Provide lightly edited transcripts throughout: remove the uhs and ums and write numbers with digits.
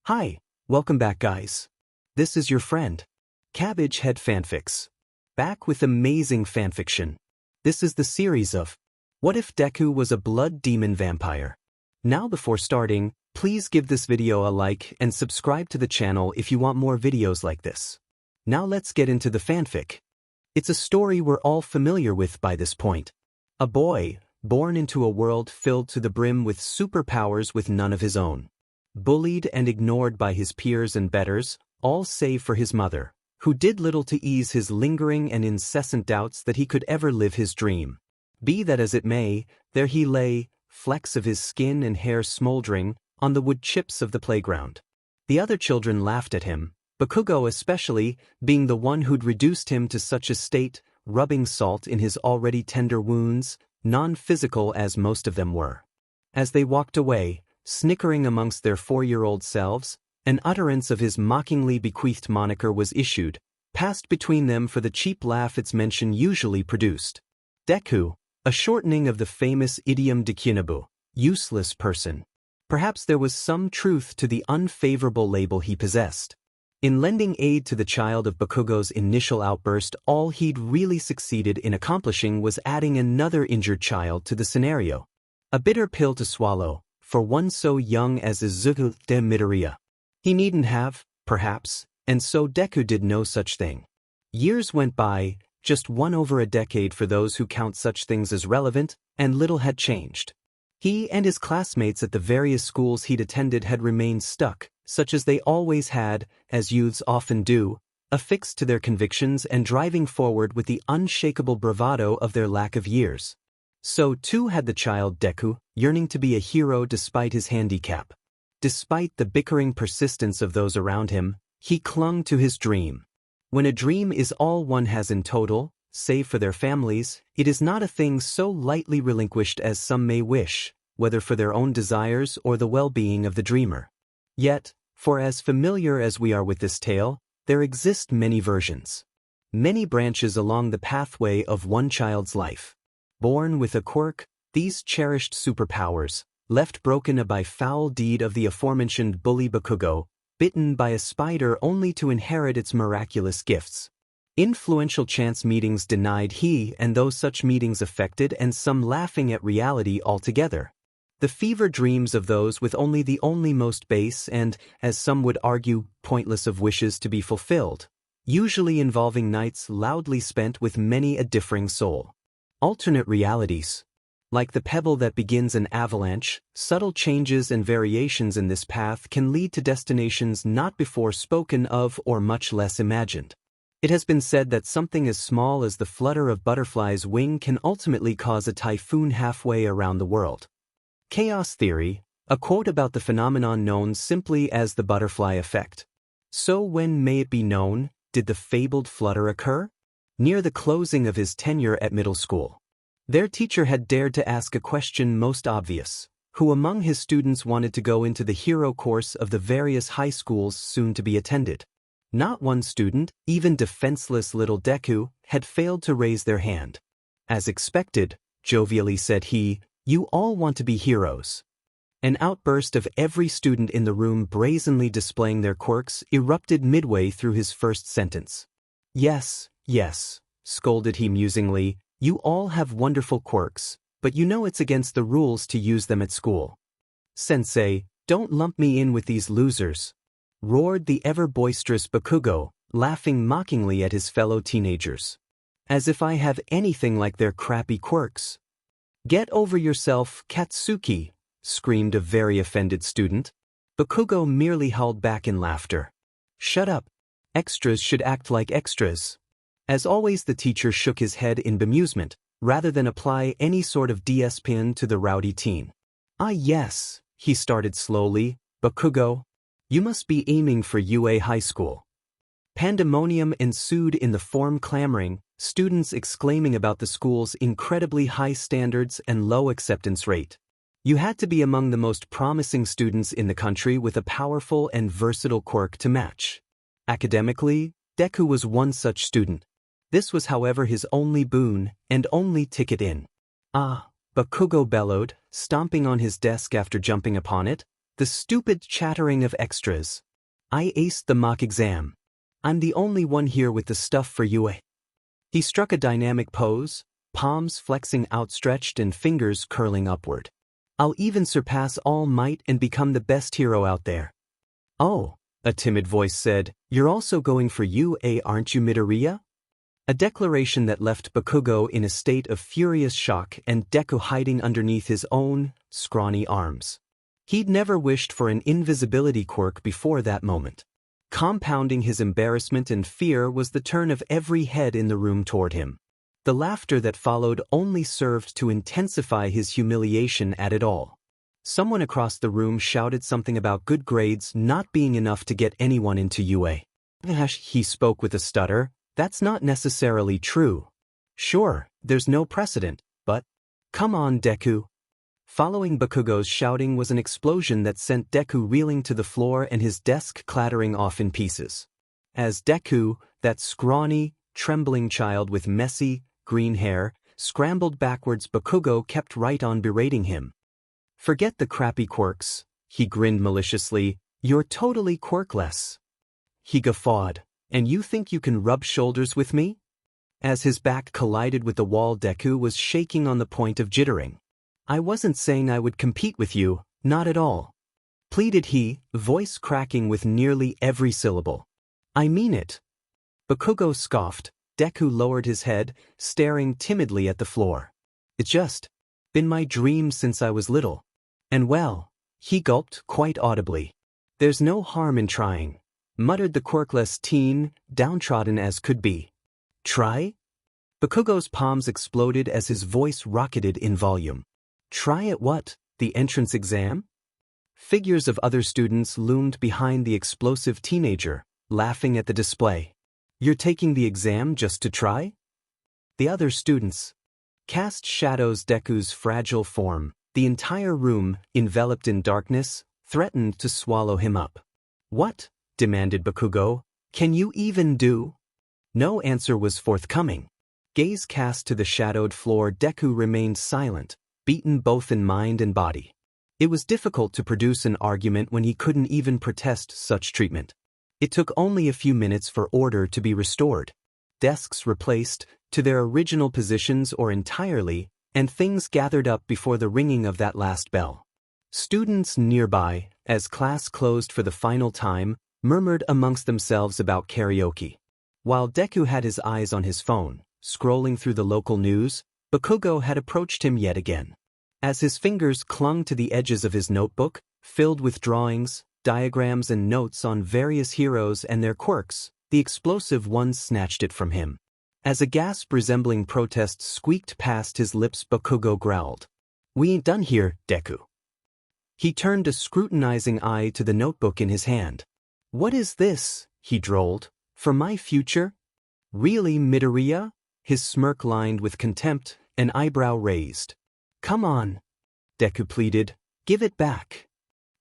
Hi, welcome back guys. This is your friend, Cabbage Head Fanfics. Back with amazing fanfiction. This is the series of What If Deku Was a Blood Demon Vampire? Now before starting, please give this video a like and subscribe to the channel if you want more videos like this. Now let's get into the fanfic. It's a story we're all familiar with by this point. A boy, born into a world filled to the brim with superpowers with none of his own. Bullied and ignored by his peers and betters, all save for his mother, who did little to ease his lingering and incessant doubts that he could ever live his dream. Be that as it may, there he lay, flecks of his skin and hair smoldering, on the wood chips of the playground. The other children laughed at him, Bakugo especially, being the one who'd reduced him to such a state, rubbing salt in his already tender wounds, non-physical as most of them were. As they walked away, snickering amongst their 4-year-old selves, an utterance of his mockingly bequeathed moniker was issued, passed between them for the cheap laugh its mention usually produced. Deku, a shortening of the famous idiom Dekinabu, useless person. Perhaps there was some truth to the unfavorable label he possessed. In lending aid to the child of Bakugo's initial outburst, all he'd really succeeded in accomplishing was adding another injured child to the scenario. A bitter pill to swallow, for one so young as Izuku de Midoriya. He needn't have, perhaps, and so Deku did no such thing. Years went by, just one over a decade for those who count such things as relevant, and little had changed. He and his classmates at the various schools he'd attended had remained stuck, such as they always had, as youths often do, affixed to their convictions and driving forward with the unshakable bravado of their lack of years. So too had the child Deku, yearning to be a hero despite his handicap. Despite the bickering persistence of those around him, he clung to his dream. When a dream is all one has in total, save for their families, it is not a thing so lightly relinquished as some may wish, whether for their own desires or the well-being of the dreamer. Yet, for as familiar as we are with this tale, there exist many versions. Many branches along the pathway of one child's life. Born with a quirk, these cherished superpowers, left broken by foul deed of the aforementioned bully Bakugo, bitten by a spider only to inherit its miraculous gifts. Influential chance meetings denied he and those such meetings affected and some laughing at reality altogether. The fever dreams of those with only the most base and, as some would argue, pointless of wishes to be fulfilled, usually involving nights loudly spent with many a differing soul. Alternate realities. Like the pebble that begins an avalanche, subtle changes and variations in this path can lead to destinations not before spoken of or much less imagined. It has been said that something as small as the flutter of butterfly's wing can ultimately cause a typhoon halfway around the world. Chaos theory, a quote about the phenomenon known simply as the butterfly effect. So when may it be known, did the fabled flutter occur? Near the closing of his tenure at middle school. Their teacher had dared to ask a question most obvious. Who among his students wanted to go into the hero course of the various high schools soon to be attended? Not one student, even defenseless little Deku, had failed to raise their hand. As expected, jovially said he, "You all want to be heroes." An outburst of every student in the room brazenly displaying their quirks erupted midway through his first sentence. Yes, scolded he musingly, "you all have wonderful quirks, but you know it's against the rules to use them at school." "Sensei, don't lump me in with these losers," roared the ever-boisterous Bakugo, laughing mockingly at his fellow teenagers. "As if I have anything like their crappy quirks." "Get over yourself, Katsuki," screamed a very offended student. Bakugo merely held back in laughter. "Shut up. Extras should act like extras." As always, the teacher shook his head in bemusement, rather than apply any sort of DS-pin to the rowdy teen. "Ah yes," he started slowly, "Bakugo, you must be aiming for UA High School." Pandemonium ensued in the form clamoring, students exclaiming about the school's incredibly high standards and low acceptance rate. You had to be among the most promising students in the country with a powerful and versatile quirk to match. Academically, Deku was one such student. This was, however, his only boon, and only ticket in. "Ah," Bakugo bellowed, stomping on his desk after jumping upon it, The stupid chattering of extras. I aced the mock exam. I'm the only one here with the stuff for you. He struck a dynamic pose, palms flexing outstretched and fingers curling upward. I'll even surpass All Might and become the best hero out there. Oh, a timid voice said, you're also going for UA, aren't you, Midoriya? A declaration that left Bakugo in a state of furious shock and Deku hiding underneath his own scrawny arms. He'd never wished for an invisibility quirk before that moment. Compounding his embarrassment and fear was the turn of every head in the room toward him. The laughter that followed only served to intensify his humiliation at it all. Someone across the room shouted something about good grades not being enough to get anyone into UA. He spoke with a stutter. That's not necessarily true. Sure, there's no precedent, but… Come on, Deku. Following Bakugo's shouting was an explosion that sent Deku reeling to the floor and his desk clattering off in pieces. As Deku, that scrawny, trembling child with messy, green hair, scrambled backwards, Bakugo kept right on berating him. Forget the crappy quirks, he grinned maliciously, you're totally quirkless. He guffawed. And you think you can rub shoulders with me? As his back collided with the wall, Deku was shaking on the point of jittering. I wasn't saying I would compete with you, not at all. Pleaded he, voice cracking with nearly every syllable. I mean it. Bakugo scoffed. Deku lowered his head, staring timidly at the floor. It's just been my dream since I was little. And well, he gulped quite audibly. There's no harm in trying, muttered the quirkless teen, downtrodden as could be. Try? Bakugo's palms exploded as his voice rocketed in volume. Try at what? The entrance exam? Figures of other students loomed behind the explosive teenager, laughing at the display. You're taking the exam just to try? The other students cast shadows. Deku's fragile form, the entire room, enveloped in darkness, threatened to swallow him up. What? Demanded Bakugo. Can you even do? No answer was forthcoming. Gaze cast to the shadowed floor, Deku remained silent, beaten both in mind and body. It was difficult to produce an argument when he couldn't even protest such treatment. It took only a few minutes for order to be restored. Desks replaced, to their original positions or entirely, and things gathered up before the ringing of that last bell. Students nearby, as class closed for the final time, murmured amongst themselves about karaoke. While Deku had his eyes on his phone, scrolling through the local news, Bakugo had approached him yet again. As his fingers clung to the edges of his notebook, filled with drawings, diagrams and notes on various heroes and their quirks, the explosive one snatched it from him. As a gasp resembling protest squeaked past his lips, Bakugo growled. We ain't done here, Deku. He turned a scrutinizing eye to the notebook in his hand. What is this? He drawled. For my future? Really, Midoriya? His smirk lined with contempt, an eyebrow raised. Come on, Deku pleaded. Give it back.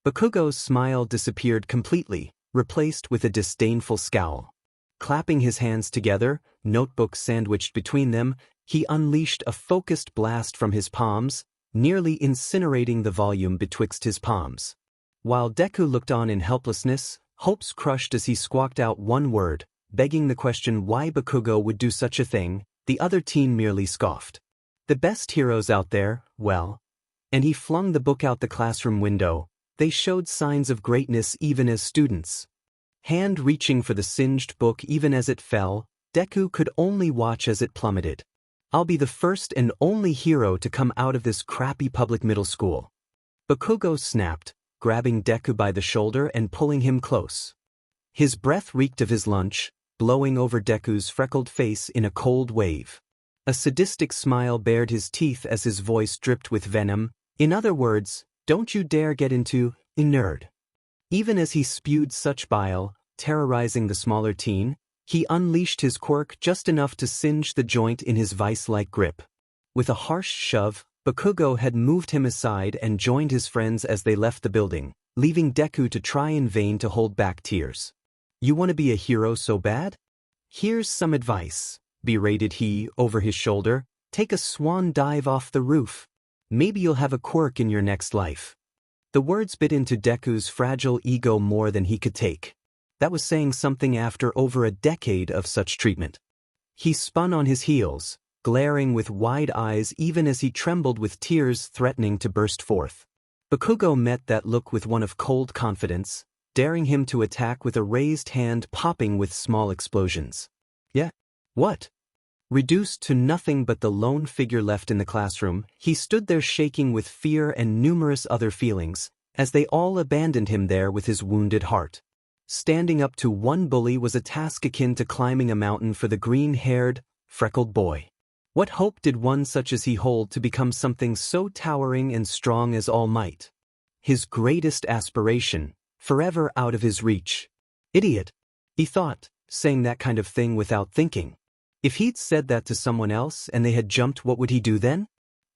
Bakugo's smile disappeared completely, replaced with a disdainful scowl. Clapping his hands together, notebook sandwiched between them, he unleashed a focused blast from his palms, nearly incinerating the volume betwixt his palms. While Deku looked on in helplessness, hopes crushed as he squawked out one word, begging the question why Bakugo would do such a thing. The other teen merely scoffed. The best heroes out there, well. And he flung the book out the classroom window. They showed signs of greatness even as students. Hand reaching for the singed book even as it fell, Deku could only watch as it plummeted. I'll be the first and only hero to come out of this crappy public middle school. Bakugo snapped, grabbing Deku by the shoulder and pulling him close. His breath reeked of his lunch, blowing over Deku's freckled face in a cold wave. A sadistic smile bared his teeth as his voice dripped with venom. In other words, don't you dare get into, nerd. Even as he spewed such bile, terrorizing the smaller teen, he unleashed his quirk just enough to singe the joint in his vice-like grip. With a harsh shove, Bakugo had moved him aside and joined his friends as they left the building, leaving Deku to try in vain to hold back tears. You want to be a hero so bad? Here's some advice, berated he over his shoulder. Take a swan dive off the roof. Maybe you'll have a quirk in your next life. The words bit into Deku's fragile ego more than he could take. That was saying something after over a decade of such treatment. He spun on his heels, glaring with wide eyes even as he trembled with tears threatening to burst forth. Bakugo met that look with one of cold confidence, daring him to attack with a raised hand popping with small explosions. Yeah? What? Reduced to nothing but the lone figure left in the classroom, he stood there shaking with fear and numerous other feelings, as they all abandoned him there with his wounded heart. Standing up to one bully was a task akin to climbing a mountain for the green-haired, freckled boy. What hope did one such as he hold to become something so towering and strong as All Might? His greatest aspiration, forever out of his reach. Idiot, he thought, saying that kind of thing without thinking. If he'd said that to someone else and they had jumped, what would he do then?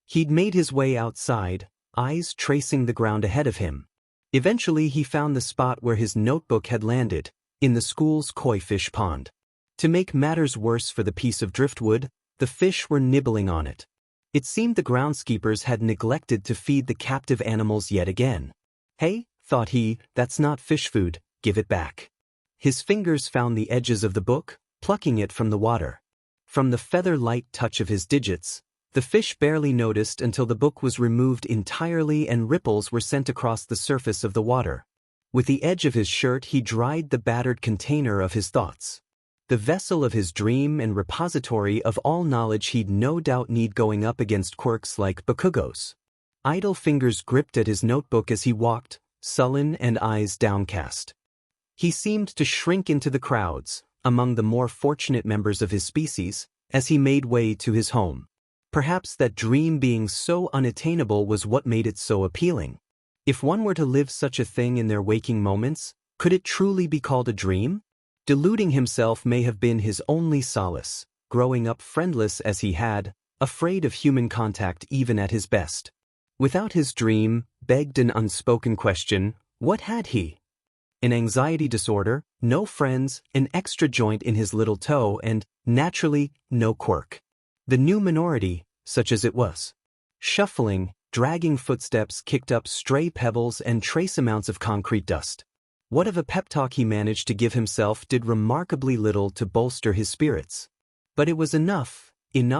He'd made his way outside, eyes tracing the ground ahead of him. Eventually he found the spot where his notebook had landed, in the school's koi fish pond. To make matters worse for the piece of driftwood, the fish were nibbling on it. It seemed the groundskeepers had neglected to feed the captive animals yet again. Hey, thought he, that's not fish food, give it back. His fingers found the edges of the book, plucking it from the water. From the feather-light touch of his digits, the fish barely noticed until the book was removed entirely and ripples were sent across the surface of the water. With the edge of his shirt he dried the battered container of his thoughts. The vessel of his dream and repository of all knowledge he'd no doubt need going up against quirks like Bakugo's. Idle fingers gripped at his notebook as he walked, sullen and eyes downcast. He seemed to shrink into the crowds, among the more fortunate members of his species, as he made way to his home. Perhaps that dream being so unattainable was what made it so appealing. If one were to live such a thing in their waking moments, could it truly be called a dream? Deluding himself may have been his only solace, growing up friendless as he had, afraid of human contact even at his best. Without his dream, begged an unspoken question, what had he? An anxiety disorder, no friends, an extra joint in his little toe, and, naturally, no quirk. The new minority, such as it was. Shuffling, dragging footsteps kicked up stray pebbles and trace amounts of concrete dust. What of a pep talk he managed to give himself did remarkably little to bolster his spirits. But it was enough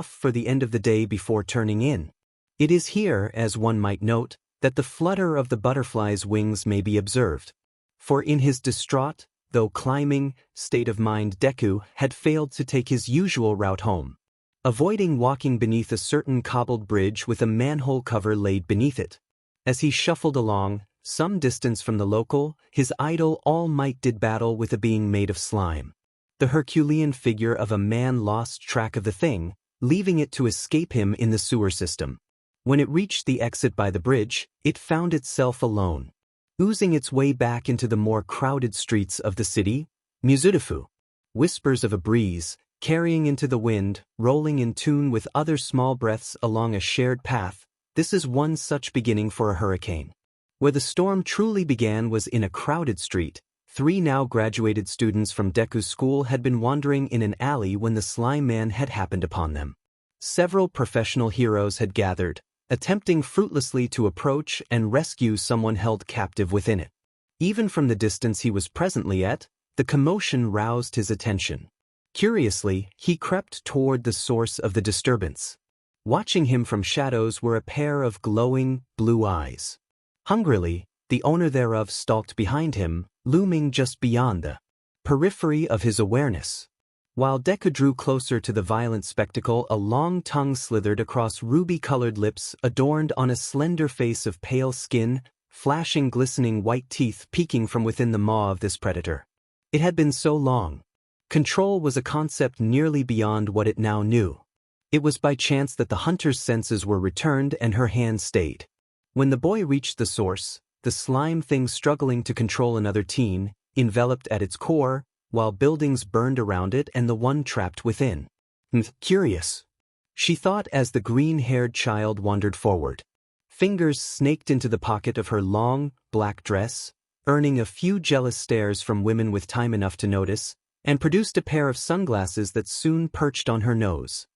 for the end of the day before turning in. It is here, as one might note, that the flutter of the butterfly's wings may be observed. For in his distraught, though climbing, state of mind, Deku had failed to take his usual route home, avoiding walking beneath a certain cobbled bridge with a manhole cover laid beneath it. As he shuffled along, some distance from the local, his idol All Might did battle with a being made of slime. The Herculean figure of a man lost track of the thing, leaving it to escape him in the sewer system. When it reached the exit by the bridge, it found itself alone. Oozing its way back into the more crowded streets of the city, Mizurufu. Whispers of a breeze, carrying into the wind, rolling in tune with other small breaths along a shared path, this is one such beginning for a hurricane. Where the storm truly began was in a crowded street. 3 now graduated students from Deku's school had been wandering in an alley when the slime man had happened upon them. Several professional heroes had gathered, attempting fruitlessly to approach and rescue someone held captive within it. Even from the distance he was presently at, the commotion roused his attention. Curiously, he crept toward the source of the disturbance. Watching him from shadows were a pair of glowing, blue eyes. Hungrily, the owner thereof stalked behind him, looming just beyond the periphery of his awareness. While Deku drew closer to the violent spectacle, a long tongue slithered across ruby-colored lips adorned on a slender face of pale skin, flashing glistening white teeth peeking from within the maw of this predator. It had been so long. Control was a concept nearly beyond what it now knew. It was by chance that the hunter's senses were returned and her hand stayed. When the boy reached the source, the slime thing struggling to control another teen, enveloped at its core, while buildings burned around it and the one trapped within. Curious, she thought as the green-haired child wandered forward. Fingers snaked into the pocket of her long, black dress, earning a few jealous stares from women with time enough to notice, and produced a pair of sunglasses that soon perched on her nose.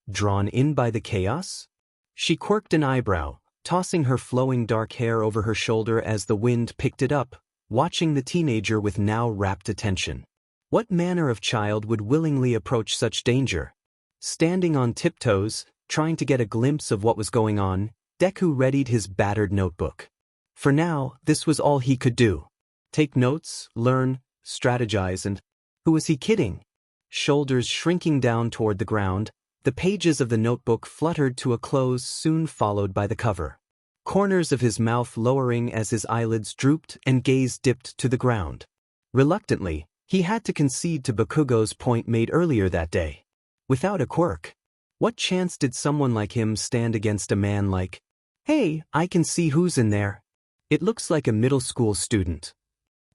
Drawn in by the chaos? She quirked an eyebrow, tossing her flowing dark hair over her shoulder as the wind picked it up, watching the teenager with now rapt attention. What manner of child would willingly approach such danger? Standing on tiptoes, trying to get a glimpse of what was going on, Deku readied his battered notebook. For now, this was all he could do. Take notes, learn, strategize, and who was he kidding? Shoulders shrinking down toward the ground, the pages of the notebook fluttered to a close, soon followed by the cover. Corners of his mouth lowering as his eyelids drooped and gaze dipped to the ground. Reluctantly, he had to concede to Bakugo's point made earlier that day. Without a quirk, what chance did someone like him stand against a man like, "Hey, I can see who's in there. It looks like a middle school student."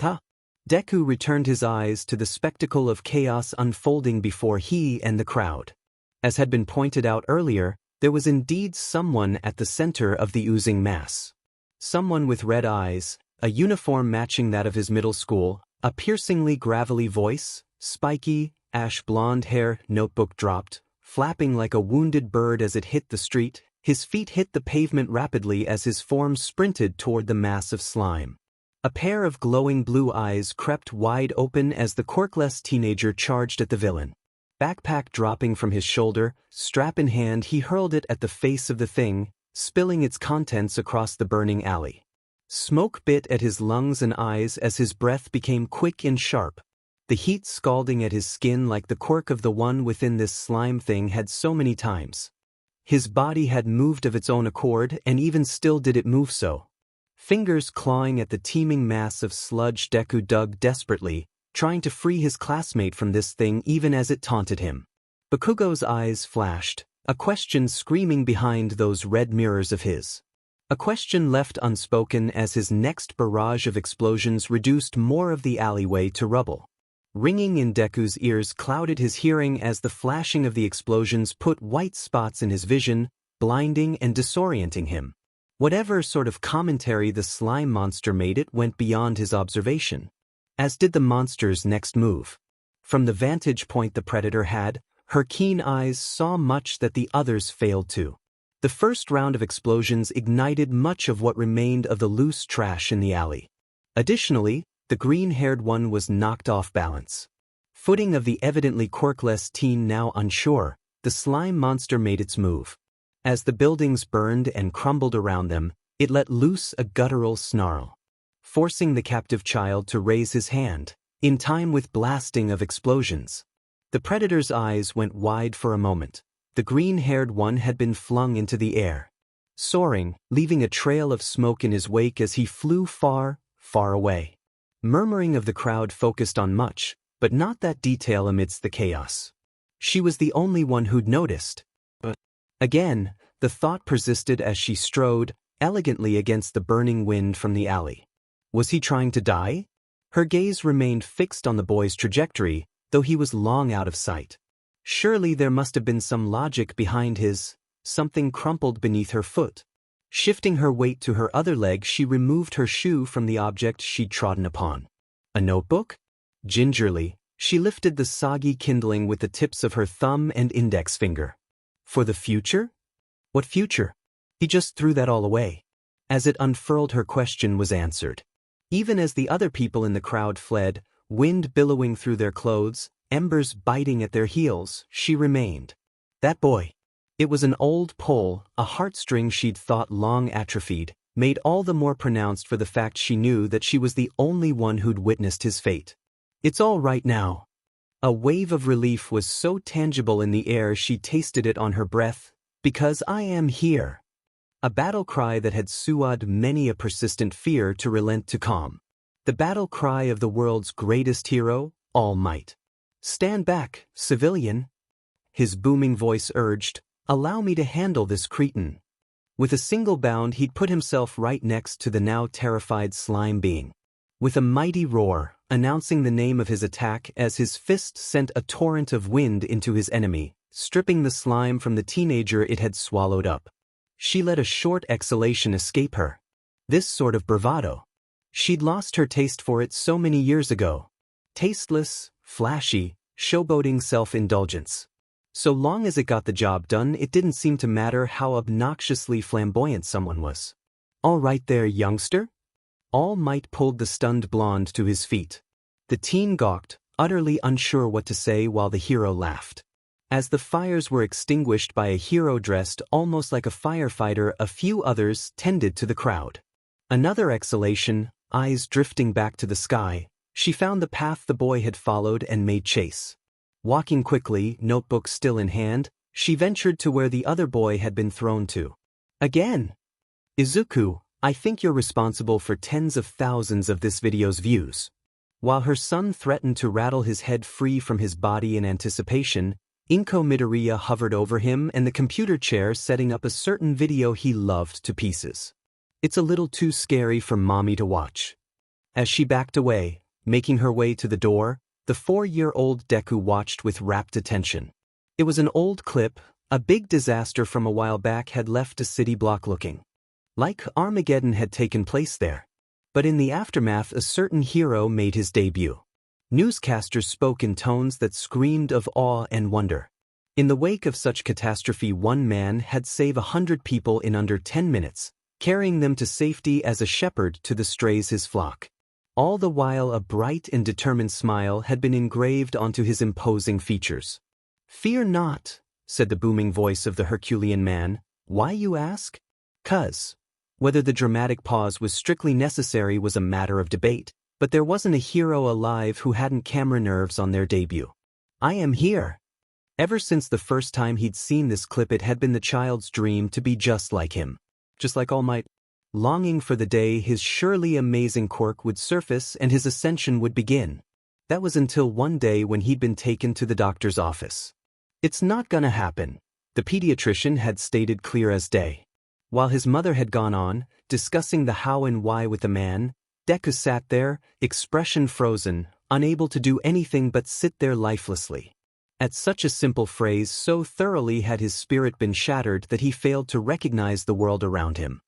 Huh? Deku returned his eyes to the spectacle of chaos unfolding before he and the crowd. As had been pointed out earlier, there was indeed someone at the center of the oozing mass. Someone with red eyes, a uniform matching that of his middle school, a piercingly gravelly voice, spiky, ash-blonde hair, notebook dropped, flapping like a wounded bird as it hit the street. His feet hit the pavement rapidly as his form sprinted toward the mass of slime. A pair of glowing blue eyes crept wide open as the quirkless teenager charged at the villain. Backpack dropping from his shoulder, strap in hand, he hurled it at the face of the thing, spilling its contents across the burning alley. Smoke bit at his lungs and eyes as his breath became quick and sharp, the heat scalding at his skin like the quirk of the one within this slime thing had so many times. His body had moved of its own accord, and even still did it move so. Fingers clawing at the teeming mass of sludge, Deku dug desperately, trying to free his classmate from this thing even as it taunted him. Bakugo's eyes flashed, a question screaming behind those red mirrors of his. A question left unspoken as his next barrage of explosions reduced more of the alleyway to rubble. Ringing in Deku's ears clouded his hearing as the flashing of the explosions put white spots in his vision, blinding and disorienting him. Whatever sort of commentary the slime monster made it went beyond his observation, as did the monster's next move. From the vantage point the predator had, her keen eyes saw much that the others failed to. The first round of explosions ignited much of what remained of the loose trash in the alley. Additionally, the green-haired one was knocked off balance. Footing of the evidently quirkless teen now unsure, the slime monster made its move. As the buildings burned and crumbled around them, it let loose a guttural snarl, forcing the captive child to raise his hand, in time with blasting of explosions. The predator's eyes went wide for a moment. The green-haired one had been flung into the air, soaring, leaving a trail of smoke in his wake as he flew far, far away. Murmuring of the crowd focused on much, but not that detail amidst the chaos. She was the only one who'd noticed. But again, the thought persisted as she strode, elegantly against the burning wind from the alley. Was he trying to die? Her gaze remained fixed on the boy's trajectory, though he was long out of sight. Surely there must have been some logic behind his. Something crumpled beneath her foot. Shifting her weight to her other leg, she removed her shoe from the object she'd trodden upon. A notebook? Gingerly, she lifted the soggy kindling with the tips of her thumb and index finger. For the future? What future? He just threw that all away. As it unfurled, her question was answered. Even as the other people in the crowd fled, wind billowing through their clothes, embers biting at their heels, she remained. That boy. It was an old pole, a heartstring she'd thought long atrophied, made all the more pronounced for the fact she knew that she was the only one who'd witnessed his fate. It's all right now. A wave of relief was so tangible in the air she tasted it on her breath. Because I am here. A battle cry that had soothed many a persistent fear to relent to calm. The battle cry of the world's greatest hero, All Might. Stand back, civilian. His booming voice urged, allow me to handle this cretin. With a single bound he'd put himself right next to the now terrified slime being. With a mighty roar, announcing the name of his attack as his fist sent a torrent of wind into his enemy, stripping the slime from the teenager it had swallowed up. She let a short exhalation escape her. This sort of bravado. She'd lost her taste for it so many years ago. Tasteless, flashy, showboating self-indulgence. So long as it got the job done, it didn't seem to matter how obnoxiously flamboyant someone was. All right there, youngster? All Might pulled the stunned blonde to his feet. The teen gawked, utterly unsure what to say while the hero laughed. As the fires were extinguished by a hero dressed almost like a firefighter, a few others tended to the crowd. Another exhalation, eyes drifting back to the sky, she found the path the boy had followed and made chase. Walking quickly, notebook still in hand, she ventured to where the other boy had been thrown to. Again! Izuku, I think you're responsible for tens of thousands of this video's views. While her son threatened to rattle his head free from his body in anticipation, Inko Midoriya hovered over him and the computer chair, setting up a certain video he loved to pieces. It's a little too scary for mommy to watch. As she backed away, making her way to the door, the 4-year-old Deku watched with rapt attention. It was an old clip. A big disaster from a while back had left a city block looking like Armageddon had taken place there. But in the aftermath, a certain hero made his debut. Newscasters spoke in tones that screamed of awe and wonder. In the wake of such catastrophe, one man had saved 100 people in under 10 minutes, carrying them to safety as a shepherd to the strays his flock. All the while a bright and determined smile had been engraved onto his imposing features. "Fear not," said the booming voice of the Herculean man. "Why, you ask?" "'Cause." Whether the dramatic pause was strictly necessary was a matter of debate, but there wasn't a hero alive who hadn't camera nerves on their debut. "I am here." Ever since the first time he'd seen this clip, it had been the child's dream to be just like him. Just like All Might. Longing for the day his surely amazing quirk would surface and his ascension would begin. That was until one day when he'd been taken to the doctor's office. "It's not gonna happen," the pediatrician had stated clear as day. While his mother had gone on, discussing the how and why with the man, Deku sat there, expression frozen, unable to do anything but sit there lifelessly. At such a simple phrase, so thoroughly had his spirit been shattered that he failed to recognize the world around him.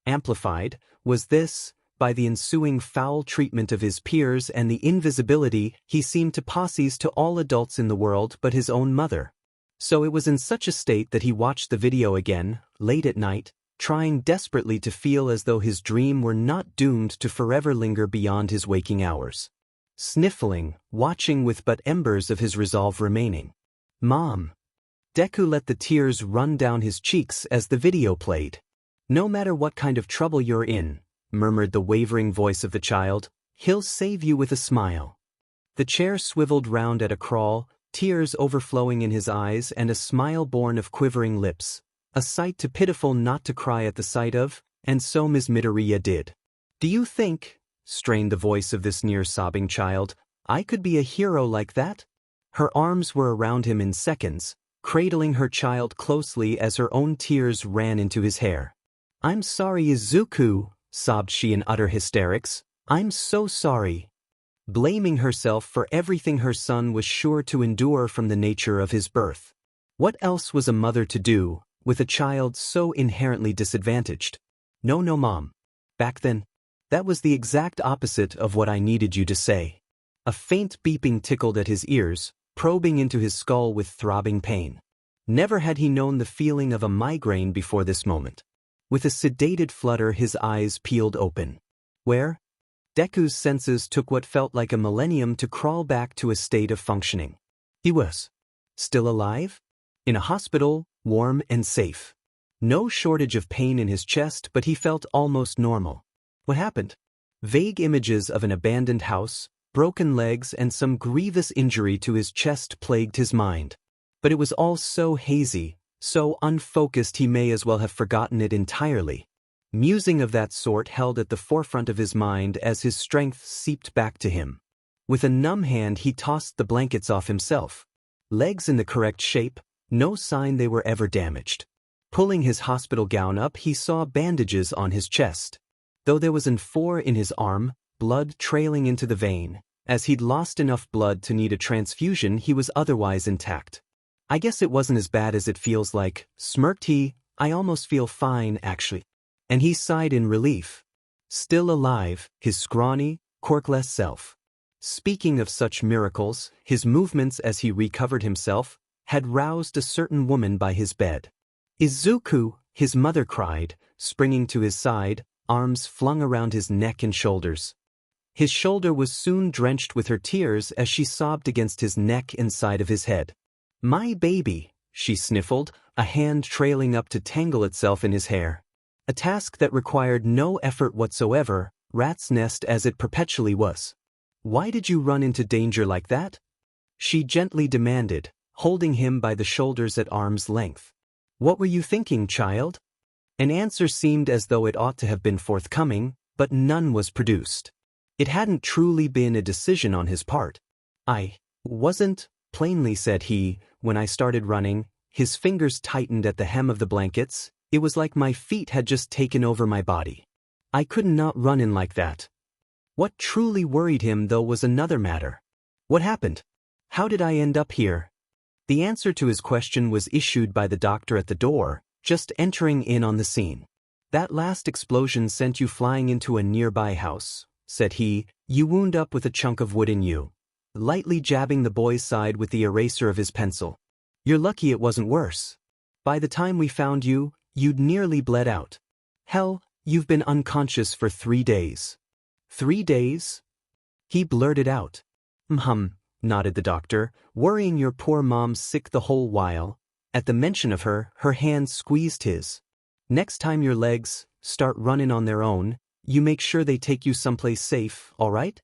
Amplified, was this, by the ensuing foul treatment of his peers and the invisibility he seemed to possess to all adults in the world but his own mother. So it was in such a state that he watched the video again, late at night, trying desperately to feel as though his dream were not doomed to forever linger beyond his waking hours. Sniffling, watching with but embers of his resolve remaining. "Mom." Deku let the tears run down his cheeks as the video played. "No matter what kind of trouble you're in," murmured the wavering voice of the child, "he'll save you with a smile." The chair swiveled round at a crawl, tears overflowing in his eyes and a smile born of quivering lips. A sight too pitiful not to cry at the sight of, and so Ms. Midoriya did. "Do you think," strained the voice of this near-sobbing child, "I could be a hero like that?" Her arms were around him in seconds, cradling her child closely as her own tears ran into his hair. "I'm sorry, Izuku," sobbed she in utter hysterics. "I'm so sorry." Blaming herself for everything her son was sure to endure from the nature of his birth. What else was a mother to do with a child so inherently disadvantaged? "No, Mom. Back then, that was the exact opposite of what I needed you to say." A faint beeping tickled at his ears, probing into his skull with throbbing pain. Never had he known the feeling of a migraine before this moment. With a sedated flutter, his eyes peeled open. Where? Deku's senses took what felt like a millennium to crawl back to a state of functioning. He was still alive? In a hospital, warm and safe. No shortage of pain in his chest, but he felt almost normal. What happened? Vague images of an abandoned house, broken legs and some grievous injury to his chest plagued his mind. But it was all so hazy, so unfocused he may as well have forgotten it entirely. Musing of that sort held at the forefront of his mind as his strength seeped back to him. With a numb hand he tossed the blankets off himself. Legs in the correct shape, no sign they were ever damaged. Pulling his hospital gown up, he saw bandages on his chest. Though there was an ore in his arm, blood trailing into the vein. As he'd lost enough blood to need a transfusion, he was otherwise intact. "I guess it wasn't as bad as it feels like," smirked he. "I almost feel fine, actually." And he sighed in relief. Still alive, his scrawny, quirkless self. Speaking of such miracles, his movements as he recovered himself, had roused a certain woman by his bed. "Izuku," his mother cried, springing to his side, arms flung around his neck and shoulders. His shoulder was soon drenched with her tears as she sobbed against his neck and side of his head. "My baby," she sniffled, a hand trailing up to tangle itself in his hair. A task that required no effort whatsoever, rat's nest as it perpetually was. "Why did you run into danger like that?" she gently demanded, holding him by the shoulders at arm's length. "What were you thinking, child?" An answer seemed as though it ought to have been forthcoming, but none was produced. It hadn't truly been a decision on his part. "I wasn't," plainly said he, "when I started running." His fingers tightened at the hem of the blankets. It was like my feet had just taken over my body. I could not run in like that. What truly worried him, though, was another matter. What happened? How did I end up here? The answer to his question was issued by the doctor at the door, just entering in on the scene. "That last explosion sent you flying into a nearby house," said he. "You wound up with a chunk of wood in you," lightly jabbing the boy's side with the eraser of his pencil. "You're lucky it wasn't worse. By the time we found you, you'd nearly bled out. Hell, you've been unconscious for 3 days. 3 days? He blurted out. Nodded the doctor, "worrying your poor mom sick the whole while." At the mention of her, her hand squeezed his. "Next time your legs start running on their own, you make sure they take you someplace safe, all right?"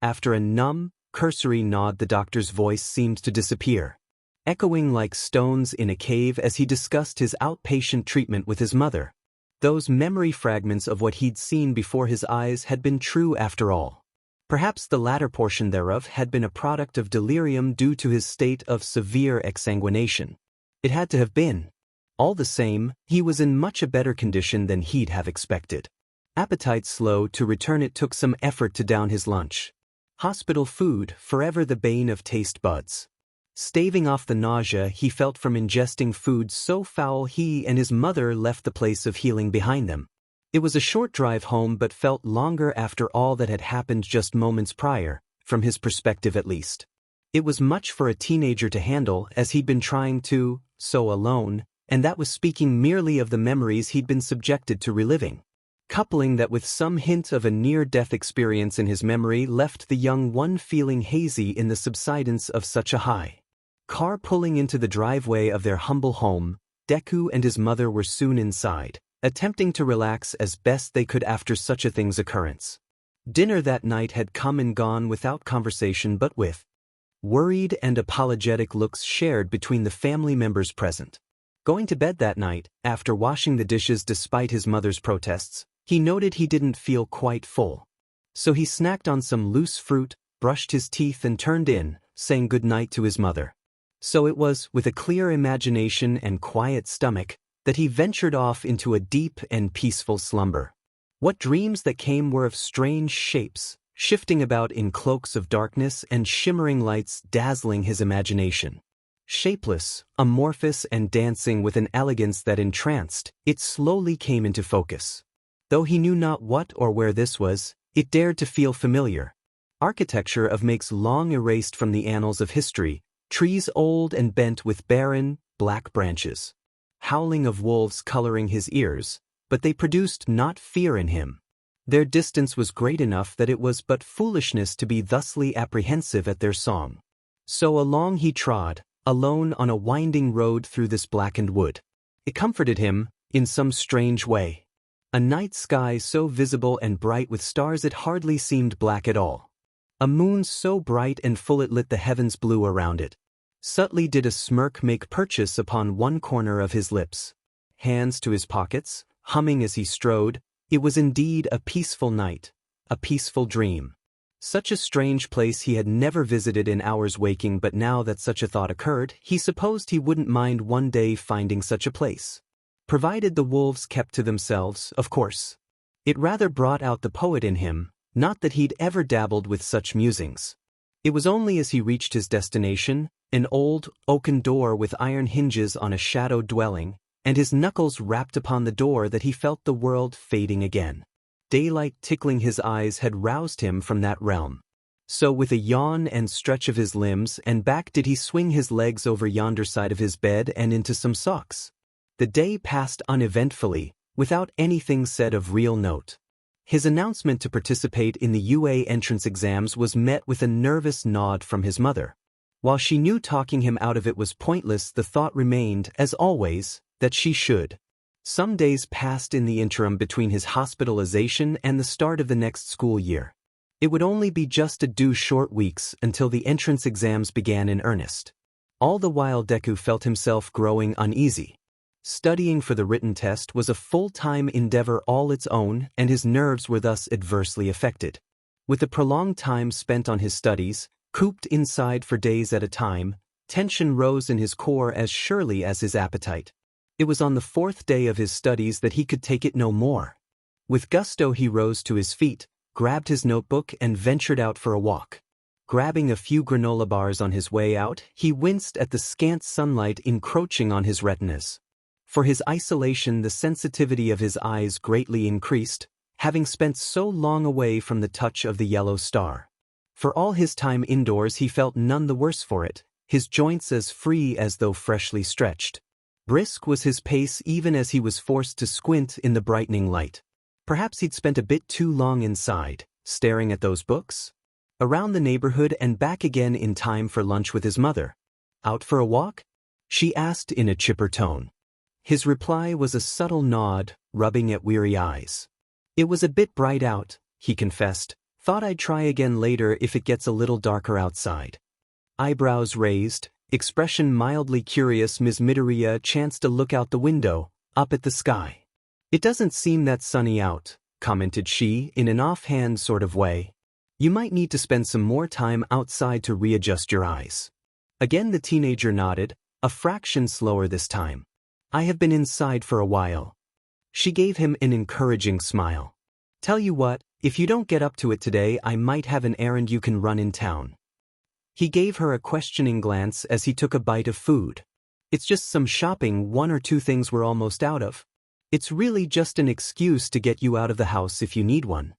After a numb, cursory nod, the doctor's voice seemed to disappear, echoing like stones in a cave as he discussed his outpatient treatment with his mother. Those memory fragments of what he'd seen before his eyes had been true after all. Perhaps the latter portion thereof had been a product of delirium due to his state of severe exsanguination. It had to have been. All the same, he was in much a better condition than he'd have expected. Appetite slow to return, it took some effort to down his lunch. Hospital food, forever the bane of taste buds. Staving off the nausea he felt from ingesting food so foul, he and his mother left the place of healing behind them. It was a short drive home, but felt longer after all that had happened just moments prior, from his perspective at least. It was much for a teenager to handle, as he'd been trying to, so alone, and that was speaking merely of the memories he'd been subjected to reliving. Coupling that with some hint of a near-death experience in his memory left the young one feeling hazy in the subsidence of such a high. Car pulling into the driveway of their humble home, Deku and his mother were soon inside, attempting to relax as best they could after such a thing's occurrence. Dinner that night had come and gone without conversation, but with worried and apologetic looks shared between the family members present. Going to bed that night, after washing the dishes despite his mother's protests, he noted he didn't feel quite full. So he snacked on some loose fruit, brushed his teeth and turned in, saying goodnight to his mother. So it was with a clear imagination and quiet stomach that he ventured off into a deep and peaceful slumber. What dreams that came were of strange shapes, shifting about in cloaks of darkness and shimmering lights dazzling his imagination. Shapeless, amorphous and dancing with an elegance that entranced, it slowly came into focus. Though he knew not what or where this was, it dared to feel familiar. Architecture of makes long erased from the annals of history, trees old and bent with barren, black branches. Howling of wolves coloring his ears, but they produced not fear in him. Their distance was great enough that it was but foolishness to be thusly apprehensive at their song. So along he trod, alone on a winding road through this blackened wood. It comforted him, in some strange way. A night sky so visible and bright with stars it hardly seemed black at all. A moon so bright and full it lit the heavens blue around it. Subtly did a smirk make purchase upon one corner of his lips. Hands to his pockets, humming as he strode, it was indeed a peaceful night, a peaceful dream. Such a strange place he had never visited in hours waking, but now that such a thought occurred, he supposed he wouldn't mind one day finding such a place. Provided the wolves kept to themselves, of course. It rather brought out the poet in him, not that he'd ever dabbled with such musings. It was only as he reached his destination, an old, oaken door with iron hinges on a shadowed dwelling, and his knuckles rapped upon the door, that he felt the world fading again. Daylight tickling his eyes had roused him from that realm. So with a yawn and stretch of his limbs and back did he swing his legs over yonder side of his bed and into some socks. The day passed uneventfully, without anything said of real note. His announcement to participate in the UA entrance exams was met with a nervous nod from his mother. While she knew talking him out of it was pointless, the thought remained, as always, that she should. Some days passed in the interim between his hospitalization and the start of the next school year. It would only be just a short weeks until the entrance exams began in earnest. All the while Deku felt himself growing uneasy. Studying for the written test was a full-time endeavor all its own, and his nerves were thus adversely affected. With the prolonged time spent on his studies, cooped inside for days at a time, tension rose in his core as surely as his appetite. It was on the 4th day of his studies that he could take it no more. With gusto he rose to his feet, grabbed his notebook and ventured out for a walk. Grabbing a few granola bars on his way out, he winced at the scant sunlight encroaching on his retinas. For his isolation, the sensitivity of his eyes greatly increased, having spent so long away from the touch of the yellow star. For all his time indoors he felt none the worse for it, his joints as free as though freshly stretched. Brisk was his pace even as he was forced to squint in the brightening light. Perhaps he'd spent a bit too long inside, staring at those books? Around the neighborhood and back again in time for lunch with his mother. Out for a walk? She asked in a chipper tone. His reply was a subtle nod, rubbing at weary eyes. It was a bit bright out, he confessed. Thought I'd try again later if it gets a little darker outside. Eyebrows raised, expression mildly curious, Ms. Midoriya chanced to look out the window, up at the sky. It doesn't seem that sunny out, commented she in an offhand sort of way. You might need to spend some more time outside to readjust your eyes. Again the teenager nodded, a fraction slower this time. I have been inside for a while. She gave him an encouraging smile. Tell you what, if you don't get up to it today, I might have an errand you can run in town. He gave her a questioning glance as he took a bite of food. It's just some shopping, 1 or 2 things we're almost out of. It's really just an excuse to get you out of the house if you need one.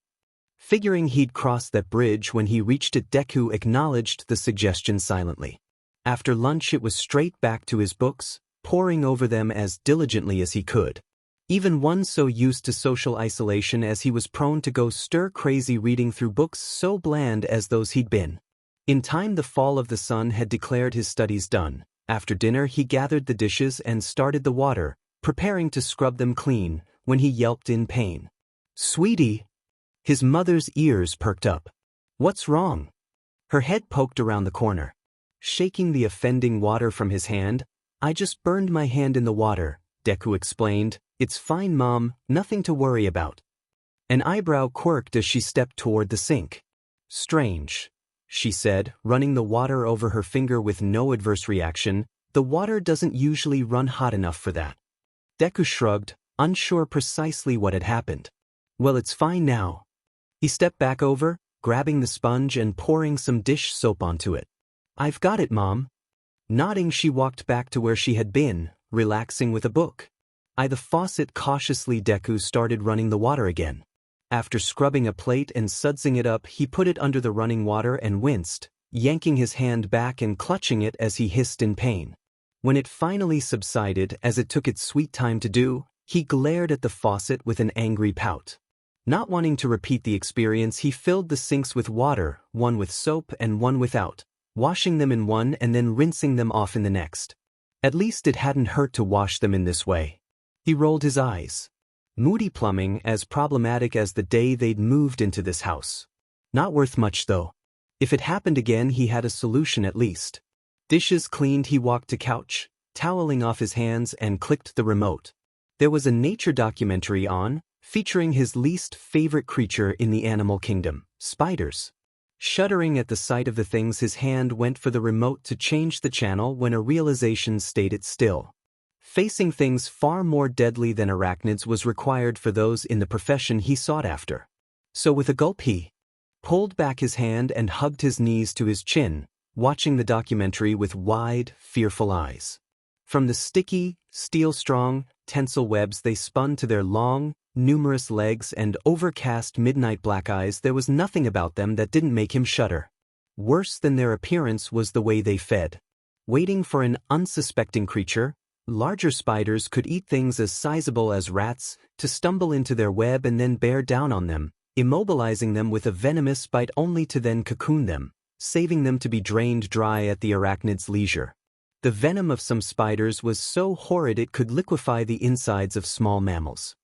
Figuring he'd crossed that bridge when he reached it, Deku acknowledged the suggestion silently. After lunch it was straight back to his books, poring over them as diligently as he could. Even one so used to social isolation as he was prone to go stir-crazy reading through books so bland as those he'd been. In time the fall of the sun had declared his studies done. After dinner he gathered the dishes and started the water, preparing to scrub them clean, when he yelped in pain. Sweetie! His mother's ears perked up. What's wrong? Her head poked around the corner. Shaking the offending water from his hand, I just burned my hand in the water, Deku explained. It's fine, Mom, nothing to worry about. An eyebrow quirked as she stepped toward the sink. Strange, she said, running the water over her finger with no adverse reaction. The water doesn't usually run hot enough for that. Deku shrugged, unsure precisely what had happened. Well, it's fine now. He stepped back over, grabbing the sponge and pouring some dish soap onto it. I've got it, Mom. Nodding, she walked back to where she had been, relaxing with a book. The faucet cautiously. Deku started running the water again. After scrubbing a plate and sudsing it up, he put it under the running water and winced, yanking his hand back and clutching it as he hissed in pain. When it finally subsided, as it took its sweet time to do, he glared at the faucet with an angry pout. Not wanting to repeat the experience, he filled the sinks with water, one with soap and one without, washing them in one and then rinsing them off in the next. At least it hadn't hurt to wash them in this way. He rolled his eyes. Moody plumbing, as problematic as the day they'd moved into this house. Not worth much though. If it happened again, he had a solution at least. Dishes cleaned, he walked to couch, toweling off his hands and clicked the remote. There was a nature documentary on, featuring his least favorite creature in the animal kingdom, spiders. Shuddering at the sight of the things, his hand went for the remote to change the channel when a realization stayed it still. Facing things far more deadly than arachnids was required for those in the profession he sought after. So with a gulp he pulled back his hand and hugged his knees to his chin, watching the documentary with wide, fearful eyes. From the sticky, steel-strong, tensile webs they spun to their long, numerous legs and overcast midnight black eyes, there was nothing about them that didn't make him shudder. Worse than their appearance was the way they fed. Waiting for an unsuspecting creature, larger spiders could eat things as sizable as rats, to stumble into their web and then bear down on them, immobilizing them with a venomous bite only to then cocoon them, saving them to be drained dry at the arachnid's leisure. The venom of some spiders was so horrid it could liquefy the insides of small mammals.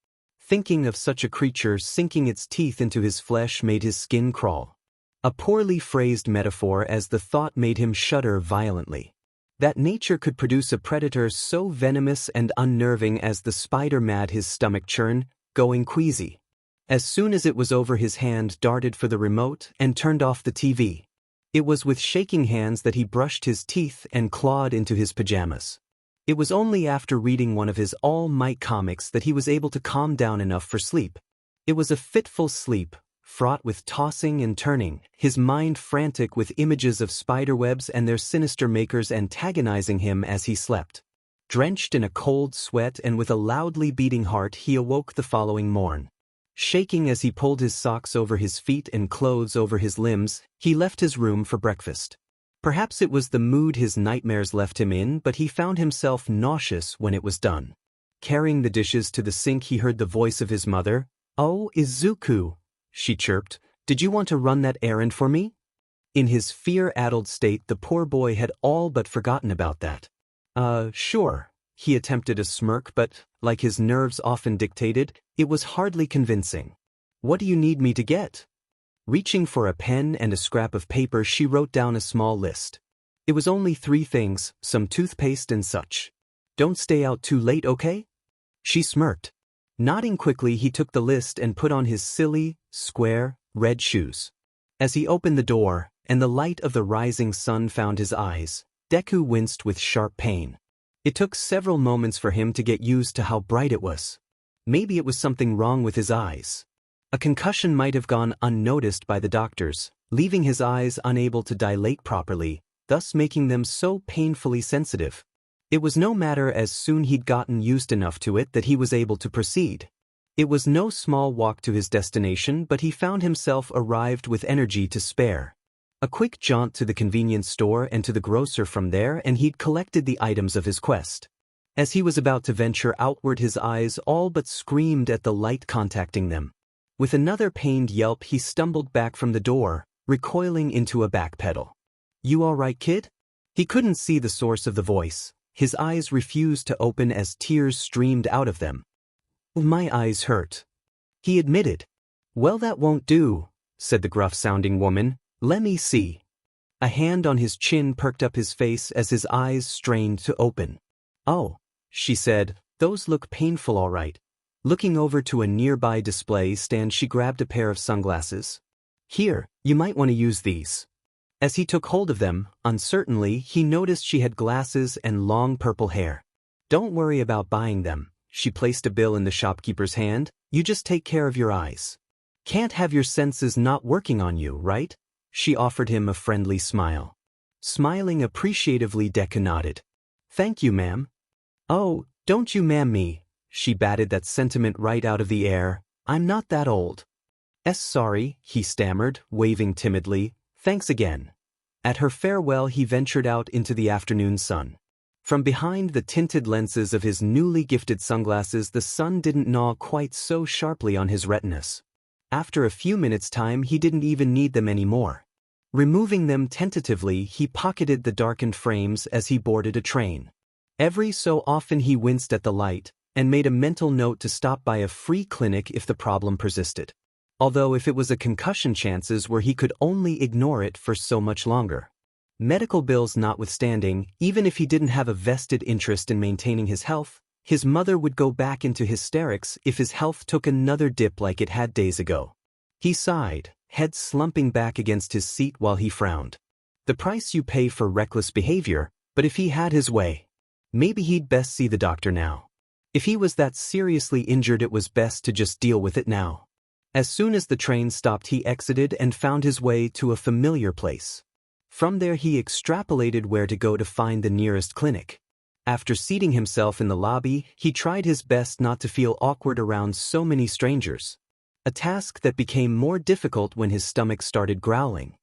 Thinking of such a creature sinking its teeth into his flesh made his skin crawl. A poorly phrased metaphor, as the thought made him shudder violently. That nature could produce a predator so venomous and unnerving as the spider made his stomach churn, going queasy. As soon as it was over, his hand darted for the remote and turned off the TV. It was with shaking hands that he brushed his teeth and clawed into his pajamas. It was only after reading one of his all-might comics that he was able to calm down enough for sleep. It was a fitful sleep, fraught with tossing and turning, his mind frantic with images of spiderwebs and their sinister makers antagonizing him as he slept. Drenched in a cold sweat and with a loudly beating heart, he awoke the following morn. Shaking as he pulled his socks over his feet and clothes over his limbs, he left his room for breakfast. Perhaps it was the mood his nightmares left him in, but he found himself nauseous when it was done. Carrying the dishes to the sink, he heard the voice of his mother. "Oh, Izuku," she chirped, "did you want to run that errand for me?" In his fear-addled state, the poor boy had all but forgotten about that. Sure. He attempted a smirk, but, like his nerves often dictated, it was hardly convincing. "What do you need me to get?" Reaching for a pen and a scrap of paper, she wrote down a small list. It was only 3 things, some toothpaste and such. "Don't stay out too late, okay?" She smirked. Nodding quickly, he took the list and put on his silly, square, red shoes. As he opened the door, and the light of the rising sun found his eyes, Deku winced with sharp pain. It took several moments for him to get used to how bright it was. Maybe it was something wrong with his eyes. A concussion might have gone unnoticed by the doctors, leaving his eyes unable to dilate properly, thus making them so painfully sensitive. It was no matter, as soon he'd gotten used enough to it that he was able to proceed. It was no small walk to his destination, but he found himself arrived with energy to spare. A quick jaunt to the convenience store and to the grocer from there, and he'd collected the items of his quest. As he was about to venture outward, his eyes all but screamed at the light contacting them. With another pained yelp, he stumbled back from the door, recoiling into a backpedal. "You all right, kid?" He couldn't see the source of the voice. His eyes refused to open as tears streamed out of them. "My eyes hurt," he admitted. "Well, that won't do," said the gruff-sounding woman. "Let me see." A hand on his chin perked up his face as his eyes strained to open. "Oh," she said, "those look painful all right." Looking over to a nearby display stand, she grabbed a pair of sunglasses. "Here, you might want to use these." As he took hold of them, uncertainly, he noticed she had glasses and long purple hair. "Don't worry about buying them." She placed a bill in the shopkeeper's hand. "You just take care of your eyes. Can't have your senses not working on you, right?" She offered him a friendly smile. Smiling appreciatively, Deku nodded. "Thank you, ma'am." "Oh, don't you ma'am me." She batted that sentiment right out of the air. "I'm not that old." Sorry," he stammered, waving timidly. "Thanks again." At her farewell, he ventured out into the afternoon sun. From behind the tinted lenses of his newly gifted sunglasses, the sun didn't gnaw quite so sharply on his retinas. After a few minutes' time, he didn't even need them anymore. Removing them tentatively, he pocketed the darkened frames as he boarded a train. Every so often he winced at the light, and made a mental note to stop by a free clinic if the problem persisted. Although if it was a concussion, chances were he could only ignore it for so much longer. Medical bills notwithstanding, even if he didn't have a vested interest in maintaining his health, his mother would go back into hysterics if his health took another dip like it had days ago. He sighed, head slumping back against his seat while he frowned. The price you pay for reckless behavior, but if he had his way, maybe he'd best see the doctor now. If he was that seriously injured, it was best to just deal with it now. As soon as the train stopped, he exited and found his way to a familiar place. From there he extrapolated where to go to find the nearest clinic. After seating himself in the lobby, he tried his best not to feel awkward around so many strangers. A task that became more difficult when his stomach started growling.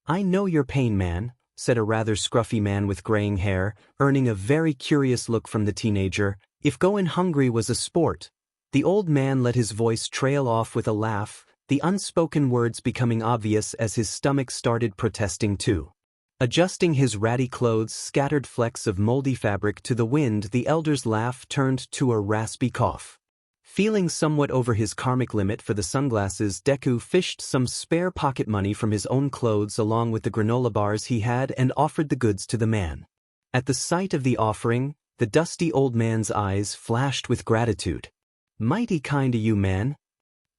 "I know your pain, man," said a rather scruffy man with graying hair, earning a very curious look from the teenager. "If going hungry was a sport." The old man let his voice trail off with a laugh, the unspoken words becoming obvious as his stomach started protesting too. Adjusting his ratty clothes' scattered flecks of moldy fabric to the wind, the elder's laugh turned to a raspy cough. Feeling somewhat over his karmic limit for the sunglasses, Deku fished some spare pocket money from his own clothes along with the granola bars he had and offered the goods to the man. At the sight of the offering, the dusty old man's eyes flashed with gratitude. "Mighty kind of you, man."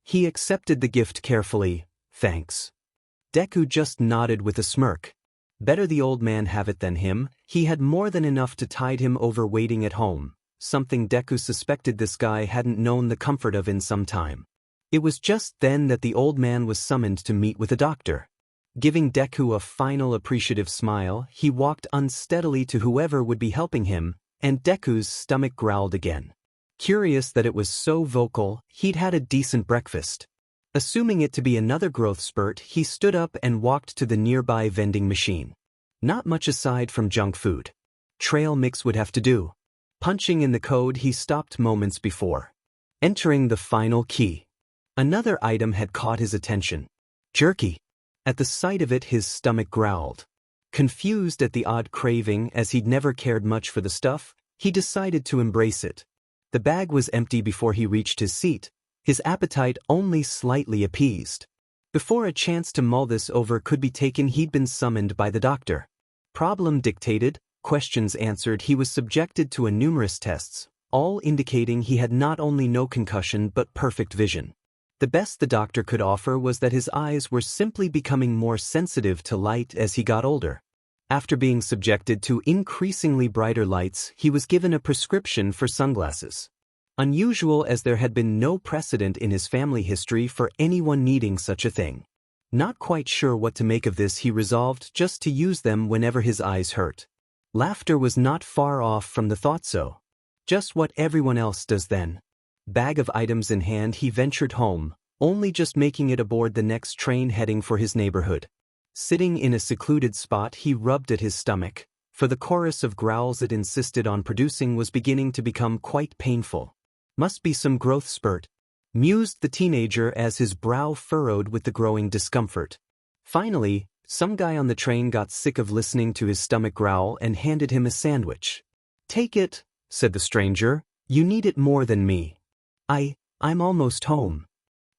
He accepted the gift carefully. "Thanks." Deku just nodded with a smirk. Better the old man have it than him. He had more than enough to tide him over waiting at home, something Deku suspected this guy hadn't known the comfort of in some time. It was just then that the old man was summoned to meet with a doctor. Giving Deku a final appreciative smile, he walked unsteadily to whoever would be helping him, and Deku's stomach growled again. Curious that it was so vocal, he'd had a decent breakfast. Assuming it to be another growth spurt, he stood up and walked to the nearby vending machine. Not much aside from junk food. Trail mix would have to do. Punching in the code he stopped moments before. Entering the final key. Another item had caught his attention. Jerky. At the sight of it his stomach growled. Confused at the odd craving as he'd never cared much for the stuff, he decided to embrace it. The bag was empty before he reached his seat, his appetite only slightly appeased. Before a chance to mull this over could be taken, he'd been summoned by the doctor. Problem dictated, questions answered, he was subjected to numerous tests, all indicating he had not only no concussion but perfect vision. The best the doctor could offer was that his eyes were simply becoming more sensitive to light as he got older. After being subjected to increasingly brighter lights, he was given a prescription for sunglasses. Unusual as there had been no precedent in his family history for anyone needing such a thing. Not quite sure what to make of this, he resolved just to use them whenever his eyes hurt. Laughter was not far off from the thought so. Just what everyone else does then. Bag of items in hand he ventured home, only just making it aboard the next train heading for his neighborhood. Sitting in a secluded spot he rubbed at his stomach, for the chorus of growls it insisted on producing was beginning to become quite painful. Must be some growth spurt, mused the teenager as his brow furrowed with the growing discomfort. Finally, some guy on the train got sick of listening to his stomach growl and handed him a sandwich. "Take it," said the stranger, "you need it more than me." I'm almost home,"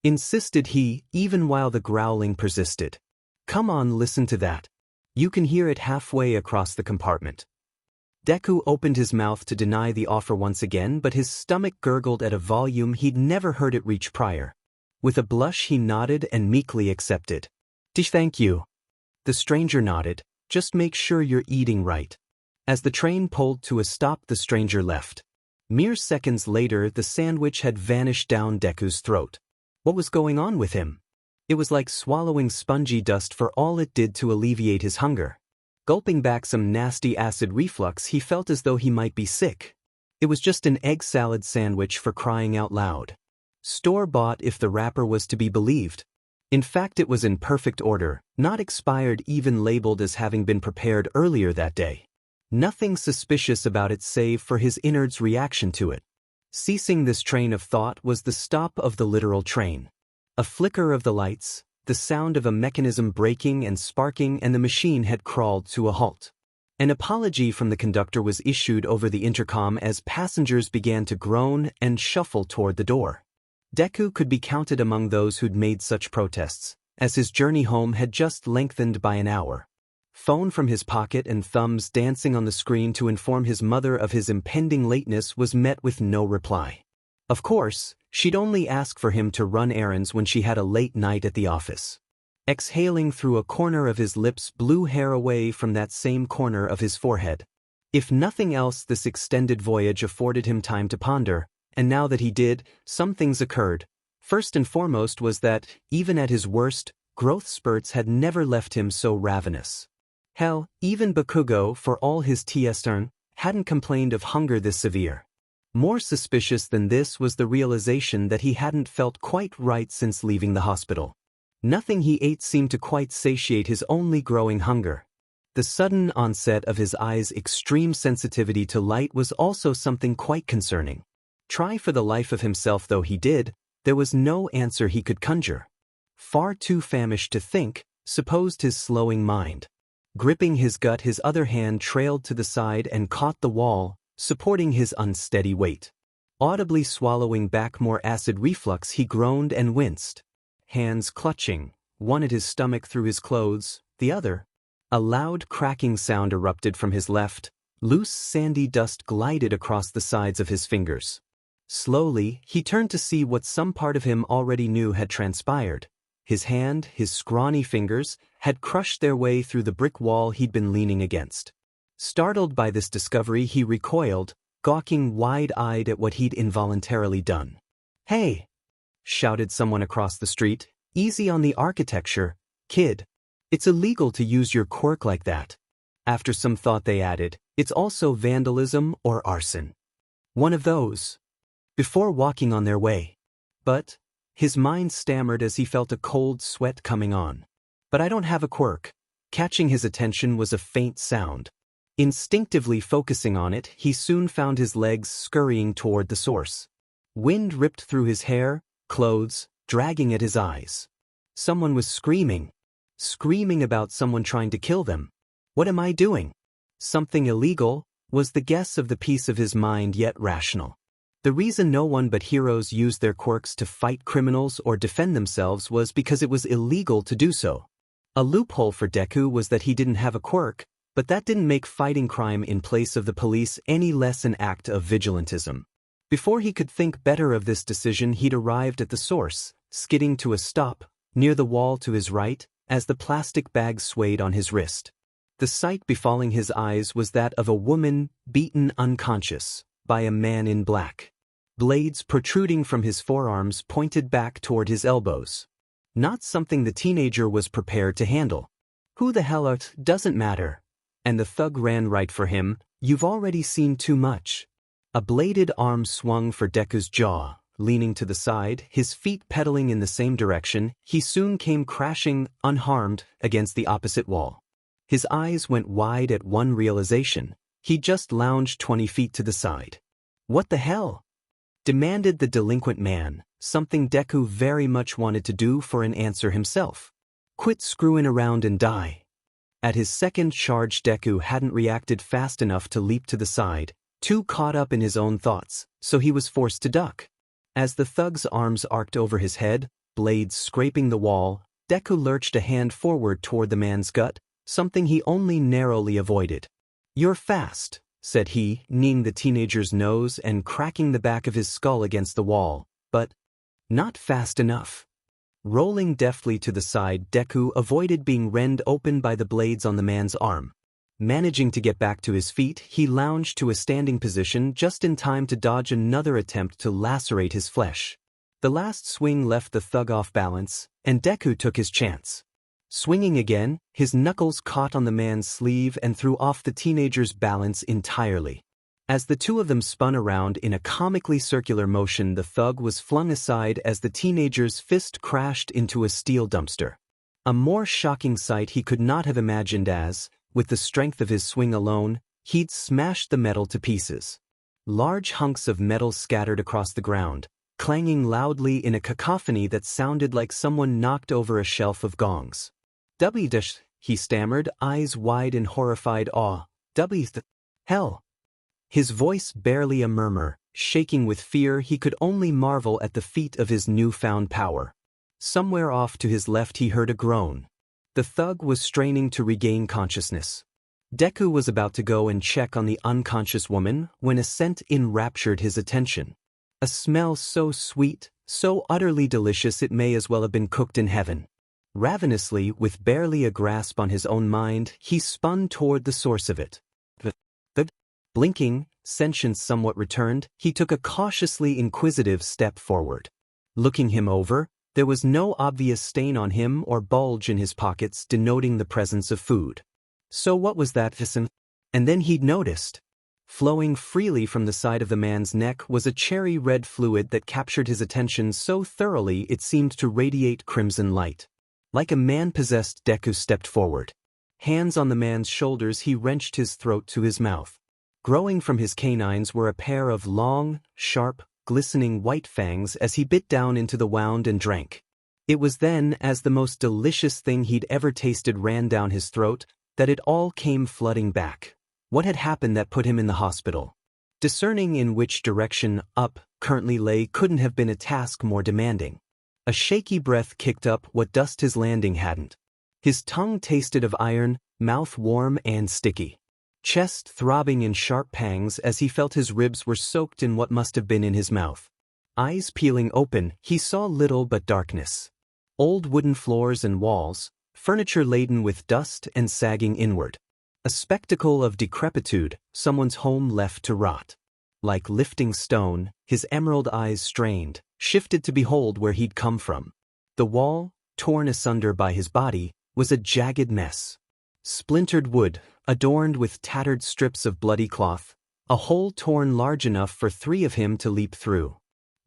insisted he, even while the growling persisted. "Come on, listen to that. You can hear it halfway across the compartment." Deku opened his mouth to deny the offer once again, but his stomach gurgled at a volume he'd never heard it reach prior. With a blush he nodded and meekly accepted. "Thank you." The stranger nodded. "Just make sure you're eating right." As the train pulled to a stop, the stranger left. Mere seconds later, the sandwich had vanished down Deku's throat. What was going on with him? It was like swallowing spongy dust for all it did to alleviate his hunger. Gulping back some nasty acid reflux, he felt as though he might be sick. It was just an egg salad sandwich, for crying out loud. Store-bought if the wrapper was to be believed. In fact, it was in perfect order, not expired, even labeled as having been prepared earlier that day. Nothing suspicious about it save for his innards' reaction to it. Ceasing this train of thought was the stop of the literal train. A flicker of the lights, the sound of a mechanism breaking and sparking, and the machine had crawled to a halt. An apology from the conductor was issued over the intercom as passengers began to groan and shuffle toward the door. Deku could be counted among those who'd made such protests, as his journey home had just lengthened by an hour. Phone from his pocket and thumbs dancing on the screen to inform his mother of his impending lateness was met with no reply. Of course, she'd only ask for him to run errands when she had a late night at the office. Exhaling through a corner of his lips, blew hair away from that same corner of his forehead. If nothing else, this extended voyage afforded him time to ponder, and now that he did, some things occurred. First and foremost was that, even at his worst, growth spurts had never left him so ravenous. Hell, even Bakugo, for all his TSN, hadn't complained of hunger this severe. More suspicious than this was the realization that he hadn't felt quite right since leaving the hospital. Nothing he ate seemed to quite satiate his only growing hunger. The sudden onset of his eyes' extreme sensitivity to light was also something quite concerning. Try for the life of himself though he did, there was no answer he could conjure. Far too famished to think, supposed his slowing mind. Gripping his gut, his other hand trailed to the side and caught the wall, supporting his unsteady weight. Audibly swallowing back more acid reflux, he groaned and winced. Hands clutching, one at his stomach through his clothes, the other. A loud cracking sound erupted from his left. Loose sandy dust glided across the sides of his fingers. Slowly, he turned to see what some part of him already knew had transpired. His hand, his scrawny fingers, had crushed their way through the brick wall he'd been leaning against. Startled by this discovery, he recoiled, gawking wide-eyed at what he'd involuntarily done. "Hey!" shouted someone across the street. "Easy on the architecture, kid. It's illegal to use your quirk like that." After some thought they added, "It's also vandalism or arson. One of those." Before walking on their way. But his mind stammered as he felt a cold sweat coming on. "But I don't have a quirk." Catching his attention was a faint sound. Instinctively focusing on it, he soon found his legs scurrying toward the source. Wind ripped through his hair, clothes, dragging at his eyes. Someone was screaming. Screaming about someone trying to kill them. "What am I doing?" Something illegal, was the guess of the piece of his mind, yet rational. The reason no one but heroes used their quirks to fight criminals or defend themselves was because it was illegal to do so. A loophole for Deku was that he didn't have a quirk, but that didn't make fighting crime in place of the police any less an act of vigilantism. Before he could think better of this decision, he'd arrived at the source, skidding to a stop, near the wall to his right, as the plastic bag swayed on his wrist. The sight befalling his eyes was that of a woman beaten unconscious by a man in black. Blades protruding from his forearms pointed back toward his elbows. Not something the teenager was prepared to handle. "Who the hell are doesn't matter." And the thug ran right for him. "You've already seen too much." A bladed arm swung for Deku's jaw. Leaning to the side, his feet pedaling in the same direction, he soon came crashing, unharmed, against the opposite wall. His eyes went wide at one realization. He just lounged 20 feet to the side. "What the hell?" demanded the delinquent man, something Deku very much wanted to do for an answer himself. "Quit screwing around and die." At his second charge, Deku hadn't reacted fast enough to leap to the side, too caught up in his own thoughts, so he was forced to duck. As the thug's arms arced over his head, blades scraping the wall, Deku lurched a hand forward toward the man's gut, something he only narrowly avoided. "You're fast," said he, kneeing the teenager's nose and cracking the back of his skull against the wall, "but not fast enough." Rolling deftly to the side, Deku avoided being rend open by the blades on the man's arm. Managing to get back to his feet, he lounged to a standing position just in time to dodge another attempt to lacerate his flesh. The last swing left the thug off balance, and Deku took his chance. Swinging again, his knuckles caught on the man's sleeve and threw off the teenager's balance entirely. As the two of them spun around in a comically circular motion, the thug was flung aside as the teenager's fist crashed into a steel dumpster. A more shocking sight he could not have imagined as, with the strength of his swing alone, he'd smashed the metal to pieces. Large hunks of metal scattered across the ground, clanging loudly in a cacophony that sounded like someone knocked over a shelf of gongs. "W dash," he stammered, eyes wide in horrified awe. "W the hell?" His voice barely a murmur, shaking with fear. He could only marvel at the feat of his newfound power. Somewhere off to his left he heard a groan. The thug was straining to regain consciousness. Deku was about to go and check on the unconscious woman when a scent enraptured his attention. A smell so sweet, so utterly delicious it may as well have been cooked in heaven. Ravenously, with barely a grasp on his own mind, he spun toward the source of it. Blinking, sentience somewhat returned, he took a cautiously inquisitive step forward. Looking him over, there was no obvious stain on him or bulge in his pockets denoting the presence of food. So what was that? And then he'd noticed. Flowing freely from the side of the man's neck was a cherry red fluid that captured his attention so thoroughly it seemed to radiate crimson light. Like a man-possessed, Deku stepped forward. Hands on the man's shoulders, he wrenched his throat to his mouth. Growing from his canines were a pair of long, sharp, glistening white fangs as he bit down into the wound and drank. It was then, as the most delicious thing he'd ever tasted ran down his throat, that it all came flooding back. What had happened that put him in the hospital? Discerning in which direction up currently lay couldn't have been a task more demanding. A shaky breath kicked up what dust his landing hadn't. His tongue tasted of iron, mouth warm and sticky. Chest throbbing in sharp pangs as he felt his ribs were soaked in what must have been in his mouth. Eyes peeling open, he saw little but darkness. Old wooden floors and walls, furniture laden with dust and sagging inward. A spectacle of decrepitude, someone's home left to rot. Like lifting stone, his emerald eyes strained, shifted to behold where he'd come from. The wall, torn asunder by his body, was a jagged mess. Splintered wood, adorned with tattered strips of bloody cloth, a hole torn large enough for 3 of him to leap through.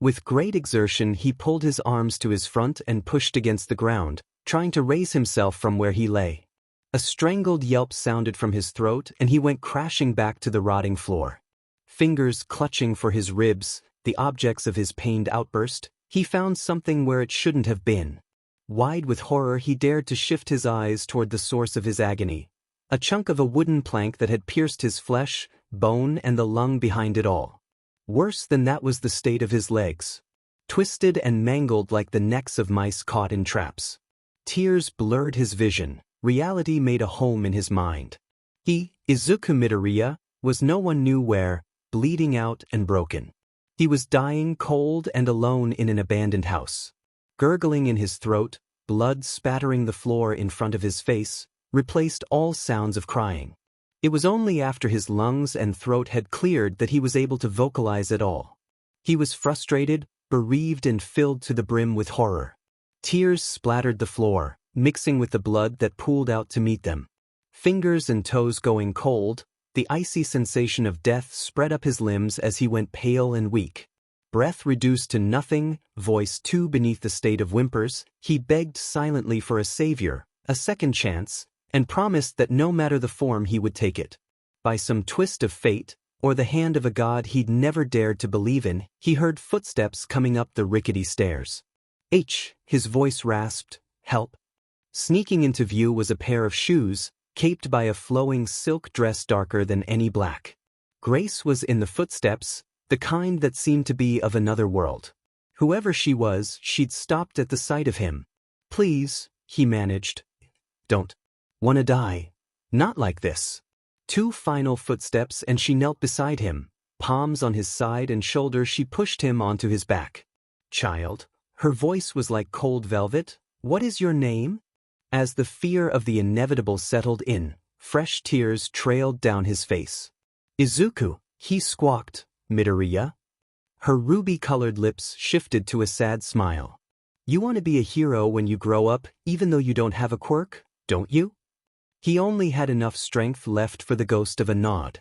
With great exertion he pulled his arms to his front and pushed against the ground, trying to raise himself from where he lay. A strangled yelp sounded from his throat and he went crashing back to the rotting floor. Fingers clutching for his ribs, the objects of his pained outburst, he found something where it shouldn't have been. Wide with horror, he dared to shift his eyes toward the source of his agony. A chunk of a wooden plank that had pierced his flesh, bone and the lung behind it all. Worse than that was the state of his legs. Twisted and mangled like the necks of mice caught in traps. Tears blurred his vision. Reality made a home in his mind. He, Izuku Midoriya, was no one knew where, bleeding out and broken. He was dying cold and alone in an abandoned house. Gurgling in his throat, blood spattering the floor in front of his face, replaced all sounds of crying. It was only after his lungs and throat had cleared that he was able to vocalize at all. He was frustrated, bereaved and filled to the brim with horror. Tears splattered the floor, mixing with the blood that pooled out to meet them. Fingers and toes going cold, the icy sensation of death spread up his limbs as he went pale and weak. Breath reduced to nothing, voice too beneath the state of whimpers, he begged silently for a savior, a second chance, and promised that no matter the form he would take it. By some twist of fate, or the hand of a god he'd never dared to believe in, he heard footsteps coming up the rickety stairs. His voice rasped, help. Sneaking into view was a pair of shoes, caped by a flowing silk dress darker than any black. Grace was in the footsteps, the kind that seemed to be of another world. Whoever she was, she'd stopped at the sight of him. Please, he managed. Don't. Wanna die. Not like this. 2 final footsteps and she knelt beside him. Palms on his side and shoulder, she pushed him onto his back. Child. Her voice was like cold velvet. What is your name? As the fear of the inevitable settled in, fresh tears trailed down his face. Izuku, he squawked. Midoriya? Her ruby-colored lips shifted to a sad smile. You want to be a hero when you grow up, even though you don't have a quirk, don't you? He only had enough strength left for the ghost of a nod.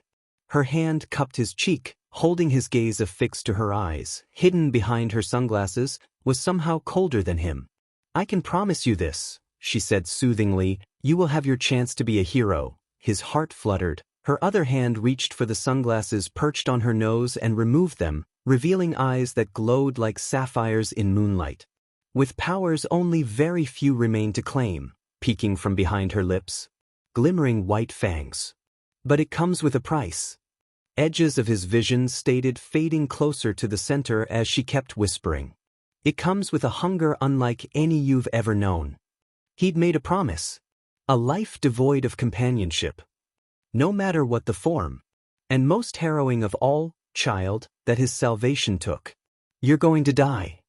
Her hand cupped his cheek, holding his gaze affixed to her eyes, hidden behind her sunglasses, was somehow colder than him. I can promise you this, she said soothingly, you will have your chance to be a hero. His heart fluttered. Her other hand reached for the sunglasses perched on her nose and removed them, revealing eyes that glowed like sapphires in moonlight. With powers only very few remained to claim, peeking from behind her lips. Glimmering white fangs. But it comes with a price. Edges of his vision stated, fading closer to the center as she kept whispering. It comes with a hunger unlike any you've ever known. He'd made a promise. A life devoid of companionship. No matter what the form. And most harrowing of all, child, that his salvation took. You're going to die.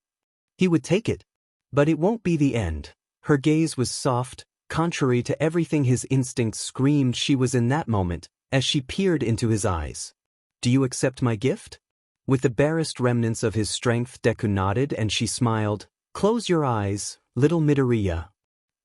He would take it. But it won't be the end. Her gaze was soft, contrary to everything his instincts screamed she was in that moment, as she peered into his eyes. Do you accept my gift? With the barest remnants of his strength, Deku nodded and she smiled. Close your eyes, little Midoriya.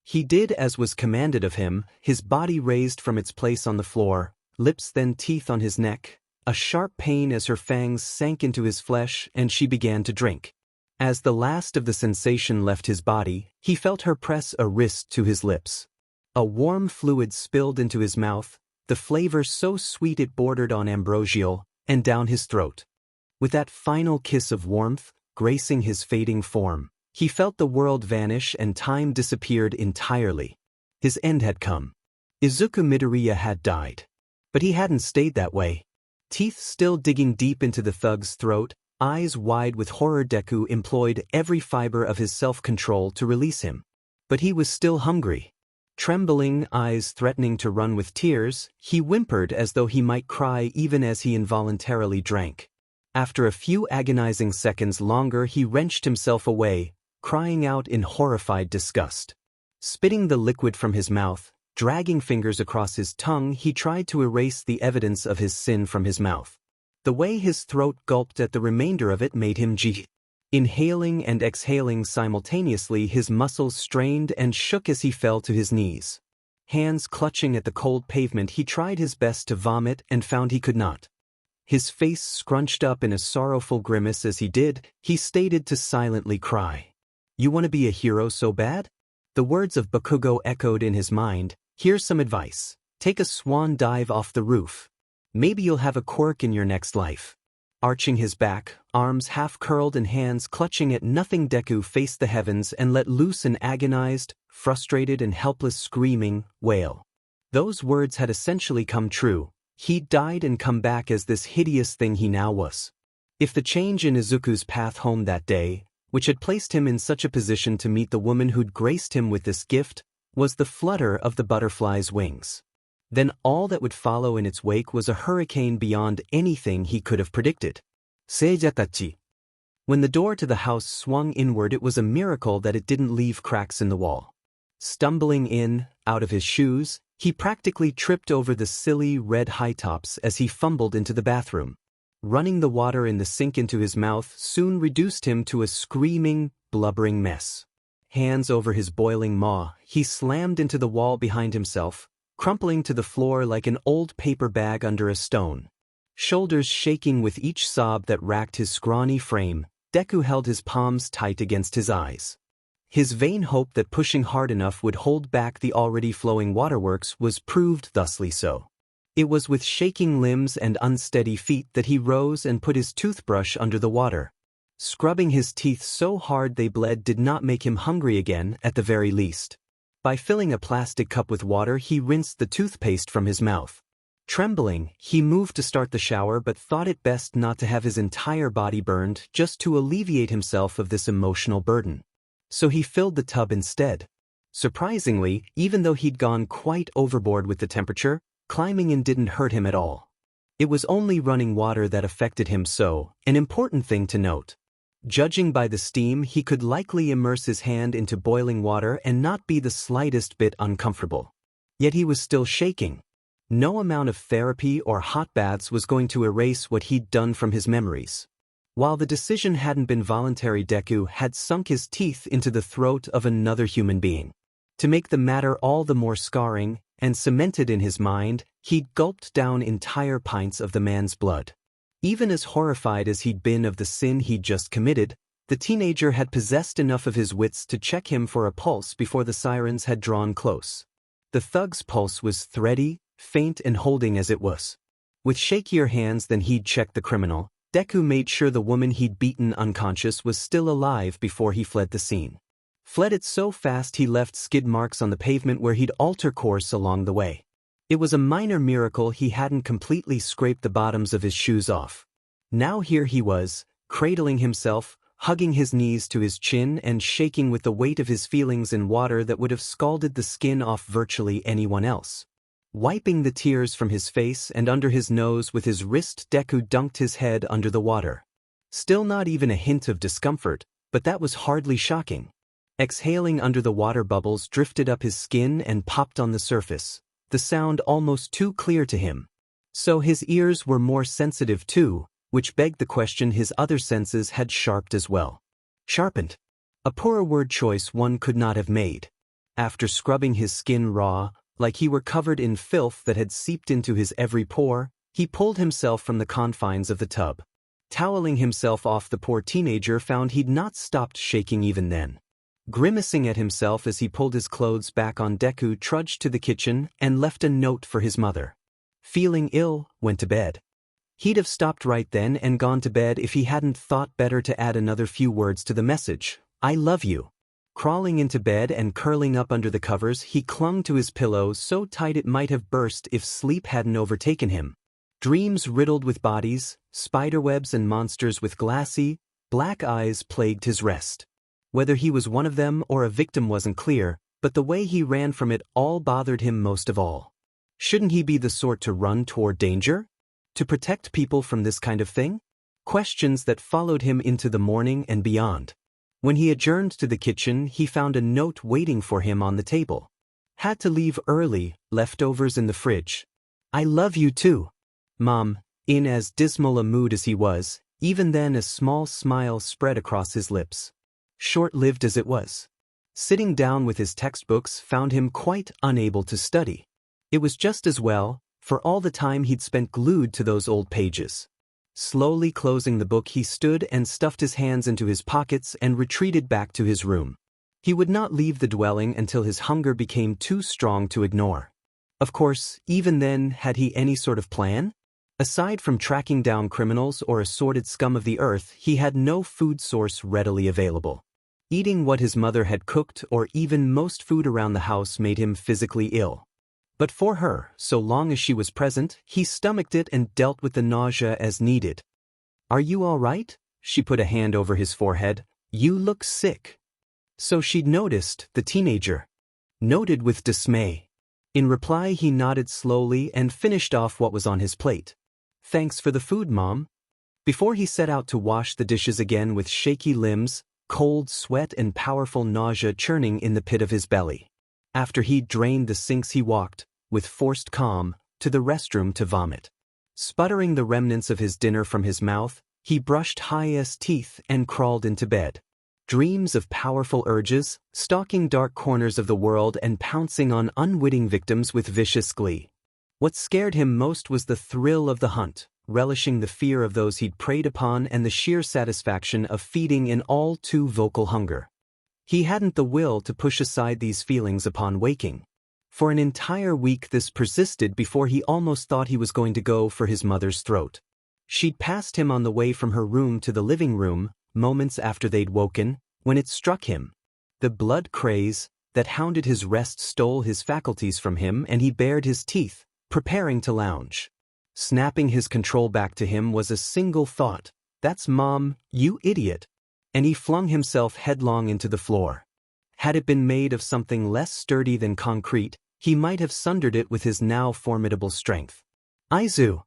He did as was commanded of him, his body raised from its place on the floor, lips then teeth on his neck, a sharp pain as her fangs sank into his flesh and she began to drink. As the last of the sensation left his body, he felt her press a wrist to his lips. A warm fluid spilled into his mouth, the flavor so sweet it bordered on ambrosial, and down his throat. With that final kiss of warmth, gracing his fading form, he felt the world vanish and time disappeared entirely. His end had come. Izuku Midoriya had died. But he hadn't stayed that way. Teeth still digging deep into the thug's throat, eyes wide with horror, Deku employed every fiber of his self-control to release him. But he was still hungry. Trembling, eyes threatening to run with tears, he whimpered as though he might cry even as he involuntarily drank. After a few agonizing seconds longer, he wrenched himself away, crying out in horrified disgust. Spitting the liquid from his mouth, dragging fingers across his tongue, he tried to erase the evidence of his sin from his mouth. The way his throat gulped at the remainder of it made him giggle. Inhaling and exhaling simultaneously, his muscles strained and shook as he fell to his knees. Hands clutching at the cold pavement, he tried his best to vomit and found he could not. His face scrunched up in a sorrowful grimace as he did, he stated to silently cry. "You want to be a hero so bad?" The words of Bakugo echoed in his mind. "Here's some advice. Take a swan dive off the roof. Maybe you'll have a quirk in your next life." Arching his back, arms half-curled and hands clutching at nothing, Deku faced the heavens and let loose an agonized, frustrated and helpless screaming wail. Those words had essentially come true. He'd died and come back as this hideous thing he now was. If the change in Izuku's path home that day, which had placed him in such a position to meet the woman who'd graced him with this gift, was the flutter of the butterfly's wings, then all that would follow in its wake was a hurricane beyond anything he could have predicted. Seijatachi. When the door to the house swung inward, it was a miracle that it didn't leave cracks in the wall. Stumbling in, out of his shoes, he practically tripped over the silly red high tops as he fumbled into the bathroom. Running the water in the sink into his mouth soon reduced him to a screaming, blubbering mess. Hands over his boiling maw, he slammed into the wall behind himself, crumpling to the floor like an old paper bag under a stone. Shoulders shaking with each sob that racked his scrawny frame, Deku held his palms tight against his eyes. His vain hope that pushing hard enough would hold back the already flowing waterworks was proved thusly so. It was with shaking limbs and unsteady feet that he rose and put his toothbrush under the water. Scrubbing his teeth so hard they bled did not make him hungry again, at the very least. By filling a plastic cup with water, he rinsed the toothpaste from his mouth. Trembling, he moved to start the shower but thought it best not to have his entire body burned, just to alleviate himself of this emotional burden. So he filled the tub instead. Surprisingly, even though he'd gone quite overboard with the temperature, climbing in didn't hurt him at all. It was only running water that affected him, so, an important thing to note. Judging by the steam, he could likely immerse his hand into boiling water and not be the slightest bit uncomfortable. Yet he was still shaking. No amount of therapy or hot baths was going to erase what he'd done from his memories. While the decision hadn't been voluntary, Deku had sunk his teeth into the throat of another human being. To make the matter all the more scarring, and cemented in his mind, he'd gulped down entire pints of the man's blood. Even as horrified as he'd been of the sin he'd just committed, the teenager had possessed enough of his wits to check him for a pulse before the sirens had drawn close. The thug's pulse was thready, faint and holding as it was. With shakier hands than he'd checked the criminal, Deku made sure the woman he'd beaten unconscious was still alive before he fled the scene. Fled it so fast he left skid marks on the pavement where he'd alter course along the way. It was a minor miracle he hadn't completely scraped the bottoms of his shoes off. Now here he was, cradling himself, hugging his knees to his chin and shaking with the weight of his feelings in water that would have scalded the skin off virtually anyone else. Wiping the tears from his face and under his nose with his wrist, Deku dunked his head under the water. Still not even a hint of discomfort, but that was hardly shocking. Exhaling under the water, bubbles drifted up his skin and popped on the surface, the sound almost too clear to him. So his ears were more sensitive too, which begged the question his other senses had sharpened as well. Sharpened. A poorer word choice one could not have made. After scrubbing his skin raw, like he were covered in filth that had seeped into his every pore, he pulled himself from the confines of the tub. Toweling himself off, the poor teenager found he'd not stopped shaking even then. Grimacing at himself as he pulled his clothes back on, Deku trudged to the kitchen and left a note for his mother. Feeling ill, went to bed. He'd have stopped right then and gone to bed if he hadn't thought better to add another few words to the message. I love you. Crawling into bed and curling up under the covers, he clung to his pillow so tight it might have burst if sleep hadn't overtaken him. Dreams riddled with bodies, spiderwebs and monsters with glassy, black eyes plagued his rest. Whether he was one of them or a victim wasn't clear, but the way he ran from it all bothered him most of all. Shouldn't he be the sort to run toward danger? To protect people from this kind of thing? Questions that followed him into the morning and beyond. When he adjourned to the kitchen, he found a note waiting for him on the table. Had to leave early, leftovers in the fridge. I love you too. Mom. In as dismal a mood as he was, even then a small smile spread across his lips. Short-lived as it was. Sitting down with his textbooks found him quite unable to study. It was just as well, for all the time he'd spent glued to those old pages. Slowly closing the book, he stood and stuffed his hands into his pockets and retreated back to his room. He would not leave the dwelling until his hunger became too strong to ignore. Of course, even then, had he any sort of plan? Aside from tracking down criminals or assorted scum of the earth, he had no food source readily available. Eating what his mother had cooked or even most food around the house made him physically ill. But for her, so long as she was present, he stomached it and dealt with the nausea as needed. Are you all right? She put a hand over his forehead. You look sick. So she'd noticed, the teenager. Noted with dismay. In reply, he nodded slowly and finished off what was on his plate. Thanks for the food, Mom. Before he set out to wash the dishes again with shaky limbs, cold sweat and powerful nausea churning in the pit of his belly. After he'd drained the sinks, he walked, with forced calm, to the restroom to vomit. Sputtering the remnants of his dinner from his mouth, he brushed his teeth and crawled into bed. Dreams of powerful urges, stalking dark corners of the world and pouncing on unwitting victims with vicious glee. What scared him most was the thrill of the hunt, relishing the fear of those he'd preyed upon and the sheer satisfaction of feeding an all too vocal hunger. He hadn't the will to push aside these feelings upon waking. For an entire week this persisted before he almost thought he was going to go for his mother's throat. She'd passed him on the way from her room to the living room, moments after they'd woken, when it struck him. The blood craze that hounded his rest stole his faculties from him, and he bared his teeth, preparing to lounge. Snapping his control back to him was a single thought. That's Mom, you idiot. And he flung himself headlong into the floor. Had it been made of something less sturdy than concrete, he might have sundered it with his now formidable strength. Izu!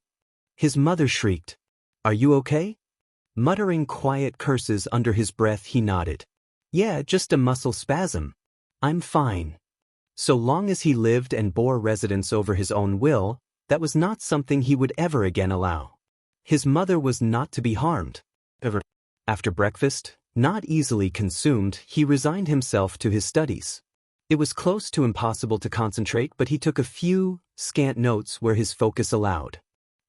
His mother shrieked. Are you okay? Muttering quiet curses under his breath, he nodded. Yeah, just a muscle spasm. I'm fine. So long as he lived and bore residence over his own will, that was not something he would ever again allow. His mother was not to be harmed. After breakfast, not easily consumed, he resigned himself to his studies. It was close to impossible to concentrate, but he took a few, scant notes where his focus allowed.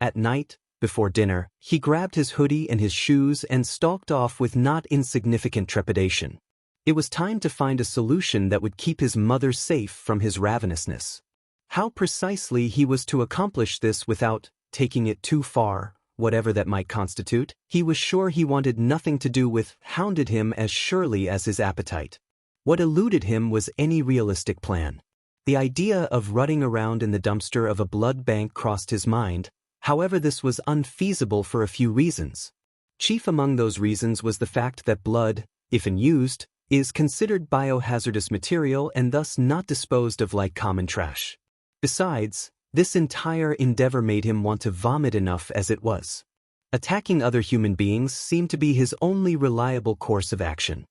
At night, before dinner, he grabbed his hoodie and his shoes and stalked off with not insignificant trepidation. It was time to find a solution that would keep his mother safe from his ravenousness. How precisely he was to accomplish this without taking it too far, whatever that might constitute, he was sure he wanted nothing to do with, hounded him as surely as his appetite. What eluded him was any realistic plan. The idea of rutting around in the dumpster of a blood bank crossed his mind. However, this was unfeasible for a few reasons. Chief among those reasons was the fact that blood, if unused, is considered biohazardous material and thus not disposed of like common trash. Besides, this entire endeavor made him want to vomit enough as it was. Attacking other human beings seemed to be his only reliable course of action.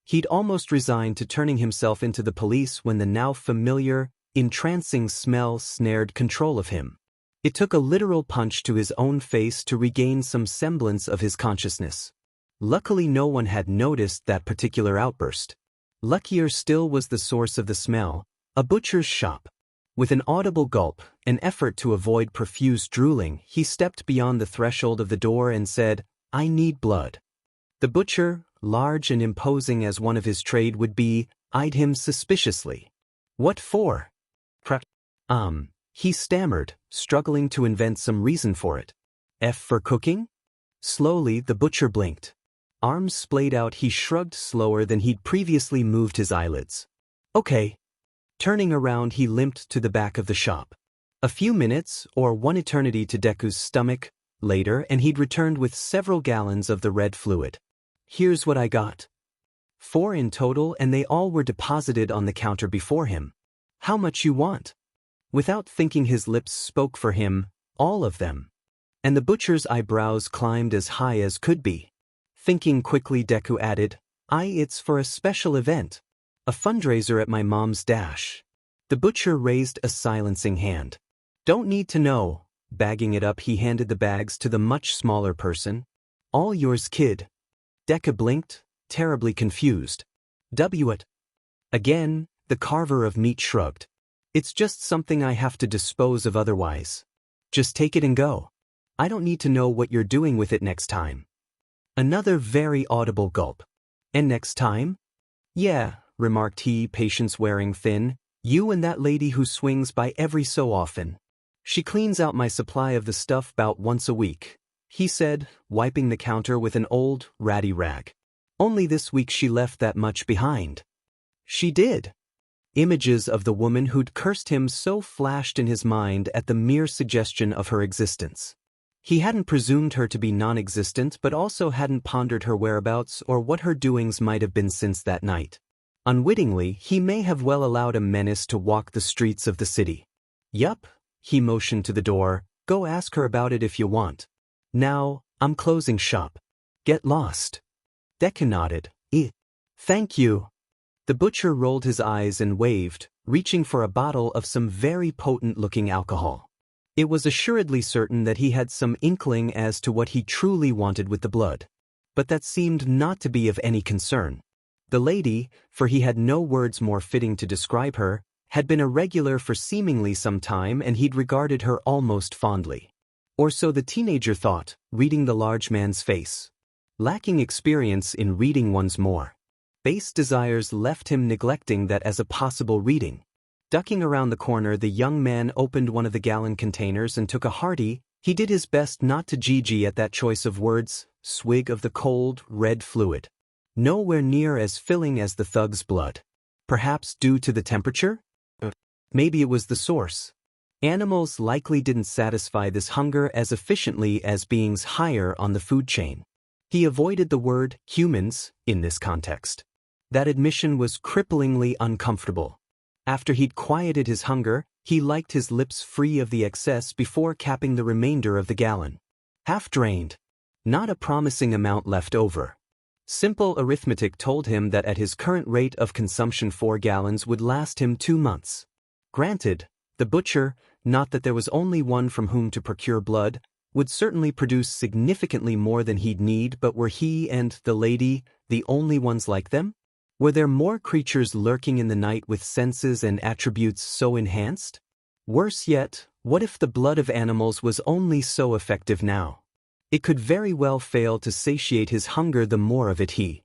He'd almost resigned to turning himself into the police when the now familiar, entrancing smell snared control of him. It took a literal punch to his own face to regain some semblance of his consciousness. Luckily, no one had noticed that particular outburst. Luckier still was the source of the smell, a butcher's shop. With an audible gulp, an effort to avoid profuse drooling, he stepped beyond the threshold of the door and said, I need blood. The butcher, large and imposing as one of his trade would be, eyed him suspiciously. What for? He stammered, struggling to invent some reason for it. For cooking? Slowly, the butcher blinked. Arms splayed out, he shrugged slower than he'd previously moved his eyelids. Okay. Turning around, he limped to the back of the shop. A few minutes, or one eternity to Deku's stomach, later, and he'd returned with several gallons of the red fluid. Here's what I got. 4 in total, and they all were deposited on the counter before him. How much you want? Without thinking, his lips spoke for him, all of them. And the butcher's eyebrows climbed as high as could be. Thinking quickly, Deku added, It's for a special event. A fundraiser at my mom's dash. The butcher raised a silencing hand. Don't need to know. Bagging it up, he handed the bags to the much smaller person. All yours, kid. Deku blinked, terribly confused. What? Again, the carver of meat shrugged. It's just something I have to dispose of otherwise. Just take it and go. I don't need to know what you're doing with it next time. Another very audible gulp. And next time? Yeah, remarked he, patience wearing thin. You and that lady who swings by every so often. She cleans out my supply of the stuff about once a week, he said, wiping the counter with an old, ratty rag. Only this week she left that much behind. She did. Images of the woman who'd cursed him so flashed in his mind at the mere suggestion of her existence. He hadn't presumed her to be non-existent, but also hadn't pondered her whereabouts or what her doings might have been since that night. Unwittingly, he may have well allowed a menace to walk the streets of the city. Yup, he motioned to the door, go ask her about it if you want. Now, I'm closing shop. Get lost. Deku nodded. Thank you. The butcher rolled his eyes and waved, reaching for a bottle of some very potent-looking alcohol. It was assuredly certain that he had some inkling as to what he truly wanted with the blood. But that seemed not to be of any concern. The lady, for he had no words more fitting to describe her, had been a regular for seemingly some time, and he'd regarded her almost fondly. Or so the teenager thought, reading the large man's face. Lacking experience in reading one's more base desires left him neglecting that as a possible reading. Ducking around the corner, the young man opened one of the gallon containers and took a hearty, he did his best not to GG at that choice of words, swig of the cold, red fluid. Nowhere near as filling as the thug's blood. Perhaps due to the temperature? Maybe it was the source. Animals likely didn't satisfy this hunger as efficiently as beings higher on the food chain. He avoided the word humans in this context. That admission was cripplingly uncomfortable. After he'd quieted his hunger, he liked his lips free of the excess before capping the remainder of the gallon. Half drained. Not a promising amount left over. Simple arithmetic told him that at his current rate of consumption 4 gallons would last him 2 months. Granted, the butcher, not that there was only one from whom to procure blood, would certainly produce significantly more than he'd need, but were he and the lady the only ones like them? Were there more creatures lurking in the night with senses and attributes so enhanced? Worse yet, what if the blood of animals was only so effective now? It could very well fail to satiate his hunger the more of it he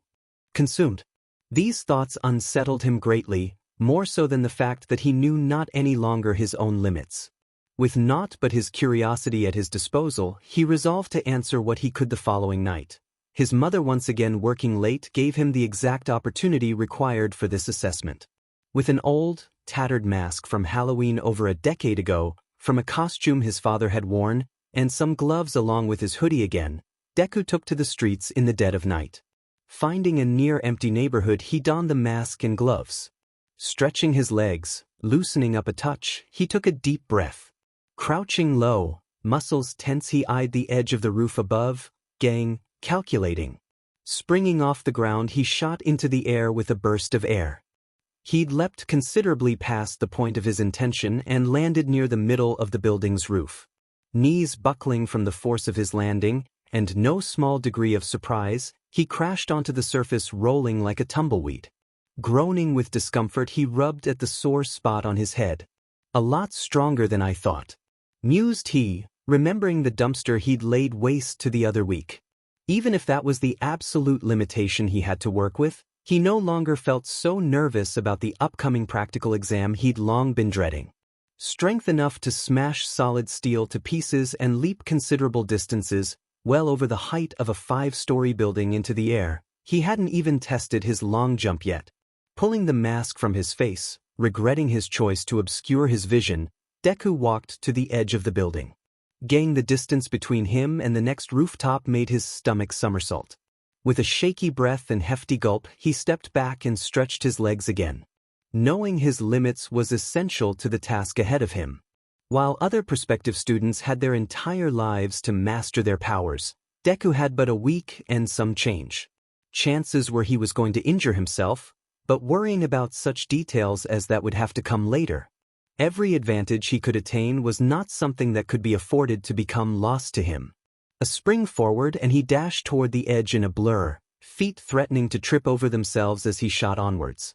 consumed. These thoughts unsettled him greatly, more so than the fact that he knew not any longer his own limits. With naught but his curiosity at his disposal, he resolved to answer what he could the following night. His mother, once again working late, gave him the exact opportunity required for this assessment. With an old, tattered mask from Halloween over a decade ago, from a costume his father had worn, and some gloves along with his hoodie again, Deku took to the streets in the dead of night. Finding a near-empty neighborhood, he donned the mask and gloves. Stretching his legs, loosening up a touch, he took a deep breath. Crouching low, muscles tense, he eyed the edge of the roof above, calculating. Springing off the ground, he shot into the air with a burst of air. He'd leapt considerably past the point of his intention and landed near the middle of the building's roof. Knees buckling from the force of his landing, and no small degree of surprise, he crashed onto the surface rolling like a tumbleweed. Groaning with discomfort, he rubbed at the sore spot on his head. A lot stronger than I thought, mused he, remembering the dumpster he'd laid waste to the other week. Even if that was the absolute limitation he had to work with, he no longer felt so nervous about the upcoming practical exam he'd long been dreading. Strength enough to smash solid steel to pieces and leap considerable distances, well over the height of a 5-story building into the air, he hadn't even tested his long jump yet. Pulling the mask from his face, regretting his choice to obscure his vision, Deku walked to the edge of the building. Gaining the distance between him and the next rooftop made his stomach somersault. With a shaky breath and hefty gulp, he stepped back and stretched his legs again. Knowing his limits was essential to the task ahead of him. While other prospective students had their entire lives to master their powers, Deku had but a week and some change. Chances were he was going to injure himself, but worrying about such details as that would have to come later. Every advantage he could attain was not something that could be afforded to become lost to him. A spring forward and he dashed toward the edge in a blur, feet threatening to trip over themselves as he shot onwards.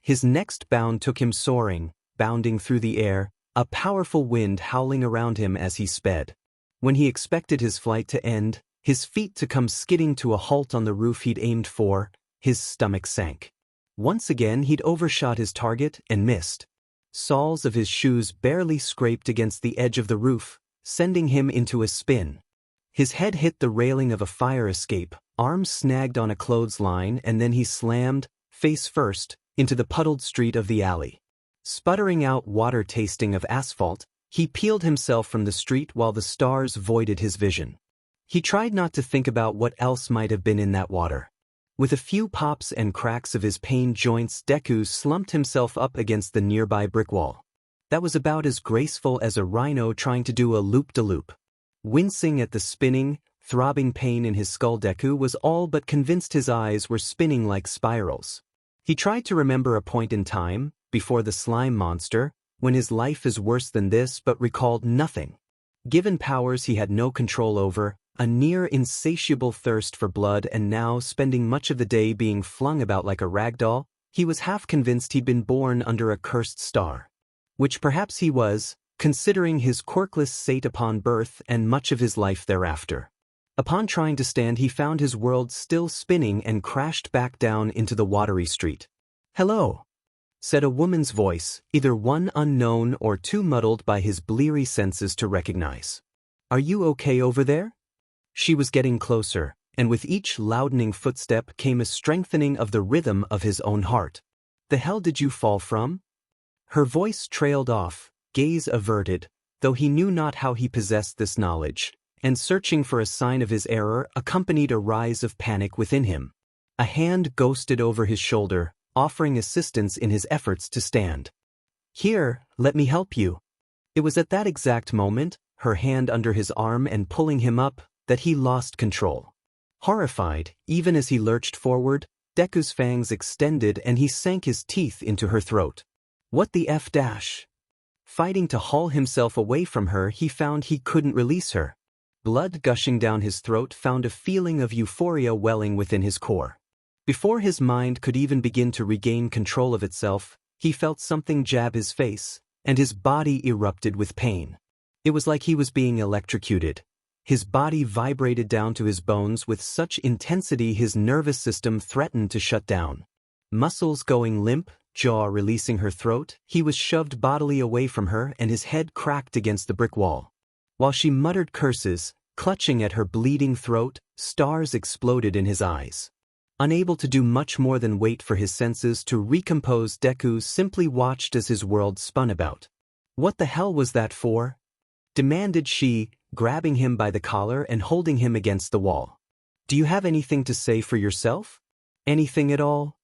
His next bound took him soaring, bounding through the air, a powerful wind howling around him as he sped. When he expected his flight to end, his feet to come skidding to a halt on the roof he'd aimed for, his stomach sank. Once again he'd overshot his target and missed. Soles of his shoes barely scraped against the edge of the roof, sending him into a spin. His head hit the railing of a fire escape, arms snagged on a clothesline, and then he slammed, face first, into the puddled street of the alley. Sputtering out water tasting of asphalt, he peeled himself from the street while the stars voided his vision. He tried not to think about what else might have been in that water. With a few pops and cracks of his pained joints, Deku slumped himself up against the nearby brick wall. That was about as graceful as a rhino trying to do a loop-de-loop. Wincing at the spinning, throbbing pain in his skull, Deku was all but convinced his eyes were spinning like spirals. He tried to remember a point in time, before the slime monster, when his life is worse than this, but recalled nothing. Given powers he had no control over, a near insatiable thirst for blood, and now spending much of the day being flung about like a rag doll, he was half convinced he'd been born under a cursed star. Which perhaps he was, considering his quirkless state upon birth and much of his life thereafter. Upon trying to stand, he found his world still spinning and crashed back down into the watery street. "Hello," said a woman's voice, either one unknown or too muddled by his bleary senses to recognize. "Are you okay over there?" She was getting closer, and with each loudening footstep came a strengthening of the rhythm of his own heart. "The hell did you fall from?" Her voice trailed off, gaze averted, though he knew not how he possessed this knowledge, and searching for a sign of his error accompanied a rise of panic within him. A hand ghosted over his shoulder, offering assistance in his efforts to stand. "Here, let me help you." It was at that exact moment, her hand under his arm and pulling him up, that he lost control. Horrified, even as he lurched forward, Deku's fangs extended and he sank his teeth into her throat. What the F dash? Fighting to haul himself away from her, he found he couldn't release her. Blood gushing down his throat, found a feeling of euphoria welling within his core. Before his mind could even begin to regain control of itself, he felt something jab his face, and his body erupted with pain. It was like he was being electrocuted. His body vibrated down to his bones with such intensity his nervous system threatened to shut down. Muscles going limp, jaw releasing her throat, he was shoved bodily away from her and his head cracked against the brick wall. While she muttered curses, clutching at her bleeding throat, stars exploded in his eyes. Unable to do much more than wait for his senses to recompose, Deku simply watched as his world spun about. "What the hell was that for?" demanded she, grabbing him by the collar and holding him against the wall. "Do you have anything to say for yourself? Anything at all?"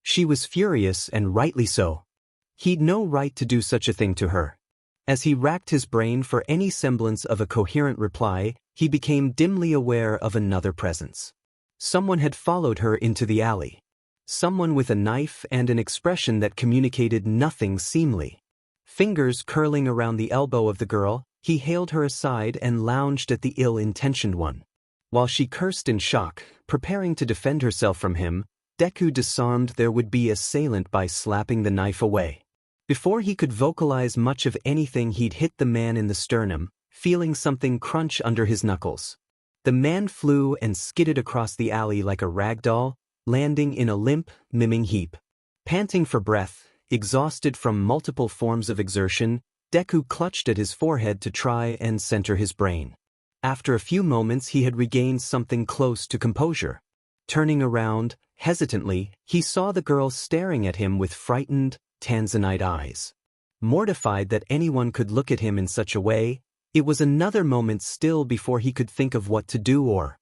She was furious, and rightly so. He'd no right to do such a thing to her. As he racked his brain for any semblance of a coherent reply, he became dimly aware of another presence. Someone had followed her into the alley. Someone with a knife and an expression that communicated nothing seemly. Fingers curling around the elbow of the girl, he hailed her aside and lounged at the ill-intentioned one. While she cursed in shock, preparing to defend herself from him, Deku disarmed their would-be assailant by slapping the knife away. Before he could vocalize much of anything, he'd hit the man in the sternum, feeling something crunch under his knuckles. The man flew and skidded across the alley like a rag doll, landing in a limp, miming heap. Panting for breath, exhausted from multiple forms of exertion, Deku clutched at his forehead to try and center his brain. After a few moments he had regained something close to composure. Turning around, hesitantly, he saw the girl staring at him with frightened, tanzanite eyes. Mortified that anyone could look at him in such a way, it was another moment still before he could think of what to do or.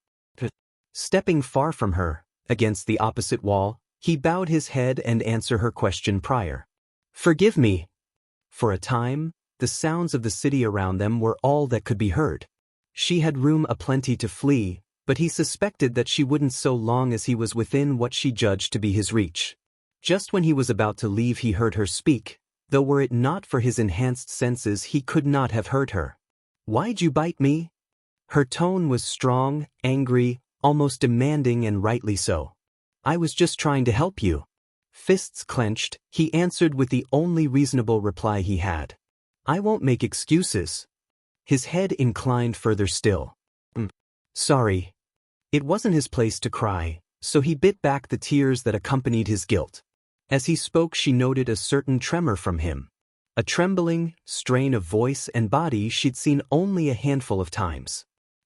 Stepping far from her, against the opposite wall, he bowed his head and answered her question prior. "Forgive me." For a time, the sounds of the city around them were all that could be heard. She had room aplenty to flee, but he suspected that she wouldn't so long as he was within what she judged to be his reach. Just when he was about to leave he heard her speak, though were it not for his enhanced senses he could not have heard her. "Why'd you bite me?" Her tone was strong, angry, almost demanding, and rightly so. "I was just trying to help you." Fists clenched, he answered with the only reasonable reply he had. "I won't make excuses." His head inclined further still. Sorry." It wasn't his place to cry, so he bit back the tears that accompanied his guilt. As he spoke she noted a certain tremor from him. A trembling, strain of voice and body she'd seen only a handful of times.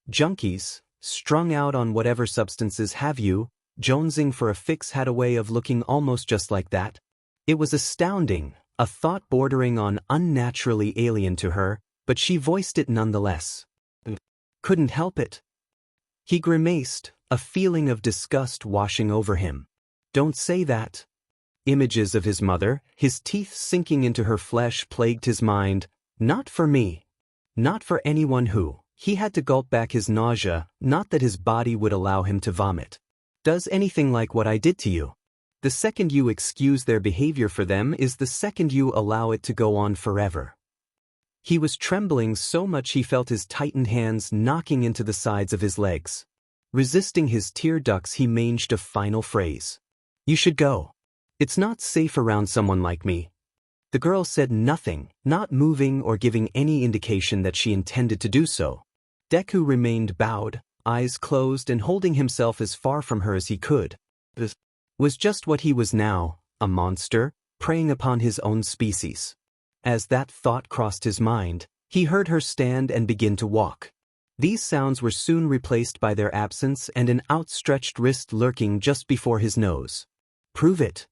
Junkies, strung out on whatever substances have you, jonesing for a fix had a way of looking almost just like that. It was astounding, a thought bordering on unnaturally alien to her, but she voiced it nonetheless. "Couldn't help it." He grimaced, a feeling of disgust washing over him. "Don't say that." Images of his mother, his teeth sinking into her flesh, plagued his mind. Not for me. Not for anyone who. He had to gulp back his nausea, not that his body would allow him to vomit. "Does anything like what I did to you. The second you excuse their behavior for them is the second you allow it to go on forever." He was trembling so much he felt his tightened hands knocking into the sides of his legs. Resisting his tear ducts he manged a final phrase. "You should go. It's not safe around someone like me." The girl said nothing, not moving or giving any indication that she intended to do so. Deku remained bowed, eyes closed and holding himself as far from her as he could. This was just what he was now, a monster, preying upon his own species. As that thought crossed his mind, he heard her stand and begin to walk. These sounds were soon replaced by their absence and an outstretched wrist lurking just before his nose. "Prove it,"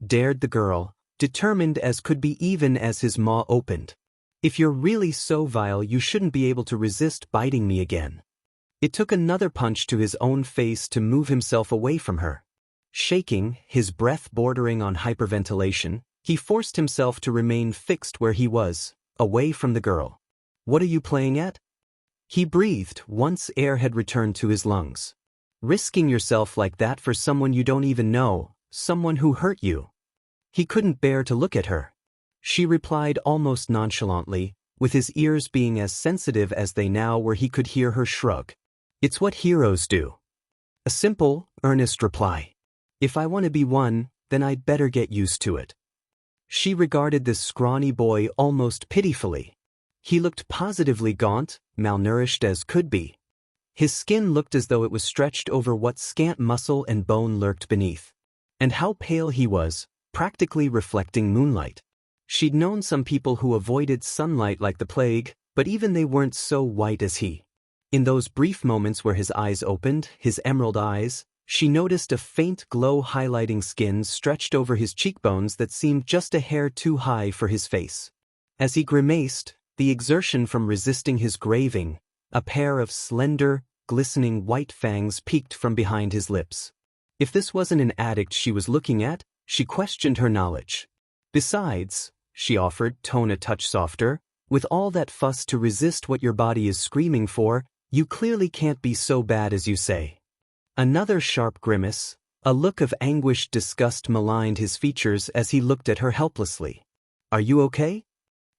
dared the girl, determined as could be even as his maw opened. "If you're really so vile you shouldn't be able to resist biting me again." It took another punch to his own face to move himself away from her. Shaking, his breath bordering on hyperventilation, he forced himself to remain fixed where he was, away from the girl. "What are you playing at?" He breathed once air had returned to his lungs. "Risking yourself like that for someone you don't even know, someone who hurt you." He couldn't bear to look at her. She replied almost nonchalantly, with his ears being as sensitive as they now were. He could hear her shrug. "It's what heroes do." A simple, earnest reply. "If I want to be one, then I'd better get used to it." She regarded this scrawny boy almost pitifully. He looked positively gaunt, malnourished as could be. His skin looked as though it was stretched over what scant muscle and bone lurked beneath. And how pale he was, practically reflecting moonlight. She'd known some people who avoided sunlight like the plague, but even they weren't so white as he. In those brief moments where his eyes opened, his emerald eyes, she noticed a faint glow highlighting skin stretched over his cheekbones that seemed just a hair too high for his face. As he grimaced, the exertion from resisting his craving, a pair of slender, glistening white fangs peeked from behind his lips. If this wasn't an addict she was looking at, she questioned her knowledge. "Besides," she offered, tone a touch softer, "with all that fuss to resist what your body is screaming for, you clearly can't be so bad as you say." Another sharp grimace, a look of anguished disgust maligned his features as he looked at her helplessly. "Are you okay?"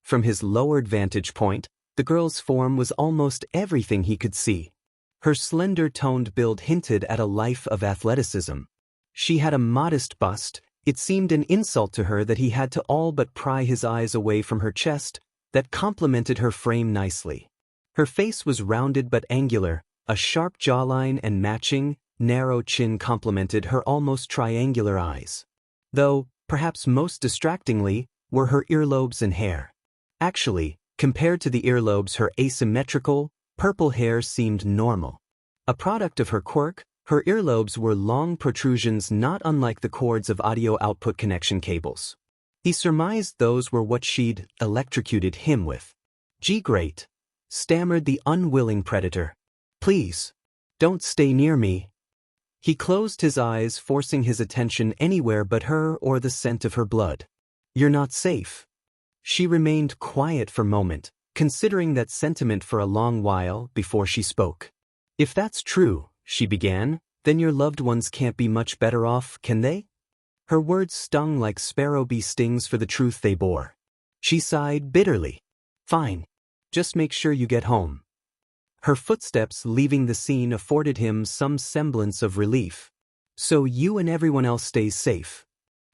From his lowered vantage point, the girl's form was almost everything he could see. Her slender toned build hinted at a life of athleticism. She had a modest bust. It seemed an insult to her that he had to all but pry his eyes away from her chest, that complemented her frame nicely. Her face was rounded but angular, A sharp jawline and matching, narrow chin complemented her almost triangular eyes. Though, perhaps most distractingly, were her earlobes and hair. Actually, compared to the earlobes, her asymmetrical, purple hair seemed normal. A product of her quirk, her earlobes were long protrusions not unlike the cords of audio output connection cables. He surmised those were what she'd electrocuted him with. Great," stammered the unwilling predator. "Please, don't stay near me." He closed his eyes, forcing his attention anywhere but her or the scent of her blood. "You're not safe." She remained quiet for a moment, considering that sentiment for a long while before she spoke. "If that's true," she began, "then your loved ones can't be much better off, can they?" Her words stung like sparrow bee stings for the truth they bore. She sighed bitterly. "Fine. Just make sure you get home." Her footsteps leaving the scene afforded him some semblance of relief. "So you and everyone else stays safe."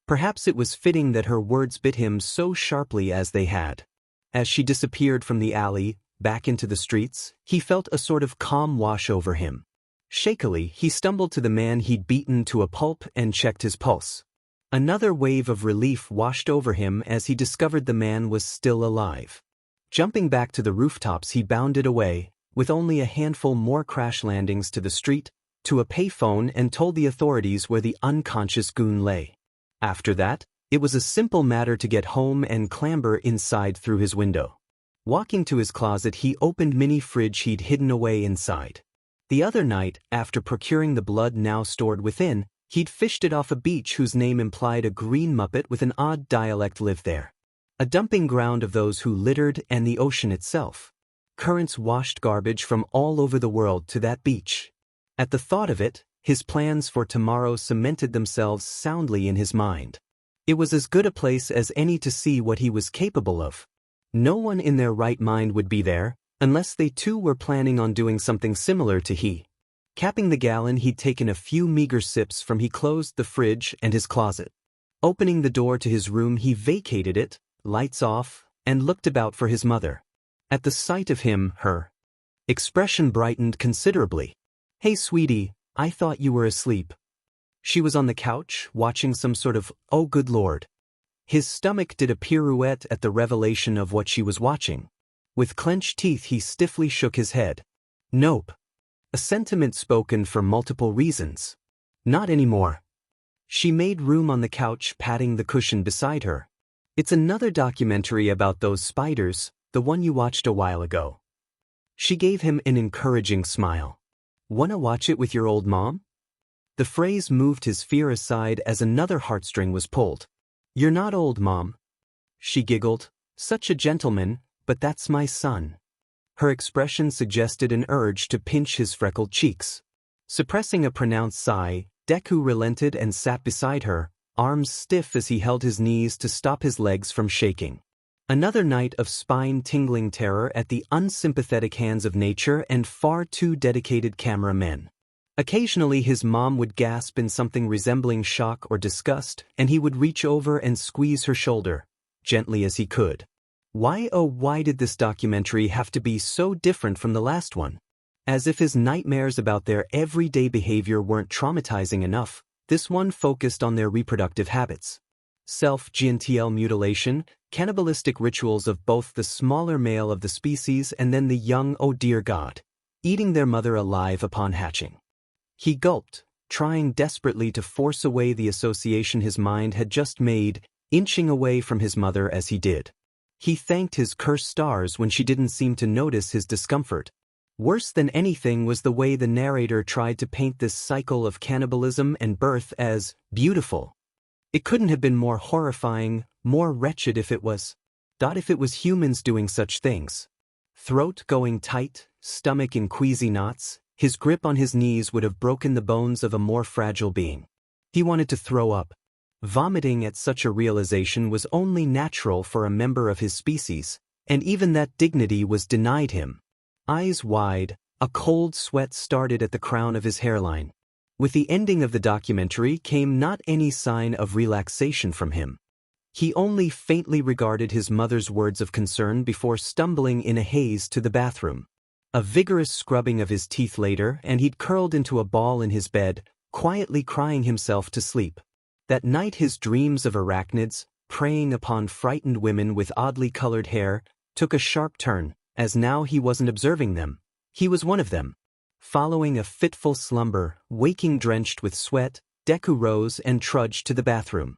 Perhaps it was fitting that her words bit him so sharply as they had. As she disappeared from the alley, back into the streets, he felt a sort of calm wash over him. Shakily, he stumbled to the man he'd beaten to a pulp and checked his pulse. Another wave of relief washed over him as he discovered the man was still alive. Jumping back to the rooftops, he bounded away, with only a handful more crash landings to the street, to a payphone, and told the authorities where the unconscious goon lay. After that, it was a simple matter to get home and clamber inside through his window. Walking to his closet, he opened mini fridge he'd hidden away inside. The other night, after procuring the blood now stored within, he'd fished it off a beach whose name implied a green muppet with an odd dialect lived there. A dumping ground of those who littered, and the ocean itself. Currents washed garbage from all over the world to that beach. At the thought of it, his plans for tomorrow cemented themselves soundly in his mind. It was as good a place as any to see what he was capable of. No one in their right mind would be there, unless they too were planning on doing something similar to he. Capping the gallon, he'd taken a few meager sips from. He closed the fridge and his closet. Opening the door to his room, he vacated it, lights off, and looked about for his mother. At the sight of him, her expression brightened considerably. "Hey sweetie, I thought you were asleep." She was on the couch, watching some sort of, oh good lord. His stomach did a pirouette at the revelation of what she was watching. With clenched teeth he stiffly shook his head. "Nope." A sentiment spoken for multiple reasons. "Not anymore." She made room on the couch, patting the cushion beside her. "It's another documentary about those spiders, the one you watched a while ago." She gave him an encouraging smile. "Wanna watch it with your old mom?" The phrase moved his fear aside as another heartstring was pulled. "You're not old, Mom." She giggled. "Such a gentleman, but that's my son." Her expression suggested an urge to pinch his freckled cheeks. Suppressing a pronounced sigh, Deku relented and sat beside her, arms stiff as he held his knees to stop his legs from shaking. Another night of spine-tingling terror at the unsympathetic hands of nature and far too dedicated cameramen. Occasionally his mom would gasp in something resembling shock or disgust, and he would reach over and squeeze her shoulder, gently as he could. Why, oh why did this documentary have to be so different from the last one? As if his nightmares about their everyday behavior weren't traumatizing enough, this one focused on their reproductive habits. Self-genital mutilation, cannibalistic rituals of both the smaller male of the species and then the young, oh dear God, eating their mother alive upon hatching. He gulped, trying desperately to force away the association his mind had just made, inching away from his mother as he did. He thanked his cursed stars when she didn't seem to notice his discomfort. Worse than anything was the way the narrator tried to paint this cycle of cannibalism and birth as beautiful. It couldn't have been more horrifying, more wretched if it was humans doing such things. Throat going tight, stomach in queasy knots, his grip on his knees would have broken the bones of a more fragile being. He wanted to throw up. Vomiting at such a realization was only natural for a member of his species, and even that dignity was denied him. Eyes wide, a cold sweat started at the crown of his hairline. With the ending of the documentary came not any sign of relaxation from him. He only faintly regarded his mother's words of concern before stumbling in a haze to the bathroom. A vigorous scrubbing of his teeth later and he'd curled into a ball in his bed, quietly crying himself to sleep. That night his dreams of arachnids, preying upon frightened women with oddly colored hair, took a sharp turn, as now he wasn't observing them. He was one of them. Following a fitful slumber, waking drenched with sweat, Deku rose and trudged to the bathroom.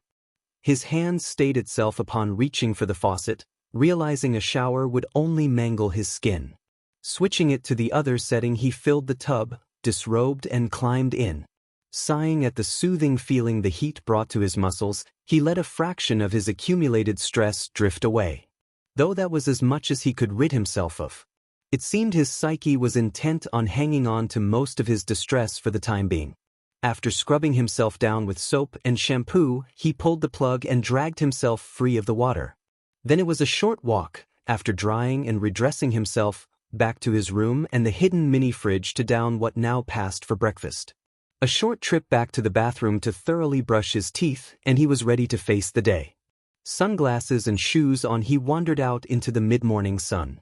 His hand stayed itself upon reaching for the faucet, realizing a shower would only mangle his skin. Switching it to the other setting, he filled the tub, disrobed and climbed in. Sighing at the soothing feeling the heat brought to his muscles, he let a fraction of his accumulated stress drift away. Though that was as much as he could rid himself of. It seemed his psyche was intent on hanging on to most of his distress for the time being. After scrubbing himself down with soap and shampoo, he pulled the plug and dragged himself free of the water. Then it was a short walk, after drying and redressing himself, back to his room and the hidden mini-fridge to down what now passed for breakfast. A short trip back to the bathroom to thoroughly brush his teeth, and he was ready to face the day. Sunglasses and shoes on, he wandered out into the mid-morning sun.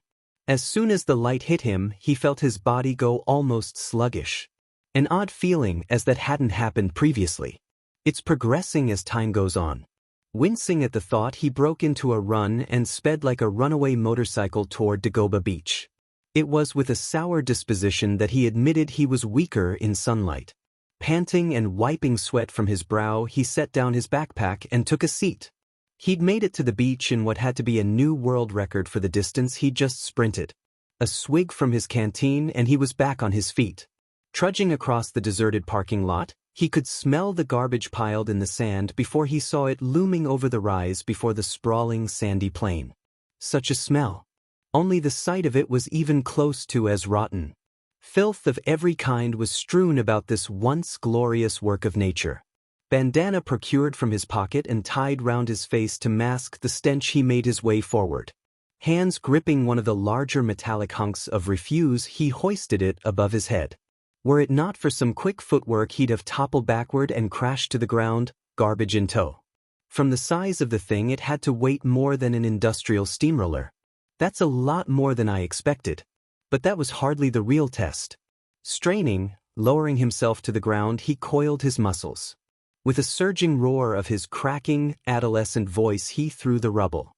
As soon as the light hit him, he felt his body go almost sluggish. An odd feeling as that hadn't happened previously. It's progressing as time goes on. Wincing at the thought, he broke into a run and sped like a runaway motorcycle toward Dagoba Beach. It was with a sour disposition that he admitted he was weaker in sunlight. Panting and wiping sweat from his brow, he set down his backpack and took a seat. He'd made it to the beach in what had to be a new world record for the distance he'd just sprinted. A swig from his canteen and he was back on his feet. Trudging across the deserted parking lot, he could smell the garbage piled in the sand before he saw it looming over the rise before the sprawling sandy plain. Such a smell. Only the sight of it was even close to as rotten. Filth of every kind was strewn about this once glorious work of nature. Bandana procured from his pocket and tied round his face to mask the stench, he made his way forward. Hands gripping one of the larger metallic hunks of refuse, he hoisted it above his head. Were it not for some quick footwork, he'd have toppled backward and crashed to the ground, garbage in tow. From the size of the thing, it had to weigh more than an industrial steamroller. That's a lot more than I expected. But that was hardly the real test. Straining, lowering himself to the ground, he coiled his muscles. With a surging roar of his cracking, adolescent voice, he threw the rubble.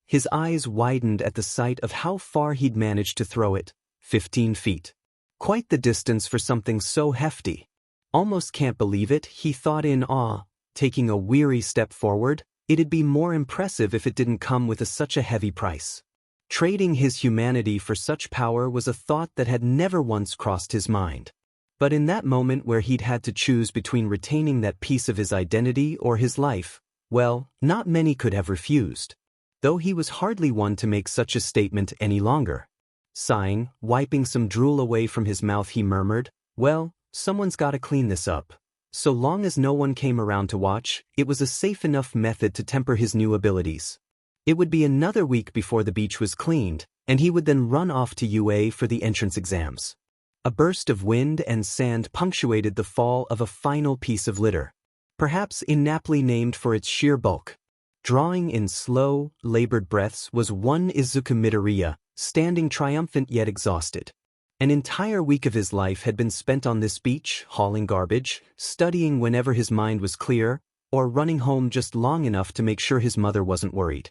His eyes widened at the sight of how far he'd managed to throw it, 15 feet. Quite the distance for something so hefty. Almost can't believe it, he thought in awe, taking a weary step forward. It'd be more impressive if it didn't come with such a heavy price. Trading his humanity for such power was a thought that had never once crossed his mind. But in that moment where he'd had to choose between retaining that piece of his identity or his life, well, not many could have refused. Though he was hardly one to make such a statement any longer. Sighing, wiping some drool away from his mouth, he murmured, "Well, someone's gotta clean this up." So long as no one came around to watch, it was a safe enough method to temper his new abilities. It would be another week before the beach was cleaned, and he would then run off to UA for the entrance exams. A burst of wind and sand punctuated the fall of a final piece of litter, perhaps inaptly named for its sheer bulk. Drawing in slow, labored breaths was one Izuku Midoriya, standing triumphant yet exhausted. An entire week of his life had been spent on this beach, hauling garbage, studying whenever his mind was clear, or running home just long enough to make sure his mother wasn't worried.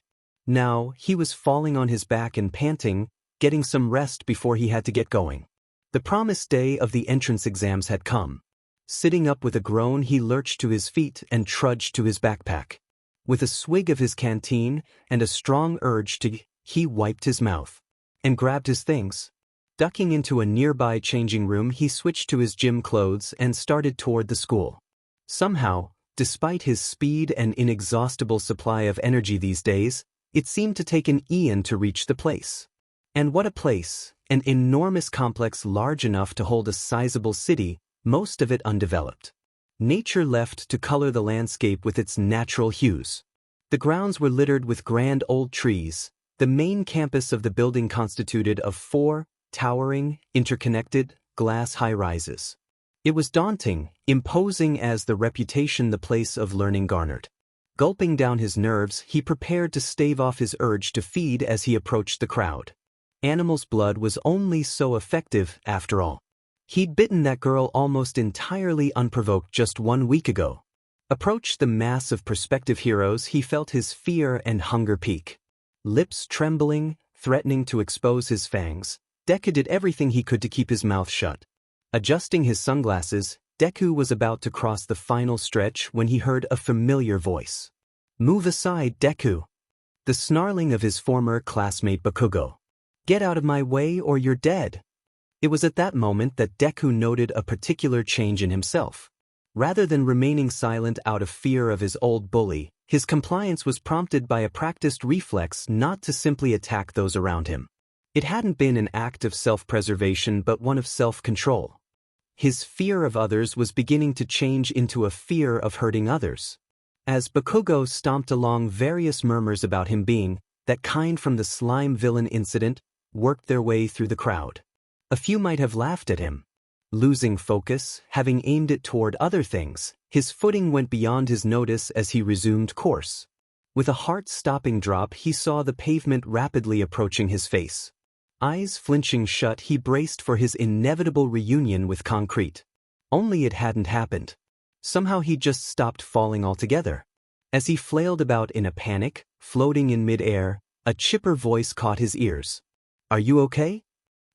Now, he was falling on his back and panting, getting some rest before he had to get going. The promised day of the entrance exams had come. Sitting up with a groan, he lurched to his feet and trudged to his backpack. With a swig of his canteen and a strong urge to, he wiped his mouth and grabbed his things. Ducking into a nearby changing room, he switched to his gym clothes and started toward the school. Somehow, despite his speed and inexhaustible supply of energy these days, it seemed to take an eon to reach the place. And what a place, an enormous complex large enough to hold a sizable city, most of it undeveloped. Nature left to color the landscape with its natural hues. The grounds were littered with grand old trees. The main campus of the building constituted of 4 towering, interconnected, glass high-rises. It was daunting, imposing as the reputation the place of learning garnered. Gulping down his nerves, he prepared to stave off his urge to feed as he approached the crowd. Animal's blood was only so effective, after all. He'd bitten that girl almost entirely unprovoked just 1 week ago. Approached the mass of prospective heroes, he felt his fear and hunger peak. Lips trembling, threatening to expose his fangs, Deku did everything he could to keep his mouth shut. Adjusting his sunglasses, Deku was about to cross the final stretch when he heard a familiar voice. "Move aside, Deku." The snarling of his former classmate Bakugo. "Get out of my way or you're dead." It was at that moment that Deku noted a particular change in himself. Rather than remaining silent out of fear of his old bully, his compliance was prompted by a practiced reflex not to simply attack those around him. It hadn't been an act of self-preservation but one of self-control. His fear of others was beginning to change into a fear of hurting others. As Bakugo stomped along, various murmurs about him being that kind from the slime villain incident worked their way through the crowd. A few might have laughed at him. Losing focus, having aimed it toward other things, his footing went beyond his notice as he resumed course. With a heart-stopping drop, he saw the pavement rapidly approaching his face. Eyes flinching shut, he braced for his inevitable reunion with concrete. Only it hadn't happened. Somehow he just stopped falling altogether. As he flailed about in a panic, floating in mid-air, a chipper voice caught his ears. "Are you okay?"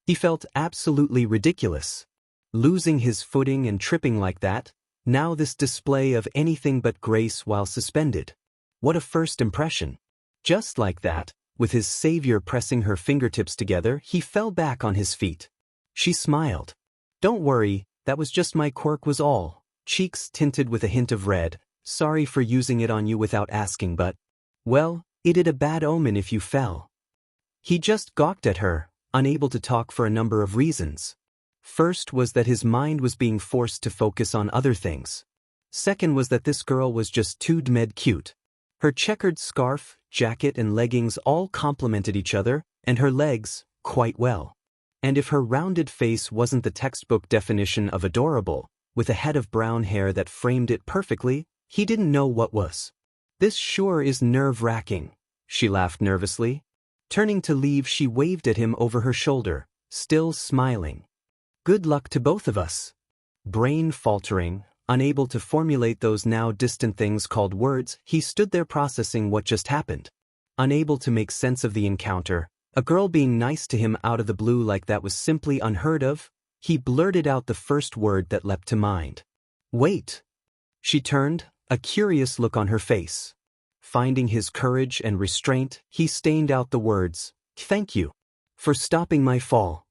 He felt absolutely ridiculous. Losing his footing and tripping like that, now this display of anything but grace while suspended. What a first impression. Just like that, with his savior pressing her fingertips together, he fell back on his feet. She smiled. "Don't worry, that was just my quirk was all." Cheeks tinted with a hint of red. "Sorry for using it on you without asking, but, well, it'd a bad omen if you fell." He just gawked at her, unable to talk for a number of reasons. First was that his mind was being forced to focus on other things. Second was that this girl was just too dmed cute. Her checkered scarf, jacket and leggings all complemented each other, and her legs, quite well. And if her rounded face wasn't the textbook definition of adorable, with a head of brown hair that framed it perfectly, he didn't know what was. "This sure is nerve-wracking," she laughed nervously. Turning to leave, she waved at him over her shoulder, still smiling. "Good luck to both of us." Brain faltering, unable to formulate those now distant things called words, he stood there processing what just happened. Unable to make sense of the encounter, a girl being nice to him out of the blue like that was simply unheard of, he blurted out the first word that leapt to mind. "Wait." She turned, a curious look on her face. Finding his courage and restraint, he stained out the words, "Thank you for stopping my fall."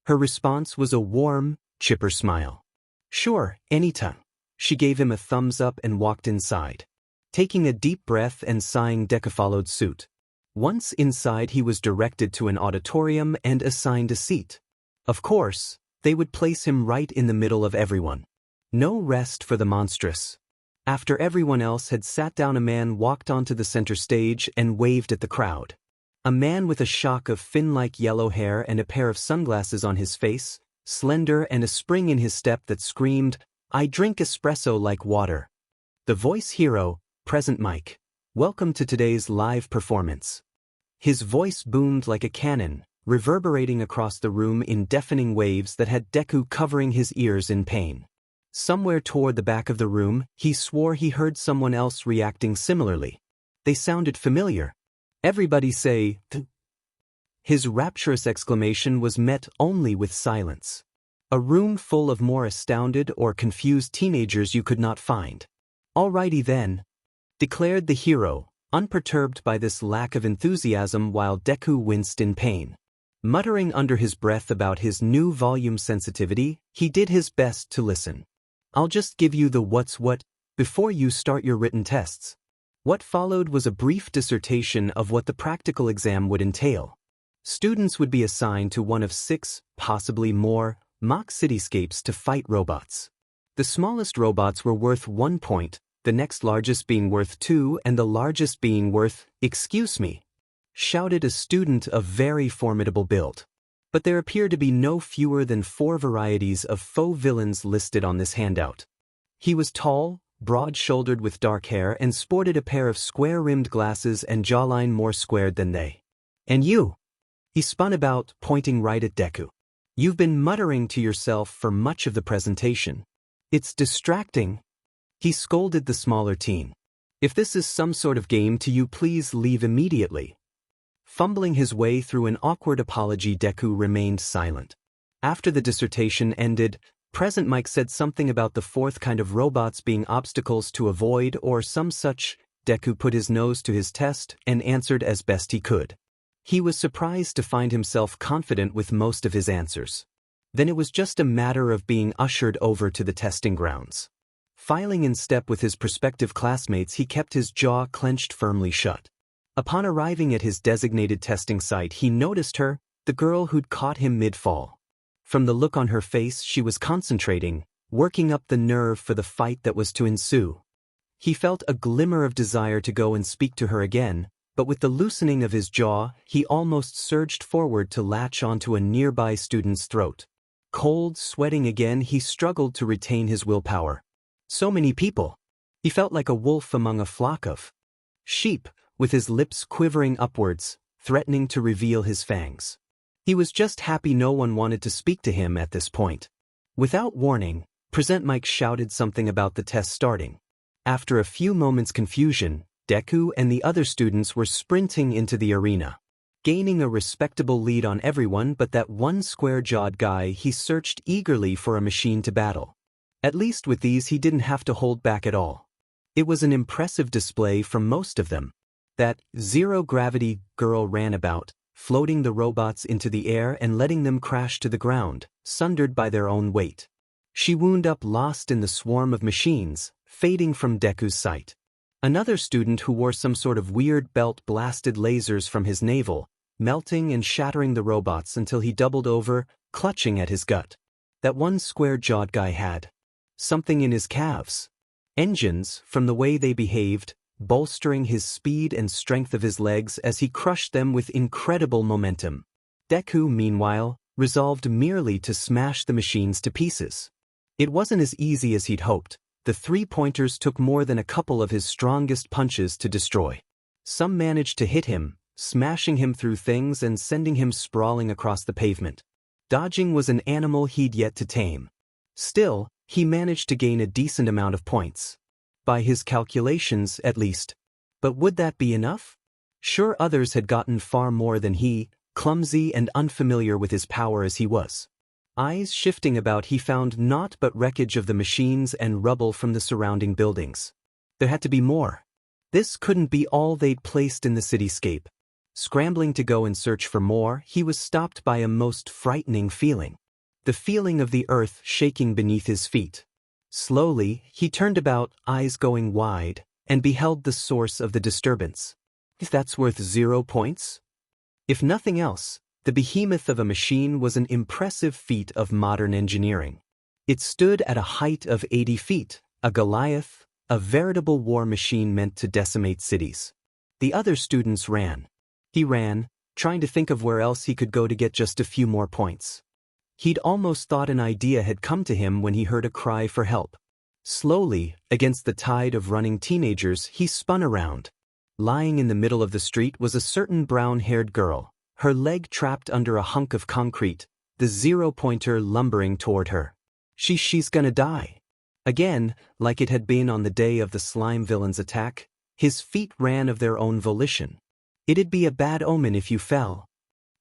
Her response was a warm, chipper smile. "Sure, anytime." She gave him a thumbs up and walked inside. Taking a deep breath and sighing, Deku followed suit. Once inside, he was directed to an auditorium and assigned a seat. Of course, they would place him right in the middle of everyone. No rest for the monstrous. After everyone else had sat down, a man walked onto the center stage and waved at the crowd. A man with a shock of fin-like yellow hair and a pair of sunglasses on his face, slender and a spring in his step that screamed, "I drink espresso like water." The voice hero, present mic. "Welcome to today's live performance." His voice boomed like a cannon, reverberating across the room in deafening waves that had Deku covering his ears in pain. Somewhere toward the back of the room, he swore he heard someone else reacting similarly. They sounded familiar. "Everybody say, th." His rapturous exclamation was met only with silence. A room full of more astounded or confused teenagers you could not find. "Alrighty then," declared the hero, unperturbed by this lack of enthusiasm while Deku winced in pain. Muttering under his breath about his new volume sensitivity, he did his best to listen. "I'll just give you the what's what before you start your written tests." What followed was a brief dissertation of what the practical exam would entail. Students would be assigned to one of 6, possibly more, mock cityscapes to fight robots. The smallest robots were worth 1 point, the next largest being worth 2 and the largest being worth, "Excuse me," shouted a student of very formidable build. But there appear to be no fewer than 4 varieties of faux villains listed on this handout. He was tall, broad-shouldered with dark hair and sported a pair of square-rimmed glasses and jawline more squared than they. "And you?" He spun about, pointing right at Deku. You've been muttering to yourself for much of the presentation. It's distracting. He scolded the smaller teen. If this is some sort of game to you, please leave immediately. Fumbling his way through an awkward apology, Deku remained silent. After the dissertation ended, Present Mike said something about the fourth kind of robots being obstacles to avoid or some such. Deku put his nose to his test and answered as best he could. He was surprised to find himself confident with most of his answers. Then it was just a matter of being ushered over to the testing grounds. Filing in step with his prospective classmates, he kept his jaw clenched firmly shut. Upon arriving at his designated testing site, he noticed her, the girl who'd caught him mid-fall. From the look on her face, she was concentrating, working up the nerve for the fight that was to ensue. He felt a glimmer of desire to go and speak to her again, but with the loosening of his jaw, he almost surged forward to latch onto a nearby student's throat. Cold, sweating again, he struggled to retain his willpower. So many people. He felt like a wolf among a flock of sheep, with his lips quivering upwards, threatening to reveal his fangs. He was just happy no one wanted to speak to him at this point. Without warning, Present Mike shouted something about the test starting. After a few moments' confusion, Deku and the other students were sprinting into the arena. Gaining a respectable lead on everyone but that one square-jawed guy, he searched eagerly for a machine to battle. At least with these he didn't have to hold back at all. It was an impressive display from most of them. That zero-gravity girl ran about, floating the robots into the air and letting them crash to the ground, sundered by their own weight. She wound up lost in the swarm of machines, fading from Deku's sight. Another student who wore some sort of weird belt blasted lasers from his navel, melting and shattering the robots until he doubled over, clutching at his gut. That one square-jawed guy had something in his calves. Engines, from the way they behaved, bolstering his speed and strength of his legs as he crushed them with incredible momentum. Deku, meanwhile, resolved merely to smash the machines to pieces. It wasn't as easy as he'd hoped. The three-pointers took more than a couple of his strongest punches to destroy. Some managed to hit him, smashing him through things and sending him sprawling across the pavement. Dodging was an animal he'd yet to tame. Still, he managed to gain a decent amount of points. By his calculations, at least. But would that be enough? Sure, others had gotten far more than he, clumsy and unfamiliar with his power as he was. Eyes shifting about, he found naught but wreckage of the machines and rubble from the surrounding buildings. There had to be more. This couldn't be all they'd placed in the cityscape. Scrambling to go and search for more, he was stopped by a most frightening feeling. The feeling of the earth shaking beneath his feet. Slowly, he turned about, eyes going wide, and beheld the source of the disturbance. If that's worth 0 points? If nothing else, the behemoth of a machine was an impressive feat of modern engineering. It stood at a height of 80 feet, a Goliath, a veritable war machine meant to decimate cities. The other students ran. He ran, trying to think of where else he could go to get just a few more points. He'd almost thought an idea had come to him when he heard a cry for help. Slowly, against the tide of running teenagers, he spun around. Lying in the middle of the street was a certain brown-haired girl, her leg trapped under a hunk of concrete, the zero-pointer lumbering toward her. She's gonna die. Again, like it had been on the day of the slime villain's attack, his feet ran of their own volition. It'd be a bad omen if you fell.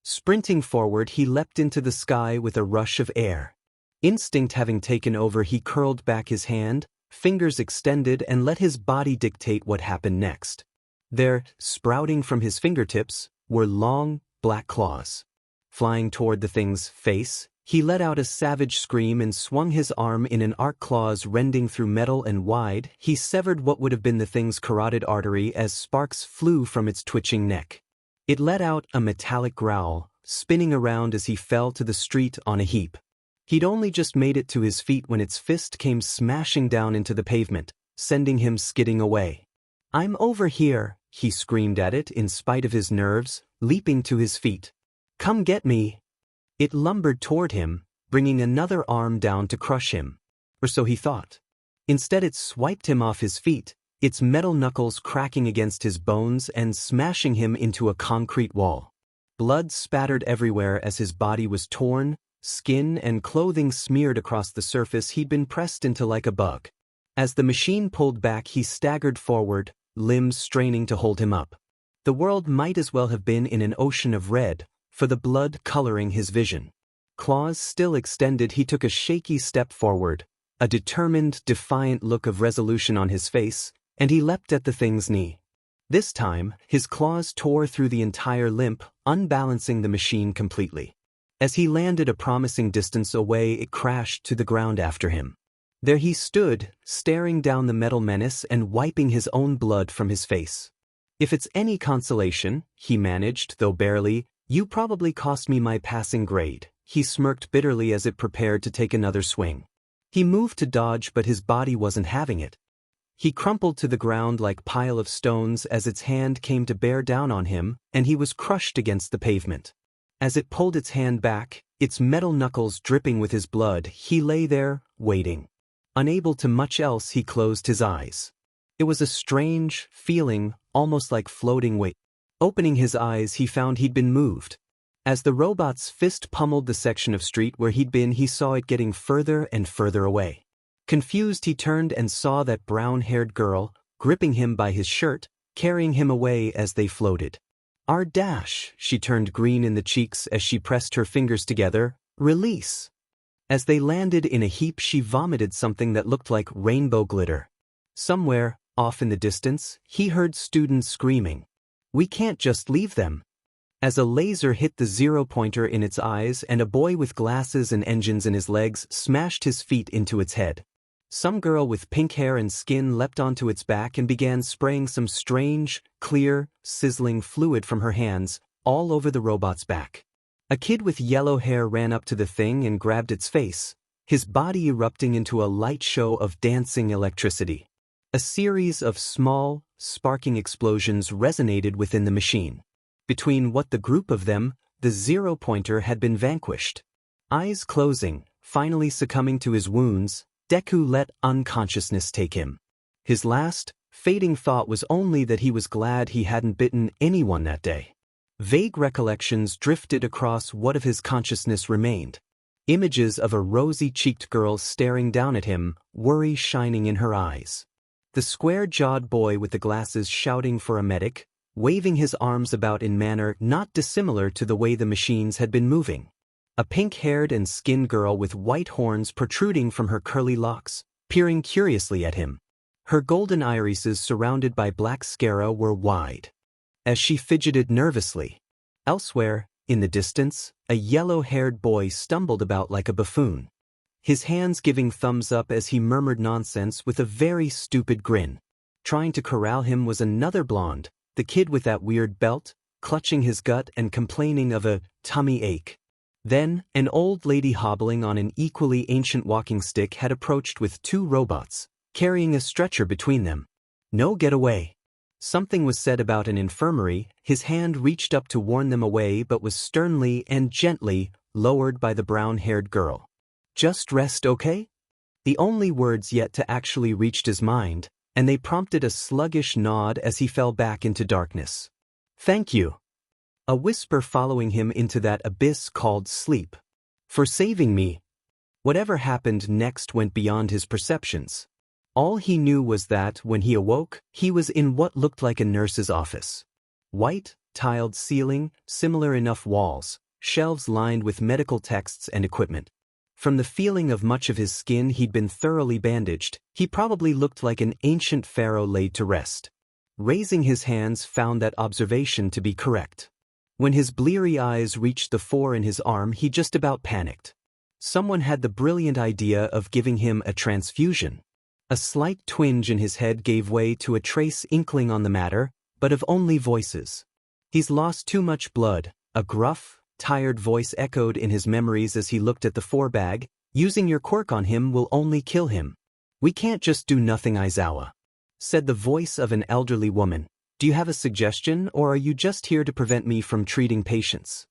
Sprinting forward, he leapt into the sky with a rush of air. Instinct having taken over, he curled back his hand, fingers extended, and let his body dictate what happened next. There, sprouting from his fingertips, were long, black claws. Flying toward the thing's face, he let out a savage scream and swung his arm in an arc, claws rending through metal and wide. He severed what would have been the thing's carotid artery as sparks flew from its twitching neck. It let out a metallic growl, spinning around as he fell to the street on a heap. He'd only just made it to his feet when its fist came smashing down into the pavement, sending him skidding away. "I'm over here," he screamed at it in spite of his nerves, leaping to his feet. "Come get me." It lumbered toward him, bringing another arm down to crush him. Or so he thought. Instead, it swiped him off his feet, its metal knuckles cracking against his bones and smashing him into a concrete wall. Blood spattered everywhere as his body was torn, skin and clothing smeared across the surface he'd been pressed into like a bug. As the machine pulled back, he staggered forward, limbs straining to hold him up. The world might as well have been in an ocean of red, for the blood coloring his vision. Claws still extended, he took a shaky step forward, a determined, defiant look of resolution on his face, and he leapt at the thing's knee. This time, his claws tore through the entire limb, unbalancing the machine completely. As he landed a promising distance away, it crashed to the ground after him. There he stood, staring down the metal menace and wiping his own blood from his face. "If it's any consolation," he managed, though barely, "you probably cost me my passing grade." He smirked bitterly as it prepared to take another swing. He moved to dodge, but his body wasn't having it. He crumpled to the ground like a pile of stones as its hand came to bear down on him, and he was crushed against the pavement. As it pulled its hand back, its metal knuckles dripping with his blood, he lay there, waiting. Unable to much else, he closed his eyes. It was a strange feeling, almost like floating weight. Opening his eyes, he found he'd been moved. As the robot's fist pummeled the section of street where he'd been, he saw it getting further and further away. Confused, he turned and saw that brown-haired girl, gripping him by his shirt, carrying him away as they floated. "Our dash," she turned green in the cheeks as she pressed her fingers together. "Release." As they landed in a heap, she vomited something that looked like rainbow glitter. Somewhere, off in the distance, he heard students screaming, "We can't just leave them." As a laser hit the zero-pointer in its eyes and a boy with glasses and engines in his legs smashed his feet into its head. Some girl with pink hair and skin leapt onto its back and began spraying some strange, clear, sizzling fluid from her hands all over the robot's back. A kid with yellow hair ran up to the thing and grabbed its face, his body erupting into a light show of dancing electricity. A series of small, sparking explosions resonated within the machine. Between the group of them, the zero-pointer had been vanquished. Eyes closing, finally succumbing to his wounds, Deku let unconsciousness take him. His last, fading thought was only that he was glad he hadn't bitten anyone that day. Vague recollections drifted across what of his consciousness remained. Images of a rosy-cheeked girl staring down at him, worry shining in her eyes. The square-jawed boy with the glasses shouting for a medic, waving his arms about in manner not dissimilar to the way the machines had been moving. A pink-haired and skinned girl with white horns protruding from her curly locks, peering curiously at him. Her golden irises surrounded by black sclera were wide. As she fidgeted nervously. Elsewhere, in the distance, a yellow-haired boy stumbled about like a buffoon. His hands giving thumbs up as he murmured nonsense with a very stupid grin. Trying to corral him was another blonde, the kid with that weird belt, clutching his gut and complaining of a tummy ache. Then, an old lady hobbling on an equally ancient walking stick had approached with two robots, carrying a stretcher between them. "No, get away." Something was said about an infirmary. His hand reached up to warn them away but was sternly and gently lowered by the brown-haired girl. "Just rest, okay?" The only words yet to actually reached his mind, and they prompted a sluggish nod as he fell back into darkness. "Thank you." A whisper following him into that abyss called sleep. "For saving me." Whatever happened next went beyond his perceptions. All he knew was that, when he awoke, he was in what looked like a nurse's office. White, tiled ceiling, similar enough walls, shelves lined with medical texts and equipment. From the feeling of much of his skin he'd been thoroughly bandaged, he probably looked like an ancient pharaoh laid to rest. Raising his hands found that observation to be correct. When his bleary eyes reached the 4 in his arm, he just about panicked. Someone had the brilliant idea of giving him a transfusion. A slight twinge in his head gave way to a trace inkling on the matter, but of only voices. "He's lost too much blood," a gruff, tired voice echoed in his memories as he looked at the 4 bag. "Using your quirk on him will only kill him." "We can't just do nothing, Aizawa," said the voice of an elderly woman. "Do you have a suggestion, or are you just here to prevent me from treating patients?"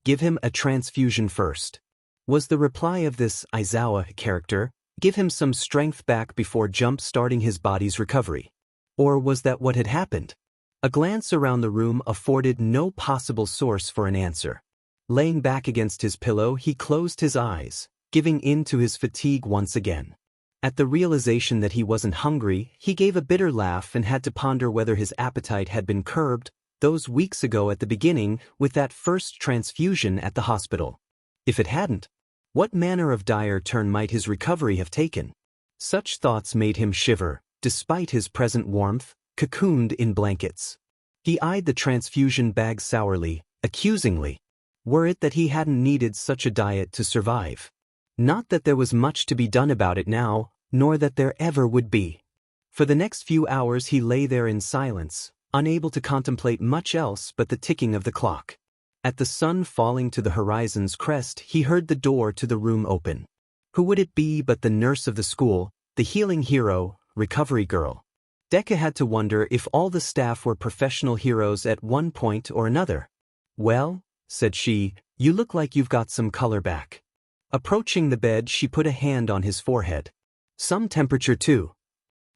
"Give him a transfusion first," was the reply of this Aizawa character. "Give him some strength back before jump-starting his body's recovery." Or was that what had happened? A glance around the room afforded no possible source for an answer. Laying back against his pillow, he closed his eyes, giving in to his fatigue once again. At the realization that he wasn't hungry, he gave a bitter laugh and had to ponder whether his appetite had been curbed those weeks ago at the beginning with that first transfusion at the hospital. If it hadn't, what manner of dire turn might his recovery have taken? Such thoughts made him shiver, despite his present warmth, cocooned in blankets. He eyed the transfusion bag sourly, accusingly. Were it that he hadn't needed such a diet to survive? Not that there was much to be done about it now, nor that there ever would be. For the next few hours he lay there in silence, unable to contemplate much else but the ticking of the clock. At the sun falling to the horizon's crest, he heard the door to the room open. Who would it be but the nurse of the school, the healing hero, recovery girl? Deku had to wonder if all the staff were professional heroes at one point or another. "Well," said she, "you look like you've got some color back." Approaching the bed, she put a hand on his forehead. "Some temperature too."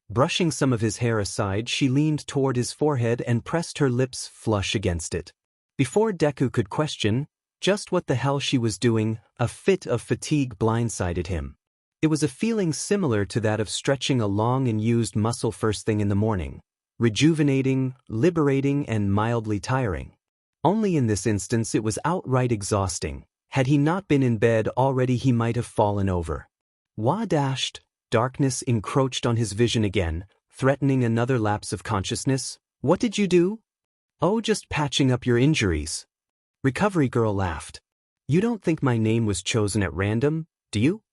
Brushing some of his hair aside, she leaned toward his forehead and pressed her lips flush against it. Before Deku could question just what the hell she was doing, a fit of fatigue blindsided him. It was a feeling similar to that of stretching a long and used muscle first thing in the morning. Rejuvenating, liberating, and mildly tiring. Only in this instance it was outright exhausting. Had he not been in bed already, he might have fallen over. Wah-dashed. Darkness encroached on his vision again, threatening another lapse of consciousness. "What did you do?" "Oh, just patching up your injuries." Recovery girl laughed. "You don't think my name was chosen at random, do you?"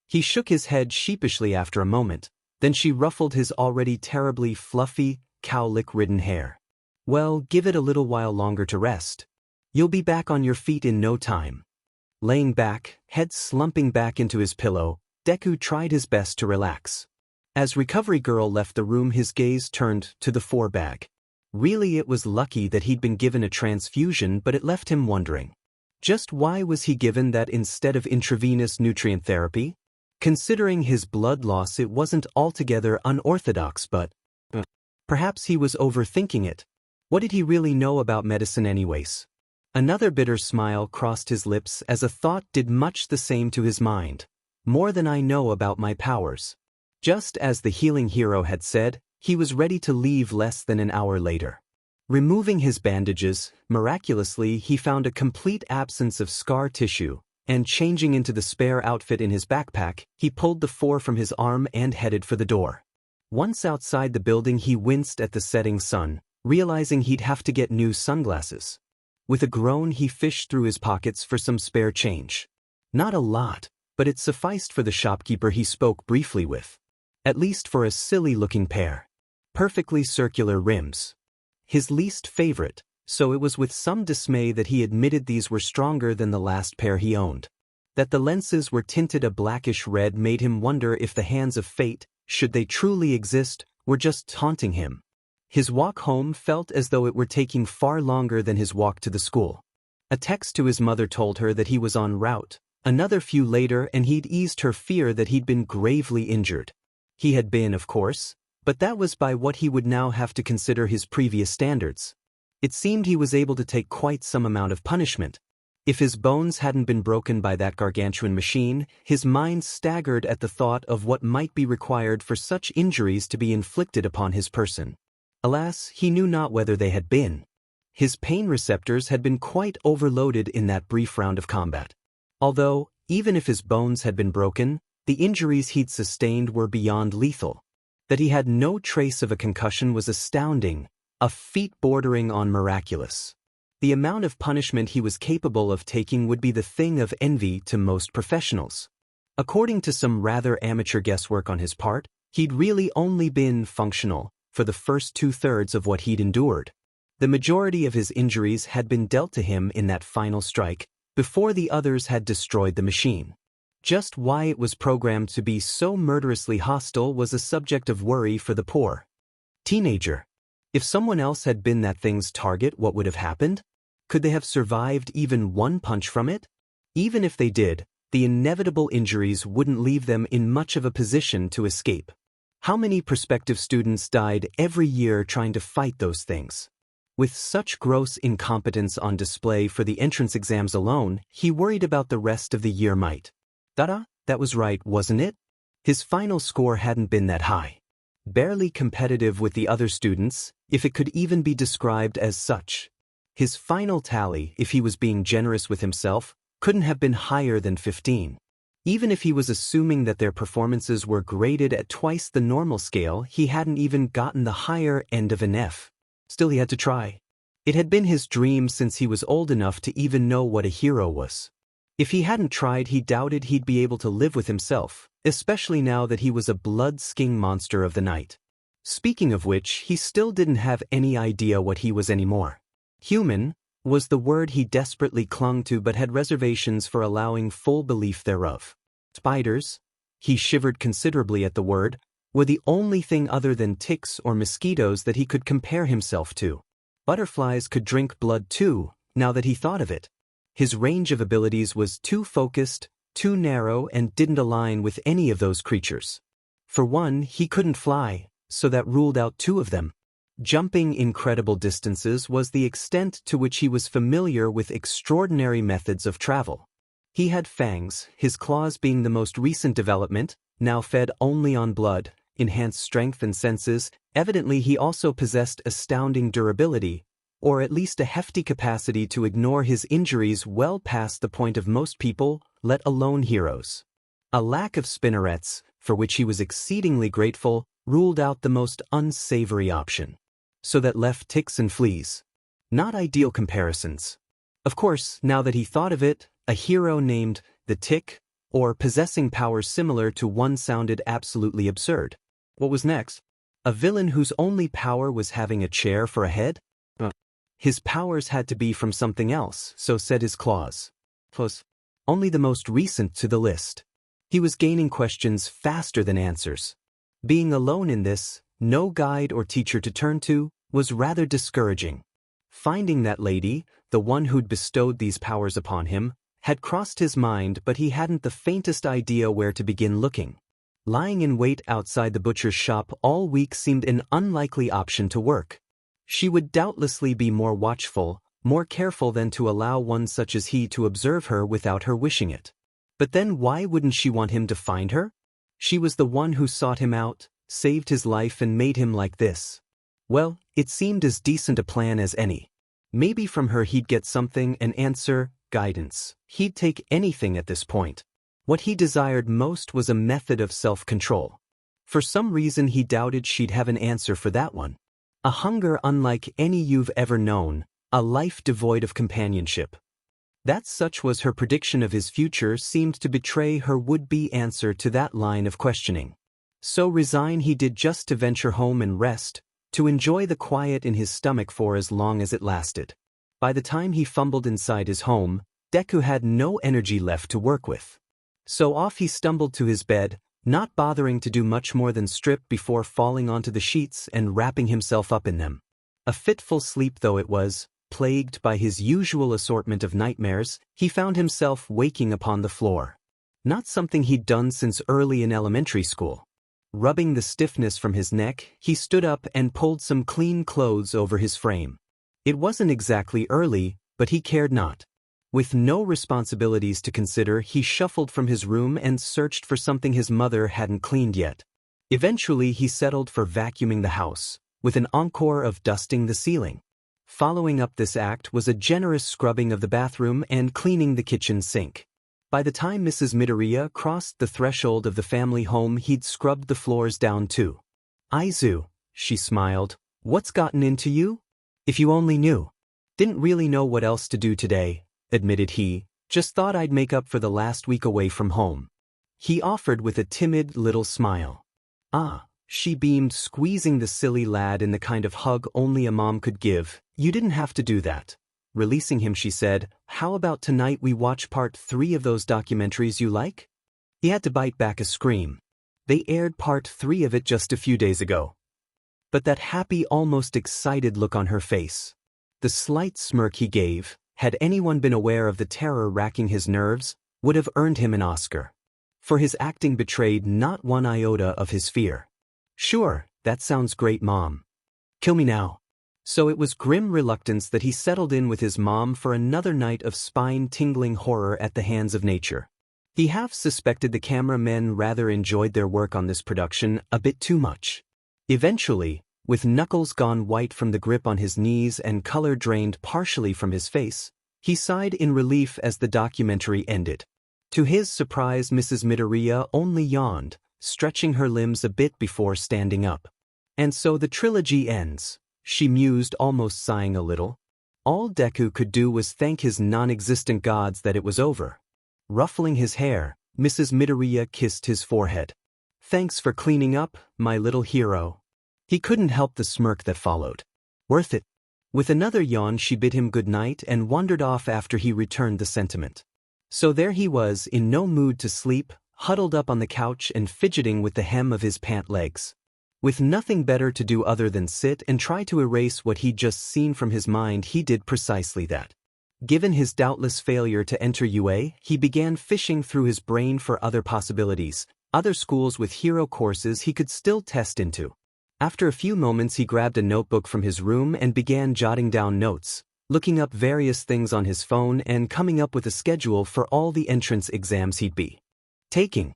He shook his head sheepishly after a moment, then she ruffled his already terribly fluffy, cowlick-ridden hair. "Well, give it a little while longer to rest. You'll be back on your feet in no time." Laying back, head slumping back into his pillow, Deku tried his best to relax. As recovery girl left the room, his gaze turned to the bag. Really, it was lucky that he'd been given a transfusion, but it left him wondering. Just why was he given that instead of intravenous nutrient therapy? Considering his blood loss, it wasn't altogether unorthodox, but perhaps he was overthinking it. What did he really know about medicine anyways? Another bitter smile crossed his lips as a thought did much the same to his mind. More than I know about my powers. Just as the healing hero had said, he was ready to leave less than an hour later. Removing his bandages, miraculously he found a complete absence of scar tissue, and changing into the spare outfit in his backpack, he pulled the from his arm and headed for the door. Once outside the building, he winced at the setting sun, realizing he'd have to get new sunglasses. With a groan, he fished through his pockets for some spare change. Not a lot, but it sufficed for the shopkeeper he spoke briefly with. At least for a silly-looking pair. Perfectly circular rims. His least favorite, so it was with some dismay that he admitted these were stronger than the last pair he owned. That the lenses were tinted a blackish red made him wonder if the hands of fate, should they truly exist, were just taunting him. His walk home felt as though it were taking far longer than his walk to the school. A text to his mother told her that he was en route. Another few later and he'd eased her fear that he'd been gravely injured. He had been, of course, but that was by what he would now have to consider his previous standards. It seemed he was able to take quite some amount of punishment. If his bones hadn't been broken by that gargantuan machine, his mind staggered at the thought of what might be required for such injuries to be inflicted upon his person. Alas, he knew not whether they had been. His pain receptors had been quite overloaded in that brief round of combat. Although, even if his bones had been broken, the injuries he'd sustained were beyond lethal. That he had no trace of a concussion was astounding, a feat bordering on miraculous. The amount of punishment he was capable of taking would be the thing of envy to most professionals. According to some rather amateur guesswork on his part, he'd really only been functional for the first 2/3 of what he'd endured. The majority of his injuries had been dealt to him in that final strike, before the others had destroyed the machine. Just why it was programmed to be so murderously hostile was a subject of worry for the poor teenager. If someone else had been that thing's target, what would have happened? Could they have survived even one punch from it? Even if they did, the inevitable injuries wouldn't leave them in much of a position to escape. How many prospective students died every year trying to fight those things? With such gross incompetence on display for the entrance exams alone, he worried about the rest of the year might. That was right, wasn't it? His final score hadn't been that high. Barely competitive with the other students, if it could even be described as such. His final tally, if he was being generous with himself, couldn't have been higher than 15. Even if he was assuming that their performances were graded at twice the normal scale, he hadn't even gotten the higher end of an F. Still, he had to try. It had been his dream since he was old enough to even know what a hero was. If he hadn't tried, he doubted he'd be able to live with himself, especially now that he was a blood-skiing monster of the night. Speaking of which, he still didn't have any idea what he was anymore. Human was the word he desperately clung to but had reservations for allowing full belief thereof. Spiders, he shivered considerably at the word, were the only thing other than ticks or mosquitoes that he could compare himself to. Butterflies could drink blood too, now that he thought of it. His range of abilities was too focused, too narrow, and didn't align with any of those creatures. For one, he couldn't fly, so that ruled out two of them. Jumping incredible distances was the extent to which he was familiar with extraordinary methods of travel. He had fangs, his claws being the most recent development, now fed only on blood, enhanced strength and senses. Evidently he also possessed astounding durability, or at least a hefty capacity to ignore his injuries well past the point of most people, let alone heroes. A lack of spinnerets, for which he was exceedingly grateful, ruled out the most unsavory option. So that left ticks and fleas. Not ideal comparisons. Of course, now that he thought of it, a hero named the Tick, or possessing powers similar to one, sounded absolutely absurd. What was next? A villain whose only power was having a chair for a head? His powers had to be from something else, so said his claws. Plus, only the most recent to the list. He was gaining questions faster than answers. Being alone in this, no guide or teacher to turn to, was rather discouraging. Finding that lady, the one who'd bestowed these powers upon him, had crossed his mind, but he hadn't the faintest idea where to begin looking. Lying in wait outside the butcher's shop all week seemed an unlikely option to work. She would doubtlessly be more watchful, more careful than to allow one such as he to observe her without her wishing it. But then why wouldn't she want him to find her? She was the one who sought him out, saved his life, and made him like this. Well, it seemed as decent a plan as any. Maybe from her he'd get something, an answer, guidance. He'd take anything at this point. What he desired most was a method of self-control. For some reason he doubted she'd have an answer for that one. A hunger unlike any you've ever known, a life devoid of companionship. That such was her prediction of his future seemed to betray her would-be answer to that line of questioning. So resign he did, just to venture home and rest, to enjoy the quiet in his stomach for as long as it lasted. By the time he fumbled inside his home, Deku had no energy left to work with. So off he stumbled to his bed, not bothering to do much more than strip before falling onto the sheets and wrapping himself up in them. A fitful sleep though it was, plagued by his usual assortment of nightmares, he found himself waking upon the floor. Not something he'd done since early in elementary school. Rubbing the stiffness from his neck, he stood up and pulled some clean clothes over his frame. It wasn't exactly early, but he cared not. With no responsibilities to consider, he shuffled from his room and searched for something his mother hadn't cleaned yet. Eventually he settled for vacuuming the house, with an encore of dusting the ceiling. Following up this act was a generous scrubbing of the bathroom and cleaning the kitchen sink. By the time Mrs. Midoriya crossed the threshold of the family home, he'd scrubbed the floors down too. "Izu," she smiled, "what's gotten into you? If you only knew." "Didn't really know what else to do today," admitted he, "just thought I'd make up for the last week away from home." He offered with a timid little smile. "Ah," she beamed, squeezing the silly lad in the kind of hug only a mom could give. "You didn't have to do that." Releasing him, she said, "How about tonight we watch part 3 of those documentaries you like?" He had to bite back a scream. They aired part 3 of it just a few days ago. But that happy, almost excited look on her face, the slight smirk he gave, had anyone been aware of the terror racking his nerves, would have earned him an Oscar. For his acting betrayed not one iota of his fear. Sure, that sounds great, Mom. Kill me now. So it was grim reluctance that he settled in with his mom for another night of spine-tingling horror at the hands of nature. He half suspected the cameramen rather enjoyed their work on this production a bit too much. Eventually, with knuckles gone white from the grip on his knees and color drained partially from his face, he sighed in relief as the documentary ended. To his surprise, Mrs. Midoriya only yawned, stretching her limbs a bit before standing up. And so the trilogy ends, she mused, almost sighing a little. All Deku could do was thank his non-existent gods that it was over. Ruffling his hair, Mrs. Midoriya kissed his forehead. Thanks for cleaning up, my little hero. He couldn't help the smirk that followed. Worth it. With another yawn, she bid him good night and wandered off after he returned the sentiment. So there he was, in no mood to sleep, huddled up on the couch and fidgeting with the hem of his pant legs. With nothing better to do other than sit and try to erase what he'd just seen from his mind, he did precisely that. Given his doubtless failure to enter UA, he began fishing through his brain for other possibilities, other schools with hero courses he could still test into. After a few moments, he grabbed a notebook from his room and began jotting down notes, looking up various things on his phone and coming up with a schedule for all the entrance exams he'd be taking.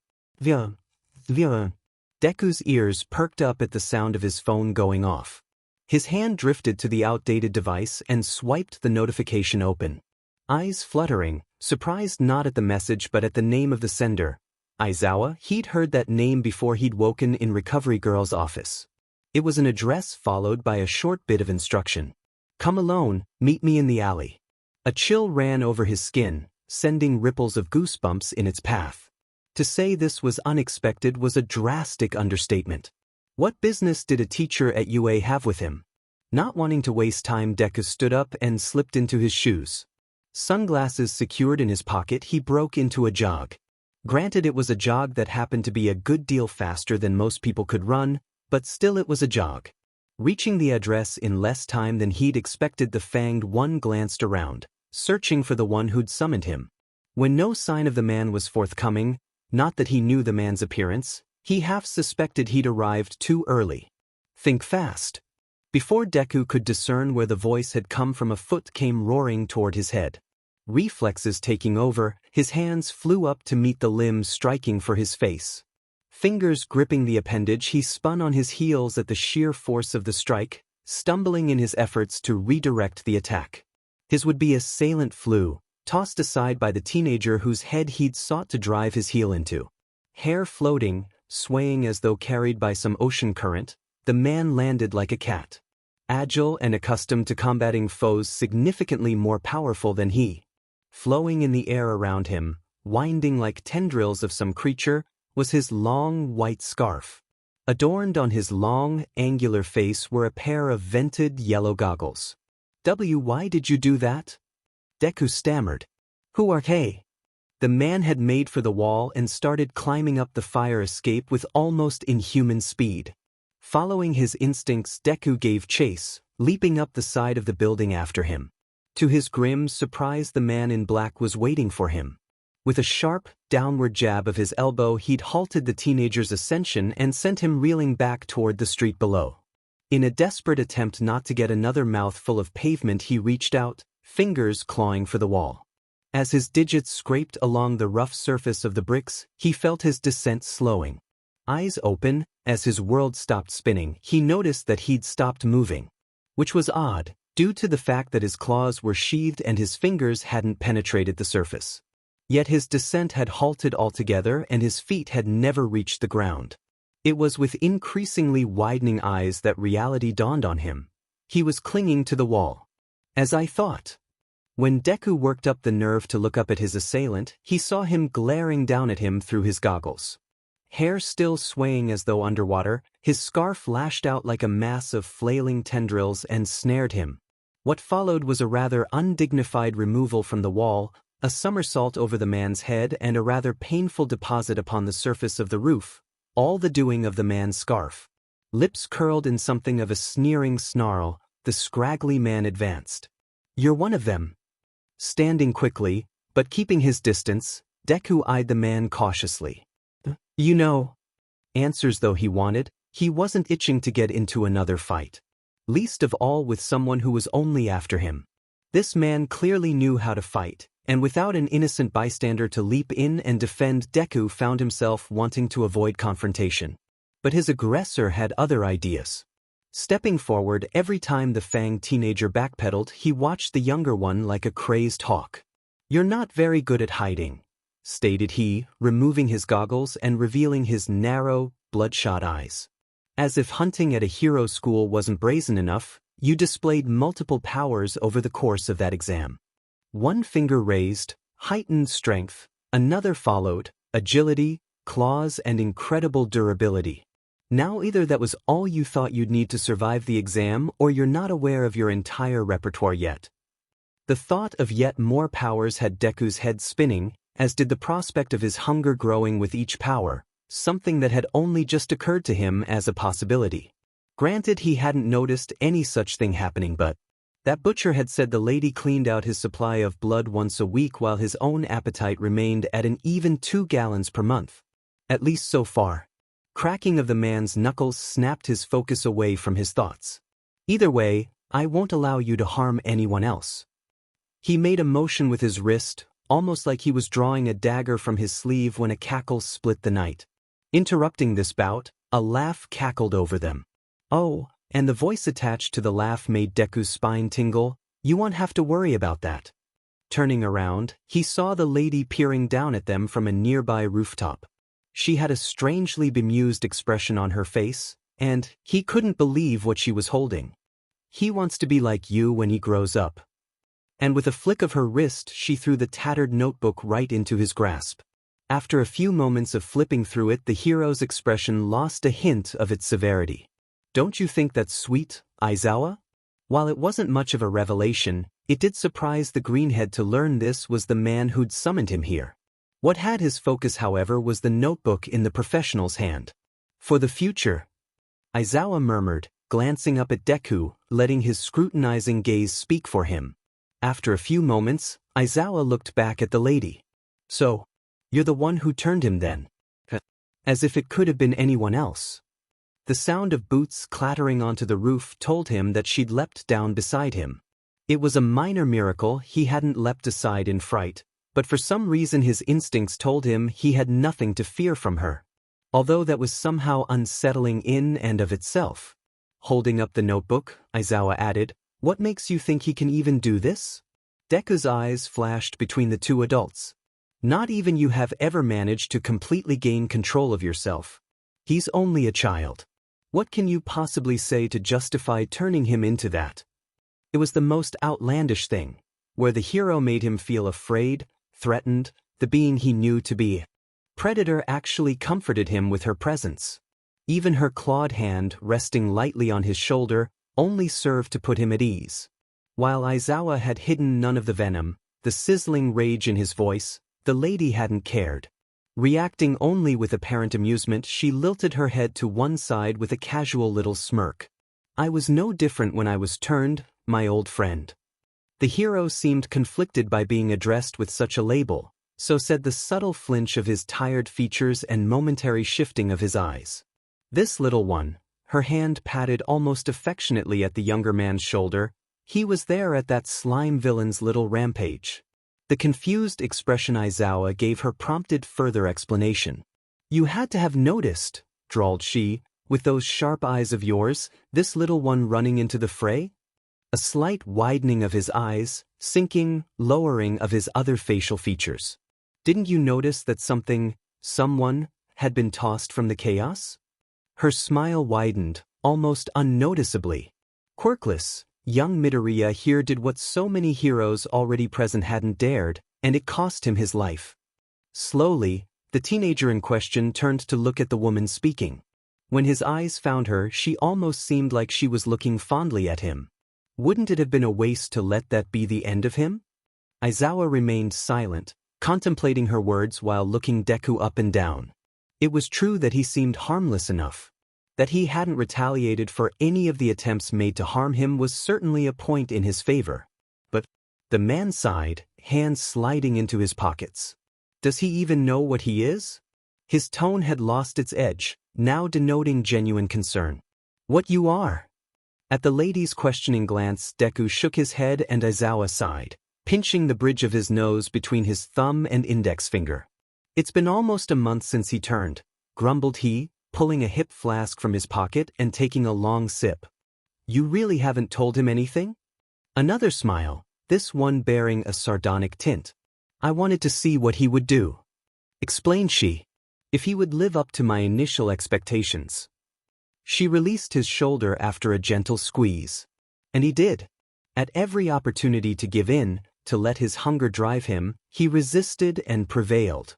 Deku's ears perked up at the sound of his phone going off. His hand drifted to the outdated device and swiped the notification open. Eyes fluttering, surprised not at the message but at the name of the sender. Aizawa. He'd heard that name before he'd woken in Recovery Girl's office. It was an address followed by a short bit of instruction. Come alone, meet me in the alley. A chill ran over his skin, sending ripples of goosebumps in its path. To say this was unexpected was a drastic understatement. What business did a teacher at UA have with him? Not wanting to waste time, Deku stood up and slipped into his shoes. Sunglasses secured in his pocket, he broke into a jog. Granted, it was a jog that happened to be a good deal faster than most people could run, but still it was a jog. Reaching the address in less time than he'd expected, the fanged one glanced around, searching for the one who'd summoned him. When no sign of the man was forthcoming, not that he knew the man's appearance, he half suspected he'd arrived too early. Think fast. Before Deku could discern where the voice had come from, a foot came roaring toward his head. Reflexes taking over, his hands flew up to meet the limb striking for his face. Fingers gripping the appendage, he spun on his heels at the sheer force of the strike, stumbling in his efforts to redirect the attack. His would-be assailant flew, tossed aside by the teenager whose head he'd sought to drive his heel into. Hair floating, swaying as though carried by some ocean current, the man landed like a cat. Agile and accustomed to combating foes significantly more powerful than he. Flowing in the air around him, winding like tendrils of some creature, was his long white scarf. Adorned on his long, angular face were a pair of vented yellow goggles. Why did you do that? Deku stammered. Who are they? The man had made for the wall and started climbing up the fire escape with almost inhuman speed. Following his instincts, Deku gave chase, leaping up the side of the building after him. To his grim surprise, the man in black was waiting for him. With a sharp, downward jab of his elbow, he'd halted the teenager's ascension and sent him reeling back toward the street below. In a desperate attempt not to get another mouthful of pavement, he reached out, fingers clawing for the wall. As his digits scraped along the rough surface of the bricks, he felt his descent slowing. Eyes open, as his world stopped spinning, he noticed that he'd stopped moving. Which was odd, due to the fact that his claws were sheathed and his fingers hadn't penetrated the surface. Yet his descent had halted altogether and his feet had never reached the ground. It was with increasingly widening eyes that reality dawned on him. He was clinging to the wall. As I thought. When Deku worked up the nerve to look up at his assailant, he saw him glaring down at him through his goggles. Hair still swaying as though underwater, his scarf lashed out like a mass of flailing tendrils and snared him. What followed was a rather undignified removal from the wall, a somersault over the man's head, and a rather painful deposit upon the surface of the roof, all the doing of the man's scarf. Lips curled in something of a sneering snarl, the scraggly man advanced. You're one of them. Standing quickly, but keeping his distance, Deku eyed the man cautiously. You know. Answers though he wanted, He wasn't itching to get into another fight. Least of all with someone who was only after him. This man clearly knew how to fight, and without an innocent bystander to leap in and defend, Deku found himself wanting to avoid confrontation. But his aggressor had other ideas. Stepping forward every time the Fang teenager backpedaled, he watched the younger one like a crazed hawk. "You're not very good at hiding," stated he, removing his goggles and revealing his narrow, bloodshot eyes. As if hunting at a hero school wasn't brazen enough, you displayed multiple powers over the course of that exam. One finger raised, heightened strength, another followed, agility, claws and incredible durability. Now either that was all you thought you'd need to survive the exam, or you're not aware of your entire repertoire yet. The thought of yet more powers had Deku's head spinning, as did the prospect of his hunger growing with each power, something that had only just occurred to him as a possibility. Granted, he hadn't noticed any such thing happening, but that butcher had said the lady cleaned out his supply of blood once a week while his own appetite remained at an even 2 gallons per month. At least so far. Cracking of the man's knuckles snapped his focus away from his thoughts. "Either way, I won't allow you to harm anyone else." He made a motion with his wrist, almost like he was drawing a dagger from his sleeve when a cackle split the night. Interrupting this bout, a laugh cackled over them. "Oh," and the voice attached to the laugh made Deku's spine tingle, "you won't have to worry about that." Turning around, he saw the lady peering down at them from a nearby rooftop. She had a strangely bemused expression on her face, and he couldn't believe what she was holding. "He wants to be like you when he grows up." And with a flick of her wrist, she threw the tattered notebook right into his grasp. After a few moments of flipping through it, the hero's expression lost a hint of its severity. "Don't you think that's sweet, Aizawa?" While it wasn't much of a revelation, it did surprise the greenhead to learn this was the man who'd summoned him here. What had his focus, however, was the notebook in the professional's hand. "For the future," Aizawa murmured, glancing up at Deku, letting his scrutinizing gaze speak for him. After a few moments, Aizawa looked back at the lady. "So, you're the one who turned him then?" As if it could have been anyone else. The sound of boots clattering onto the roof told him that she'd leapt down beside him. It was a minor miracle he hadn't leapt aside in fright, but for some reason his instincts told him he had nothing to fear from her. Although that was somehow unsettling in and of itself. Holding up the notebook, Aizawa added, "What makes you think he can even do this?" Deku's eyes flashed between the two adults. "Not even you have ever managed to completely gain control of yourself. He's only a child. What can you possibly say to justify turning him into that?" It was the most outlandish thing, where the hero made him feel afraid, threatened, the being he knew to be. Predator actually comforted him with her presence. Even her clawed hand resting lightly on his shoulder only served to put him at ease. While Aizawa had hidden none of the venom, the sizzling rage in his voice, the lady hadn't cared. Reacting only with apparent amusement, she lilted her head to one side with a casual little smirk. "I was no different when I was turned, my old friend." The hero seemed conflicted by being addressed with such a label, so said the subtle flinch of his tired features and momentary shifting of his eyes. "This little one," her hand patted almost affectionately at the younger man's shoulder, "he was there at that slime villain's little rampage." The confused expression Aizawa gave her prompted further explanation. "You had to have noticed," drawled she, "with those sharp eyes of yours, this little one running into the fray?" A slight widening of his eyes, sinking, lowering of his other facial features. "Didn't you notice that someone, had been tossed from the chaos?" Her smile widened, almost unnoticeably. Quirkless, young Midoriya here did what so many heroes already present hadn't dared, and it cost him his life. Slowly, the teenager in question turned to look at the woman speaking. When his eyes found her, she almost seemed like she was looking fondly at him. Wouldn't it have been a waste to let that be the end of him? Aizawa remained silent, contemplating her words while looking Deku up and down. It was true that he seemed harmless enough. That he hadn't retaliated for any of the attempts made to harm him was certainly a point in his favor. But the man sighed, hands sliding into his pockets. "Does he even know what he is?" His tone had lost its edge, now denoting genuine concern. What you are? At the lady's questioning glance, Deku shook his head and Aizawa sighed, pinching the bridge of his nose between his thumb and index finger. It's been almost a month since he turned, grumbled he, pulling a hip flask from his pocket and taking a long sip. You really haven't told him anything? Another smile, this one bearing a sardonic tint. I wanted to see what he would do. Explained she. If he would live up to my initial expectations. She released his shoulder after a gentle squeeze. And he did. At every opportunity to give in, to let his hunger drive him, he resisted and prevailed.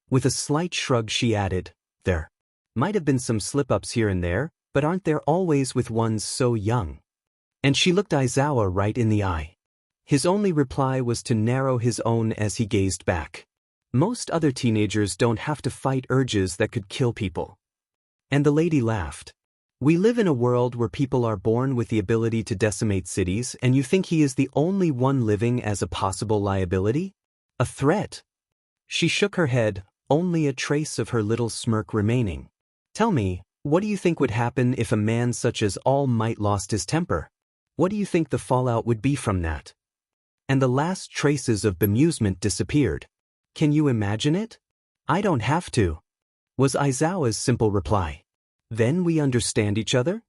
With a slight shrug she added, there might have been some slip-ups here and there, but aren't there always with ones so young? And she looked Aizawa right in the eye. His only reply was to narrow his own as he gazed back. Most other teenagers don't have to fight urges that could kill people. And the lady laughed. We live in a world where people are born with the ability to decimate cities, and you think he is the only one living as a possible liability? A threat? She shook her head, only a trace of her little smirk remaining. Tell me, what do you think would happen if a man such as All Might lost his temper? What do you think the fallout would be from that? And the last traces of bemusement disappeared. Can you imagine it? I don't have to, was Aizawa's simple reply. Then we understand each other?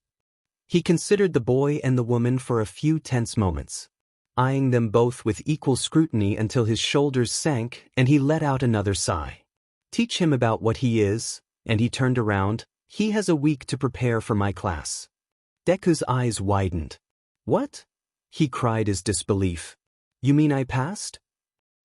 He considered the boy and the woman for a few tense moments, eyeing them both with equal scrutiny until his shoulders sank and he let out another sigh. Teach him about what he is, and he turned around. He has a week to prepare for my class. Deku's eyes widened. What? He cried his disbelief. You mean I passed?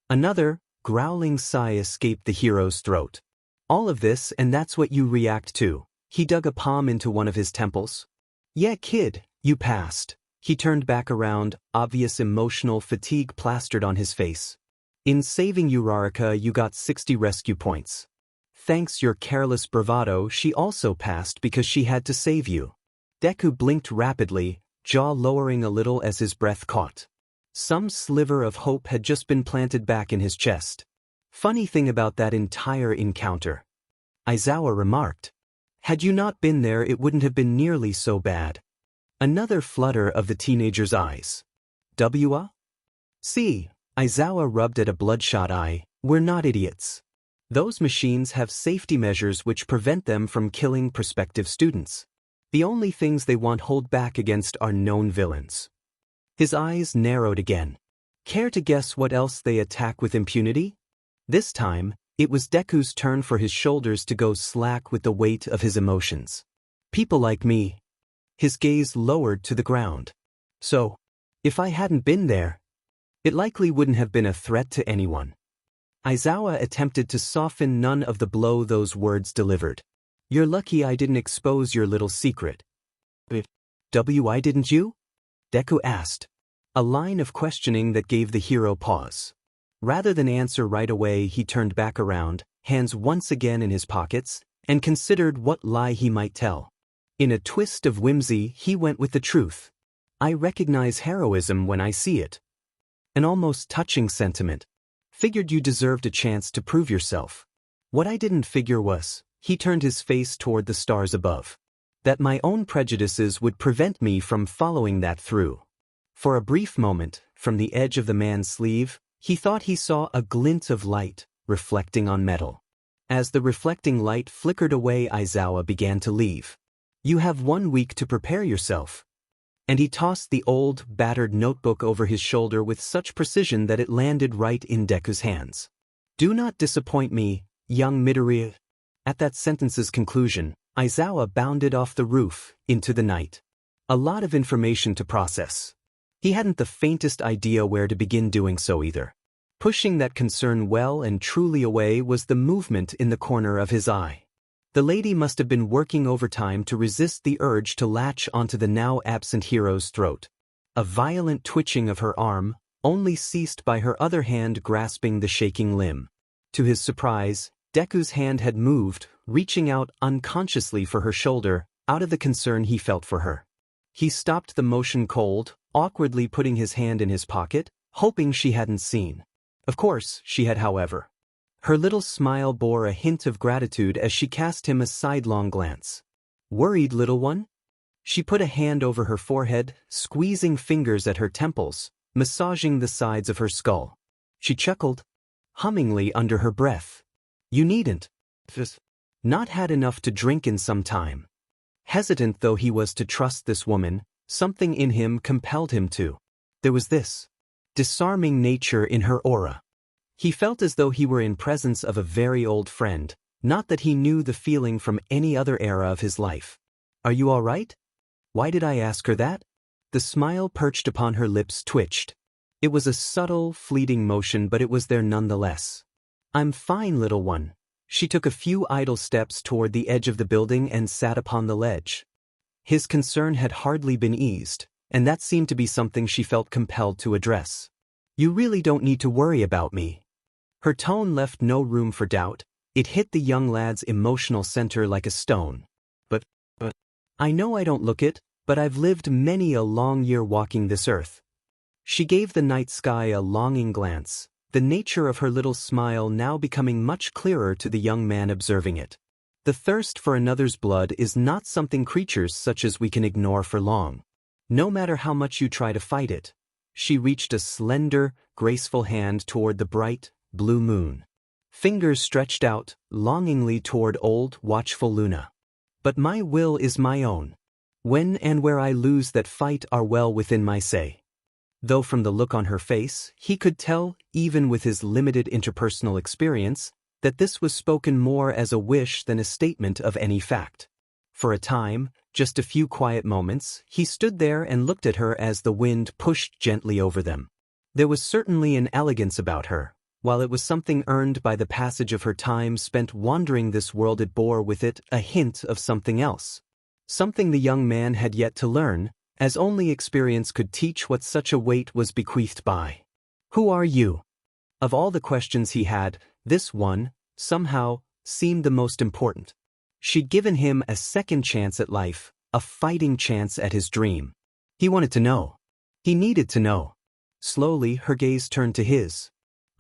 Another growling sigh escaped the hero's throat. All of this, and that's what you react to. He dug a palm into one of his temples. Yeah, kid, you passed. He turned back around, obvious emotional fatigue plastered on his face. In saving Uraraka, you got 60 rescue points. Thanks your careless bravado, she also passed because she had to save you. Deku blinked rapidly, jaw lowering a little as his breath caught. Some sliver of hope had just been planted back in his chest. Funny thing about that entire encounter, Aizawa remarked. Had you not been there, it wouldn't have been nearly so bad. Another flutter of the teenager's eyes. See, Aizawa rubbed at a bloodshot eye. We're not idiots. Those machines have safety measures which prevent them from killing prospective students. The only things they won't hold back against are known villains. His eyes narrowed again. Care to guess what else they attack with impunity? This time, it was Deku's turn for his shoulders to go slack with the weight of his emotions. People like me. His gaze lowered to the ground. So, if I hadn't been there, it likely wouldn't have been a threat to anyone. Aizawa attempted to soften none of the blow those words delivered. You're lucky I didn't expose your little secret. Why didn't you? Deku asked. A line of questioning that gave the hero pause. Rather than answer right away, he turned back around, hands once again in his pockets, and considered what lie he might tell. In a twist of whimsy, he went with the truth. I recognize heroism when I see it. An almost touching sentiment. Figured you deserved a chance to prove yourself. What I didn't figure was, he turned his face toward the stars above, that my own prejudices would prevent me from following that through. For a brief moment, from the edge of the man's sleeve, he thought he saw a glint of light, reflecting on metal. As the reflecting light flickered away, Aizawa began to leave. You have 1 week to prepare yourself. And he tossed the old, battered notebook over his shoulder with such precision that it landed right in Deku's hands. Do not disappoint me, young Midoriya. At that sentence's conclusion, Aizawa bounded off the roof, into the night. A lot of information to process. He hadn't the faintest idea where to begin doing so either. Pushing that concern well and truly away was the movement in the corner of his eye. The lady must have been working overtime to resist the urge to latch onto the now absent hero's throat. A violent twitching of her arm, only ceased by her other hand grasping the shaking limb. To his surprise, Deku's hand had moved, reaching out unconsciously for her shoulder, out of the concern he felt for her. He stopped the motion cold, awkwardly putting his hand in his pocket, hoping she hadn't seen. Of course, she had, however. Her little smile bore a hint of gratitude as she cast him a sidelong glance. Worried, little one? She put a hand over her forehead, squeezing fingers at her temples, massaging the sides of her skull. She chuckled, hummingly under her breath. You needn't. Not had enough to drink in some time. Hesitant though he was to trust this woman, something in him compelled him to. There was this disarming nature in her aura. He felt as though he were in presence of a very old friend, not that he knew the feeling from any other era of his life. Are you all right? Why did I ask her that? The smile perched upon her lips twitched. It was a subtle, fleeting motion, but it was there nonetheless. I'm fine, little one. She took a few idle steps toward the edge of the building and sat upon the ledge. His concern had hardly been eased, and that seemed to be something she felt compelled to address. You really don't need to worry about me. Her tone left no room for doubt. It hit the young lad's emotional center like a stone. But I know I don't look it, but I've lived many a long year walking this earth. She gave the night sky a longing glance, the nature of her little smile now becoming much clearer to the young man observing it. The thirst for another's blood is not something creatures such as we can ignore for long. No matter how much you try to fight it. She reached a slender, graceful hand toward the bright, blue moon. Fingers stretched out, longingly toward old, watchful Luna. But my will is my own. When and where I lose that fight are well within my say. Though from the look on her face, he could tell, even with his limited interpersonal experience, that this was spoken more as a wish than a statement of any fact. For a time, just a few quiet moments, he stood there and looked at her as the wind pushed gently over them. There was certainly an elegance about her. While it was something earned by the passage of her time spent wandering this world, it bore with it a hint of something else. Something the young man had yet to learn, as only experience could teach what such a weight was bequeathed by. Who are you? Of all the questions he had, this one, somehow, seemed the most important. She'd given him a second chance at life, a fighting chance at his dream. He wanted to know. He needed to know. Slowly, her gaze turned to his.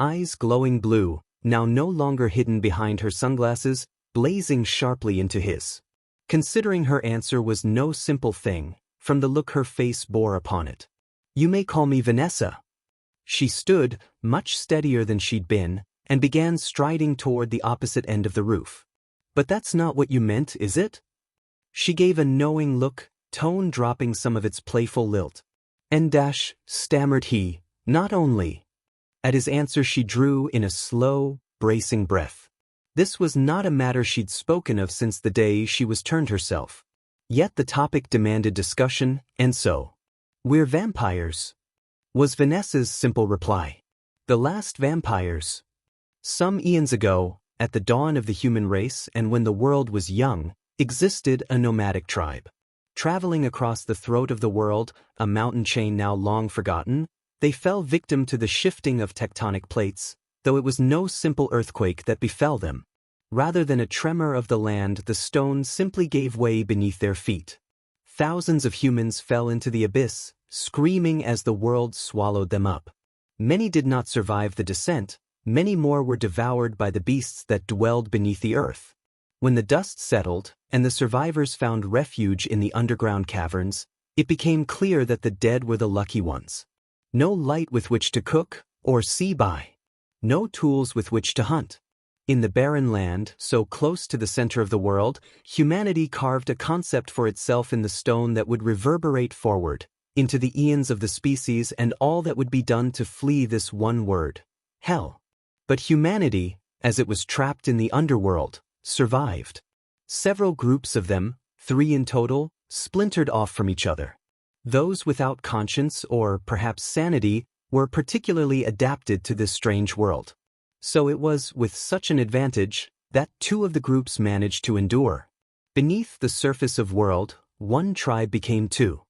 Eyes glowing blue, now no longer hidden behind her sunglasses, blazing sharply into his. Considering her answer was no simple thing, from the look her face bore upon it. You may call me Vanessa. She stood, much steadier than she'd been, and began striding toward the opposite end of the roof. But that's not what you meant, is it? She gave a knowing look, tone dropping some of its playful lilt. And stammered he, not only. At his answer she drew in a slow, bracing breath. This was not a matter she'd spoken of since the day she was turned herself. Yet the topic demanded discussion, and so. We're vampires, was Vanessa's simple reply. The last vampires. Some eons ago, at the dawn of the human race and when the world was young, existed a nomadic tribe. Traveling across the throat of the world, a mountain chain now long forgotten, they fell victim to the shifting of tectonic plates, though it was no simple earthquake that befell them. Rather than a tremor of the land, the stones simply gave way beneath their feet. Thousands of humans fell into the abyss, screaming as the world swallowed them up. Many did not survive the descent, many more were devoured by the beasts that dwelled beneath the earth. When the dust settled, and the survivors found refuge in the underground caverns, it became clear that the dead were the lucky ones. No light with which to cook, or see by. No tools with which to hunt. In the barren land, so close to the center of the world, humanity carved a concept for itself in the stone that would reverberate forward, into the eons of the species and all that would be done to flee this one word, hell. But humanity, as it was trapped in the underworld, survived. Several groups of them, 3 in total, splintered off from each other. Those without conscience or perhaps sanity were particularly adapted to this strange world. So it was with such an advantage that 2 of the groups managed to endure. Beneath the surface of world, one tribe became 2.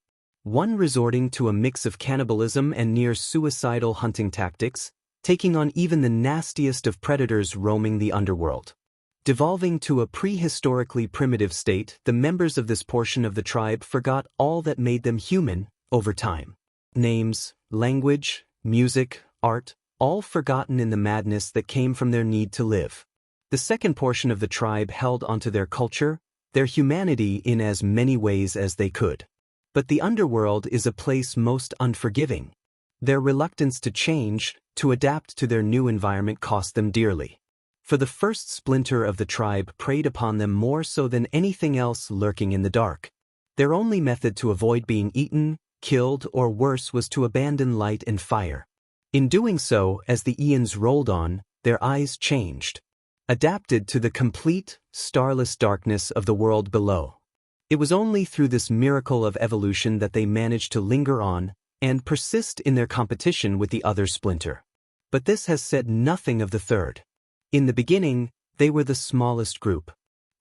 One resorting to a mix of cannibalism and near-suicidal hunting tactics, taking on even the nastiest of predators roaming the underworld. Devolving to a prehistorically primitive state, the members of this portion of the tribe forgot all that made them human over time. Names, language, music, art, all forgotten in the madness that came from their need to live. The second portion of the tribe held onto their culture, their humanity in as many ways as they could. But the underworld is a place most unforgiving. Their reluctance to change, to adapt to their new environment cost them dearly. For the first splinter of the tribe preyed upon them more so than anything else lurking in the dark. Their only method to avoid being eaten, killed, or worse was to abandon light and fire. In doing so, as the eons rolled on, their eyes changed, adapted to the complete, starless darkness of the world below. It was only through this miracle of evolution that they managed to linger on and persist in their competition with the other splinter. But this has said nothing of the third. In the beginning, they were the smallest group.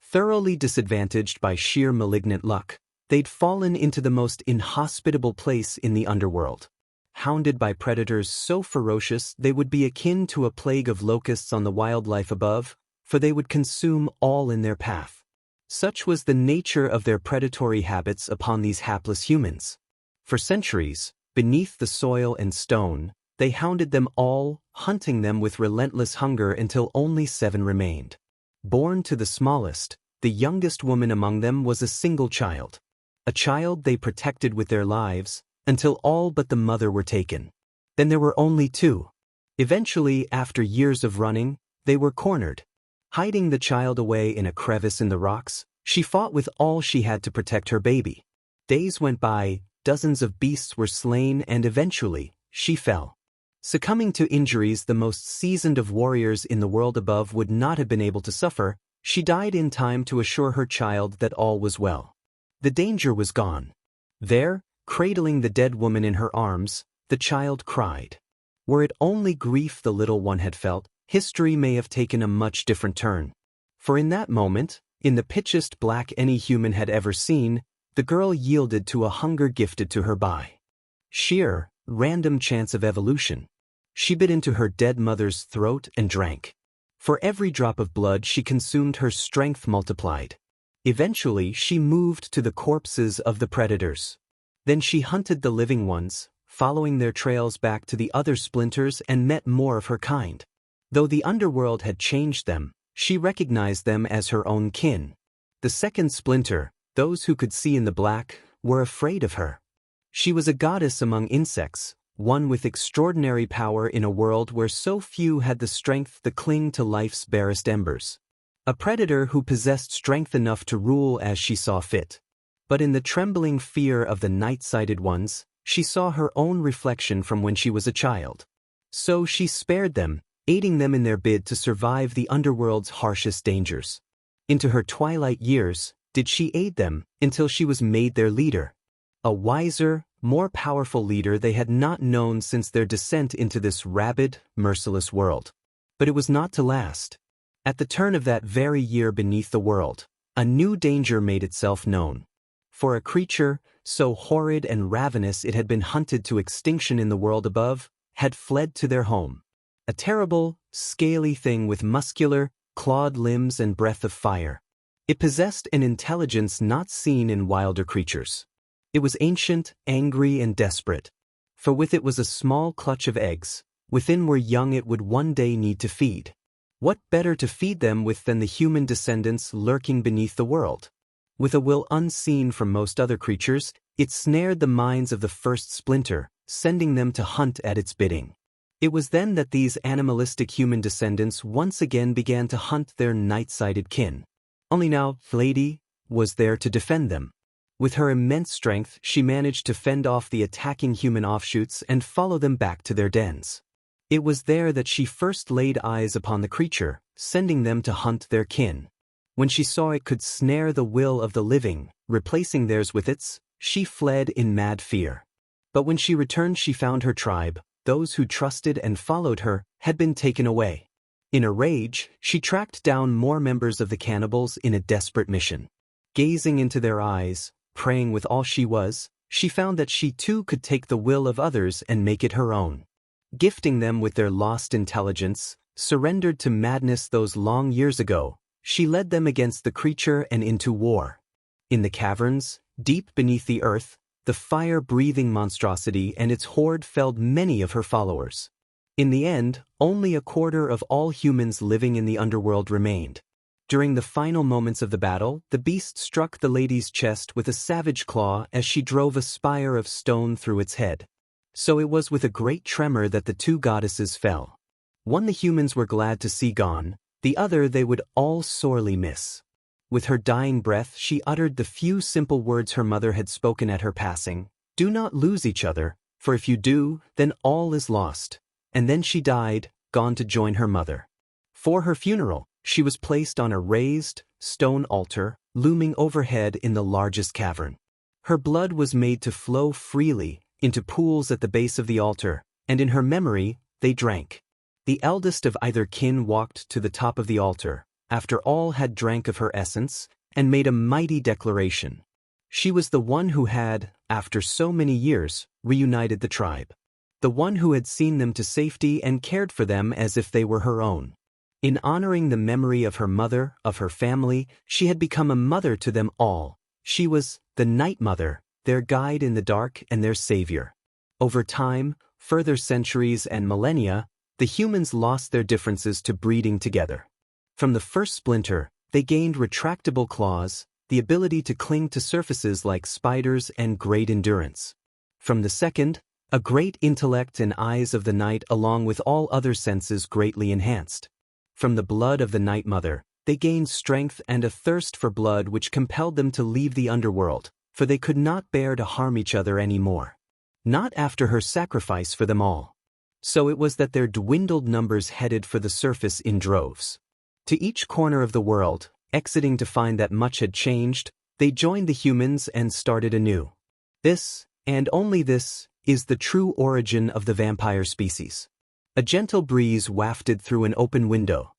Thoroughly disadvantaged by sheer malignant luck, they'd fallen into the most inhospitable place in the underworld. Hounded by predators so ferocious they would be akin to a plague of locusts on the wildlife above, for they would consume all in their path. Such was the nature of their predatory habits upon these hapless humans. For centuries, beneath the soil and stone, they hounded them all, hunting them with relentless hunger until only 7 remained. Born to the smallest, the youngest woman among them was a single child. A child they protected with their lives, until all but the mother were taken. Then there were only 2. Eventually, after years of running, they were cornered. Hiding the child away in a crevice in the rocks, she fought with all she had to protect her baby. Days went by, dozens of beasts were slain, and eventually, she fell. Succumbing to injuries the most seasoned of warriors in the world above would not have been able to suffer, she died in time to assure her child that all was well. The danger was gone. There, cradling the dead woman in her arms, the child cried. Were it only grief the little one had felt, history may have taken a much different turn. For in that moment, in the pitchiest black any human had ever seen, the girl yielded to a hunger gifted to her by sheer, random chance of evolution. She bit into her dead mother's throat and drank. For every drop of blood she consumed, her strength multiplied. Eventually she moved to the corpses of the predators. Then she hunted the living ones, following their trails back to the other splinters, and met more of her kind. Though the underworld had changed them, she recognized them as her own kin. The second splinter, those who could see in the black, were afraid of her. She was a goddess among insects, one with extraordinary power in a world where so few had the strength to cling to life's barest embers. A predator who possessed strength enough to rule as she saw fit. But in the trembling fear of the night-sighted ones, she saw her own reflection from when she was a child. So she spared them, aiding them in their bid to survive the underworld's harshest dangers. Into her twilight years, did she aid them, until she was made their leader. A wiser, more powerful leader they had not known since their descent into this rabid, merciless world. But it was not to last. At the turn of that very year beneath the world, a new danger made itself known. For a creature, so horrid and ravenous it had been hunted to extinction in the world above, had fled to their home. A terrible, scaly thing with muscular, clawed limbs and breath of fire. It possessed an intelligence not seen in wilder creatures. It was ancient, angry, and desperate. For with it was a small clutch of eggs, within were young it would one day need to feed. What better to feed them with than the human descendants lurking beneath the world? With a will unseen from most other creatures, it snared the minds of the first splinter, sending them to hunt at its bidding. It was then that these animalistic human descendants once again began to hunt their night-sighted kin. Only now, Lady was there to defend them. With her immense strength, she managed to fend off the attacking human offshoots and follow them back to their dens. It was there that she first laid eyes upon the creature, sending them to hunt their kin. When she saw it could snare the will of the living, replacing theirs with its, she fled in mad fear. But when she returned she found her tribe, those who trusted and followed her, had been taken away. In a rage, she tracked down more members of the cannibals in a desperate mission. Gazing into their eyes, praying with all she was, she found that she too could take the will of others and make it her own. Gifting them with their lost intelligence, surrendered to madness those long years ago, she led them against the creature and into war. In the caverns, deep beneath the earth, the fire-breathing monstrosity and its horde felled many of her followers. In the end, only a quarter of all humans living in the underworld remained. During the final moments of the battle, the beast struck the lady's chest with a savage claw as she drove a spire of stone through its head. So it was with a great tremor that the two goddesses fell. One the humans were glad to see gone, the other they would all sorely miss. With her dying breath she uttered the few simple words her mother had spoken at her passing: "Do not lose each other, for if you do, then all is lost." And then she died, gone to join her mother. For her funeral, she was placed on a raised, stone altar, looming overhead in the largest cavern. Her blood was made to flow freely into pools at the base of the altar, and in her memory, they drank. The eldest of either kin walked to the top of the altar, after all had drank of her essence, and made a mighty declaration. She was the one who had, after so many years, reunited the tribe. The one who had seen them to safety and cared for them as if they were her own. In honoring the memory of her mother, of her family, she had become a mother to them all. She was the Night Mother, their guide in the dark and their savior. Over time, further centuries and millennia, the humans lost their differences to breeding together. From the first splinter, they gained retractable claws, the ability to cling to surfaces like spiders, and great endurance. From the second, a great intellect and eyes of the night, along with all other senses greatly enhanced. From the blood of the Night Mother, they gained strength and a thirst for blood which compelled them to leave the underworld, for they could not bear to harm each other any more. Not after her sacrifice for them all. So it was that their dwindled numbers headed for the surface in droves. To each corner of the world, exiting to find that much had changed, they joined the humans and started anew. This, and only this, is the true origin of the vampire species. A gentle breeze wafted through an open window.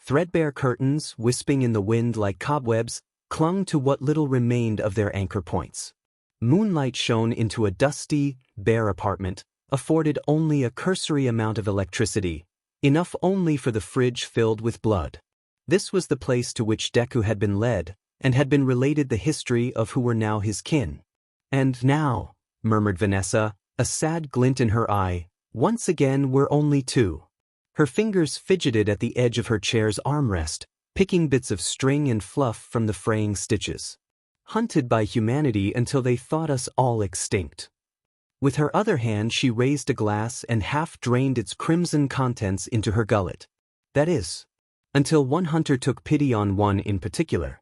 Threadbare curtains, wisping in the wind like cobwebs, clung to what little remained of their anchor points. Moonlight shone into a dusty, bare apartment, afforded only a cursory amount of electricity, enough only for the fridge filled with blood. This was the place to which Deku had been led, and had been related the history of who were now his kin. "And now," murmured Vanessa, a sad glint in her eye, "once again we're only two." Her fingers fidgeted at the edge of her chair's armrest, picking bits of string and fluff from the fraying stitches. "Hunted by humanity until they thought us all extinct." With her other hand she raised a glass and half-drained its crimson contents into her gullet. That is, until one hunter took pity on one in particular.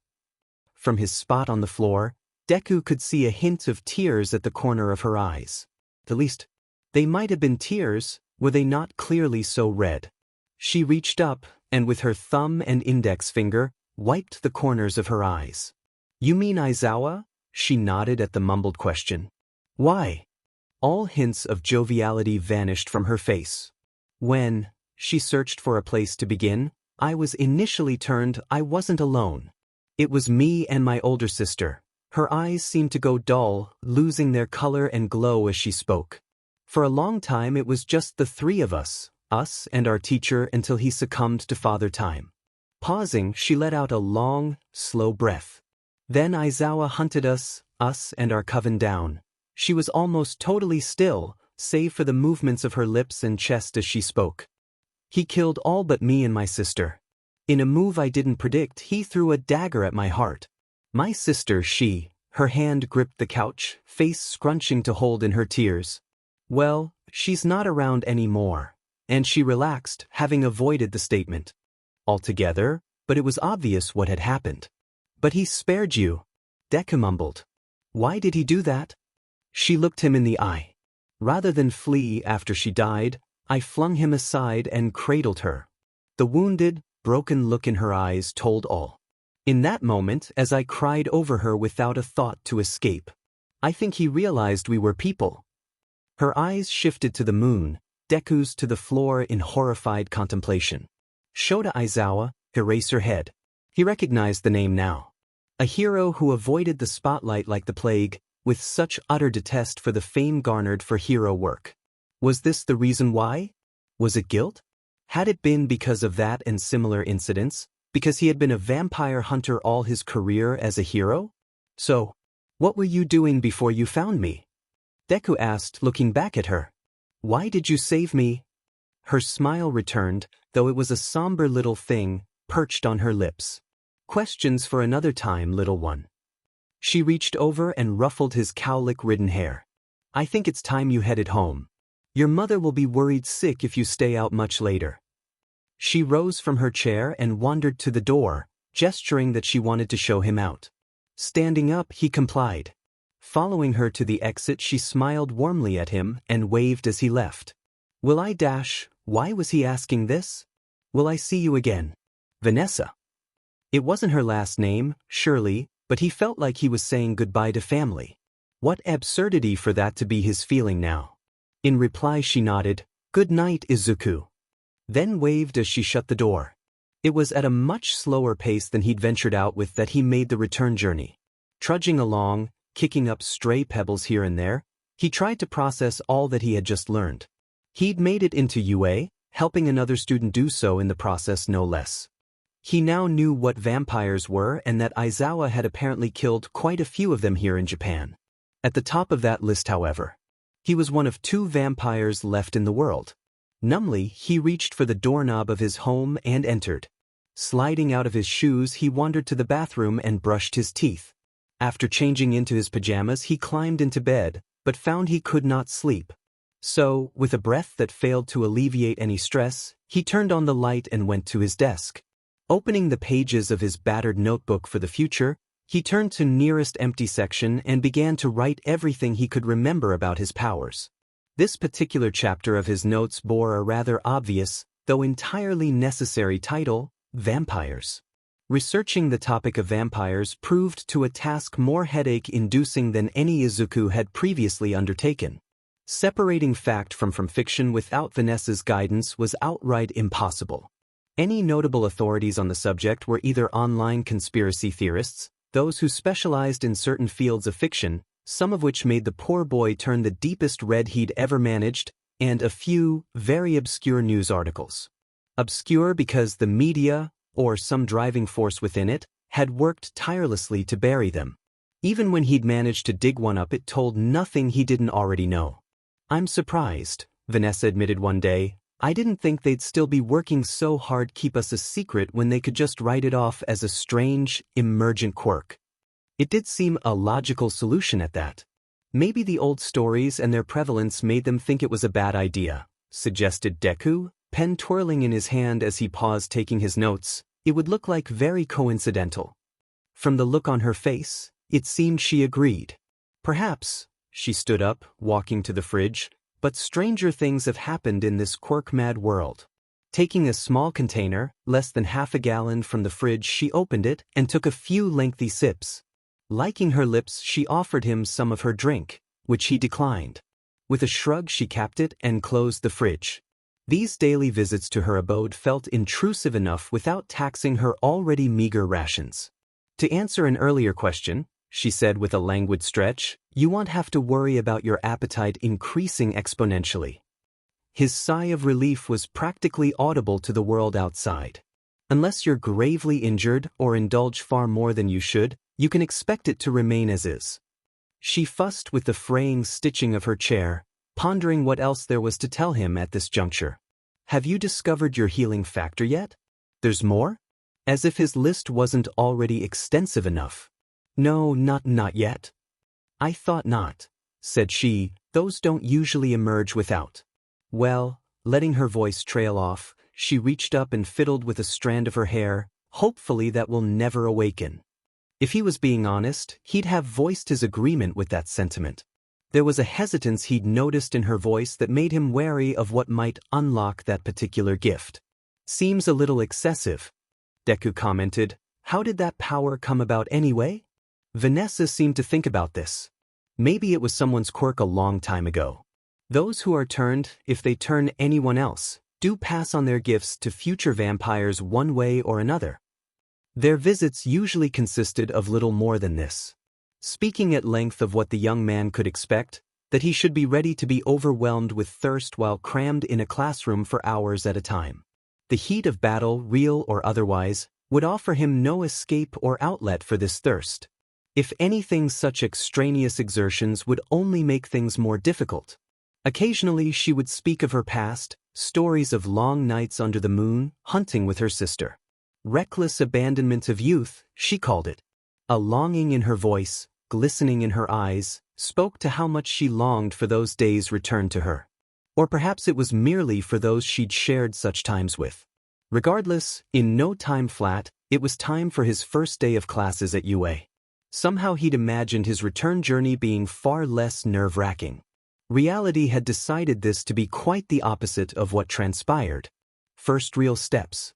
From his spot on the floor, Deku could see a hint of tears at the corner of her eyes. At least, they might have been tears, were they not clearly so red. She reached up, and with her thumb and index finger, wiped the corners of her eyes. "You mean Aizawa?" She nodded at the mumbled question. "Why?" All hints of joviality vanished from her face. "When," she searched for a place to begin, "I was initially turned, I wasn't alone. It was me and my older sister." Her eyes seemed to go dull, losing their color and glow as she spoke. "For a long time it was just the three of us and our teacher, until he succumbed to Father Time." Pausing, she let out a long, slow breath. "Then Aizawa hunted us and our coven down." She was almost totally still, save for the movements of her lips and chest as she spoke. "He killed all but me and my sister. In a move I didn't predict, he threw a dagger at my heart. My sister, her hand gripped the couch, face scrunching to hold in her tears. "Well, she's not around anymore." And she relaxed, having avoided the statement altogether, but it was obvious what had happened. "But he spared you," Deku mumbled. "Why did he do that?" She looked him in the eye. "Rather than flee after she died, I flung him aside and cradled her." The wounded, broken look in her eyes told all. "In that moment, as I cried over her without a thought to escape, I think he realized we were people." Her eyes shifted to the moon, Deku's to the floor in horrified contemplation. Shota Aizawa, Eraserhead. He recognized the name now. A hero who avoided the spotlight like the plague, with such utter detest for the fame garnered for hero work. Was this the reason why? Was it guilt? Had it been because of that and similar incidents? Because he had been a vampire hunter all his career as a hero? "So, what were you doing before you found me?" Deku asked, looking back at her. "Why did you save me?" Her smile returned, though it was a somber little thing perched on her lips. Questions for another time, little one. She reached over and ruffled his cowlick-ridden hair. I think it's time you headed home. Your mother will be worried sick if you stay out much later. She rose from her chair and wandered to the door, gesturing that she wanted to show him out. Standing up, he complied. Following her to the exit, she smiled warmly at him and waved as he left. Will I dash? Why was he asking this? Will I see you again? Vanessa. It wasn't her last name, surely, but he felt like he was saying goodbye to family. What absurdity for that to be his feeling now. In reply she nodded, Good night, Izuku. Then waved as she shut the door. It was at a much slower pace than he'd ventured out with that he made the return journey. Trudging along, kicking up stray pebbles here and there, he tried to process all that he had just learned. He'd made it into UA, helping another student do so in the process no less. He now knew what vampires were and that Aizawa had apparently killed quite a few of them here in Japan. At the top of that list, however, he was one of 2 vampires left in the world. Numbly, he reached for the doorknob of his home and entered. Sliding out of his shoes, he wandered to the bathroom and brushed his teeth. After changing into his pajamas, he climbed into bed, but found he could not sleep. So, with a breath that failed to alleviate any stress, he turned on the light and went to his desk. Opening the pages of his battered notebook for the future, he turned to nearest empty section and began to write everything he could remember about his powers. This particular chapter of his notes bore a rather obvious, though entirely necessary title, Vampires. Researching the topic of vampires proved to a task more headache-inducing than any Izuku had previously undertaken. Separating fact from fiction without Vanessa's guidance was outright impossible. Any notable authorities on the subject were either online conspiracy theorists, those who specialized in certain fields of fiction, some of which made the poor boy turn the deepest red he'd ever managed, and a few very obscure news articles. Obscure because the media, or some driving force within it, had worked tirelessly to bury them. Even when he'd managed to dig one up, it told nothing he didn't already know. I'm surprised, Vanessa admitted one day. I didn't think they'd still be working so hard to keep us a secret when they could just write it off as a strange, emergent quirk. It did seem a logical solution at that. Maybe the old stories and their prevalence made them think it was a bad idea, suggested Deku, pen twirling in his hand as he paused taking his notes. It would look like very coincidental. From the look on her face, it seemed she agreed. Perhaps. She stood up, walking to the fridge. But stranger things have happened in this quirk-mad world. Taking a small container, less than half a gallon from the fridge, she opened it and took a few lengthy sips. Liking her lips, she offered him some of her drink, which he declined. With a shrug, she capped it and closed the fridge. These daily visits to her abode felt intrusive enough without taxing her already meager rations. To answer an earlier question, she said with a languid stretch, you won't have to worry about your appetite increasing exponentially. His sigh of relief was practically audible to the world outside. Unless you're gravely injured or indulge far more than you should, you can expect it to remain as is. She fussed with the fraying stitching of her chair, pondering what else there was to tell him at this juncture. Have you discovered your healing factor yet? There's more? As if his list wasn't already extensive enough. No, not yet. I thought not, said she, those don't usually emerge without. Well, letting her voice trail off, she reached up and fiddled with a strand of her hair, hopefully that will never awaken. If he was being honest, he'd have voiced his agreement with that sentiment. There was a hesitance he'd noticed in her voice that made him wary of what might unlock that particular gift. Seems a little excessive, Deku commented. How did that power come about anyway? Vanessa seemed to think about this. Maybe it was someone's quirk a long time ago. Those who are turned, if they turn anyone else, do pass on their gifts to future vampires one way or another. Their visits usually consisted of little more than this. Speaking at length of what the young man could expect, that he should be ready to be overwhelmed with thirst while crammed in a classroom for hours at a time. The heat of battle, real or otherwise, would offer him no escape or outlet for this thirst. If anything, such extraneous exertions would only make things more difficult. Occasionally she would speak of her past, Stories of long nights under the moon, hunting with her sister. Reckless abandonment of youth, she called it. A longing in her voice, glistening in her eyes, spoke to how much she longed for those days returned to her. Or perhaps it was merely for those she'd shared such times with. Regardless, in no time flat, it was time for his first day of classes at UA. Somehow he'd imagined his return journey being far less nerve-wracking. Reality had decided this to be quite the opposite of what transpired. First real steps.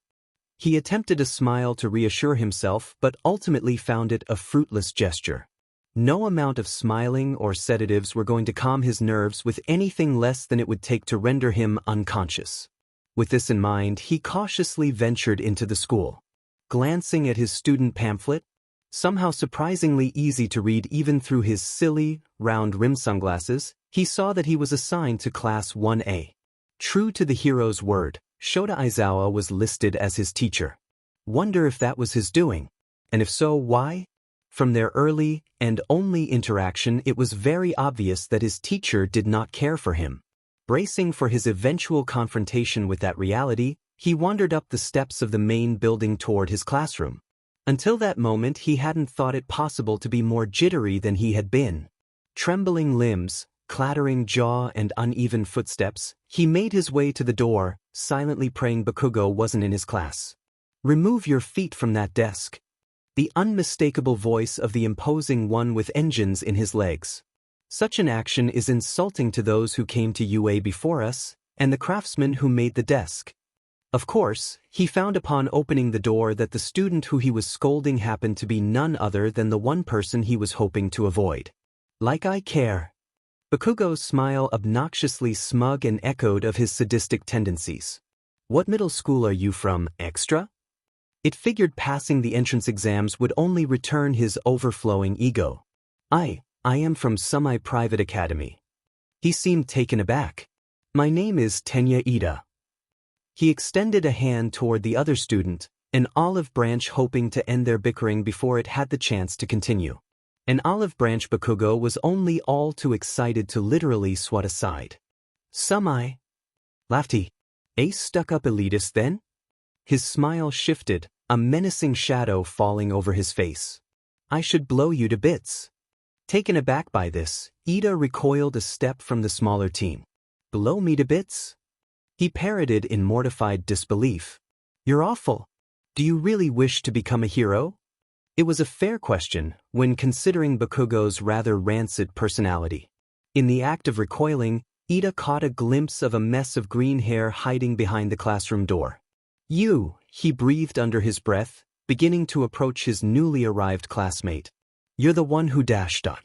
He attempted a smile to reassure himself, but ultimately found it a fruitless gesture. No amount of smiling or sedatives were going to calm his nerves with anything less than it would take to render him unconscious. With this in mind, he cautiously ventured into the school. Glancing at his student pamphlet, somehow surprisingly easy to read even through his silly, round-rimmed sunglasses, he saw that he was assigned to Class 1A. True to the hero's word, Shota Aizawa was listed as his teacher. Wonder if that was his doing, and if so, why? From their early and only interaction, it was very obvious that his teacher did not care for him. Bracing for his eventual confrontation with that reality, he wandered up the steps of the main building toward his classroom. Until that moment, he hadn't thought it possible to be more jittery than he had been. Trembling limbs, clattering jaw and uneven footsteps, he made his way to the door, silently praying Bakugo wasn't in his class. "Remove your feet from that desk." The unmistakable voice of the imposing one with engines in his legs. Such an action is insulting to those who came to UA before us, and the craftsman who made the desk. Of course, he found upon opening the door that the student who he was scolding happened to be none other than the one person he was hoping to avoid. "Like I care." Bakugo's smile obnoxiously smug and echoed of his sadistic tendencies. "What middle school are you from, extra?" It figured passing the entrance exams would only return his overflowing ego. I am from semi-private academy." He seemed taken aback. "My name is Tenya Ida." He extended a hand toward the other student, an olive branch, hoping to end their bickering before it had the chance to continue. An olive branch Bakugo was only all too excited to literally swat aside. Laughed he. "A stuck-up elitist then?" His smile shifted, a menacing shadow falling over his face. "I should blow you to bits." Taken aback by this, Ida recoiled a step from the smaller team. "Blow me to bits?" He parroted in mortified disbelief. "You're awful. Do you really wish to become a hero?" It was a fair question, when considering Bakugo's rather rancid personality. In the act of recoiling, Ida caught a glimpse of a mess of green hair hiding behind the classroom door. "You," he breathed under his breath, beginning to approach his newly arrived classmate. "You're the one who dashed on."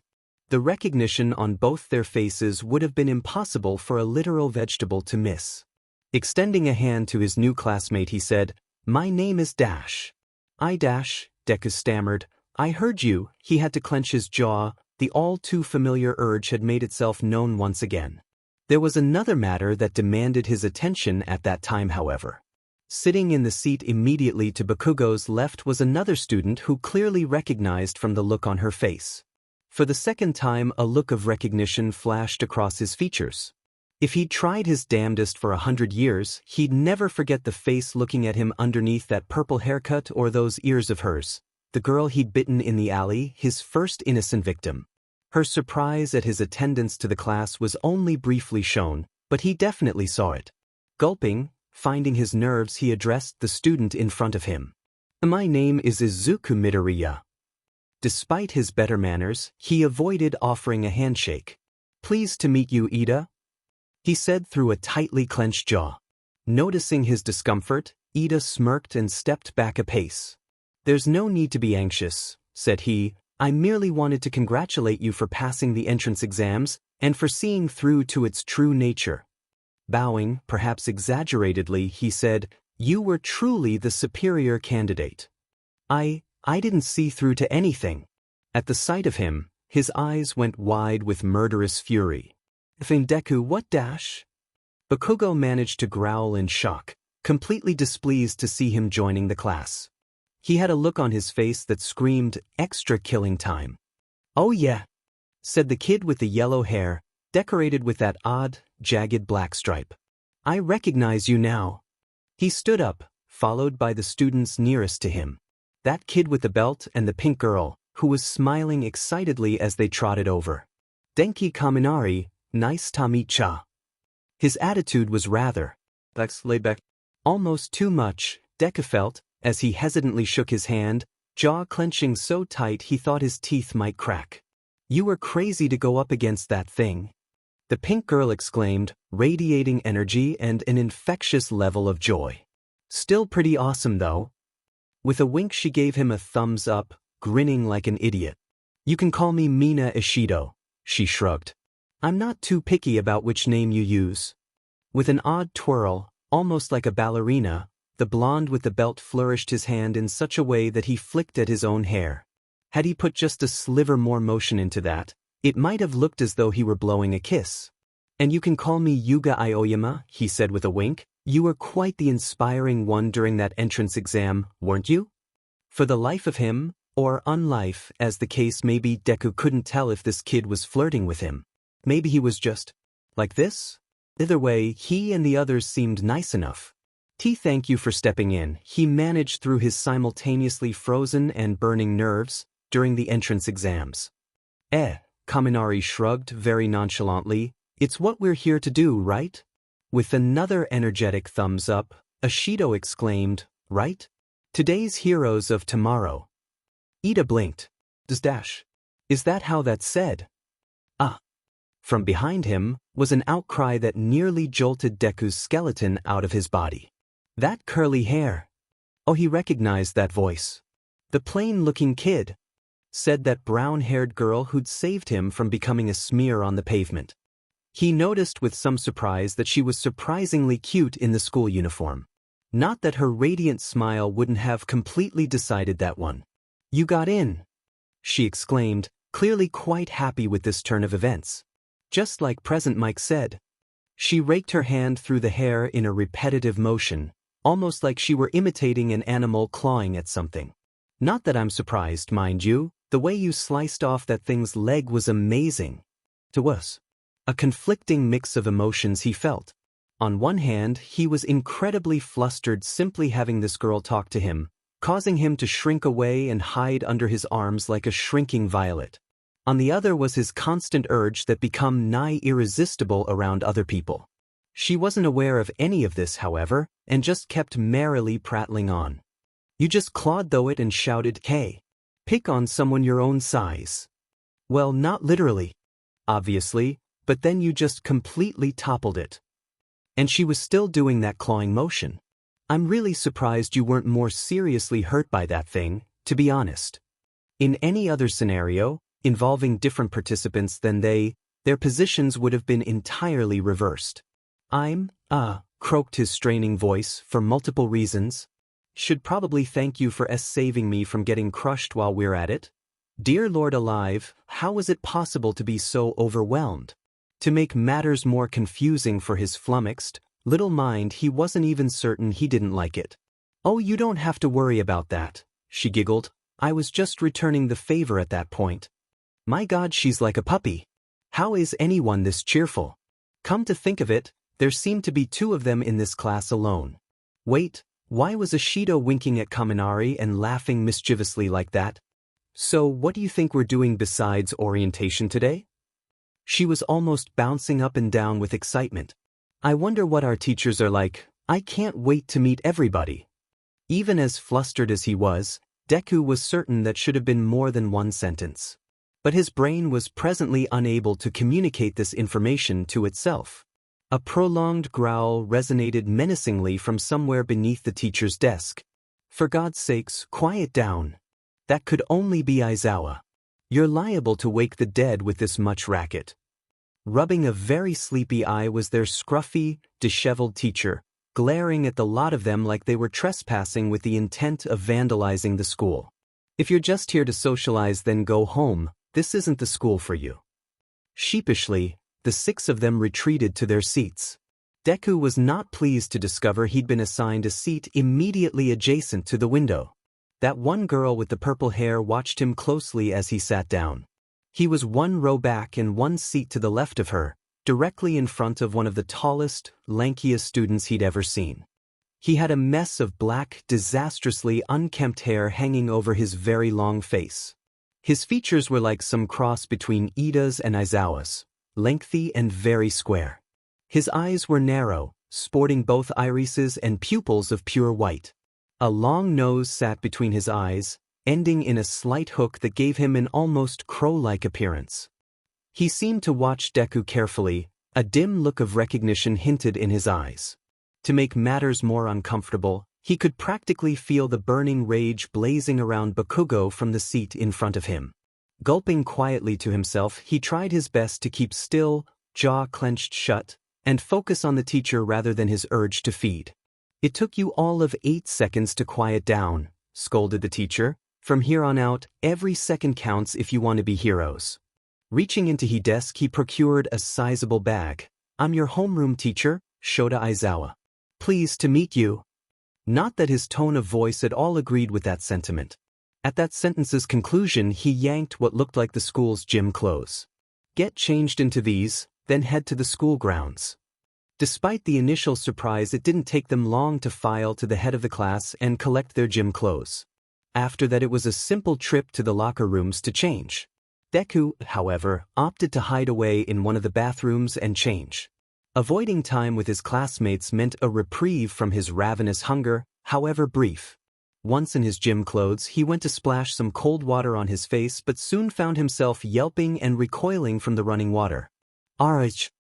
The recognition on both their faces would have been impossible for a literal vegetable to miss. Extending a hand to his new classmate, he said, "My name is Dash." "I Dash," Deku stammered. "I heard you." He had to clench his jaw. The all-too-familiar urge had made itself known once again. There was another matter that demanded his attention at that time, however. Sitting in the seat immediately to Bakugo's left was another student who clearly recognized from the look on her face. For the second time, a look of recognition flashed across his features. If he'd tried his damnedest for 100 years, he'd never forget the face looking at him underneath that purple haircut or those ears of hers. The girl he'd bitten in the alley, his first innocent victim. Her surprise at his attendance to the class was only briefly shown, but he definitely saw it. Gulping, finding his nerves, he addressed the student in front of him. "My name is Izuku Midoriya." Despite his better manners, he avoided offering a handshake. "Pleased to meet you, Ida," he said through a tightly clenched jaw. Noticing his discomfort, Ida smirked and stepped back a pace. "There's no need to be anxious," said he. "I merely wanted to congratulate you for passing the entrance exams and for seeing through to its true nature." Bowing, perhaps exaggeratedly, he said, "You were truly the superior candidate." I didn't see through to anything." At the sight of him, his eyes went wide with murderous fury. "Deku, what Dash?" Bakugo managed to growl in shock, completely displeased to see him joining the class. He had a look on his face that screamed, "Extra killing time." "Oh yeah," said the kid with the yellow hair, decorated with that odd, jagged black stripe. I recognize you now. He stood up, followed by the students nearest to him. That kid with the belt and the pink girl, who was smiling excitedly as they trotted over. Denki Kaminari, nice to meet ya. His attitude was rather laid back. Almost too much, Deku felt, as he hesitantly shook his hand, jaw clenching so tight he thought his teeth might crack. You were crazy to go up against that thing. The pink girl exclaimed, radiating energy and an infectious level of joy. Still pretty awesome though. With a wink she gave him a thumbs up, grinning like an idiot. You can call me Mina Ishido, she shrugged. I'm not too picky about which name you use. With an odd twirl, almost like a ballerina, the blonde with the belt flourished his hand in such a way that he flicked at his own hair. Had he put just a sliver more motion into that, it might have looked as though he were blowing a kiss. And you can call me Yuga Aoyama, he said with a wink. You were quite the inspiring one during that entrance exam, weren't you? For the life of him, or unlife, as the case may be, Deku couldn't tell if this kid was flirting with him. Maybe he was just like this? Either way, he and the others seemed nice enough. Thank you for stepping in, he managed through his simultaneously frozen and burning nerves during the entrance exams. Kaminari shrugged very nonchalantly. It's what we're here to do, right? With another energetic thumbs up, Ishido exclaimed, right? Today's heroes of tomorrow. Ida blinked. Is that how that's said? From behind him was an outcry that nearly jolted Deku's skeleton out of his body. That curly hair. Oh, he recognized that voice. The plain-looking kid, said that brown-haired girl who'd saved him from becoming a smear on the pavement. He noticed with some surprise that she was surprisingly cute in the school uniform. Not that her radiant smile wouldn't have completely decided that one. You got in, she exclaimed, clearly quite happy with this turn of events. Just like Present Mike said. She raked her hand through the hair in a repetitive motion, almost like she were imitating an animal clawing at something. Not that I'm surprised, mind you, the way you sliced off that thing's leg was amazing. To us. A conflicting mix of emotions he felt. On one hand, he was incredibly flustered simply having this girl talk to him, causing him to shrink away and hide under his arms like a shrinking violet. On the other was his constant urge that become nigh irresistible around other people. She wasn't aware of any of this, however, and just kept merrily prattling on. You just clawed through it and shouted, hey, pick on someone your own size. Well, not literally, obviously, but then you just completely toppled it. And she was still doing that clawing motion. I'm really surprised you weren't more seriously hurt by that thing, to be honest. In any other scenario, involving different participants than their positions would have been entirely reversed. Croaked his straining voice, for multiple reasons. Should probably thank you for saving me from getting crushed while we're at it. Dear Lord alive, how was it possible to be so overwhelmed? To make matters more confusing for his flummoxed little mind, he wasn't even certain he didn't like it. Oh, you don't have to worry about that, she giggled. I was just returning the favor at that point. My God, she's like a puppy. How is anyone this cheerful? Come to think of it, there seemed to be 2 of them in this class alone. Wait, why was Ishido winking at Kaminari and laughing mischievously like that? So what do you think we're doing besides orientation today? She was almost bouncing up and down with excitement. I wonder what our teachers are like. I can't wait to meet everybody. Even as flustered as he was, Deku was certain that should have been more than one sentence. But his brain was presently unable to communicate this information to itself. A prolonged growl resonated menacingly from somewhere beneath the teacher's desk. For God's sakes, quiet down. That could only be Aizawa. You're liable to wake the dead with this much racket. Rubbing a very sleepy eye was their scruffy, disheveled teacher, glaring at the lot of them like they were trespassing with the intent of vandalizing the school. If you're just here to socialize, then go home. This isn't the school for you. Sheepishly, the 6 of them retreated to their seats. Deku was not pleased to discover he'd been assigned a seat immediately adjacent to the window. That one girl with the purple hair watched him closely as he sat down. He was 1 row back and 1 seat to the left of her, directly in front of one of the tallest, lankiest students he'd ever seen. He had a mess of black, disastrously unkempt hair hanging over his very long face. His features were like some cross between Ida's and Aizawa's, lengthy and very square. His eyes were narrow, sporting both irises and pupils of pure white. A long nose sat between his eyes, ending in a slight hook that gave him an almost crow-like appearance. He seemed to watch Deku carefully, a dim look of recognition hinted in his eyes. To make matters more uncomfortable, he could practically feel the burning rage blazing around Bakugo from the seat in front of him. Gulping quietly to himself, he tried his best to keep still, jaw clenched shut, and focus on the teacher rather than his urge to feed. "It took you all of 8 seconds to quiet down," scolded the teacher. "From here on out, every second counts if you want to be heroes." Reaching into his desk, he procured a sizable bag. "I'm your homeroom teacher, Shota Aizawa. Pleased to meet you." Not that his tone of voice at all agreed with that sentiment. At that sentence's conclusion, he yanked what looked like the school's gym clothes. "Get changed into these, then head to the school grounds." Despite the initial surprise, it didn't take them long to file to the head of the class and collect their gym clothes. After that, it was a simple trip to the locker rooms to change. Deku, however, opted to hide away in one of the bathrooms and change. Avoiding time with his classmates meant a reprieve from his ravenous hunger, however brief. Once in his gym clothes, he went to splash some cold water on his face but soon found himself yelping and recoiling from the running water. "Arch!"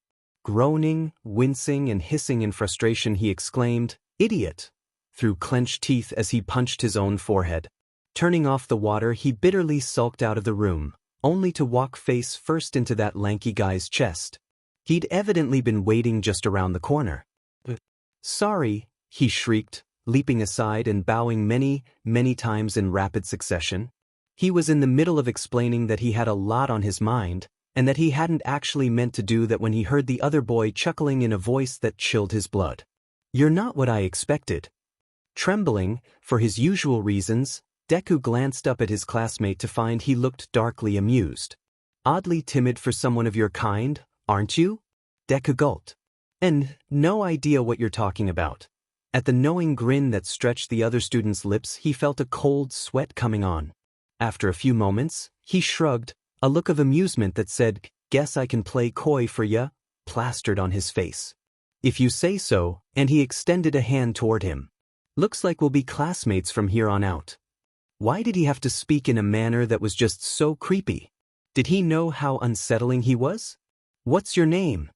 Groaning, wincing, and hissing in frustration, he exclaimed, "Idiot!" through clenched teeth as he punched his own forehead. Turning off the water, he bitterly sulked out of the room, only to walk face first into that lanky guy's chest. He'd evidently been waiting just around the corner. "Sorry," he shrieked, leaping aside and bowing many, many times in rapid succession. He was in the middle of explaining that he had a lot on his mind, and that he hadn't actually meant to do that when he heard the other boy chuckling in a voice that chilled his blood. "You're not what I expected." Trembling, for his usual reasons, Deku glanced up at his classmate to find he looked darkly amused. "Oddly timid for someone of your kind, aren't you?" Deku gulped. "And no idea what you're talking about." At the knowing grin that stretched the other student's lips, he felt a cold sweat coming on. After a few moments, he shrugged, a look of amusement that said, "Guess I can play coy for ya," plastered on his face. "If you say so," and he extended a hand toward him. "Looks like we'll be classmates from here on out." Why did he have to speak in a manner that was just so creepy? Did he know how unsettling he was? "What's your name?"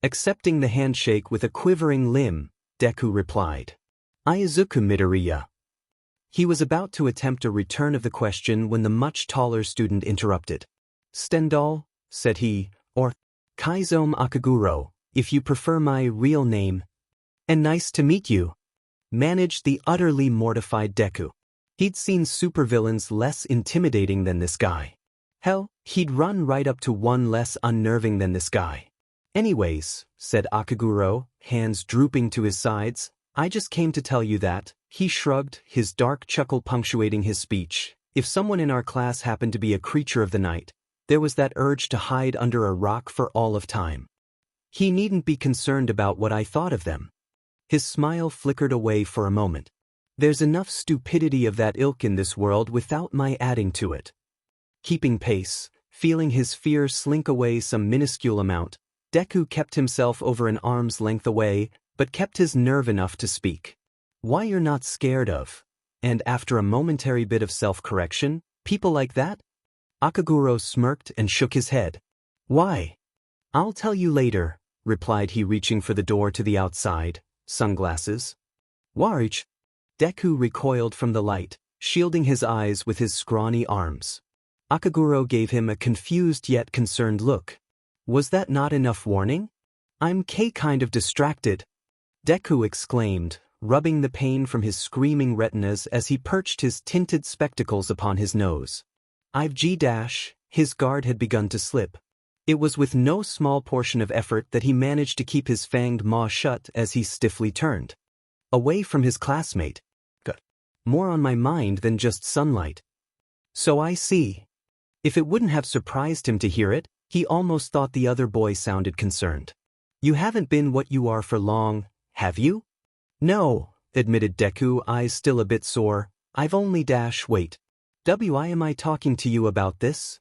Accepting the handshake with a quivering limb, Deku replied, "Izuku Midoriya." He was about to attempt a return of the question when the much taller student interrupted. "Stendhal," said he, "or Kaizome Akaguro, if you prefer my real name." "And nice to meet you," managed the utterly mortified Deku. He'd seen supervillains less intimidating than this guy. Hell, he'd run right up to one less unnerving than this guy. "Anyways," said Akaguro, hands drooping to his sides, "I just came to tell you that," he shrugged, his dark chuckle punctuating his speech, "if someone in our class happened to be a creature of the night, there was that urge to hide under a rock for all of time. He needn't be concerned about what I thought of them." His smile flickered away for a moment. "There's enough stupidity of that ilk in this world without my adding to it." Keeping pace, feeling his fear slink away some minuscule amount, Deku kept himself over an arm's length away, but kept his nerve enough to speak. "Why you're not scared of?" And after a momentary bit of self-correction, "People like that?" Akaguro smirked and shook his head. "Why?" "I'll tell you later," replied he, reaching for the door to the outside. "Sunglasses?" "Warch." Deku recoiled from the light, shielding his eyes with his scrawny arms. Akaguro gave him a confused yet concerned look. "Was that not enough warning?" "I'm kind of distracted," Deku exclaimed, rubbing the pain from his screaming retinas as he perched his tinted spectacles upon his nose. His guard had begun to slip. It was with no small portion of effort that he managed to keep his fanged maw shut as he stiffly turned away from his classmate. "More on my mind than just sunlight." "So I see." If it wouldn't have surprised him to hear it, He almost thought the other boy sounded concerned. You haven't been what you are for long, have you? No, admitted Deku, eyes still a bit sore. I've only wait. Why am I talking to you about this?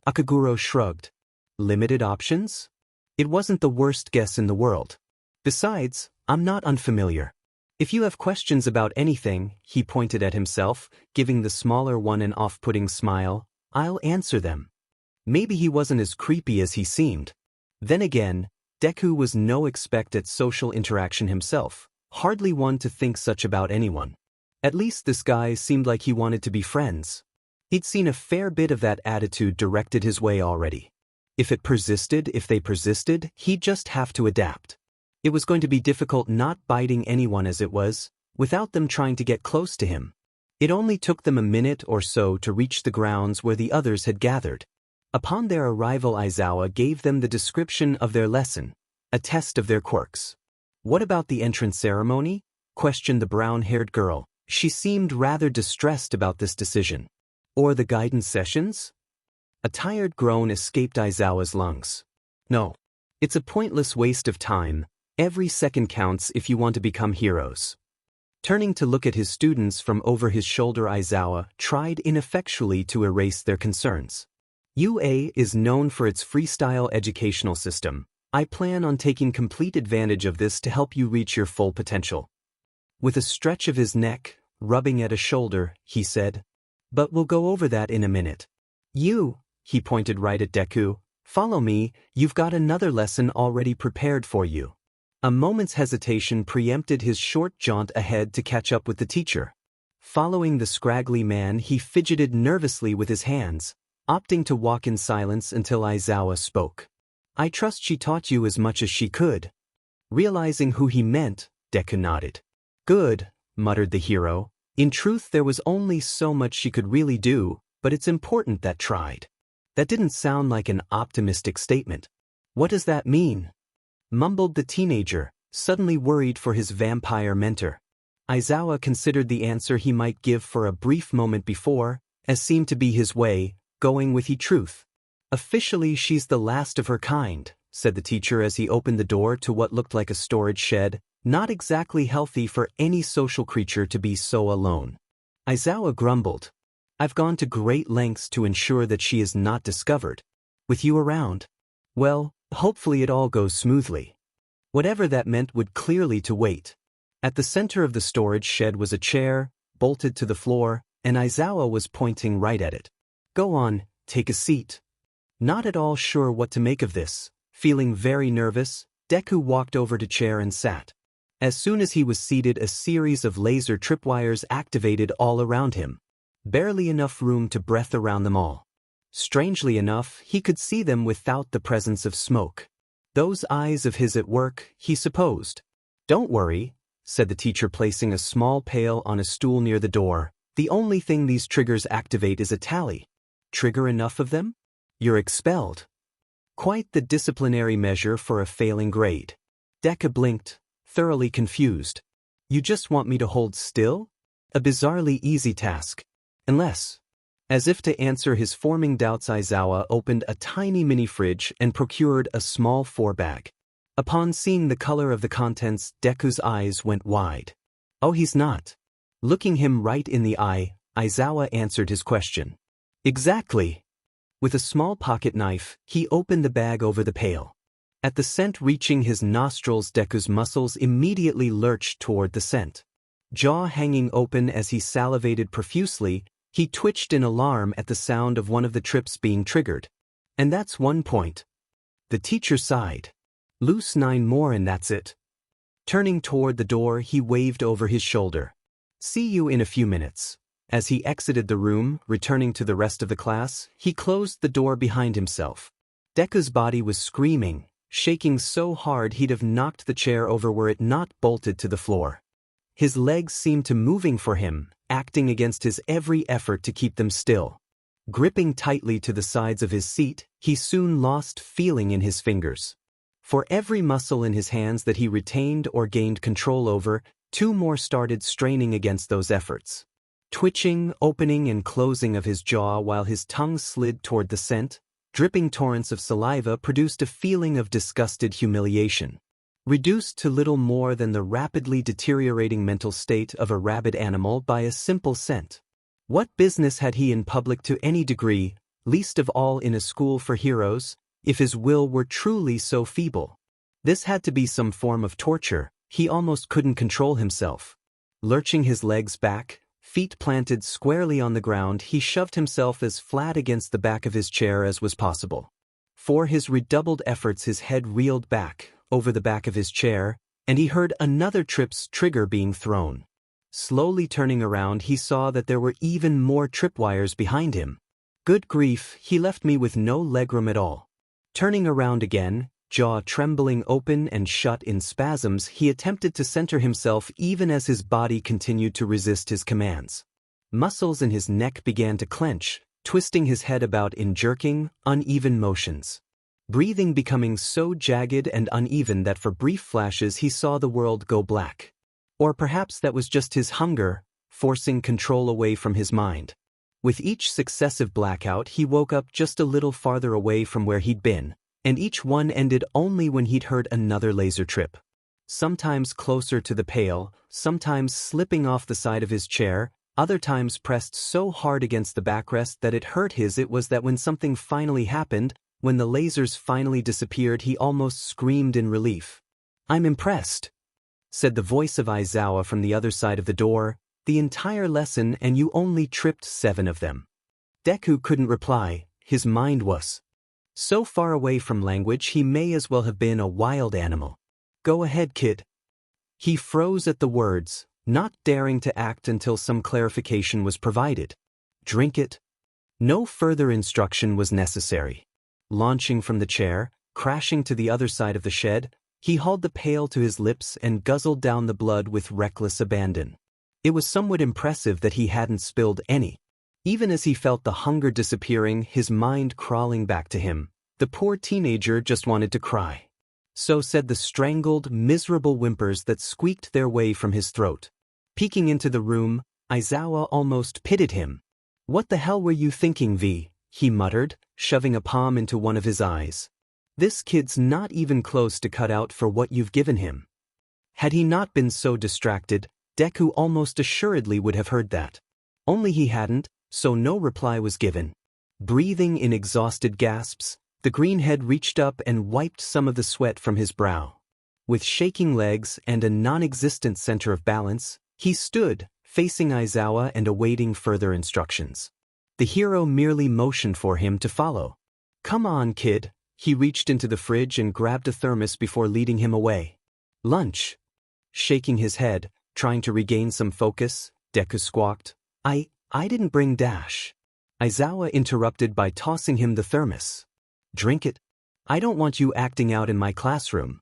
Akaguro shrugged. Limited options? It wasn't the worst guess in the world. Besides, I'm not unfamiliar. If you have questions about anything, he pointed at himself, giving the smaller one an off-putting smile, I'll answer them. Maybe he wasn't as creepy as he seemed. Then again, Deku was no expert at social interaction himself, hardly one to think such about anyone. At least this guy seemed like he wanted to be friends. He'd seen a fair bit of that attitude directed his way already. If they persisted, he'd just have to adapt. It was going to be difficult not biting anyone as it was, without them trying to get close to him. It only took them a minute or so to reach the grounds where the others had gathered. Upon their arrival, Aizawa gave them the description of their lesson, a test of their quirks. What about the entrance ceremony? Questioned the brown-haired girl. She seemed rather distressed about this decision. Or the guidance sessions? A tired groan escaped Aizawa's lungs. No. It's a pointless waste of time. Every second counts if you want to become heroes. Turning to look at his students from over his shoulder, Aizawa tried ineffectually to erase their concerns. UA is known for its freestyle educational system. I plan on taking complete advantage of this to help you reach your full potential. With a stretch of his neck, rubbing at a shoulder, he said, but we'll go over that in a minute. He pointed right at Deku, follow me, you've got another lesson already prepared for you. A moment's hesitation preempted his short jaunt ahead to catch up with the teacher. Following the scraggly man, he fidgeted nervously with his hands, opting to walk in silence until Aizawa spoke. I trust she taught you as much as she could. Realizing who he meant, Deku nodded. Good, muttered the hero. In truth, there was only so much she could really do, but it's important that tried. That didn't sound like an optimistic statement. What does that mean? Mumbled the teenager, suddenly worried for his vampire mentor. Aizawa considered the answer he might give for a brief moment before, as seemed to be his way, going with the truth. Officially, she's the last of her kind, said the teacher as he opened the door to what looked like a storage shed, not exactly healthy for any social creature to be so alone. Aizawa grumbled. I've gone to great lengths to ensure that she is not discovered. With you around. Well, hopefully it all goes smoothly. Whatever that meant would clearly to wait. At the center of the storage shed was a chair, bolted to the floor, and Aizawa was pointing right at it. Go on, take a seat. Not at all sure what to make of this, feeling very nervous, Deku walked over to chair and sat. As soon as he was seated, a series of laser tripwires activated all around him. Barely enough room to breathe around them all. Strangely enough, he could see them without the presence of smoke. Those eyes of his at work, he supposed. Don't worry, said the teacher, placing a small pail on a stool near the door. The only thing these triggers activate is a tally. Trigger enough of them? You're expelled. Quite the disciplinary measure for a failing grade. Deku blinked, thoroughly confused. You just want me to hold still? A bizarrely easy task. Unless. As if to answer his forming doubts, Aizawa opened a tiny mini-fridge and procured a small 4-bag. Upon seeing the color of the contents, Deku's eyes went wide. Oh, he's not. Looking him right in the eye, Aizawa answered his question. Exactly. With a small pocket knife, he opened the bag over the pail. At the scent reaching his nostrils, Deku's muscles immediately lurched toward the scent. Jaw hanging open as he salivated profusely, he twitched in alarm at the sound of one of the trips being triggered. And that's 1 point. The teacher sighed. Loose 9 more and that's it. Turning toward the door, he waved over his shoulder. See you in a few minutes. As he exited the room, returning to the rest of the class, he closed the door behind himself. Deku's body was screaming, shaking so hard he'd have knocked the chair over were it not bolted to the floor. His legs seemed to moving for him, acting against his every effort to keep them still. Gripping tightly to the sides of his seat, he soon lost feeling in his fingers. For every muscle in his hands that he retained or gained control over, 2 more started straining against those efforts. Twitching, opening and closing of his jaw while his tongue slid toward the scent, Dripping torrents of saliva produced a feeling of disgusted humiliation. Reduced to little more than the rapidly deteriorating mental state of a rabid animal by a simple scent. What business had he in public to any degree, least of all in a school for heroes, if his will were truly so feeble? This had to be some form of torture. He almost couldn't control himself. Lurching his legs back, feet planted squarely on the ground, he shoved himself as flat against the back of his chair as was possible. For his redoubled efforts, his head reeled back over the back of his chair, and he heard another trip's trigger being thrown. Slowly turning around, he saw that there were even more tripwires behind him. Good grief, he left me with no legroom at all. Turning around again, jaw trembling open and shut in spasms, he attempted to center himself even as his body continued to resist his commands. Muscles in his neck began to clench, twisting his head about in jerking, uneven motions. Breathing becoming so jagged and uneven that for brief flashes he saw the world go black. Or perhaps that was just his hunger, forcing control away from his mind. With each successive blackout, he woke up just a little farther away from where he'd been, and each one ended only when he'd heard another laser trip. Sometimes closer to the pail, sometimes slipping off the side of his chair, other times pressed so hard against the backrest that it hurt it was that when something finally happened, when the lasers finally disappeared, he almost screamed in relief. "I'm impressed," said the voice of Izawa from the other side of the door. "The entire lesson and you only tripped 7 of them." Deku couldn't reply. His mind was so far away from language he may as well have been a wild animal. "Go ahead, kid." He froze at the words, not daring to act until some clarification was provided. "Drink it." No further instruction was necessary. Launching from the chair, crashing to the other side of the shed, he hauled the pail to his lips and guzzled down the blood with reckless abandon. It was somewhat impressive that he hadn't spilled any. Even as he felt the hunger disappearing, his mind crawling back to him, the poor teenager just wanted to cry. So said the strangled, miserable whimpers that squeaked their way from his throat. Peeking into the room, Izawa almost pitied him. "What the hell were you thinking, V?" he muttered, shoving a palm into one of his eyes. "This kid's not even close to cut out for what you've given him." Had he not been so distracted, Deku almost assuredly would have heard that. Only he hadn't, so no reply was given. Breathing in exhausted gasps, the greenhead reached up and wiped some of the sweat from his brow. With shaking legs and a non-existent center of balance, he stood, facing Izawa and awaiting further instructions. The hero merely motioned for him to follow. "Come on, kid." He reached into the fridge and grabbed a thermos before leading him away. "Lunch." Shaking his head, trying to regain some focus, Deku squawked, I didn't bring dash." Izawa interrupted by tossing him the thermos. "Drink it. I don't want you acting out in my classroom."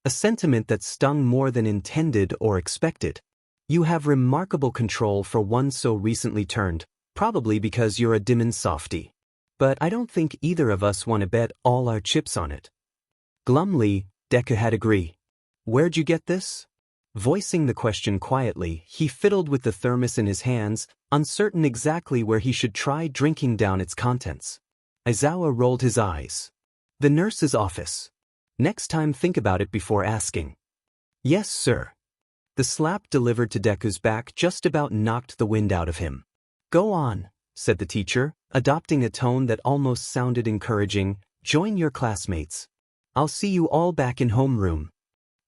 A sentiment that stung more than intended or expected. "You have remarkable control for one so recently turned, probably because you're a Demon softy. But I don't think either of us want to bet all our chips on it." Glumly, Deku had agree. "Where'd you get this?" Voicing the question quietly, he fiddled with the thermos in his hands, uncertain exactly where he should try drinking down its contents. Izawa rolled his eyes. "The nurse's office. Next time think about it before asking." "Yes, sir." The slap delivered to Deku's back just about knocked the wind out of him. "Go on," said the teacher, adopting a tone that almost sounded encouraging. "Join your classmates. I'll see you all back in homeroom."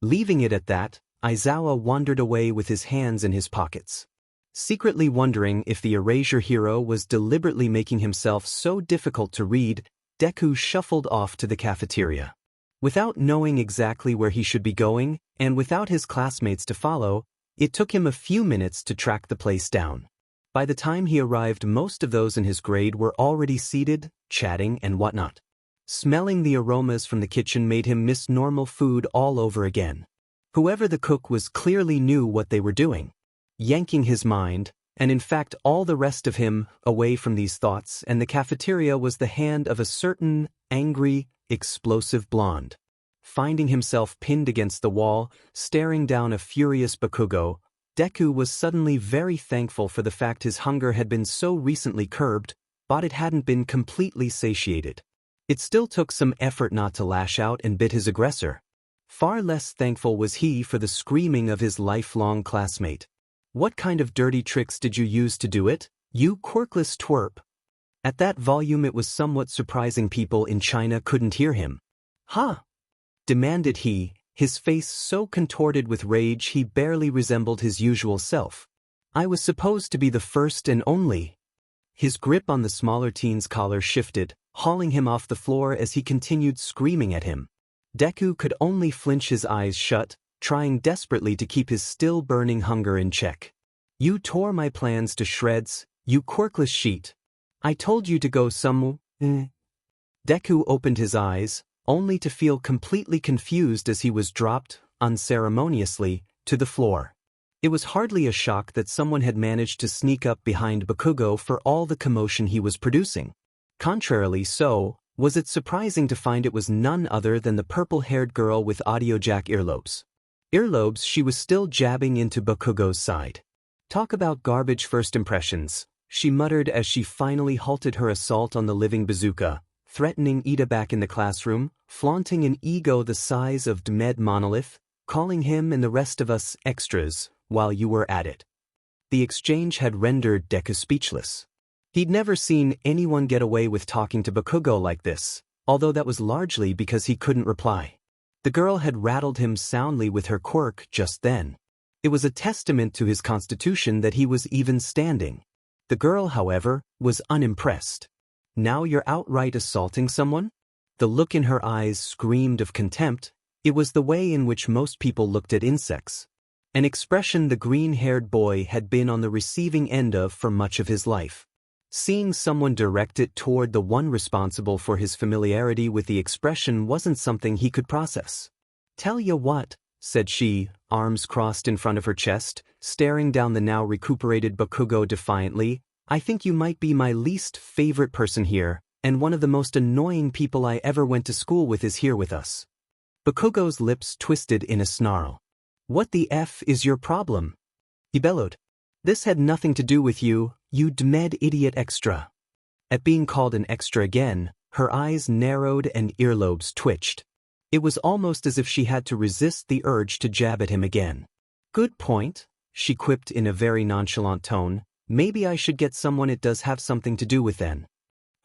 Leaving it at that, Izawa wandered away with his hands in his pockets. Secretly wondering if the erasure hero was deliberately making himself so difficult to read, Deku shuffled off to the cafeteria. Without knowing exactly where he should be going, and without his classmates to follow, it took him a few minutes to track the place down. By the time he arrived, most of those in his grade were already seated, chatting and whatnot. Smelling the aromas from the kitchen made him miss normal food all over again. Whoever the cook was clearly knew what they were doing. Yanking his mind, and in fact all the rest of him, away from these thoughts and the cafeteria was the hand of a certain, angry, explosive blonde. Finding himself pinned against the wall, staring down a furious Bakugo, Deku was suddenly very thankful for the fact his hunger had been so recently curbed, but it hadn't been completely satiated. It still took some effort not to lash out and bit his aggressor. Far less thankful was he for the screaming of his lifelong classmate. "What kind of dirty tricks did you use to do it, you quirkless twerp?" At that volume it was somewhat surprising people in China couldn't hear him. "Huh?" demanded he, his face so contorted with rage he barely resembled his usual self. "I was supposed to be the first and only." His grip on the smaller teen's collar shifted, hauling him off the floor as he continued screaming at him. Deku could only flinch his eyes shut, trying desperately to keep his still-burning hunger in check. "You tore my plans to shreds, you quirkless sheet. I told you to go somewhere." Deku opened his eyes, only to feel completely confused as he was dropped, unceremoniously, to the floor. It was hardly a shock that someone had managed to sneak up behind Bakugo for all the commotion he was producing. Contrarily so, was it surprising to find it was none other than the purple-haired girl with audio jack earlobes. Earlobes she was still jabbing into Bakugo's side. "Talk about garbage first impressions," she muttered as she finally halted her assault on the living bazooka, threatening Ida back in the classroom, flaunting an ego the size of Dmed Monolith, calling him and the rest of us extras while you were at it. The exchange had rendered Deku speechless. He'd never seen anyone get away with talking to Bakugo like this, although that was largely because he couldn't reply. The girl had rattled him soundly with her quirk just then. It was a testament to his constitution that he was even standing. The girl, however, was unimpressed. "Now you're outright assaulting someone?" The look in her eyes screamed of contempt. It was the way in which most people looked at insects. An expression the green-haired boy had been on the receiving end of for much of his life. Seeing someone direct it toward the one responsible for his familiarity with the expression wasn't something he could process. "Tell ya what," said she, arms crossed in front of her chest, staring down the now recuperated Bakugo defiantly, "I think you might be my least favorite person here, and one of the most annoying people I ever went to school with is here with us." Bakugo's lips twisted in a snarl. "What the F is your problem?" he bellowed. "This had nothing to do with you, you Dmed idiot extra." At being called an extra again, her eyes narrowed and earlobes twitched. It was almost as if she had to resist the urge to jab at him again. "Good point," she quipped in a very nonchalant tone. "Maybe I should get someone it does have something to do with then."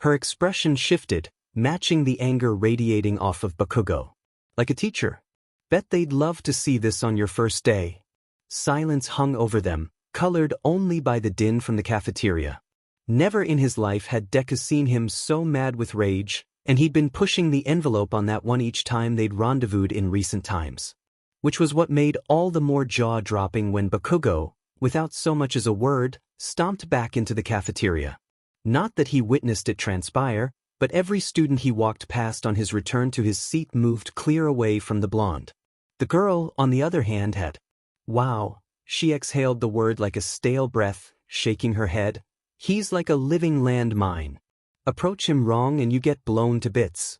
Her expression shifted, matching the anger radiating off of Bakugo. "Like a teacher. Bet they'd love to see this on your first day." Silence hung over them, colored only by the din from the cafeteria. Never in his life had Deku seen him so mad with rage, and he'd been pushing the envelope on that one each time they'd rendezvoused in recent times. Which was what made all the more jaw-dropping when Bakugo, without so much as a word, stomped back into the cafeteria. Not that he witnessed it transpire, but every student he walked past on his return to his seat moved clear away from the blonde. The girl, on the other hand, had. "Wow," she exhaled the word like a stale breath, shaking her head. "He's like a living landmine. Approach him wrong and you get blown to bits."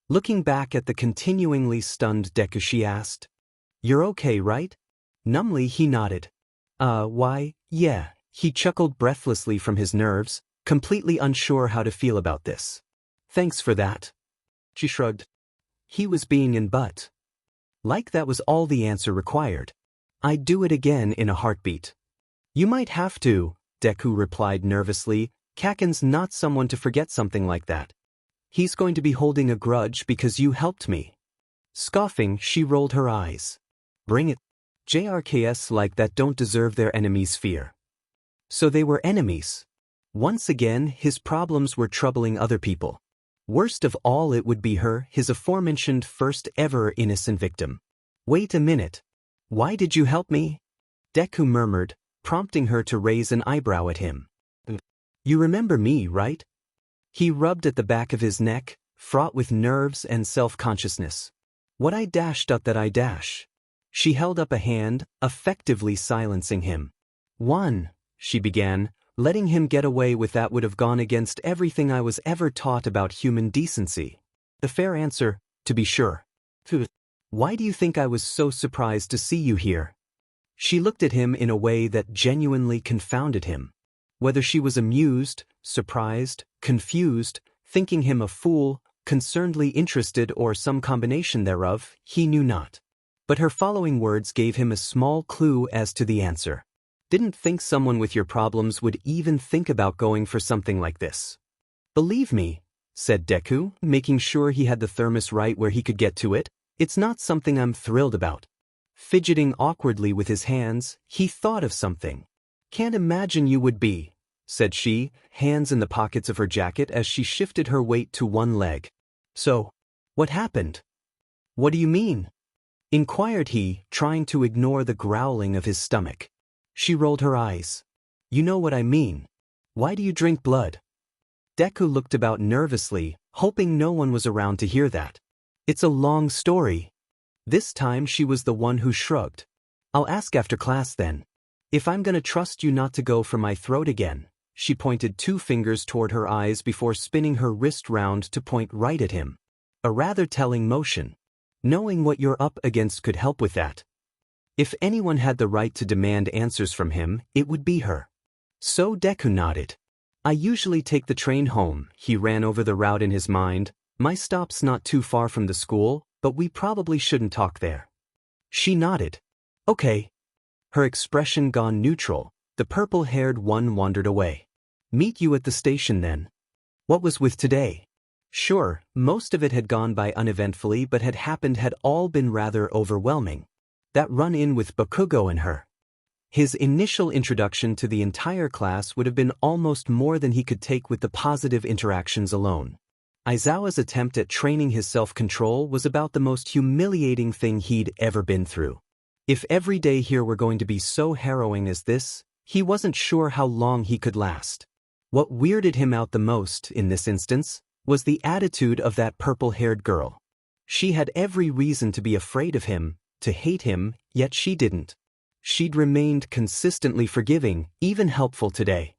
Looking back at the continuingly stunned Deku, she asked, "You're okay, right?" Numbly he nodded. Why, yeah," he chuckled breathlessly from his nerves, completely unsure how to feel about this. "Thanks for that." She shrugged. He was being in butt. Like that was all the answer required. "I'd do it again in a heartbeat." "You might have to," Deku replied nervously. "Kaken's not someone to forget something like that. He's going to be holding a grudge because you helped me." Scoffing, she rolled her eyes. "Bring it. JRKS like that don't deserve their enemies' fear." So they were enemies. Once again, his problems were troubling other people. Worst of all, it would be her, his aforementioned first ever innocent victim. "Wait a minute. Why did you help me?" Deku murmured, prompting her to raise an eyebrow at him. "You remember me, right?" He rubbed at the back of his neck, fraught with nerves and self-consciousness. "What I dashed up that I dash." She held up a hand, effectively silencing him. "One," she began, "letting him get away with that would have gone against everything I was ever taught about human decency." The fair answer, to be sure. "Why do you think I was so surprised to see you here?" She looked at him in a way that genuinely confounded him. Whether she was amused, surprised, confused, thinking him a fool, concernedly interested or some combination thereof, he knew not. But her following words gave him a small clue as to the answer. Didn't think someone with your problems would even think about going for something like this. Believe me, said Deku, making sure he had the thermos right where he could get to it, it's not something I'm thrilled about. Fidgeting awkwardly with his hands, he thought of something. Can't imagine you would be, said she, hands in the pockets of her jacket as she shifted her weight to one leg. So, what happened? What do you mean? Inquired he, trying to ignore the growling of his stomach. She rolled her eyes. You know what I mean. Why do you drink blood? Deku looked about nervously, hoping no one was around to hear that. It's a long story. This time she was the one who shrugged. I'll ask after class then. If I'm gonna trust you not to go for my throat again. She pointed 2 fingers toward her eyes before spinning her wrist round to point right at him. A rather telling motion. Knowing what you're up against could help with that. If anyone had the right to demand answers from him, it would be her. So Deku nodded. I usually take the train home, he ran over the route in his mind. My stop's not too far from the school, but we probably shouldn't talk there. She nodded. Okay. Her expression gone neutral, the purple-haired one wandered away. Meet you at the station then. What was with today? Sure, most of it had gone by uneventfully but had all been rather overwhelming. That run-in with Bakugo and her. His initial introduction to the entire class would have been almost more than he could take with the positive interactions alone. Aizawa's attempt at training his self-control was about the most humiliating thing he'd ever been through. If every day here were going to be so harrowing as this, he wasn't sure how long he could last. What weirded him out the most, in this instance, was the attitude of that purple-haired girl. She had every reason to be afraid of him, to hate him, yet she didn't. She'd remained consistently forgiving, even helpful today.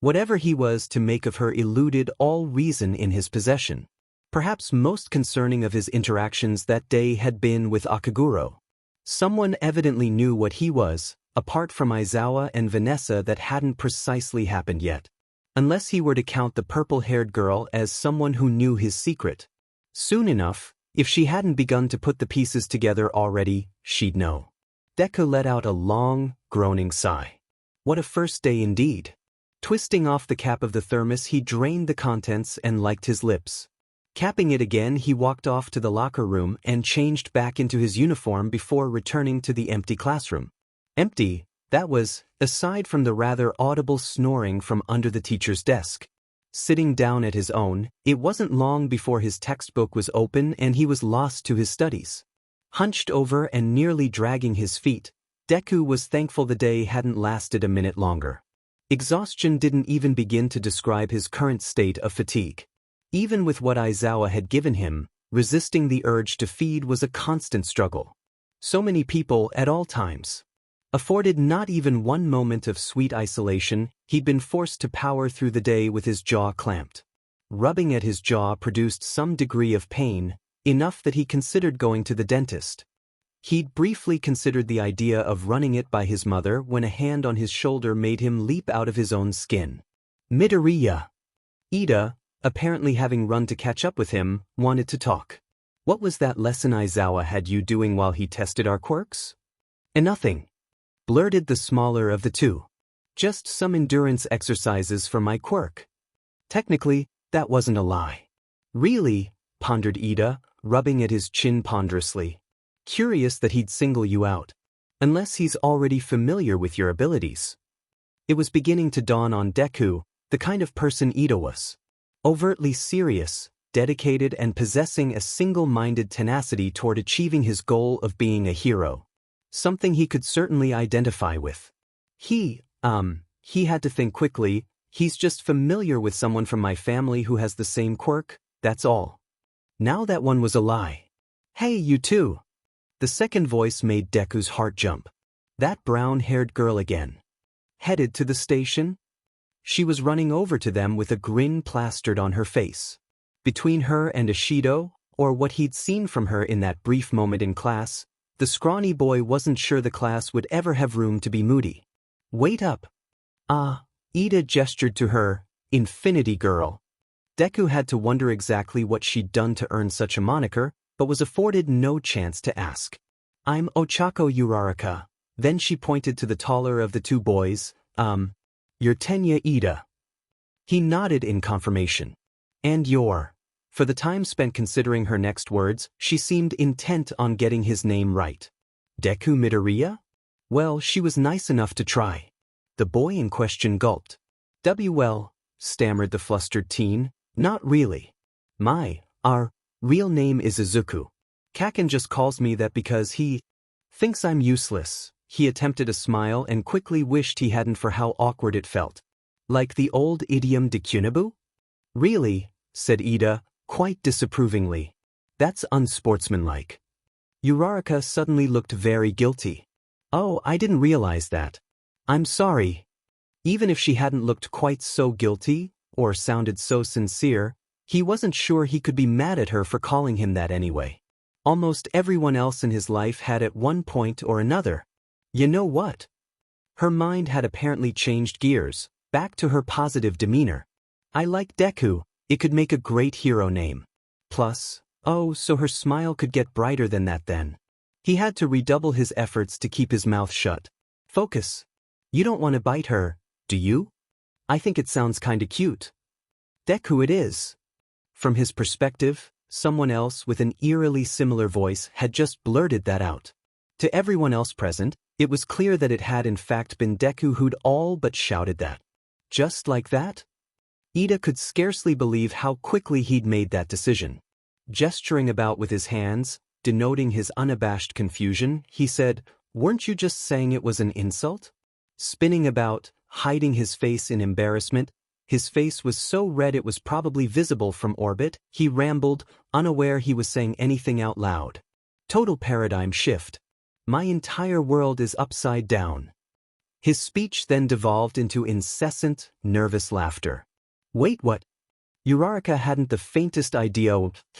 Whatever he was to make of her eluded all reason in his possession. Perhaps most concerning of his interactions that day had been with Akaguro. Someone evidently knew what he was, apart from Aizawa and Vanessa, that hadn't precisely happened yet. Unless he were to count the purple-haired girl as someone who knew his secret. Soon enough, if she hadn't begun to put the pieces together already, she'd know. Deku let out a long, groaning sigh. What a first day indeed. Twisting off the cap of the thermos, he drained the contents and licked his lips. Capping it again, he walked off to the locker room and changed back into his uniform before returning to the empty classroom. Empty, that was, aside from the rather audible snoring from under the teacher's desk. Sitting down at his own, it wasn't long before his textbook was open and he was lost to his studies. Hunched over and nearly dragging his feet, Deku was thankful the day hadn't lasted a minute longer. Exhaustion didn't even begin to describe his current state of fatigue. Even with what Aizawa had given him, resisting the urge to feed was a constant struggle. So many people at all times. Afforded not even one moment of sweet isolation, he'd been forced to power through the day with his jaw clamped. Rubbing at his jaw produced some degree of pain, enough that he considered going to the dentist. He'd briefly considered the idea of running it by his mother when a hand on his shoulder made him leap out of his own skin. Midoriya. Ida, apparently having run to catch up with him, wanted to talk. What was that lesson Aizawa had you doing while he tested our quirks? Nothing. Blurted the smaller of the two. Just some endurance exercises for my quirk. Technically, that wasn't a lie. Really, pondered Ida, rubbing at his chin ponderously. Curious that he'd single you out. Unless he's already familiar with your abilities. It was beginning to dawn on Deku, the kind of person Ida was. Overtly serious, dedicated and possessing a single-minded tenacity toward achieving his goal of being a hero. Something he could certainly identify with. He had to think quickly, he's just familiar with someone from my family who has the same quirk, that's all. Now that one was a lie. Hey, you too. The second voice made Deku's heart jump. That brown-haired girl again. Headed to the station? She was running over to them with a grin plastered on her face. Between her and Ishido, or what he'd seen from her in that brief moment in class, the scrawny boy wasn't sure the class would ever have room to be moody. Wait up. Ida gestured to her, Infinity Girl. Deku had to wonder exactly what she'd done to earn such a moniker, but was afforded no chance to ask. I'm Ochako Uraraka. Then she pointed to the taller of the two boys. You're Tenya Ida. He nodded in confirmation. And you're. For the time spent considering her next words, she seemed intent on getting his name right. Deku Midoriya? Well, she was nice enough to try. The boy in question gulped. Well, stammered the flustered teen. Not really. Our real name is Izuku. Kaken just calls me that because he thinks I'm useless. He attempted a smile and quickly wished he hadn't for how awkward it felt. Like the old idiom Dekunabu? Really, said Ida, quite disapprovingly. That's unsportsmanlike. Uraraka suddenly looked very guilty. Oh, I didn't realize that. I'm sorry. Even if she hadn't looked quite so guilty, or sounded so sincere, he wasn't sure he could be mad at her for calling him that anyway. Almost everyone else in his life had at one point or another. You know what? Her mind had apparently changed gears, back to her positive demeanor. I like Deku, it could make a great hero name. Plus, oh, so her smile could get brighter than that then. He had to redouble his efforts to keep his mouth shut. Focus. You don't want to bite her, do you? I think it sounds kinda cute. Deku it is. From his perspective, someone else with an eerily similar voice had just blurted that out. To everyone else present, it was clear that it had in fact been Deku who'd all but shouted that. Just like that? Ida could scarcely believe how quickly he'd made that decision. Gesturing about with his hands, denoting his unabashed confusion, he said, Weren't you just saying it was an insult? Spinning about, hiding his face in embarrassment, his face was so red it was probably visible from orbit, he rambled, unaware he was saying anything out loud. Total paradigm shift. My entire world is upside down. His speech then devolved into incessant, nervous laughter. Wait, what? Uraraka hadn't the faintest idea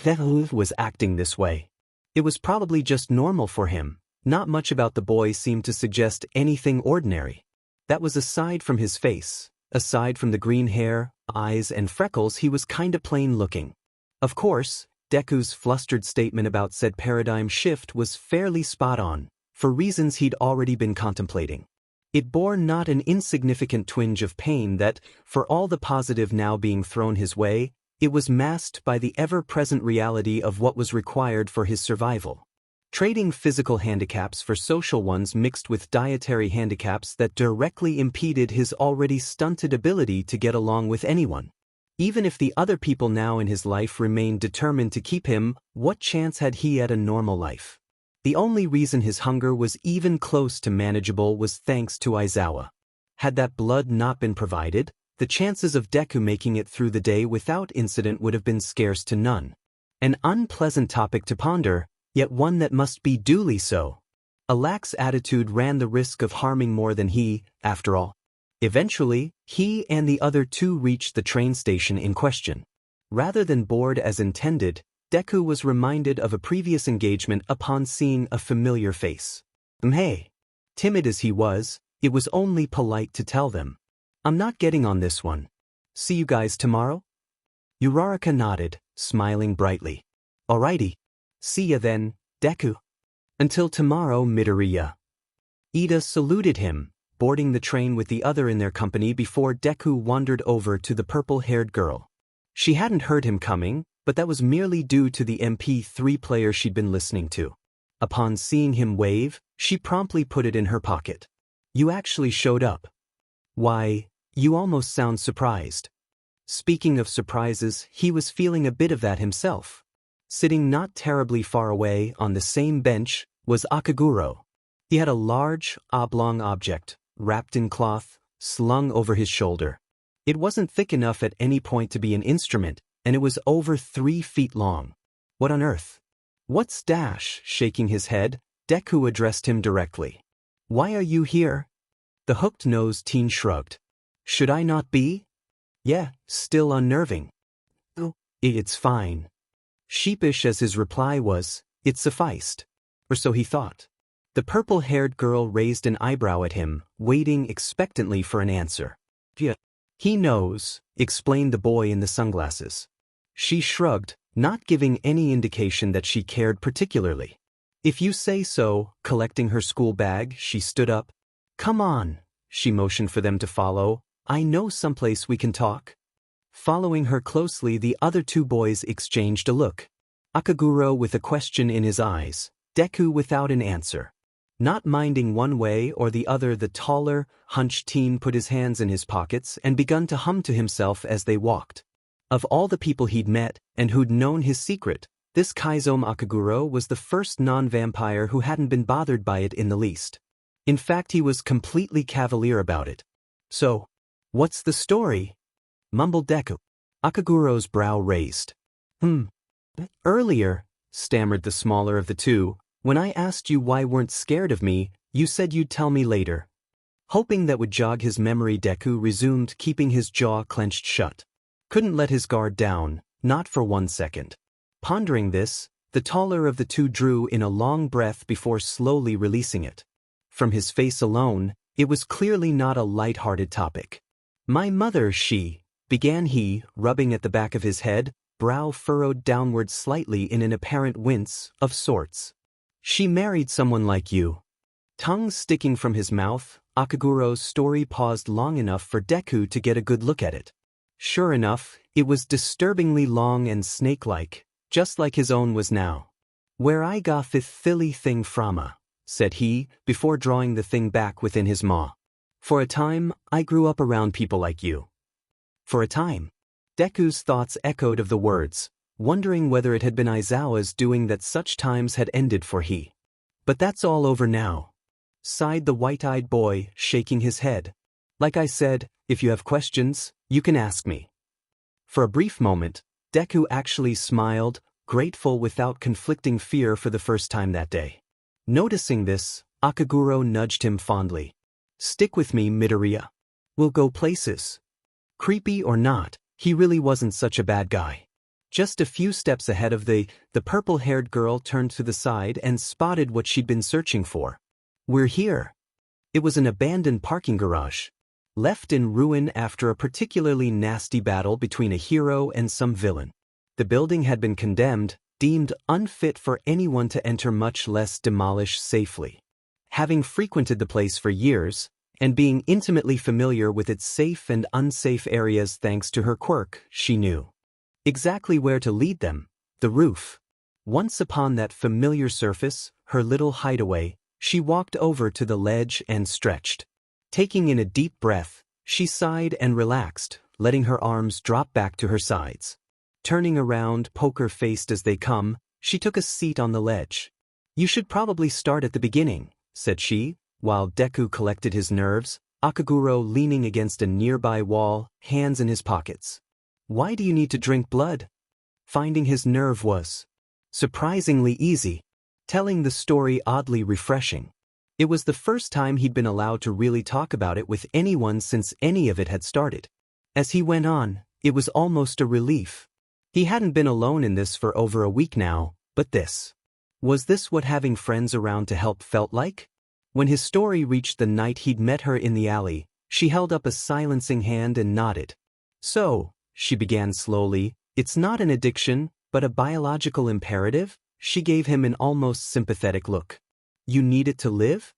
Deku was acting this way. It was probably just normal for him. Not much about the boy seemed to suggest anything ordinary. That was aside from his face. Aside from the green hair, eyes, and freckles, he was kinda plain looking. Of course, Deku's flustered statement about said paradigm shift was fairly spot on, for reasons he'd already been contemplating. It bore not an insignificant twinge of pain that, for all the positive now being thrown his way, it was masked by the ever-present reality of what was required for his survival. Trading physical handicaps for social ones mixed with dietary handicaps that directly impeded his already stunted ability to get along with anyone. Even if the other people now in his life remained determined to keep him, what chance had he at a normal life? The only reason his hunger was even close to manageable was thanks to Aizawa. Had that blood not been provided, the chances of Deku making it through the day without incident would have been scarce to none. An unpleasant topic to ponder, yet one that must be duly so. A lax attitude ran the risk of harming more than he, after all. Eventually, he and the other two reached the train station in question. Rather than bored as intended, Deku was reminded of a previous engagement upon seeing a familiar face. Hey. Timid as he was, it was only polite to tell them. I'm not getting on this one. See you guys tomorrow? Uraraka nodded, smiling brightly. Alrighty. See ya then, Deku. Until tomorrow, Midoriya. Ida saluted him, boarding the train with the other in their company before Deku wandered over to the purple-haired girl. She hadn't heard him coming, but that was merely due to the MP3 player she'd been listening to. Upon seeing him wave, she promptly put it in her pocket. You actually showed up. Why, you almost sound surprised. Speaking of surprises, he was feeling a bit of that himself. Sitting not terribly far away on the same bench was Akaguro. He had a large, oblong object, wrapped in cloth, slung over his shoulder. It wasn't thick enough at any point to be an instrument, and it was over 3 feet long. What on earth? What's dash? Shaking his head, Deku addressed him directly. Why are you here? The hooked-nosed teen shrugged. Should I not be? Yeah, still unnerving. Oh, it's fine. Sheepish as his reply was, it sufficed. Or so he thought. The purple-haired girl raised an eyebrow at him, waiting expectantly for an answer. Yeah. He knows, explained the boy in the sunglasses. She shrugged, not giving any indication that she cared particularly. If you say so, collecting her school bag, she stood up. Come on, she motioned for them to follow. I know someplace we can talk. Following her closely, the other two boys exchanged a look. Akaguro with a question in his eyes, Deku without an answer. Not minding one way or the other, the taller, hunched teen put his hands in his pockets and begun to hum to himself as they walked. Of all the people he'd met and who'd known his secret, this Kaizome Akaguro was the first non-vampire who hadn't been bothered by it in the least. In fact, he was completely cavalier about it. So, what's the story? Mumbled Deku. Akaguro's brow raised. Earlier, stammered the smaller of the two, when I asked you why weren't scared of me, you said you'd tell me later. Hoping that would jog his memory, Deku resumed, keeping his jaw clenched shut. Couldn't let his guard down, not for 1 second. Pondering this, the taller of the two drew in a long breath before slowly releasing it. From his face alone, it was clearly not a light-hearted topic. My mother, began he, rubbing at the back of his head, brow furrowed downward slightly in an apparent wince of sorts. She married someone like you. Tongue sticking from his mouth, Akaguro's story paused long enough for Deku to get a good look at it. Sure enough, it was disturbingly long and snake-like, just like his own was now. Where I got this silly thing from, said he, before drawing the thing back within his maw. For a time, I grew up around people like you. For a time. Deku's thoughts echoed of the words, wondering whether it had been Aizawa's doing that such times had ended for he. But that's all over now, sighed the white-eyed boy, shaking his head. Like I said, if you have questions, you can ask me. For a brief moment, Deku actually smiled, grateful without conflicting fear for the first time that day. Noticing this, Akaguro nudged him fondly. Stick with me, Midoriya. We'll go places. Creepy or not, he really wasn't such a bad guy. Just a few steps ahead of the purple-haired girl turned to the side and spotted what she'd been searching for. We're here. It was an abandoned parking garage, left in ruin after a particularly nasty battle between a hero and some villain. The building had been condemned, deemed unfit for anyone to enter, much less demolish safely. Having frequented the place for years, and being intimately familiar with its safe and unsafe areas thanks to her quirk, she knew exactly where to lead them, the roof. Once upon that familiar surface, her little hideaway, she walked over to the ledge and stretched. Taking in a deep breath, she sighed and relaxed, letting her arms drop back to her sides. Turning around, poker-faced as they come, she took a seat on the ledge. You should probably start at the beginning, said she, while Deku collected his nerves, Akaguro leaning against a nearby wall, hands in his pockets. Why do you need to drink blood? Finding his nerve was surprisingly easy, telling the story oddly refreshing. It was the first time he'd been allowed to really talk about it with anyone since any of it had started. As he went on, it was almost a relief. He hadn't been alone in this for over a week now, but was this what having friends around to help felt like? When his story reached the night he'd met her in the alley, she held up a silencing hand and nodded. So, she began slowly, it's not an addiction, but a biological imperative? She gave him an almost sympathetic look. You need it to live?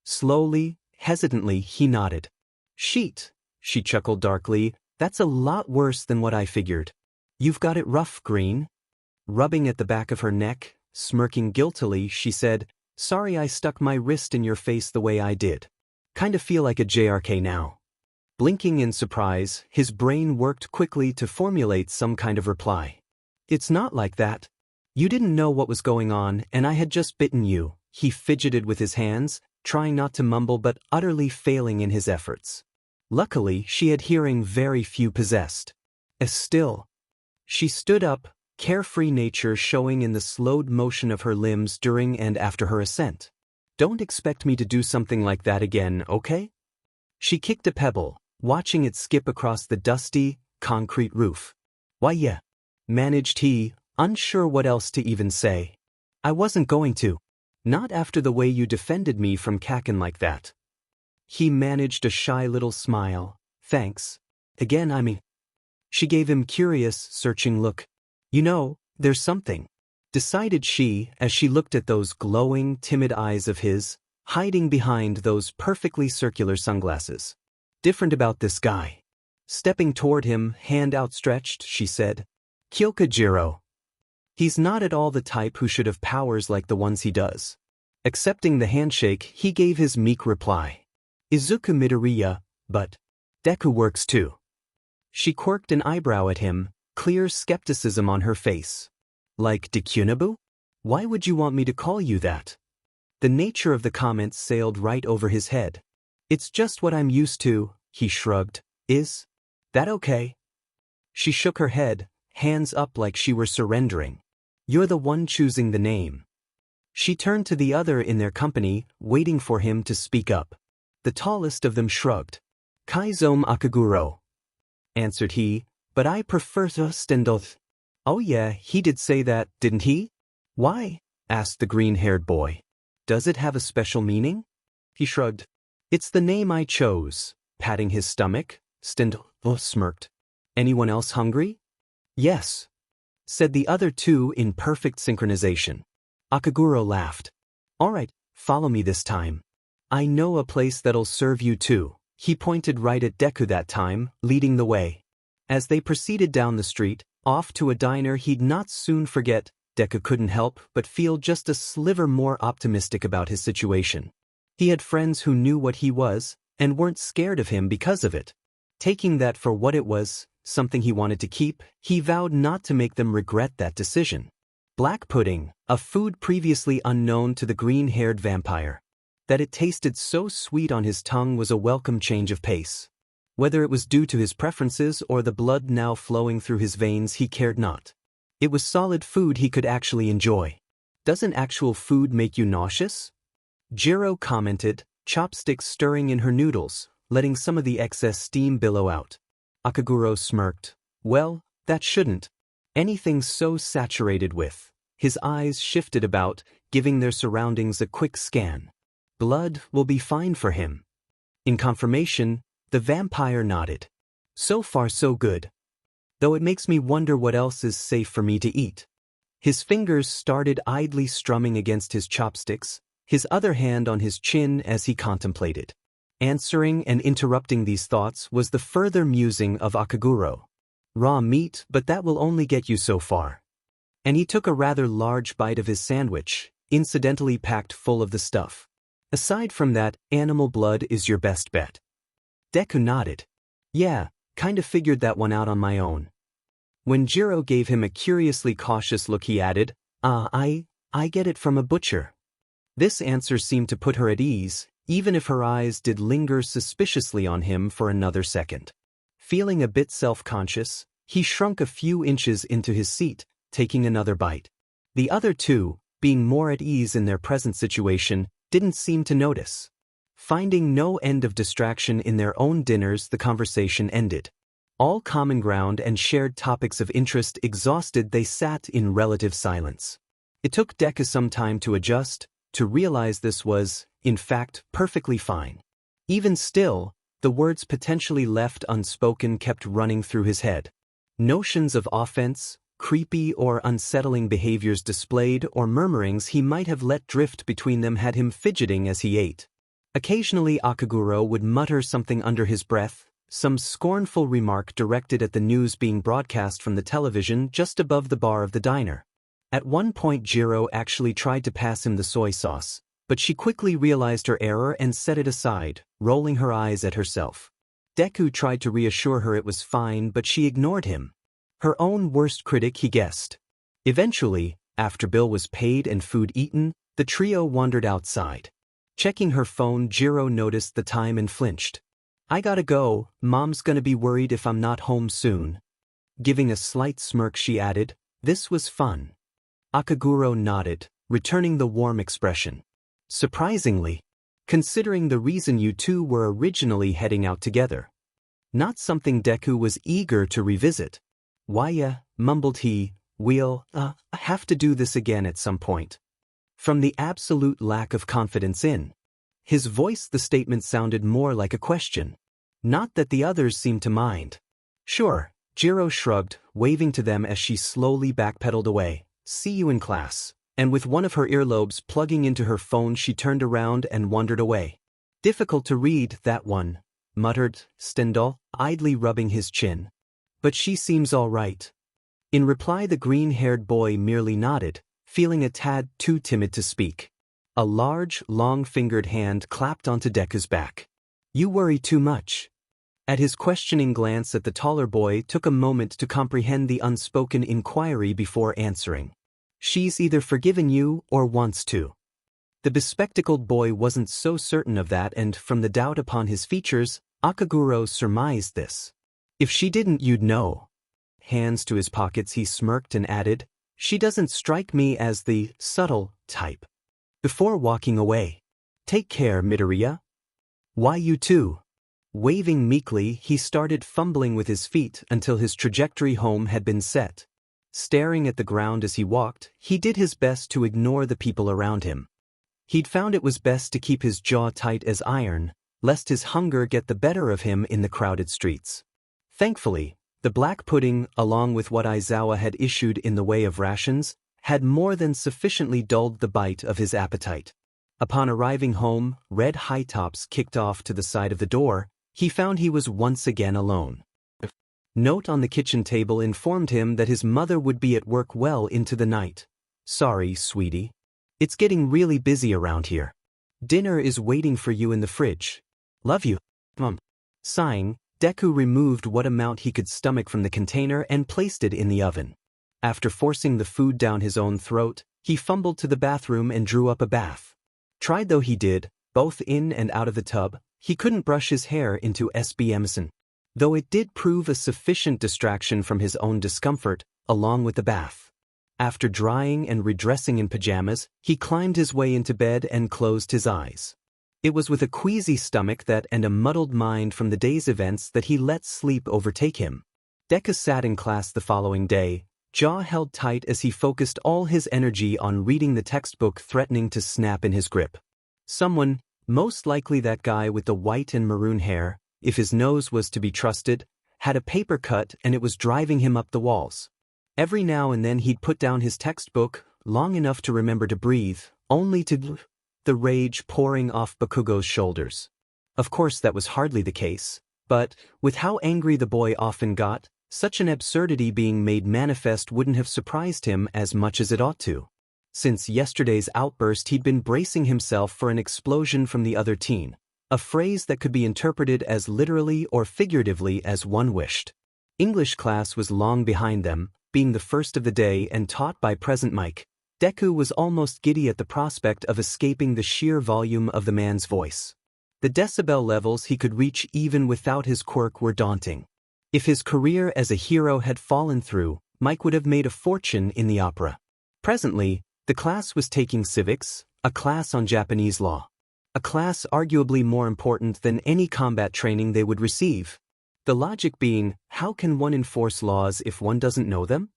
Slowly, hesitantly, he nodded. Sheet, she chuckled darkly, that's a lot worse than what I figured. You've got it rough, Green. Rubbing at the back of her neck, smirking guiltily, she said, sorry I stuck my wrist in your face the way I did. Kinda feel like a JRK now. Blinking in surprise, his brain worked quickly to formulate some kind of reply. It's not like that. You didn't know what was going on and I had just bitten you. He fidgeted with his hands, trying not to mumble but utterly failing in his efforts. Luckily, she had hearing very few possessed. Still. She stood up, carefree nature showing in the slowed motion of her limbs during and after her ascent. Don't expect me to do something like that again, okay? She kicked a pebble, watching it skip across the dusty, concrete roof. Why yeah, managed he, unsure what else to even say. I wasn't going to. Not after the way you defended me from Kakin like that. He managed a shy little smile. Thanks. Again, I mean. She gave him curious, searching look. You know, there's something, decided she as she looked at those glowing, timid eyes of his, hiding behind those perfectly circular sunglasses. Different about this guy. Stepping toward him, hand outstretched, she said, Kyoka Jiro. He's not at all the type who should have powers like the ones he does. Accepting the handshake, he gave his meek reply. Izuku Midoriya, but Deku works too. She quirked an eyebrow at him, clear skepticism on her face. Like Dekunabu? Why would you want me to call you that? The nature of the comment sailed right over his head. It's just what I'm used to, he shrugged. Is that okay? She shook her head, hands up like she were surrendering. You're the one choosing the name. She turned to the other in their company, waiting for him to speak up. The tallest of them shrugged. Kaizome Akaguro, answered he, but I prefer Stendoth. Oh yeah, he did say that, didn't he? Why? Asked the green-haired boy. Does it have a special meaning? He shrugged. It's the name I chose, patting his stomach. Stendoth smirked. Anyone else hungry? Yes, said the other two in perfect synchronization. Akaguro laughed. All right, follow me this time. I know a place that'll serve you too. He pointed right at Deku that time, leading the way. As they proceeded down the street, off to a diner he'd not soon forget, Deku couldn't help but feel just a sliver more optimistic about his situation. He had friends who knew what he was, and weren't scared of him because of it. Taking that for what it was, something he wanted to keep, he vowed not to make them regret that decision. Black pudding, a food previously unknown to the green-haired vampire. That it tasted so sweet on his tongue was a welcome change of pace. Whether it was due to his preferences or the blood now flowing through his veins, he cared not. It was solid food he could actually enjoy. Doesn't actual food make you nauseous? Jiro commented, chopsticks stirring in her noodles, letting some of the excess steam billow out. Akaguro smirked. Well, that shouldn't. Anything so saturated with. His eyes shifted about, giving their surroundings a quick scan. Blood will be fine for him. In confirmation, the vampire nodded. So far so good. Though it makes me wonder what else is safe for me to eat. His fingers started idly strumming against his chopsticks, his other hand on his chin as he contemplated. Answering and interrupting these thoughts was the further musing of Akaguro. Raw meat, but that will only get you so far. And he took a rather large bite of his sandwich, incidentally packed full of the stuff. Aside from that, animal blood is your best bet. Deku nodded. Yeah, kinda figured that one out on my own. When Jiro gave him a curiously cautious look, he added, I get it from a butcher. This answer seemed to put her at ease, even if her eyes did linger suspiciously on him for another second. Feeling a bit self-conscious, he shrunk a few inches into his seat, taking another bite. The other two, being more at ease in their present situation, didn't seem to notice. Finding no end of distraction in their own dinners, the conversation ended. All common ground and shared topics of interest exhausted, they sat in relative silence. It took Deku some time to adjust, to realize this was, in fact, perfectly fine. Even still, the words potentially left unspoken kept running through his head. Notions of offense, creepy or unsettling behaviors displayed, or murmurings he might have let drift between them had him fidgeting as he ate. Occasionally Akaguro would mutter something under his breath, some scornful remark directed at the news being broadcast from the television just above the bar of the diner. At one point Jiro actually tried to pass him the soy sauce, but she quickly realized her error and set it aside, rolling her eyes at herself. Deku tried to reassure her it was fine, but she ignored him. Her own worst critic, he guessed. Eventually, after bill was paid and food eaten, the trio wandered outside. Checking her phone, Jiro noticed the time and flinched. I gotta go, Mom's gonna be worried if I'm not home soon. Giving a slight smirk, she added, this was fun. Akaguro nodded, returning the warm expression. Surprisingly, considering the reason you two were originally heading out together. Not something Deku was eager to revisit. Why, mumbled he, we'll, have to do this again at some point. From the absolute lack of confidence in his voice, the statement sounded more like a question. Not that the others seemed to mind. Sure, Jiro shrugged, waving to them as she slowly backpedaled away. See you in class. And with one of her earlobes plugging into her phone, she turned around and wandered away. Difficult to read, that one, muttered Stendhal, idly rubbing his chin. But she seems all right. In reply, the green-haired boy merely nodded, feeling a tad too timid to speak. A large, long-fingered hand clapped onto Deku's back. You worry too much. At his questioning glance at the taller boy took a moment to comprehend the unspoken inquiry before answering. She's either forgiven you or wants to. The bespectacled boy wasn't so certain of that, and from the doubt upon his features, Akaguro surmised this. If she didn't, you'd know. Hands to his pockets, he smirked and added, she doesn't strike me as the subtle type. Before walking away. Take care, Midoriya. Why you too? Waving meekly, he started fumbling with his feet until his trajectory home had been set. Staring at the ground as he walked, he did his best to ignore the people around him. He'd found it was best to keep his jaw tight as iron, lest his hunger get the better of him in the crowded streets. Thankfully, the black pudding, along with what Aizawa had issued in the way of rations, had more than sufficiently dulled the bite of his appetite. Upon arriving home, red high tops kicked off to the side of the door, he found he was once again alone. Note on the kitchen table informed him that his mother would be at work well into the night. Sorry, sweetie. It's getting really busy around here. Dinner is waiting for you in the fridge. Love you, Mom. Sighing, Deku removed what amount he could stomach from the container and placed it in the oven. After forcing the food down his own throat, he fumbled to the bathroom and drew up a bath. Tried though he did, both in and out of the tub, he couldn't brush his hair into SB Emerson. Though it did prove a sufficient distraction from his own discomfort, along with the bath. After drying and redressing in pajamas, he climbed his way into bed and closed his eyes. It was with a queasy stomach that and a muddled mind from the day's events that he let sleep overtake him. Deku sat in class the following day, jaw held tight as he focused all his energy on reading the textbook, threatening to snap in his grip. Someone, most likely that guy with the white and maroon hair, if his nose was to be trusted, had a paper cut and it was driving him up the walls. Every now and then he'd put down his textbook, long enough to remember to breathe, only to the rage pouring off Bakugo's shoulders. Of course that was hardly the case, but, with how angry the boy often got, such an absurdity being made manifest wouldn't have surprised him as much as it ought to. Since yesterday's outburst, he'd been bracing himself for an explosion from the other teen. A phrase that could be interpreted as literally or figuratively as one wished. English class was long behind them, being the first of the day and taught by present Mike. Deku was almost giddy at the prospect of escaping the sheer volume of the man's voice. The decibel levels he could reach even without his quirk were daunting. If his career as a hero had fallen through, Mike would have made a fortune in the opera. Presently, the class was taking civics, a class on Japanese law. A class arguably more important than any combat training they would receive. The logic being, how can one enforce laws if one doesn't know them?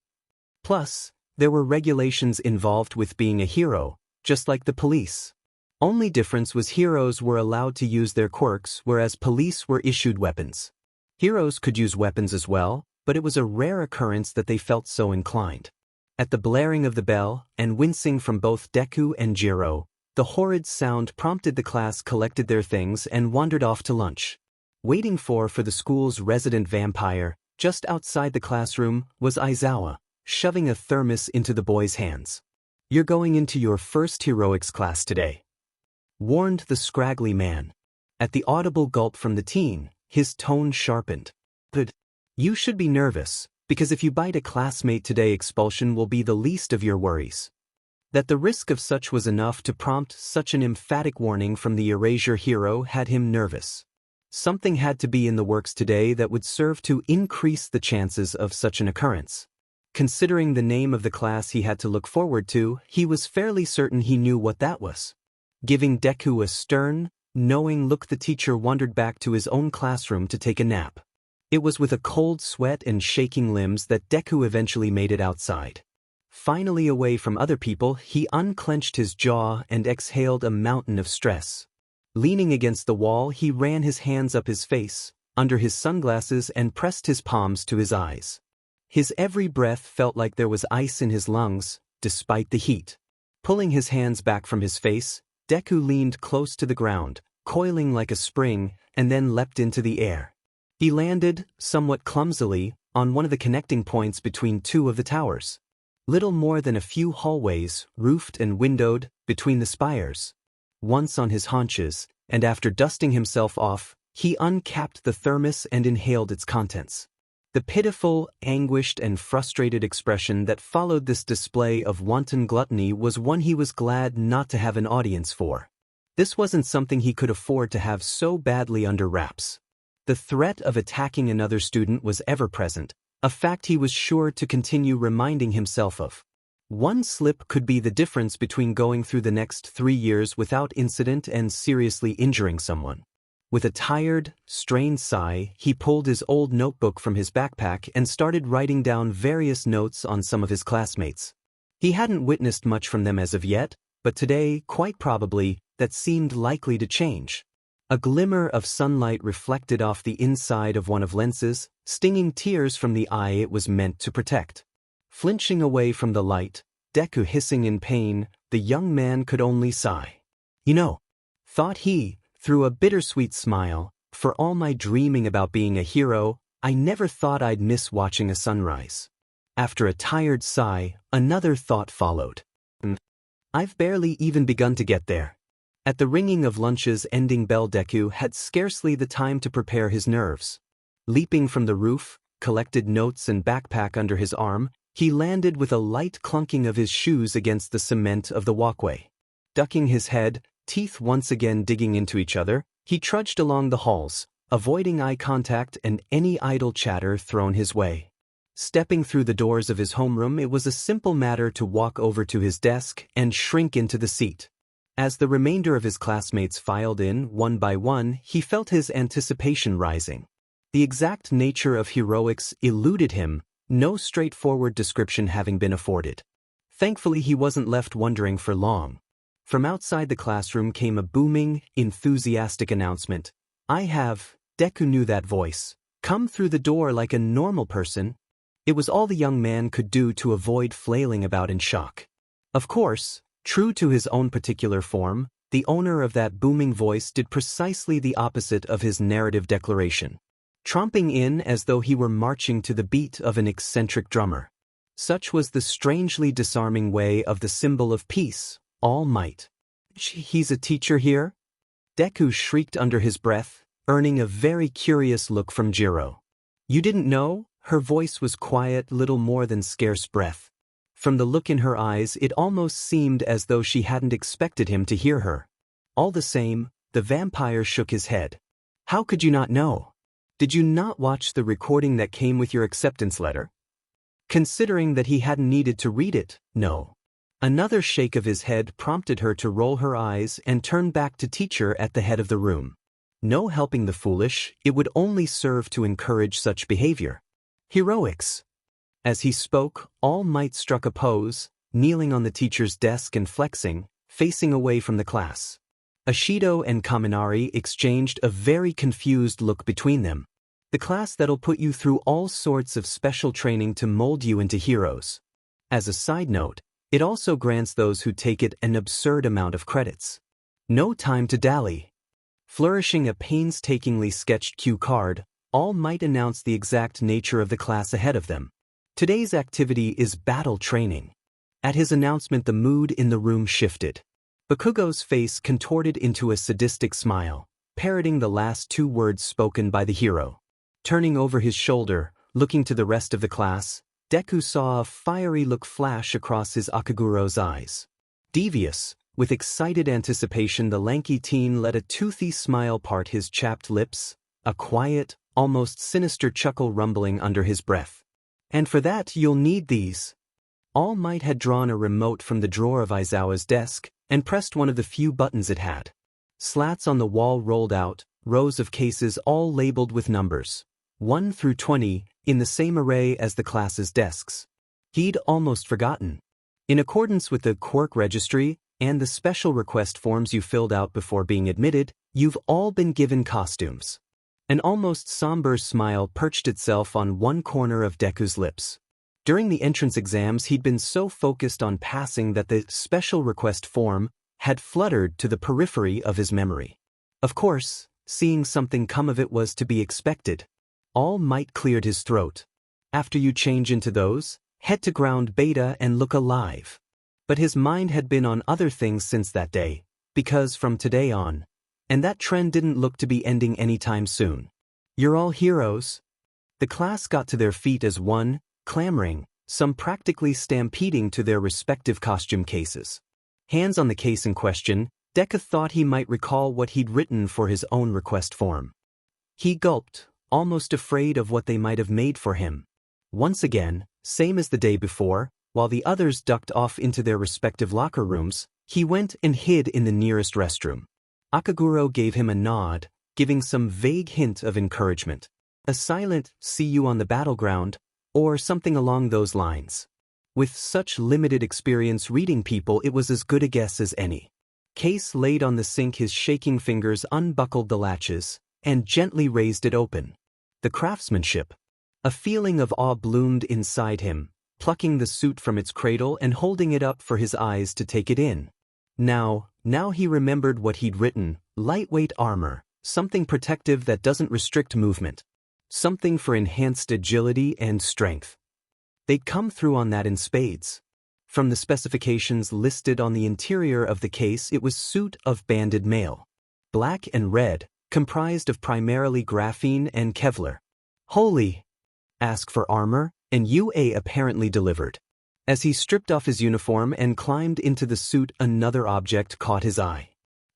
Plus, there were regulations involved with being a hero, just like the police. Only difference was heroes were allowed to use their quirks, whereas police were issued weapons. Heroes could use weapons as well, but it was a rare occurrence that they felt so inclined. At the blaring of the bell, and wincing from both Deku and Jiro, the horrid sound prompted the class collected their things and wandered off to lunch. Waiting for the school's resident vampire, just outside the classroom, was Aizawa, shoving a thermos into the boy's hands. You're going into your first heroics class today, warned the scraggly man. At the audible gulp from the teen, his tone sharpened. But you should be nervous, because if you bite a classmate today, expulsion will be the least of your worries. That the risk of such was enough to prompt such an emphatic warning from the erasure hero had him nervous. Something had to be in the works today that would serve to increase the chances of such an occurrence. Considering the name of the class he had to look forward to, he was fairly certain he knew what that was. Giving Deku a stern, knowing look, the teacher wandered back to his own classroom to take a nap. It was with a cold sweat and shaking limbs that Deku eventually made it outside. Finally away from other people, he unclenched his jaw and exhaled a mountain of stress. Leaning against the wall, he ran his hands up his face, under his sunglasses and pressed his palms to his eyes. His every breath felt like there was ice in his lungs, despite the heat. Pulling his hands back from his face, Deku leaned close to the ground, coiling like a spring, and then leapt into the air. He landed, somewhat clumsily, on one of the connecting points between two of the towers. Little more than a few hallways, roofed and windowed, between the spires. Once on his haunches, and after dusting himself off, he uncapped the thermos and inhaled its contents. The pitiful, anguished and frustrated expression that followed this display of wanton gluttony was one he was glad not to have an audience for. This wasn't something he could afford to have so badly under wraps. The threat of attacking another student was ever present, a fact he was sure to continue reminding himself of. One slip could be the difference between going through the next 3 years without incident and seriously injuring someone. With a tired, strained sigh, he pulled his old notebook from his backpack and started writing down various notes on some of his classmates. He hadn't witnessed much from them as of yet, but today, quite probably, that seemed likely to change. A glimmer of sunlight reflected off the inside of one of lenses, stinging tears from the eye it was meant to protect. Flinching away from the light, Deku hissing in pain, the young man could only sigh. "You know," thought he, through a bittersweet smile, "for all my dreaming about being a hero, I never thought I'd miss watching a sunrise." After a tired sigh, another thought followed. "I've barely even begun to get there." At the ringing of lunch's ending bell, Deku had scarcely the time to prepare his nerves. Leaping from the roof, collected notes and backpack under his arm, he landed with a light clunking of his shoes against the cement of the walkway. Ducking his head, teeth once again digging into each other, he trudged along the halls, avoiding eye contact and any idle chatter thrown his way. Stepping through the doors of his homeroom, it was a simple matter to walk over to his desk and shrink into the seat. As the remainder of his classmates filed in, one by one, he felt his anticipation rising. The exact nature of heroics eluded him, no straightforward description having been afforded. Thankfully, he wasn't left wondering for long. From outside the classroom came a booming, enthusiastic announcement. Deku knew that voice. Come through the door like a normal person. It was all the young man could do to avoid flailing about in shock. Of course, true to his own particular form, the owner of that booming voice did precisely the opposite of his narrative declaration. Tromping in as though he were marching to the beat of an eccentric drummer. Such was the strangely disarming way of the symbol of peace, All Might. "He's a teacher here?" Deku shrieked under his breath, earning a very curious look from Jiro. "You didn't know?" Her voice was quiet, little more than scarce breath. From the look in her eyes, it almost seemed as though she hadn't expected him to hear her. All the same, the vampire shook his head. "How could you not know? Did you not watch the recording that came with your acceptance letter?" Considering that he hadn't needed to read it, no. Another shake of his head prompted her to roll her eyes and turn back to teacher at the head of the room. No helping the foolish, it would only serve to encourage such behavior. Heroics. As he spoke, All Might struck a pose, kneeling on the teacher's desk and flexing, facing away from the class. Ashido and Kaminari exchanged a very confused look between them. The class that'll put you through all sorts of special training to mold you into heroes. As a side note, it also grants those who take it an absurd amount of credits. No time to dally. Flourishing a painstakingly sketched cue card, All Might announced the exact nature of the class ahead of them. Today's activity is battle training. At his announcement, the mood in the room shifted. Bakugo's face contorted into a sadistic smile, parroting the last 2 words spoken by the hero. Turning over his shoulder, looking to the rest of the class, Deku saw a fiery look flash across his Akaguro's eyes. Devious, with excited anticipation, the lanky teen let a toothy smile part his chapped lips, a quiet, almost sinister chuckle rumbling under his breath. "And for that you'll need these." All Might had drawn a remote from the drawer of Aizawa's desk and pressed one of the few buttons it had. Slats on the wall rolled out, rows of cases all labeled with numbers, 1 through 20, in the same array as the class's desks. He'd almost forgotten. In accordance with the quirk registry and the special request forms you filled out before being admitted, you've all been given costumes. An almost somber smile perched itself on one corner of Deku's lips. During the entrance exams he'd been so focused on passing that the special request form had fluttered to the periphery of his memory. Of course, seeing something come of it was to be expected. All might cleared his throat. After you change into those, head to ground beta and look alive. But his mind had been on other things since that day, because from today on, and that trend didn't look to be ending anytime soon. You're all heroes. The class got to their feet as one, clamoring, some practically stampeding to their respective costume cases. Hands on the case in question, Deku thought he might recall what he'd written for his own request form. He gulped, almost afraid of what they might have made for him. Once again, same as the day before, while the others ducked off into their respective locker rooms, he went and hid in the nearest restroom. Akaguro gave him a nod, giving some vague hint of encouragement. A silent, "see you on the battleground," or something along those lines. With such limited experience reading people, it was as good a guess as any. Case laid on the sink, his shaking fingers unbuckled the latches, and gently raised it open. The craftsmanship. A feeling of awe bloomed inside him, plucking the suit from its cradle and holding it up for his eyes to take it in. Now he remembered what he'd written: lightweight armor, something protective that doesn't restrict movement. Something for enhanced agility and strength. They'd come through on that in spades. From the specifications listed on the interior of the case, it was suit of banded mail. Black and red, comprised of primarily graphene and Kevlar. Holy! Ask for armor, and UA apparently delivered. As he stripped off his uniform and climbed into the suit, another object caught his eye.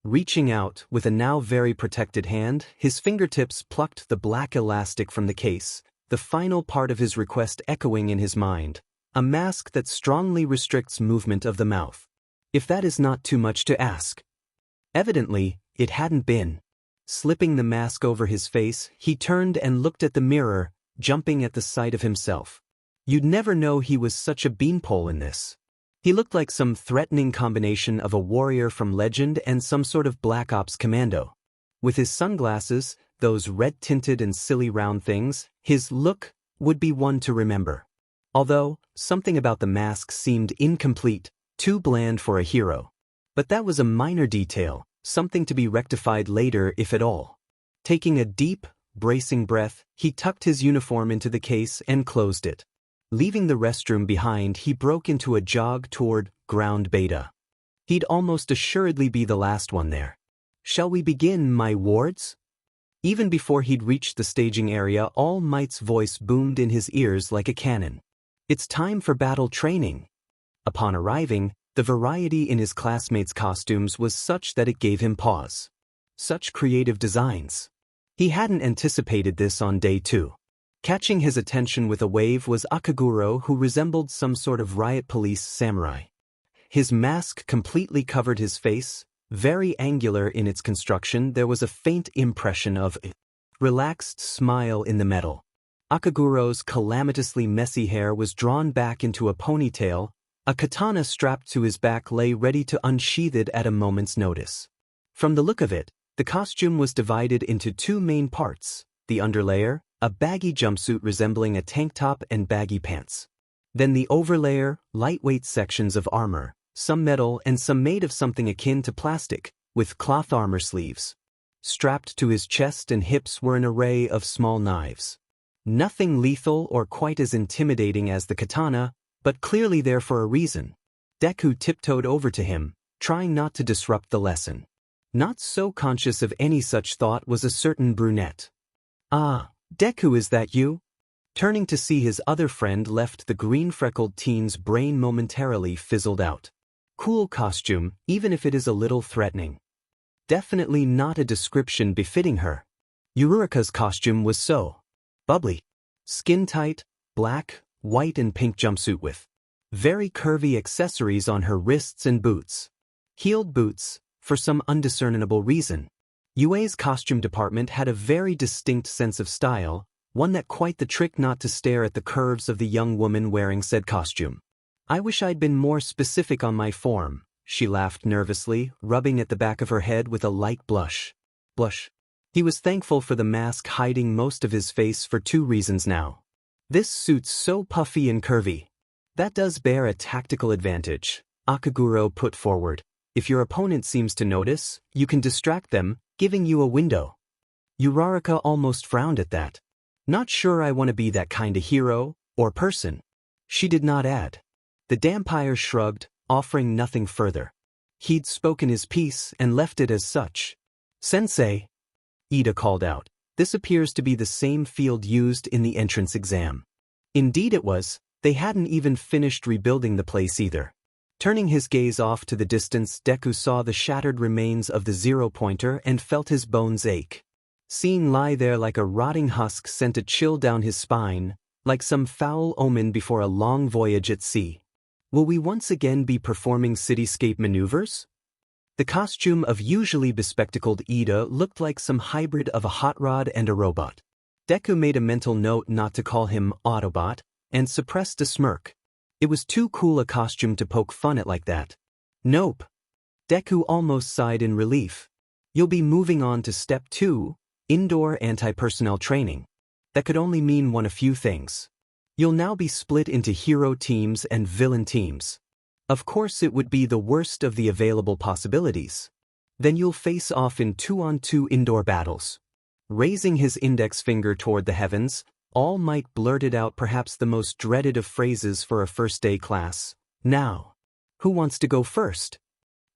Reaching out, with a now very protected hand, his fingertips plucked the black elastic from the case, the final part of his request echoing in his mind. A mask that strongly restricts movement of the mouth. If that is not too much to ask. Evidently, it hadn't been. Slipping the mask over his face, he turned and looked at the mirror, jumping at the sight of himself. You'd never know he was such a beanpole in this. He looked like some threatening combination of a warrior from Legend and some sort of Black Ops commando. With his sunglasses, those red-tinted and silly round things, his look would be one to remember. Although, something about the mask seemed incomplete, too bland for a hero. But that was a minor detail, something to be rectified later if at all. Taking a deep, bracing breath, he tucked his uniform into the case and closed it. Leaving the restroom behind, he broke into a jog toward ground beta. He'd almost assuredly be the last one there. Shall we begin, my wards? Even before he'd reached the staging area, All Might's voice boomed in his ears like a cannon. It's time for battle training. Upon arriving, the variety in his classmates' costumes was such that it gave him pause. Such creative designs. He hadn't anticipated this on day 2. Catching his attention with a wave was Akaguro, who resembled some sort of riot police samurai. His mask completely covered his face, very angular in its construction. There was a faint impression of a relaxed smile in the metal. Akaguro's calamitously messy hair was drawn back into a ponytail. A katana strapped to his back lay ready to unsheath it at a moment's notice. From the look of it, the costume was divided into 2 main parts: the underlayer, a baggy jumpsuit resembling a tank top and baggy pants. Then the overlayer, lightweight sections of armor, some metal and some made of something akin to plastic, with cloth armor sleeves. Strapped to his chest and hips were an array of small knives. Nothing lethal or quite as intimidating as the katana, but clearly there for a reason. Deku tiptoed over to him, trying not to disrupt the lesson. Not so conscious of any such thought was a certain brunette. Ah, Deku, is that you? Turning to see his other friend left, the green-freckled teen's brain momentarily fizzled out. Cool costume, even if it is a little threatening. Definitely not a description befitting her. Yurika's costume was so bubbly. Skin-tight, black, white and pink jumpsuit with very curvy accessories on her wrists and boots. Heeled boots, for some undiscernible reason. Yue's costume department had a very distinct sense of style, one that quite the trick not to stare at the curves of the young woman wearing said costume. I wish I'd been more specific on my form, she laughed nervously, rubbing at the back of her head with a light blush. Blush. He was thankful for the mask hiding most of his face for two reasons now. This suit's so puffy and curvy. That does bear a tactical advantage, Akaguro put forward. If your opponent seems to notice, you can distract them, giving you a window. Uraraka almost frowned at that. Not sure I want to be that kind of hero, or person. She did not add. The Dampire shrugged, offering nothing further. He'd spoken his piece and left it as such. Sensei, Ida called out. This appears to be the same field used in the entrance exam. Indeed it was. They hadn't even finished rebuilding the place either. Turning his gaze off to the distance, Deku saw the shattered remains of the zero-pointer and felt his bones ache. Seeing lie there like a rotting husk sent a chill down his spine, like some foul omen before a long voyage at sea. Will we once again be performing cityscape maneuvers? The costume of usually bespectacled Ida looked like some hybrid of a hot rod and a robot. Deku made a mental note not to call him Autobot, and suppressed a smirk. It was too cool a costume to poke fun at like that. Nope. Deku almost sighed in relief. You'll be moving on to Step 2, Indoor Anti-Personnel Training. That could only mean one of few things. You'll now be split into hero teams and villain teams. Of course it would be the worst of the available possibilities. Then you'll face off in 2-on-2 indoor battles. Raising his index finger toward the heavens, All Might blurted out perhaps the most dreaded of phrases for a first-day class. Now, who wants to go first?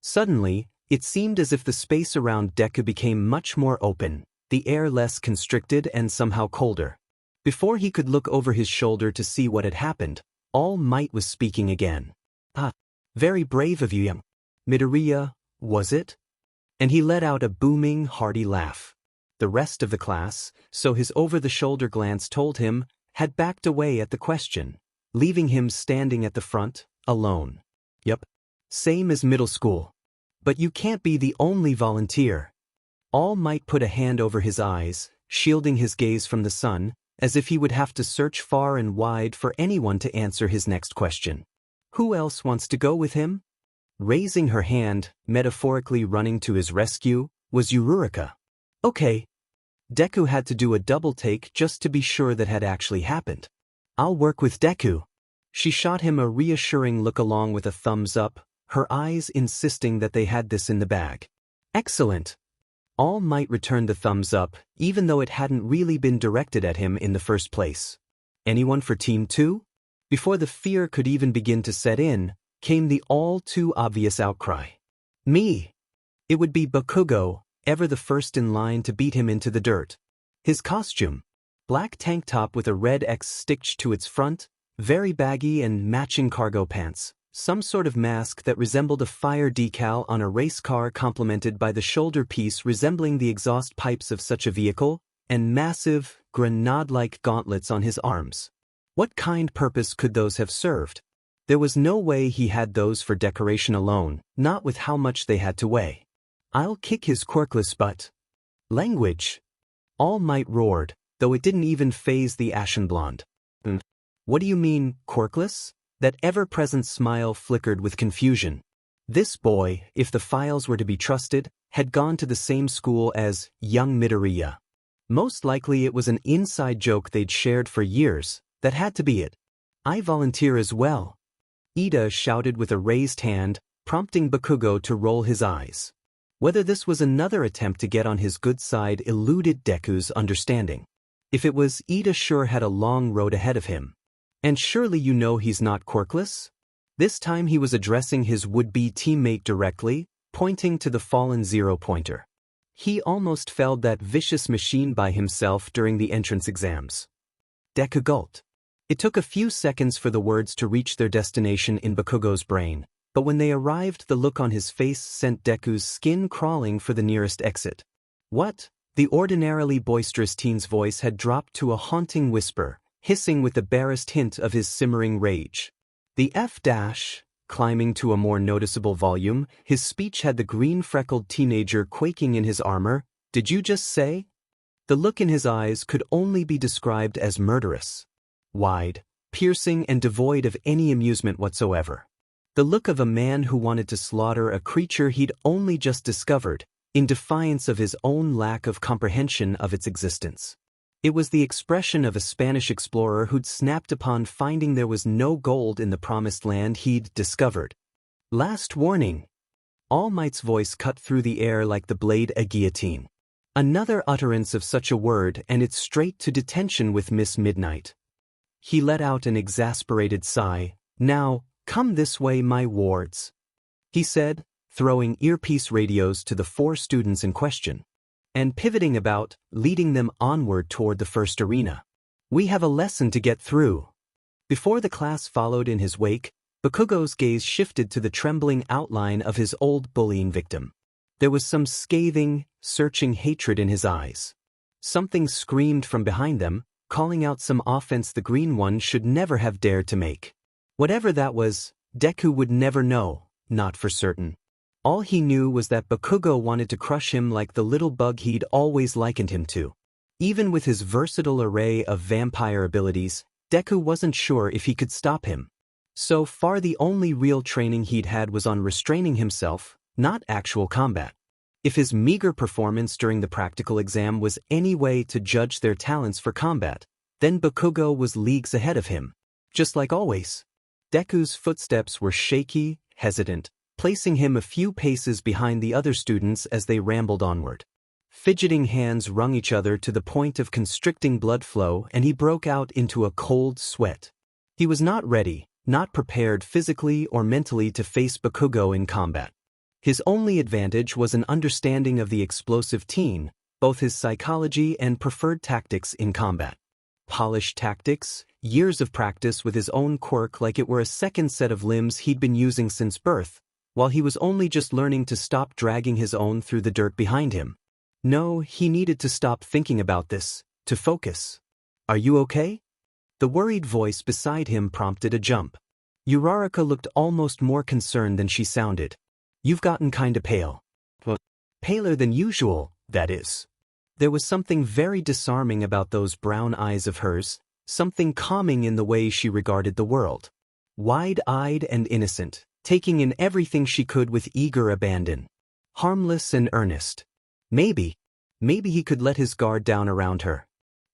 Suddenly, it seemed as if the space around Deku became much more open, the air less constricted and somehow colder. Before he could look over his shoulder to see what had happened, All Might was speaking again. Very brave of you, young Midoriya, was it? And he let out a booming, hearty laugh. The rest of the class, so his over-the-shoulder glance told him, had backed away at the question, leaving him standing at the front, alone. Yup. Same as middle school. But you can't be the only volunteer. All Might put a hand over his eyes, shielding his gaze from the sun, as if he would have to search far and wide for anyone to answer his next question. Who else wants to go with him? Raising her hand, metaphorically running to his rescue, was Uraraka. Okay. Deku had to do a double take just to be sure that had actually happened. I'll work with Deku. She shot him a reassuring look along with a thumbs up, her eyes insisting that they had this in the bag. Excellent. All Might return the thumbs up, even though it hadn't really been directed at him in the first place. Anyone for Team 2? Before the fear could even begin to set in, came the all-too-obvious outcry. Me! It would be Bakugo, ever the first in line to beat him into the dirt. His costume, black tank top with a red X stitched to its front, very baggy and matching cargo pants, some sort of mask that resembled a fire decal on a race car complemented by the shoulder piece resembling the exhaust pipes of such a vehicle, and massive, grenade-like gauntlets on his arms. What kind purpose could those have served? There was no way he had those for decoration alone, not with how much they had to weigh. I'll kick his quirkless butt. Language. All Might roared, though it didn't even faze the ashen blonde. What do you mean, quirkless? That ever-present smile flickered with confusion. This boy, if the files were to be trusted, had gone to the same school as young Midoriya. Most likely it was an inside joke they'd shared for years. That had to be it. I volunteer as well. Ida shouted with a raised hand, prompting Bakugo to roll his eyes. Whether this was another attempt to get on his good side eluded Deku's understanding. If it was, Ida sure had a long road ahead of him. And surely you know he's not quirkless? This time he was addressing his would-be teammate directly, pointing to the fallen zero-pointer. He almost felled that vicious machine by himself during the entrance exams. Deku gulped. It took a few seconds for the words to reach their destination in Bakugo's brain, but when they arrived the look on his face sent Deku's skin crawling for the nearest exit. What? The ordinarily boisterous teen's voice had dropped to a haunting whisper, hissing with the barest hint of his simmering rage. The F-, climbing to a more noticeable volume, his speech had the green-freckled teenager quaking in his armor. Did you just say? The look in his eyes could only be described as murderous. Wide, piercing and devoid of any amusement whatsoever. The look of a man who wanted to slaughter a creature he'd only just discovered, in defiance of his own lack of comprehension of its existence. It was the expression of a Spanish explorer who'd snapped upon finding there was no gold in the promised land he'd discovered. Last warning. All Might's voice cut through the air like the blade a guillotine. Another utterance of such a word and it's straight to detention with Miss Midnight. He let out an exasperated sigh. Now, come this way, my wards, he said, throwing earpiece radios to the 4 students in question, and pivoting about, leading them onward toward the first arena. We have a lesson to get through. Before the class followed in his wake, Bakugo's gaze shifted to the trembling outline of his old bullying victim. There was some scathing, searching hatred in his eyes. Something screamed from behind them, calling out some offense the green one should never have dared to make. Whatever that was, Deku would never know, not for certain. All he knew was that Bakugo wanted to crush him like the little bug he'd always likened him to. Even with his versatile array of vampire abilities, Deku wasn't sure if he could stop him. So far the only real training he'd had was on restraining himself, not actual combat. If his meager performance during the practical exam was any way to judge their talents for combat, then Bakugo was leagues ahead of him. Just like always. Deku's footsteps were shaky, hesitant, placing him a few paces behind the other students as they rambled onward. Fidgeting hands wrung each other to the point of constricting blood flow, and he broke out into a cold sweat. He was not ready, not prepared physically or mentally to face Bakugo in combat. His only advantage was an understanding of the explosive teen, both his psychology and preferred tactics in combat. Polished tactics, years of practice with his own quirk like it were a second set of limbs he'd been using since birth, while he was only just learning to stop dragging his own through the dirt behind him. No, he needed to stop thinking about this, to focus. Are you okay? The worried voice beside him prompted a jump. Uraraka looked almost more concerned than she sounded. You've gotten kinda pale. Well, paler than usual, that is. There was something very disarming about those brown eyes of hers, something calming in the way she regarded the world. Wide-eyed and innocent, taking in everything she could with eager abandon. Harmless and earnest. Maybe he could let his guard down around her.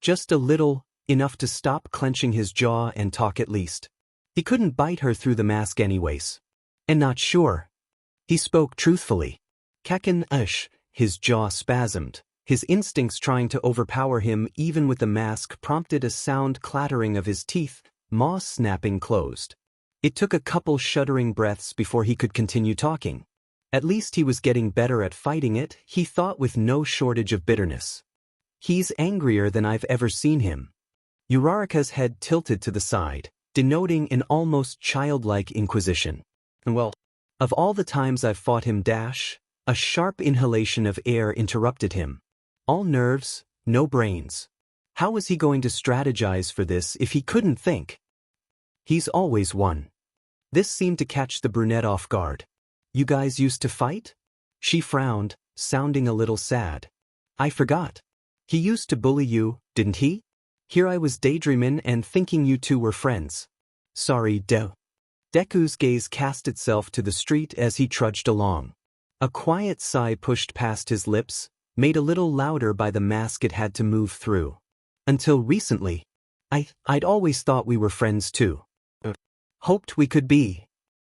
Just a little, enough to stop clenching his jaw and talk at least. He couldn't bite her through the mask anyways. And not sure. He spoke truthfully. Kaken his jaw spasmed. His instincts trying to overpower him even with the mask prompted a sound clattering of his teeth, maws snapping closed. It took a couple shuddering breaths before he could continue talking. At least he was getting better at fighting it, he thought with no shortage of bitterness. He's angrier than I've ever seen him. Uraraka's head tilted to the side, denoting an almost childlike inquisition. Well, of all the times I've fought him a sharp inhalation of air interrupted him. All nerves, no brains. How was he going to strategize for this if he couldn't think? He's always won. This seemed to catch the brunette off guard. You guys used to fight? She frowned, sounding a little sad. I forgot. He used to bully you, didn't he? Here I was daydreaming and thinking you two were friends. Sorry, Deku's gaze cast itself to the street as he trudged along. A quiet sigh pushed past his lips, made a little louder by the mask it had to move through. Until recently, I'd always thought we were friends too. Hoped we could be.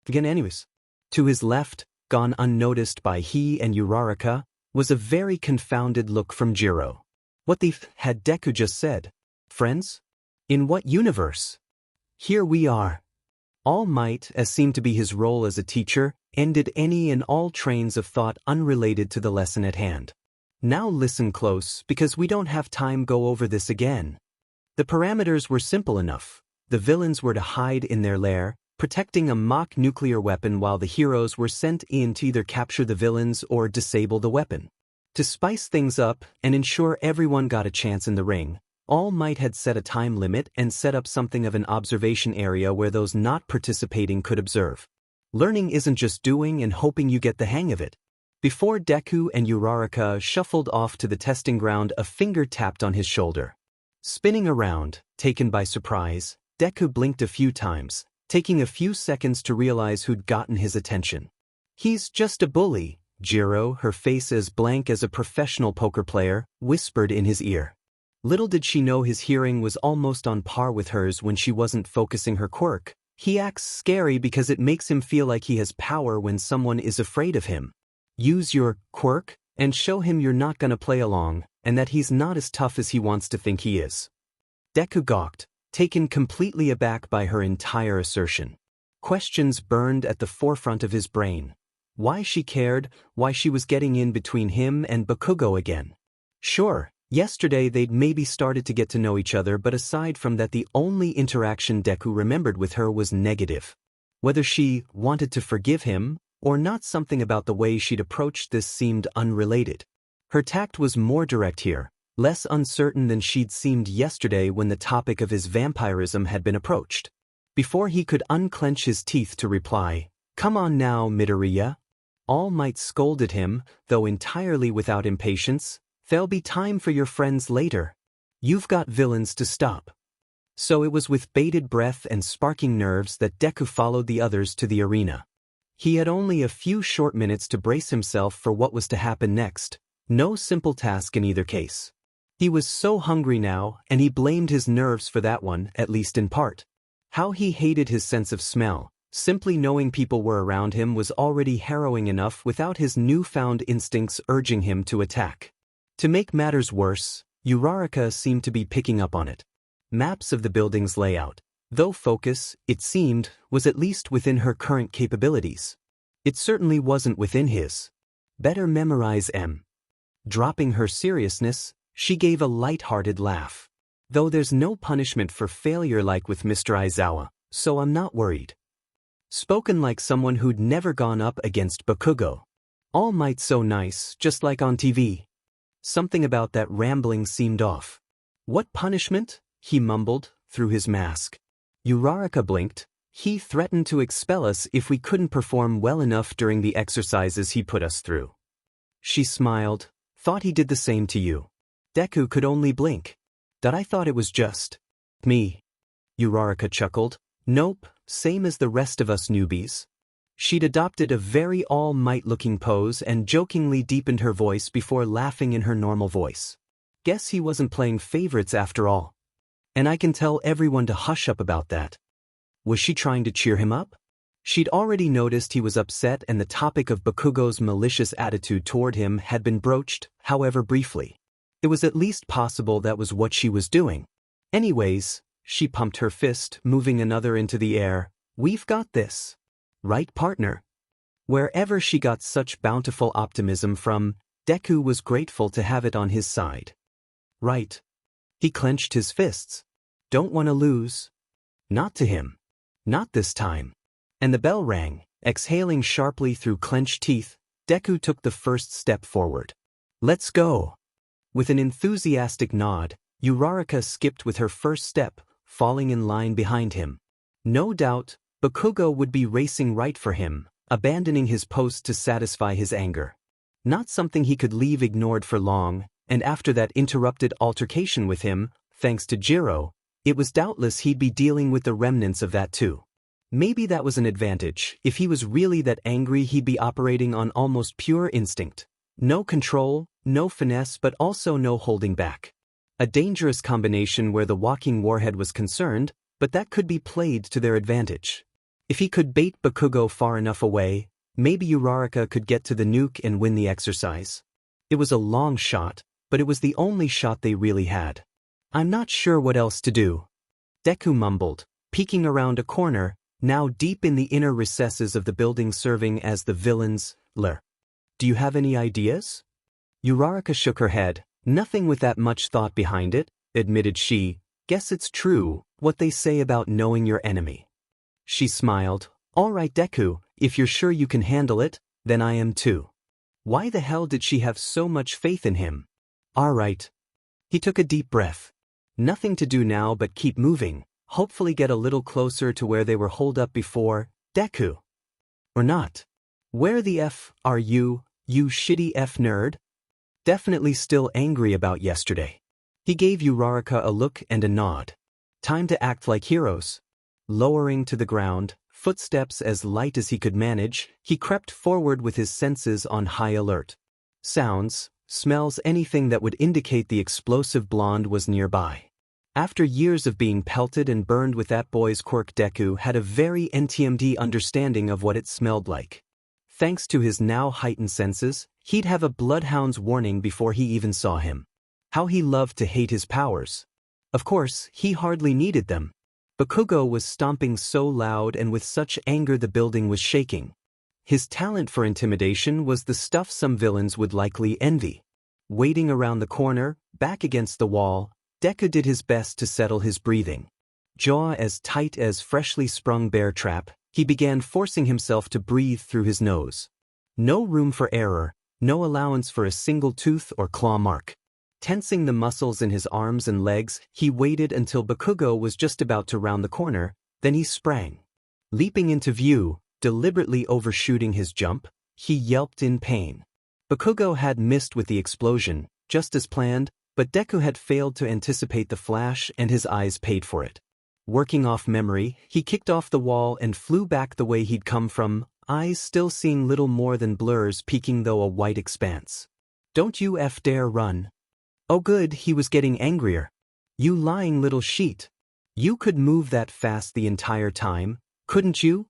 Again anyways. To his left, gone unnoticed by he and Uraraka, was a very confounded look from Jiro. What the had Deku just said? Friends? In what universe? Here we are. All Might, as seemed to be his role as a teacher, ended any and all trains of thought unrelated to the lesson at hand. Now listen close, because we don't have time go over this again. The parameters were simple enough. The villains were to hide in their lair, protecting a mock nuclear weapon while the heroes were sent in to either capture the villains or disable the weapon. To spice things up and ensure everyone got a chance in the ring, All Might had set a time limit and set up something of an observation area where those not participating could observe. Learning isn't just doing and hoping you get the hang of it. Before Deku and Uraraka shuffled off to the testing ground, a finger tapped on his shoulder. Spinning around, taken by surprise, Deku blinked a few times, taking a few seconds to realize who'd gotten his attention. He's just a bully, Jiro, her face as blank as a professional poker player, whispered in his ear. Little did she know his hearing was almost on par with hers when she wasn't focusing her quirk. He acts scary because it makes him feel like he has power when someone is afraid of him. Use your quirk and show him you're not gonna play along, and that he's not as tough as he wants to think he is. Deku gawked, taken completely aback by her entire assertion. Questions burned at the forefront of his brain. Why she cared, why she was getting in between him and Bakugo again. Sure, yesterday they'd maybe started to get to know each other, but aside from that the only interaction Deku remembered with her was negative. Whether she wanted to forgive him, or not, something about the way she'd approached this seemed unrelated. Her tact was more direct here, less uncertain than she'd seemed yesterday when the topic of his vampirism had been approached. Before he could unclench his teeth to reply, "Come on now, Midoriya." All Might scolded him, though entirely without impatience. "There'll be time for your friends later. You've got villains to stop." So it was with bated breath and sparking nerves that Deku followed the others to the arena. He had only a few short minutes to brace himself for what was to happen next. No simple task in either case. He was so hungry now, and he blamed his nerves for that one, at least in part. How he hated his sense of smell. Simply knowing people were around him was already harrowing enough without his newfound instincts urging him to attack. To make matters worse, Uraraka seemed to be picking up on it. Maps of the building's layout, though focus, it seemed, was at least within her current capabilities. It certainly wasn't within his. Better memorize M. Dropping her seriousness, she gave a light-hearted laugh. Though there's no punishment for failure like with Mr. Aizawa, so I'm not worried. Spoken like someone who'd never gone up against Bakugo. All Might so nice, just like on TV. Something about that rambling seemed off. "What punishment?" he mumbled, through his mask. Uraraka blinked. "He threatened to expel us if we couldn't perform well enough during the exercises he put us through." She smiled. "Thought he did the same to you." Deku could only blink. "That I thought it was just me." Uraraka chuckled. "Nope, same as the rest of us newbies." She'd adopted a very All Might looking pose and jokingly deepened her voice before laughing in her normal voice. "Guess he wasn't playing favorites after all. And I can tell everyone to hush up about that." Was she trying to cheer him up? She'd already noticed he was upset, and the topic of Bakugo's malicious attitude toward him had been broached, however briefly. It was at least possible that was what she was doing. Anyways, she pumped her fist, moving another into the air. "We've got this. Right, partner?" Wherever she got such bountiful optimism from, Deku was grateful to have it on his side. "Right." He clenched his fists. "Don't want to lose." Not to him. Not this time. And the bell rang. Exhaling sharply through clenched teeth, Deku took the first step forward. "Let's go." With an enthusiastic nod, Uraraka skipped with her first step, falling in line behind him. No doubt, Bakugo would be racing right for him, abandoning his post to satisfy his anger. Not something he could leave ignored for long, and after that interrupted altercation with him, thanks to Jiro, it was doubtless he'd be dealing with the remnants of that too. Maybe that was an advantage. If he was really that angry, he'd be operating on almost pure instinct. No control, no finesse, but also no holding back. A dangerous combination where the walking warhead was concerned, but that could be played to their advantage. If he could bait Bakugo far enough away, maybe Uraraka could get to the nuke and win the exercise. It was a long shot, but it was the only shot they really had. "I'm not sure what else to do," Deku mumbled, peeking around a corner, now deep in the inner recesses of the building serving as the villain's lair. "Do you have any ideas?" Uraraka shook her head. "Nothing with that much thought behind it," admitted she. "Guess it's true, what they say about knowing your enemy." She smiled. "All right, Deku, if you're sure you can handle it, then I am too." Why the hell did she have so much faith in him? "All right." He took a deep breath. Nothing to do now but keep moving, hopefully get a little closer to where they were holed up before. Deku. Or not. "Where the F are you, you shitty F nerd?" Definitely still angry about yesterday. He gave Uraraka a look and a nod. Time to act like heroes. Lowering to the ground, Footsteps as light as he could manage, he crept forward with his senses on high alert. Sounds, smells, anything that would indicate the explosive blonde was nearby. After years of being pelted and burned with that boy's quirk, Deku had a very NTMD understanding of what it smelled like. Thanks to his now heightened senses, he'd have a bloodhound's warning before he even saw him. How he loved to hate his powers. Of course, he hardly needed them. Bakugo was stomping so loud and with such anger the building was shaking. His talent for intimidation was the stuff some villains would likely envy. Waiting around the corner, back against the wall, Deku did his best to settle his breathing. Jaw as tight as freshly sprung bear trap, he began forcing himself to breathe through his nose. No room for error, no allowance for a single tooth or claw mark. Tensing the muscles in his arms and legs, he waited until Bakugo was just about to round the corner, then he sprang. Leaping into view, deliberately overshooting his jump, he yelped in pain. Bakugo had missed with the explosion, just as planned, but Deku had failed to anticipate the flash and his eyes paid for it. Working off memory, he kicked off the wall and flew back the way he'd come from, eyes still seeing little more than blurs peeking through a white expanse. "Don't you dare run." Oh good, he was getting angrier. "You lying little sheet. You could move that fast the entire time, couldn't you?"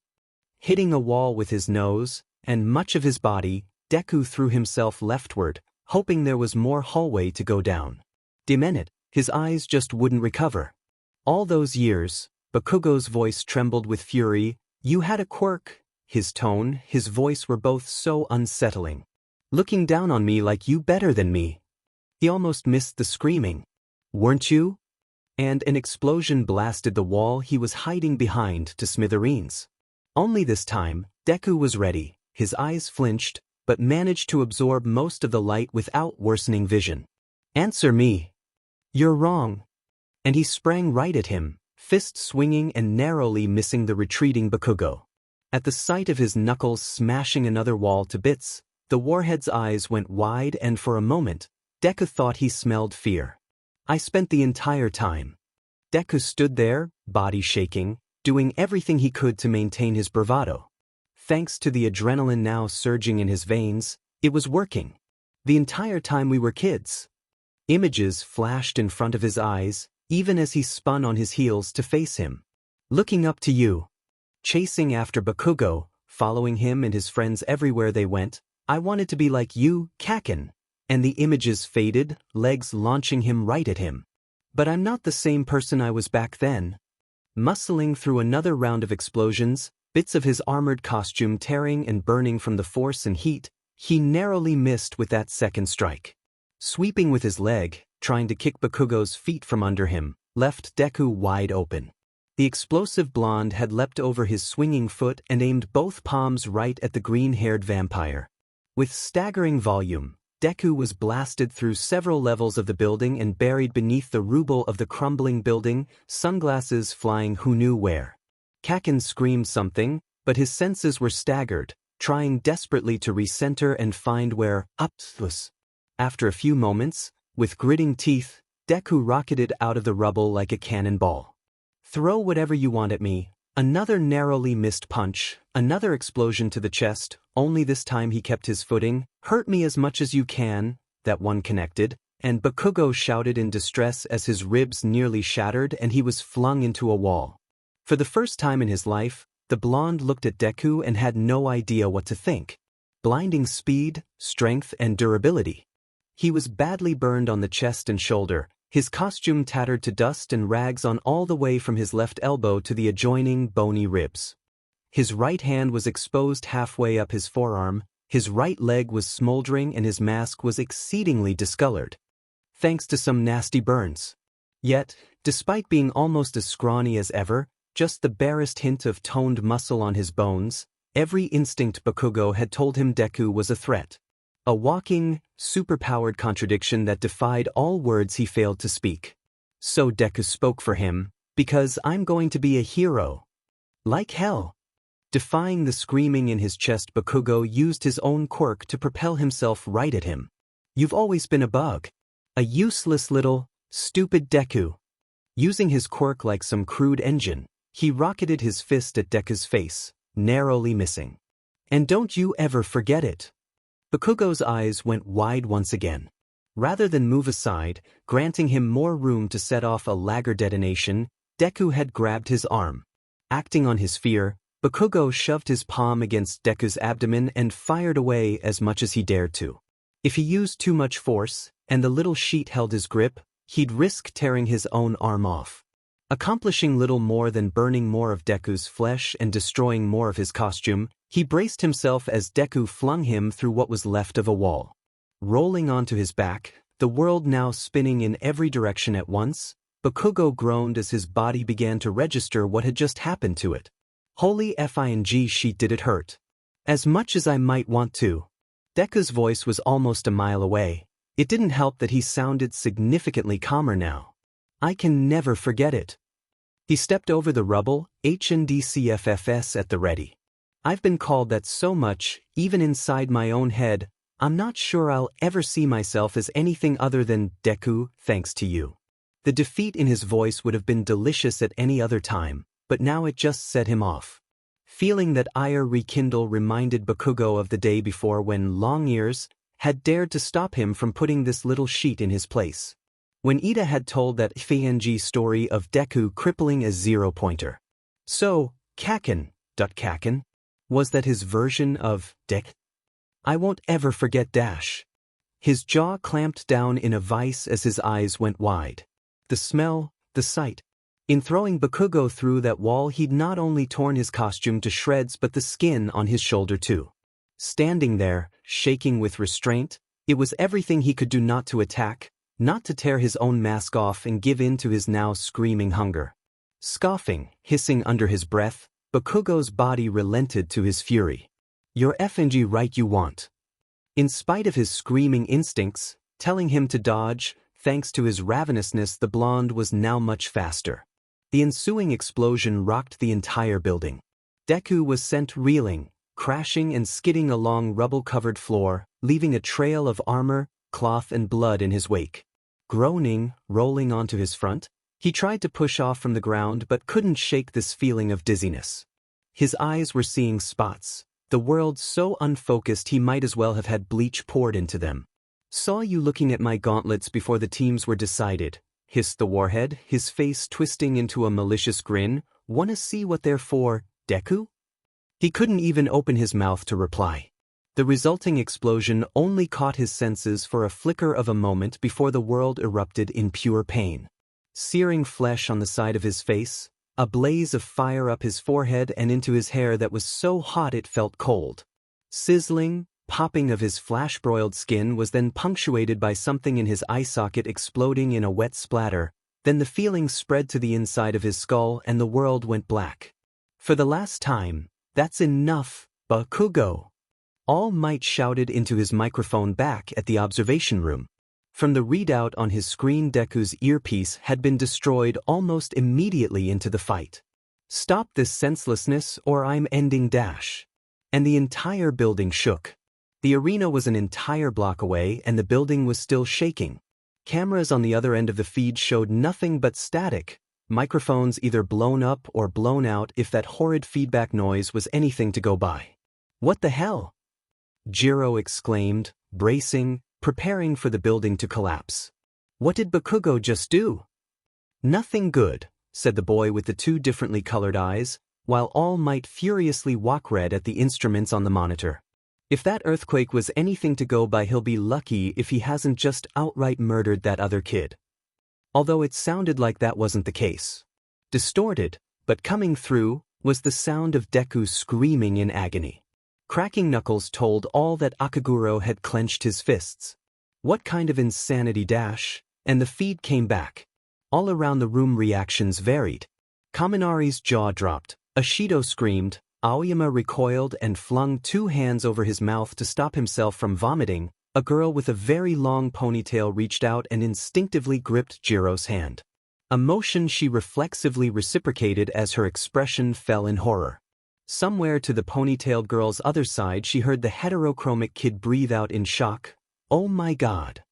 Hitting a wall with his nose, and much of his body, Deku threw himself leftward, hoping there was more hallway to go down. Demented, his eyes just wouldn't recover. All those years, Bakugo's voice trembled with fury. "You had a quirk." His tone, his voice were both so unsettling. "Looking down on me like you better than me." He almost missed the screaming. "Weren't you?" And an explosion blasted the wall he was hiding behind to smithereens. Only this time, Deku was ready. His eyes flinched, but managed to absorb most of the light without worsening vision. "Answer me." "You're wrong." And he sprang right at him, fist swinging and narrowly missing the retreating Bakugo. At the sight of his knuckles smashing another wall to bits, the warhead's eyes went wide and for a moment, Deku thought he smelled fear. "I spent the entire time." Deku stood there, body shaking, doing everything he could to maintain his bravado. Thanks to the adrenaline now surging in his veins, it was working. "The entire time we were kids." Images flashed in front of his eyes, even as he spun on his heels to face him. "Looking up to you. Chasing after Bakugo, following him and his friends everywhere they went. I wanted to be like you, Kakin." And the images faded, legs launching him right at him. "But I'm not the same person I was back then." Muscling through another round of explosions, bits of his armored costume tearing and burning from the force and heat, he narrowly missed with that second strike. Sweeping with his leg, trying to kick Bakugo's feet from under him, left Deku wide open. The explosive blonde had leapt over his swinging foot and aimed both palms right at the green-haired vampire. With staggering volume, Deku was blasted through several levels of the building and buried beneath the rubble of the crumbling building, sunglasses flying who knew where. Kakin screamed something, but his senses were staggered, trying desperately to recenter and find where up was. After a few moments, with gritting teeth, Deku rocketed out of the rubble like a cannonball. "Throw whatever you want at me." Another narrowly missed punch, another explosion to the chest, only this time he kept his footing. "Hurt me as much as you can." That one connected, and Bakugo shouted in distress as his ribs nearly shattered and he was flung into a wall. For the first time in his life, the blonde looked at Deku and had no idea what to think. Blinding speed, strength, and durability. He was badly burned on the chest and shoulder, his costume tattered to dust and rags on all the way from his left elbow to the adjoining bony ribs. His right hand was exposed halfway up his forearm, his right leg was smoldering and his mask was exceedingly discolored. Thanks to some nasty burns. Yet, despite being almost as scrawny as ever, just the barest hint of toned muscle on his bones, every instinct Bakugo had told him Deku was a threat. A walking, superpowered contradiction that defied all words he failed to speak. So Deku spoke for him, "Because I'm going to be a hero." Like hell. Defying the screaming in his chest, Bakugo used his own quirk to propel himself right at him. "You've always been a bug. A useless little, stupid Deku." Using his quirk like some crude engine, He rocketed his fist at Deku's face, narrowly missing. And don't you ever forget it. Bakugo's eyes went wide once again. Rather than move aside, granting him more room to set off a Lager detonation, Deku had grabbed his arm. Acting on his fear, Bakugo shoved his palm against Deku's abdomen and fired away as much as he dared to. If he used too much force, and the little sheet held his grip, he'd risk tearing his own arm off. Accomplishing little more than burning more of Deku's flesh and destroying more of his costume, he braced himself as Deku flung him through what was left of a wall. Rolling onto his back, the world now spinning in every direction at once, Bakugo groaned as his body began to register what had just happened to it. Holy fing shit, did it hurt. As much as I might want to. Deku's voice was almost a mile away. It didn't help that he sounded significantly calmer now. I can never forget it. He stepped over the rubble, HNDCFFS at the ready. I've been called that so much, even inside my own head, I'm not sure I'll ever see myself as anything other than Deku, thanks to you. The defeat in his voice would have been delicious at any other time, but now it just set him off. Feeling that ire rekindle reminded Bakugo of the day before when Longears had dared to stop him from putting this little sheet in his place. When Ida had told that FNG story of Deku crippling a zero-pointer. So, Kaken. Was that his version of Dek? I won't ever forget Dash. His jaw clamped down in a vice as his eyes went wide. The smell, the sight. In throwing Bakugo through that wall, he'd not only torn his costume to shreds but the skin on his shoulder too. Standing there, shaking with restraint, it was everything he could do not to attack, not to tear his own mask off and give in to his now screaming hunger. Scoffing, hissing under his breath, Bakugo's body relented to his fury. You're FNG right, you want. In spite of his screaming instincts, telling him to dodge, thanks to his ravenousness, the blonde was now much faster. The ensuing explosion rocked the entire building. Deku was sent reeling, crashing and skidding along rubble-covered floor, leaving a trail of armor, cloth and blood in his wake. Groaning, rolling onto his front, he tried to push off from the ground but couldn't shake this feeling of dizziness. His eyes were seeing spots, the world so unfocused he might as well have had bleach poured into them. Saw you looking at my gauntlets before the teams were decided, hissed the warhead, his face twisting into a malicious grin. Wanna see what they're for, Deku? He couldn't even open his mouth to reply. The resulting explosion only caught his senses for a flicker of a moment before the world erupted in pure pain. Searing flesh on the side of his face, a blaze of fire up his forehead and into his hair that was so hot it felt cold. Sizzling, popping of his flash-broiled skin was then punctuated by something in his eye socket exploding in a wet splatter. Then the feeling spread to the inside of his skull and the world went black. For the last time, that's enough, Bakugo! All Might shouted into his microphone back at the observation room. From the readout on his screen, Deku's earpiece had been destroyed almost immediately into the fight. Stop this senselessness or I'm ending Dash. And the entire building shook. The arena was an entire block away and the building was still shaking. Cameras on the other end of the feed showed nothing but static, microphones either blown up or blown out if that horrid feedback noise was anything to go by. What the hell? Jiro exclaimed, bracing, preparing for the building to collapse. What did Bakugo just do? Nothing good, said the boy with the two differently colored eyes, while All Might furiously walk-read at the instruments on the monitor. If that earthquake was anything to go by, he'll be lucky if he hasn't just outright murdered that other kid. Although it sounded like that wasn't the case. Distorted, but coming through, was the sound of Deku screaming in agony. Cracking knuckles told all that Akaguro had clenched his fists. What kind of insanity, Dash? And the feed came back. All around the room reactions varied. Kaminari's jaw dropped, Ashido screamed, Aoyama recoiled and flung two hands over his mouth to stop himself from vomiting. A girl with a very long ponytail reached out and instinctively gripped Jiro's hand. A motion she reflexively reciprocated as her expression fell in horror. Somewhere to the ponytailed girl's other side she heard the heterochromic kid breathe out in shock, "Oh my God."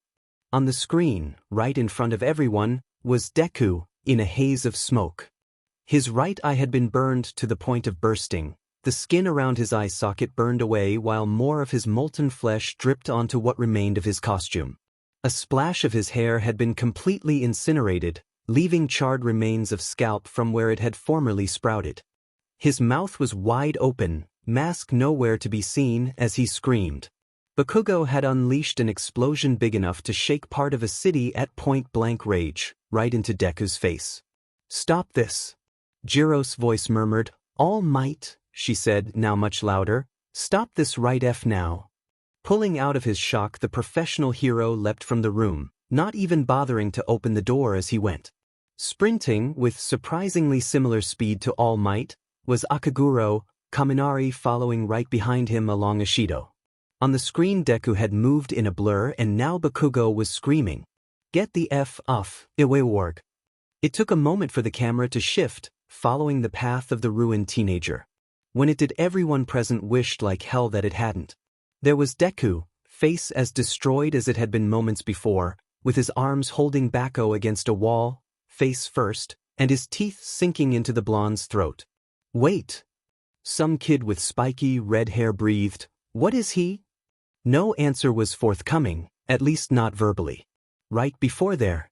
On the screen, right in front of everyone, was Deku, in a haze of smoke. His right eye had been burned to the point of bursting. The skin around his eye socket burned away while more of his molten flesh dripped onto what remained of his costume. A splash of his hair had been completely incinerated, leaving charred remains of scalp from where it had formerly sprouted. His mouth was wide open, mask nowhere to be seen, as he screamed. Bakugo had unleashed an explosion big enough to shake part of a city at point-blank rage, right into Deku's face. "Stop this!" Jiro's voice murmured. "All Might," she said, now much louder. "Stop this right F now." Pulling out of his shock, the professional hero leapt from the room, not even bothering to open the door as he went. Sprinting, with surprisingly similar speed to All Might, was Akaguro, Kaminari following right behind him along Ishido. On the screen, Deku had moved in a blur and now Bakugo was screaming, "Get the F off, Iwewarg." It took a moment for the camera to shift, following the path of the ruined teenager. When it did, everyone present wished like hell that it hadn't. There was Deku, face as destroyed as it had been moments before, with his arms holding Bako against a wall, face first, and his teeth sinking into the blonde's throat. "Wait!" Some kid with spiky red hair breathed, "What is he?" No answer was forthcoming, at least not verbally. Right before their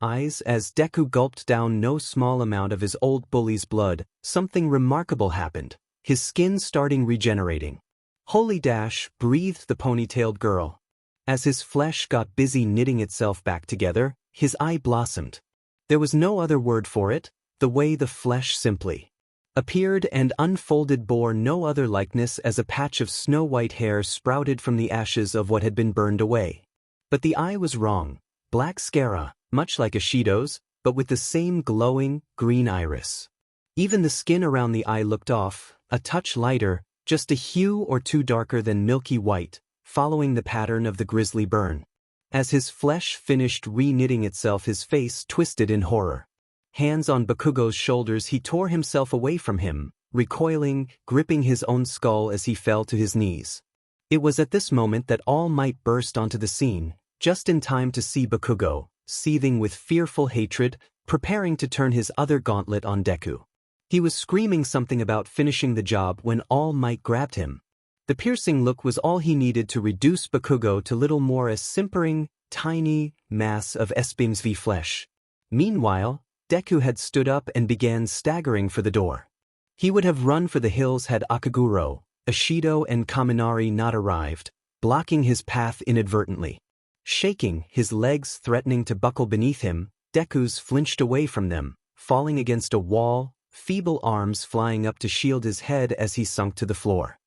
eyes, as Deku gulped down no small amount of his old bully's blood, something remarkable happened, his skin starting regenerating. "Holy dash," breathed the ponytailed girl. As his flesh got busy knitting itself back together, his eye blossomed. There was no other word for it, the way the flesh simply appeared and unfolded bore no other likeness as a patch of snow-white hair sprouted from the ashes of what had been burned away. But the eye was wrong. Black scara, much like Ishido's, but with the same glowing, green iris. Even the skin around the eye looked off, a touch lighter, just a hue or two darker than milky white, following the pattern of the grisly burn. As his flesh finished re-knitting itself, his face twisted in horror. Hands on Bakugo's shoulders, he tore himself away from him, recoiling, gripping his own skull as he fell to his knees. It was at this moment that All Might burst onto the scene, just in time to see Bakugo, seething with fearful hatred, preparing to turn his other gauntlet on Deku. He was screaming something about finishing the job when All Might grabbed him. The piercing look was all he needed to reduce Bakugo to little more a simpering, tiny mass of SBMSV flesh. Meanwhile, Deku had stood up and began staggering for the door. He would have run for the hills had Akaguro, Ishido and Kaminari not arrived, blocking his path inadvertently. Shaking, his legs threatening to buckle beneath him, Deku's flinched away from them, falling against a wall, feeble arms flying up to shield his head as he sunk to the floor.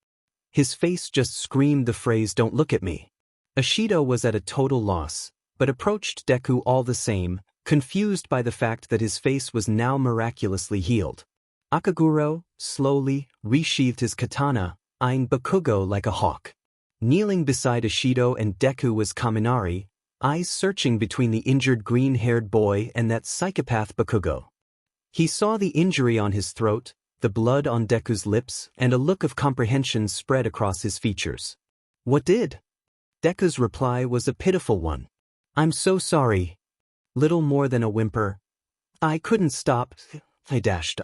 His face just screamed the phrase, "Don't look at me." Ishido was at a total loss, but approached Deku all the same, confused by the fact that his face was now miraculously healed. Akaguro, slowly, resheathed his katana, eyeing Bakugo like a hawk. Kneeling beside Ishido and Deku was Kaminari, eyes searching between the injured green-haired boy and that psychopath Bakugo. He saw the injury on his throat, the blood on Deku's lips, and a look of comprehension spread across his features. "What did?" Deku's reply was a pitiful one. "I'm so sorry." Little more than a whimper. "I couldn't stop. I dashed."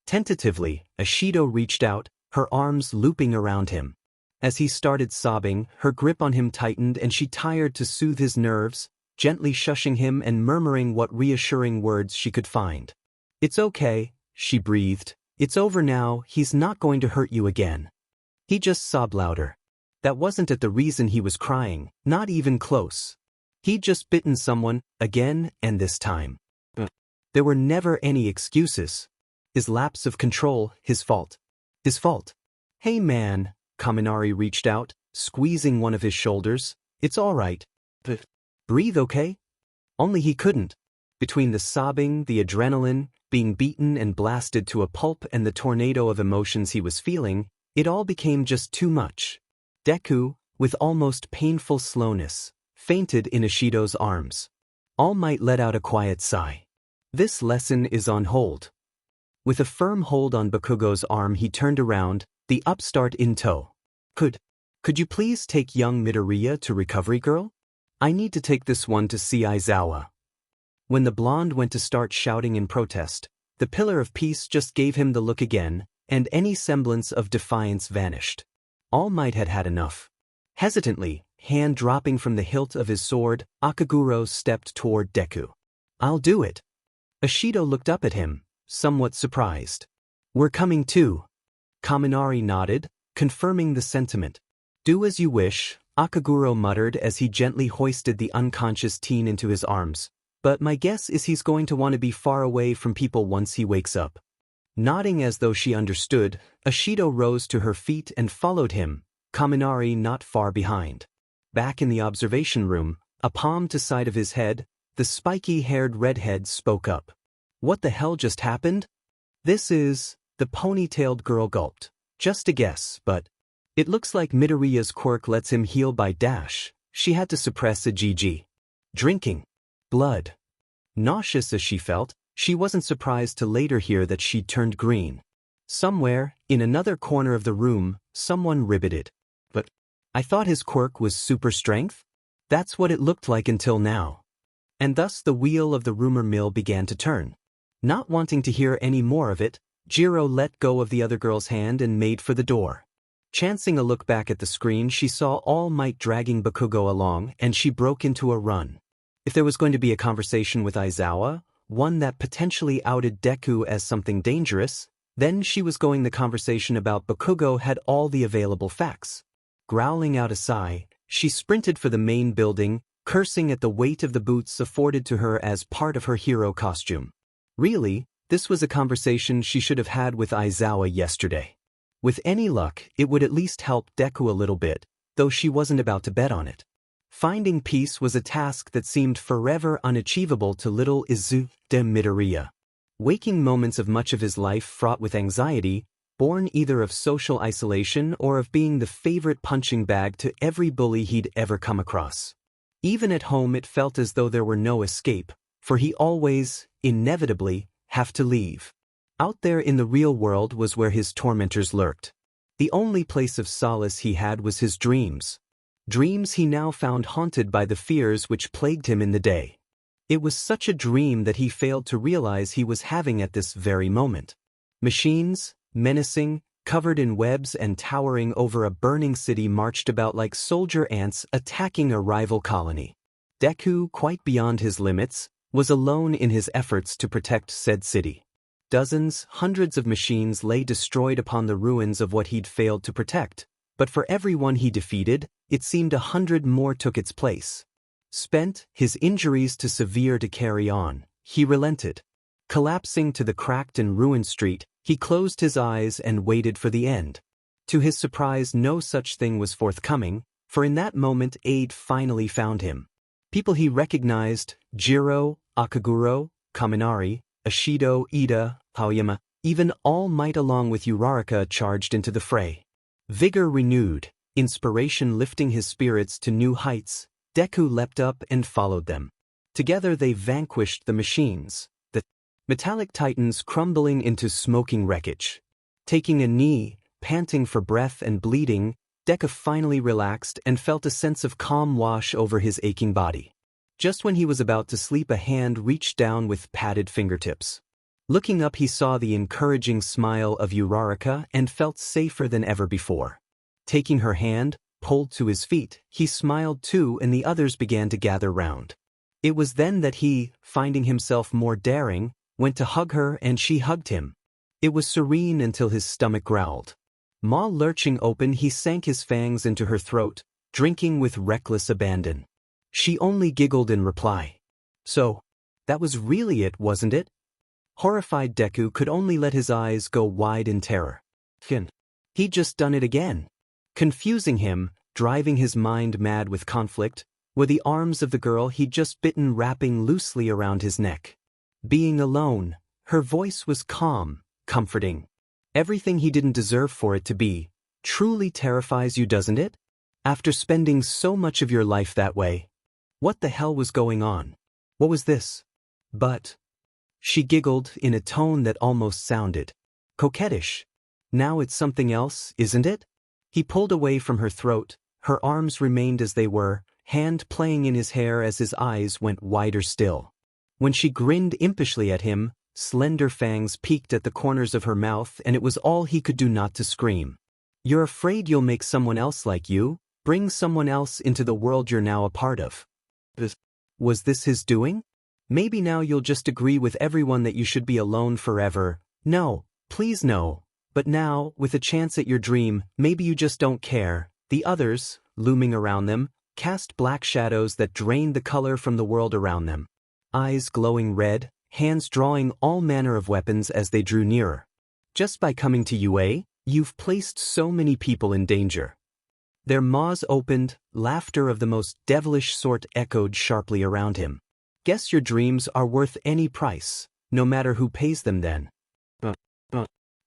Tentatively, Ishido reached out, her arms looping around him. As he started sobbing, her grip on him tightened and she tired to soothe his nerves, gently shushing him and murmuring what reassuring words she could find. "It's okay," she breathed. "It's over now, he's not going to hurt you again." He just sobbed louder. That wasn't at the reason he was crying, not even close. He'd just bitten someone, again, and this time. There were never any excuses. His lapse of control, his fault. His fault. "Hey man," Kaminari reached out, squeezing one of his shoulders. "It's all right. Breathe, okay?" Only he couldn't. Between the sobbing, the adrenaline, being beaten and blasted to a pulp and the tornado of emotions he was feeling, it all became just too much. Deku, with almost painful slowness, fainted in Ishido's arms. All Might let out a quiet sigh. This lesson is on hold. With a firm hold on Bakugo's arm, he turned around, the upstart in tow. Could you please take young Midoriya to Recovery Girl? I need to take this one to see Aizawa." When the blonde went to start shouting in protest, The pillar of peace just gave him the look again, and any semblance of defiance vanished. All Might had had enough. Hesitantly, hand dropping from the hilt of his sword, Akaguro stepped toward Deku. "I'll do it." Ashido looked up at him, somewhat surprised. "We're coming too." Kaminari nodded, confirming the sentiment. "Do as you wish," Akaguro muttered as he gently hoisted the unconscious teen into his arms. "But my guess is he's going to want to be far away from people once he wakes up." Nodding as though she understood, Ashido rose to her feet and followed him, Kaminari not far behind. Back in the observation room, a palm to side of his head, the spiky-haired redhead spoke up. "What the hell just happened?" "This is..." the ponytailed girl gulped. "Just a guess, but it looks like Midoriya's quirk lets him heal by dash." She had to suppress a GG. Drinking. Blood. Nauseous as she felt, she wasn't surprised to later hear that she'd turned green. Somewhere, in another corner of the room, someone ribbited. "But I thought his quirk was super strength?" That's what it looked like until now. And thus the wheel of the rumor mill began to turn. Not wanting to hear any more of it, Jiro let go of the other girl's hand and made for the door. Chancing a look back at the screen, she saw All Might dragging Bakugo along, and she broke into a run. If there was going to be a conversation with Aizawa, one that potentially outed Deku as something dangerous, then she was going the conversation about Bakugo had all the available facts. Growling out a sigh, she sprinted for the main building, cursing at the weight of the boots afforded to her as part of her hero costume. Really, this was a conversation she should have had with Aizawa yesterday. With any luck, it would at least help Deku a little bit, though she wasn't about to bet on it. Finding peace was a task that seemed forever unachievable to little Izuku de Midoriya. Waking moments of much of his life fraught with anxiety, born either of social isolation or of being the favorite punching bag to every bully he'd ever come across. Even at home it felt as though there were no escape, for he always, inevitably, have to leave. Out there in the real world was where his tormentors lurked. The only place of solace he had was his dreams. Dreams he now found haunted by the fears which plagued him in the day. It was such a dream that he failed to realize he was having at this very moment. Machines, menacing, covered in webs and towering over a burning city, marched about like soldier ants attacking a rival colony. Deku, quite beyond his limits, was alone in his efforts to protect said city. Dozens, hundreds of machines lay destroyed upon the ruins of what he'd failed to protect, but for every one he defeated, it seemed 100 more took its place. Spent, his injuries too severe to carry on, he relented. Collapsing to the cracked and ruined street, he closed his eyes and waited for the end. To his surprise, no such thing was forthcoming, for in that moment aid finally found him. People he recognized, Jiro, Akaguro, Kaminari, Ashido, Ida, Aoyama, even All Might along with Uraraka charged into the fray. Vigor renewed, inspiration lifting his spirits to new heights, Deku leapt up and followed them. Together they vanquished the machines, the metallic titans crumbling into smoking wreckage. Taking a knee, panting for breath and bleeding, Deku finally relaxed and felt a sense of calm wash over his aching body. Just when he was about to sleep, a hand reached down with padded fingertips. Looking up, he saw the encouraging smile of Uraraka and felt safer than ever before. Taking her hand, pulled to his feet, he smiled too, and the others began to gather round. It was then that he, finding himself more daring, went to hug her and she hugged him. It was serene until his stomach growled. Maw lurching open, he sank his fangs into her throat, drinking with reckless abandon. She only giggled in reply. So, that was really it, wasn't it? Horrified Deku could only let his eyes go wide in terror. He'd just done it again. Confusing him, driving his mind mad with conflict, were the arms of the girl he'd just bitten wrapping loosely around his neck. Being alone, her voice was calm, comforting. Everything he didn't deserve for it to be. Truly terrifies you, doesn't it? After spending so much of your life that way. What the hell was going on? What was this? But... She giggled in a tone that almost sounded coquettish. Now it's something else, isn't it? He pulled away from her throat, her arms remained as they were, hand playing in his hair as his eyes went wider still. When she grinned impishly at him, slender fangs peeked at the corners of her mouth, and it was all he could do not to scream. You're afraid you'll make someone else like you? Bring someone else into the world you're now a part of. Was this his doing? Maybe now you'll just agree with everyone that you should be alone forever. No, please no. But now, with a chance at your dream, maybe you just don't care. The others, looming around them, cast black shadows that drained the color from the world around them. Eyes glowing red, hands drawing all manner of weapons as they drew nearer. Just by coming to UA, you've placed so many people in danger. Their maws opened, laughter of the most devilish sort echoed sharply around him. Guess your dreams are worth any price, no matter who pays them then.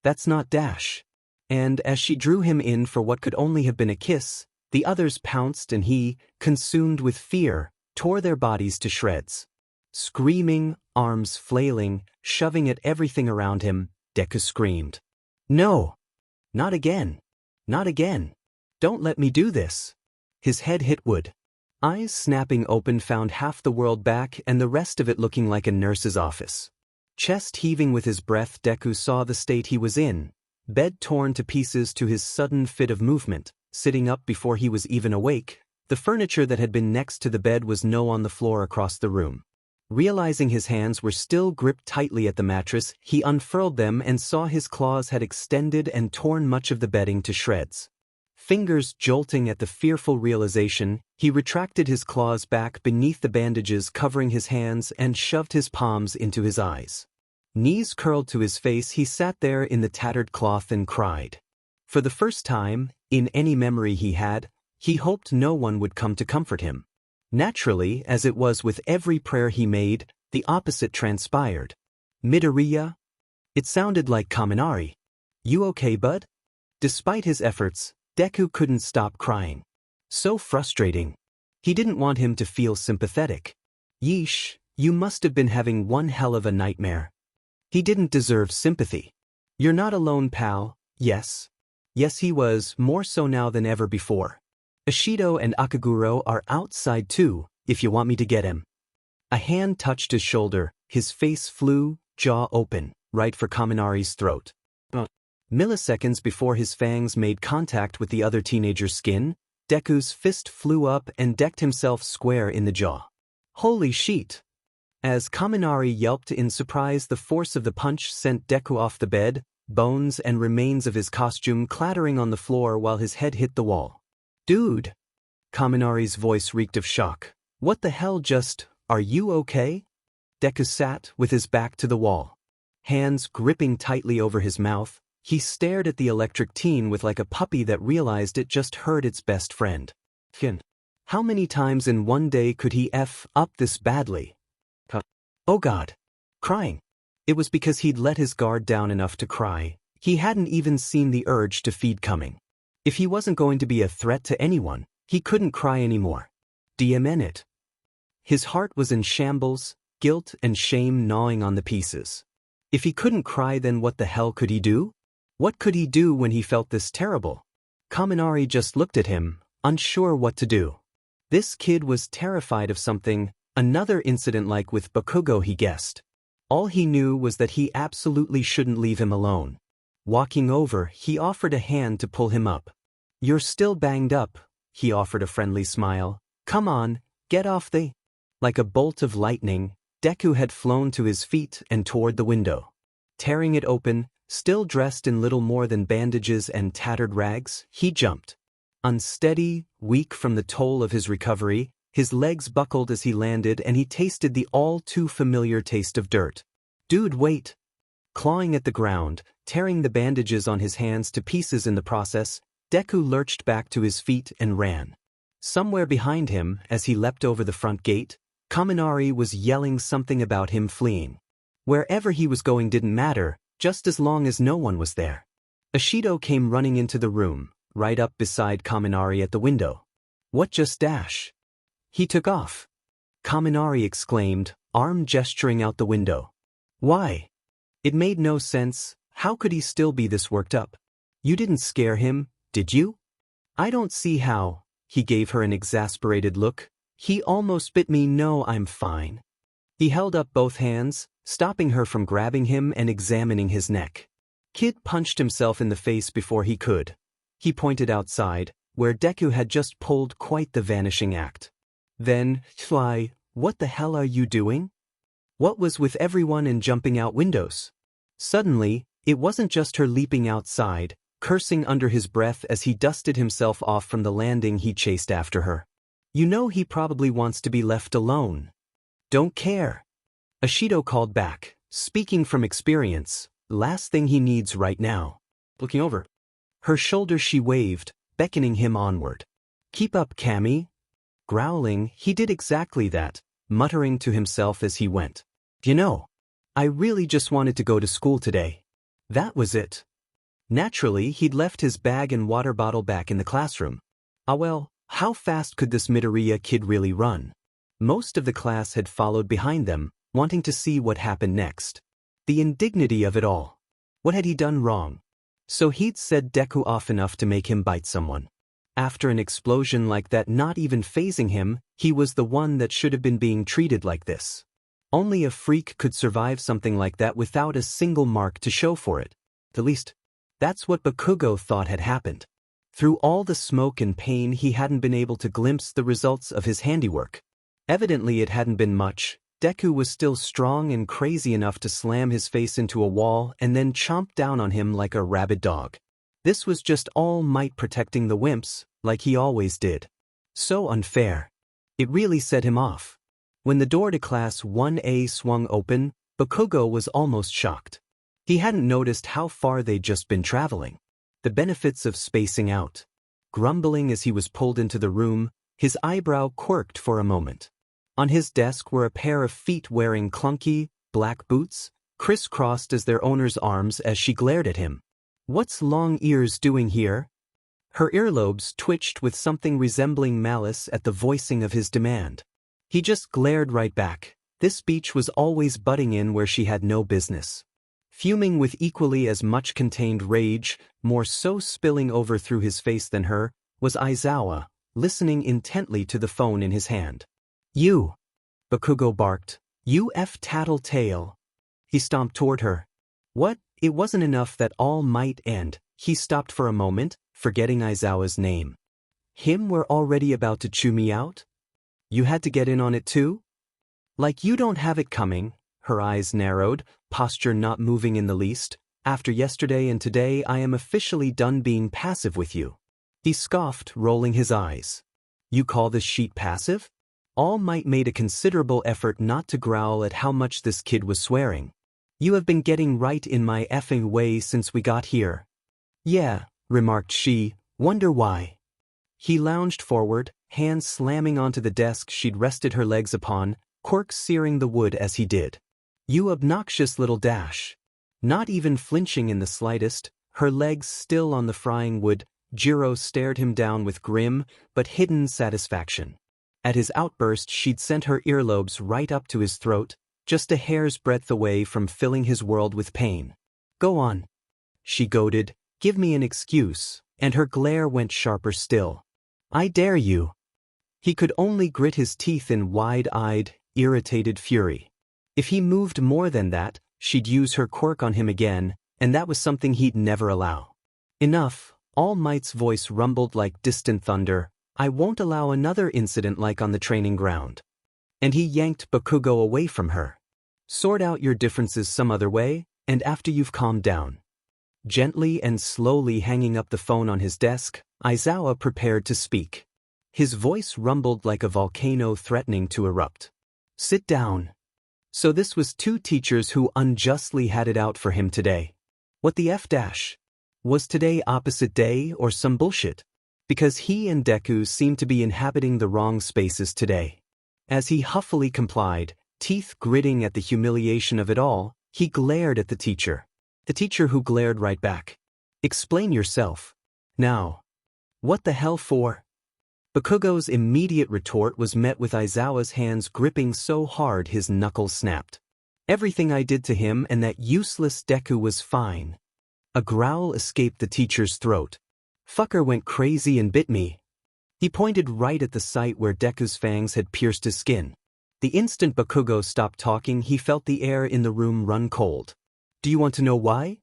That's not Dash. And as she drew him in for what could only have been a kiss, the others pounced and he, consumed with fear, tore their bodies to shreds. Screaming, arms flailing, shoving at everything around him, Deku screamed. No! Not again! Not again! Don't let me do this! His head hit wood. Eyes snapping open found half the world back and the rest of it looking like a nurse's office. Chest heaving with his breath, Deku saw the state he was in. Bed torn to pieces to his sudden fit of movement, sitting up before he was even awake. The furniture that had been next to the bed was no on the floor across the room. Realizing his hands were still gripped tightly at the mattress, he unfurled them and saw his claws had extended and torn much of the bedding to shreds. Fingers jolting at the fearful realization, he retracted his claws back beneath the bandages covering his hands and shoved his palms into his eyes. Knees curled to his face, he sat there in the tattered cloth and cried. For the first time, in any memory he had, he hoped no one would come to comfort him. Naturally, as it was with every prayer he made, the opposite transpired. Midoriya? It sounded like Kaminari. You okay, bud? Despite his efforts, Deku couldn't stop crying. So frustrating. He didn't want him to feel sympathetic. Yeesh, you must have been having one hell of a nightmare. He didn't deserve sympathy. You're not alone, pal. Yes. Yes, he was, more so now than ever before. Ishido and Akaguro are outside too, if you want me to get him. A hand touched his shoulder, his face flew, jaw open, right for Kaminari's throat. Milliseconds before his fangs made contact with the other teenager's skin, Deku's fist flew up and decked himself square in the jaw. Holy shit! As Kaminari yelped in surprise, the force of the punch sent Deku off the bed, bones and remains of his costume clattering on the floor while his head hit the wall. Dude! Kaminari's voice reeked of shock. What the hell are you okay? Deku sat with his back to the wall. Hands gripping tightly over his mouth, he stared at the electric teen with like a puppy that realized it just heard its best friend. How many times in one day could he F up this badly? Oh God. Crying. It was because he'd let his guard down enough to cry. He hadn't even seen the urge to feed coming. If he wasn't going to be a threat to anyone, he couldn't cry anymore. DMN it. His heart was in shambles, guilt and shame gnawing on the pieces. If he couldn't cry, then what the hell could he do? What could he do when he felt this terrible? Kaminari just looked at him, unsure what to do. This kid was terrified of something, another incident like with Bakugo, he guessed. All he knew was that he absolutely shouldn't leave him alone. Walking over, he offered a hand to pull him up. You're still banged up, he offered a friendly smile. Come on, get off the... Like a bolt of lightning, Deku had flown to his feet and toward the window. Tearing it open, still dressed in little more than bandages and tattered rags, he jumped. Unsteady, weak from the toll of his recovery, his legs buckled as he landed and he tasted the all-too-familiar taste of dirt. Dude, wait! Clawing at the ground, tearing the bandages on his hands to pieces in the process, Deku lurched back to his feet and ran. Somewhere behind him, as he leapt over the front gate, Kaminari was yelling something about him fleeing. Wherever he was going didn't matter, just as long as no one was there. Ishido came running into the room, right up beside Kaminari at the window. What just dash? He took off. Kaminari exclaimed, arm gesturing out the window. Why? It made no sense. How could he still be this worked up? You didn't scare him, did you? I don't see how. He gave her an exasperated look. He almost bit me. No, I'm fine. He held up both hands, stopping her from grabbing him and examining his neck. Kid punched himself in the face before he could. He pointed outside, where Deku had just pulled quite the vanishing act. Then, why, what the hell are you doing? What was with everyone and jumping out windows? Suddenly, it wasn't just her leaping outside, cursing under his breath as he dusted himself off from the landing. He chased after her. You know he probably wants to be left alone. Don't care. Ashido called back, speaking from experience, last thing he needs right now. Looking over her shoulder she waved, beckoning him onward. Keep up, Cammy. Growling, he did exactly that, muttering to himself as he went. You know, I really just wanted to go to school today. That was it. Naturally, he'd left his bag and water bottle back in the classroom. Ah well, how fast could this Midoriya kid really run? Most of the class had followed behind them, wanting to see what happened next. The indignity of it all. What had he done wrong? So he'd said Deku off enough to make him bite someone. After an explosion like that not even fazing him, he was the one that should have been being treated like this. Only a freak could survive something like that without a single mark to show for it. At least, that's what Bakugo thought had happened. Through all the smoke and pain he hadn't been able to glimpse the results of his handiwork. Evidently it hadn't been much. Deku was still strong and crazy enough to slam his face into a wall and then chomp down on him like a rabid dog. This was just All Might protecting the wimps, like he always did. So unfair. It really set him off. When the door to Class 1A swung open, Bakugo was almost shocked. He hadn't noticed how far they'd just been traveling. The benefits of spacing out. Grumbling as he was pulled into the room, his eyebrow quirked for a moment. On his desk were a pair of feet wearing clunky, black boots, crisscrossed as their owner's arms as she glared at him. What's Long Ears doing here? Her earlobes twitched with something resembling malice at the voicing of his demand. He just glared right back. This speech was always butting in where she had no business. Fuming with equally as much contained rage, more so spilling over through his face than her, was Aizawa, listening intently to the phone in his hand. You! Bakugo barked. You tattletale. He stomped toward her. What? It wasn't enough that All Might and he stopped for a moment, forgetting Aizawa's name. Him were already about to chew me out? You had to get in on it too? Like you don't have it coming. Her eyes narrowed, posture not moving in the least. After yesterday and today I am officially done being passive with you. He scoffed, rolling his eyes. You call this sheet passive? All Might made a considerable effort not to growl at how much this kid was swearing. You have been getting right in my effing way since we got here. Yeah, remarked she, wonder why. He lounged forward, hands slamming onto the desk she'd rested her legs upon, quirks searing the wood as he did. You obnoxious little dash. Not even flinching in the slightest, her legs still on the frying wood, Jiro stared him down with grim, but hidden satisfaction. At his outburst she'd sent her earlobes right up to his throat, just a hair's breadth away from filling his world with pain. Go on. She goaded, give me an excuse, and her glare went sharper still. I dare you. He could only grit his teeth in wide-eyed, irritated fury. If he moved more than that, she'd use her quirk on him again, and that was something he'd never allow. Enough, All Might's voice rumbled like distant thunder. I won't allow another incident like on the training ground. And he yanked Bakugo away from her. Sort out your differences some other way, and after you've calmed down. Gently and slowly hanging up the phone on his desk, Aizawa prepared to speak. His voice rumbled like a volcano threatening to erupt. Sit down. So this was two teachers who unjustly had it out for him today. What the F dash? Was today opposite day or some bullshit? Because he and Deku seemed to be inhabiting the wrong spaces today. As he huffily complied, teeth gritting at the humiliation of it all, he glared at the teacher. The teacher who glared right back. Explain yourself. Now. What the hell for? Bakugo's immediate retort was met with Aizawa's hands gripping so hard his knuckles snapped. Everything I did to him and that useless Deku was fine. A growl escaped the teacher's throat. Fucker went crazy and bit me. He pointed right at the site where Deku's fangs had pierced his skin. The instant Bakugo stopped talking, he felt the air in the room run cold. Do you want to know why?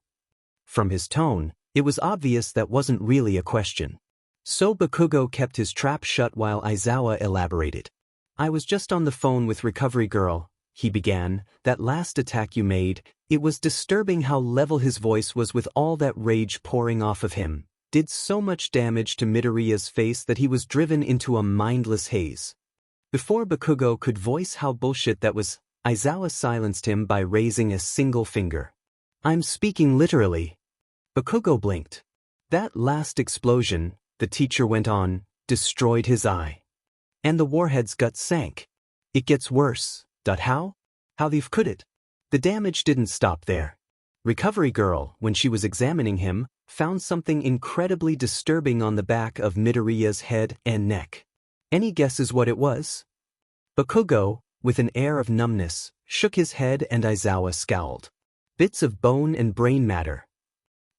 From his tone, it was obvious that wasn't really a question. So Bakugo kept his trap shut while Aizawa elaborated. I was just on the phone with Recovery Girl, he began. That last attack you made, it was disturbing how level his voice was with all that rage pouring off of him. Did so much damage to Midoriya's face that he was driven into a mindless haze. Before Bakugo could voice how bullshit that was, Aizawa silenced him by raising a single finger. I'm speaking literally. Bakugo blinked. That last explosion, the teacher went on, destroyed his eye. And the warhead's gut sank. It gets worse. How? How could it? The damage didn't stop there. Recovery Girl, when she was examining him, found something incredibly disturbing on the back of Midoriya's head and neck. Any guesses what it was? Bakugo, with an air of numbness, shook his head and Aizawa scowled. Bits of bone and brain matter.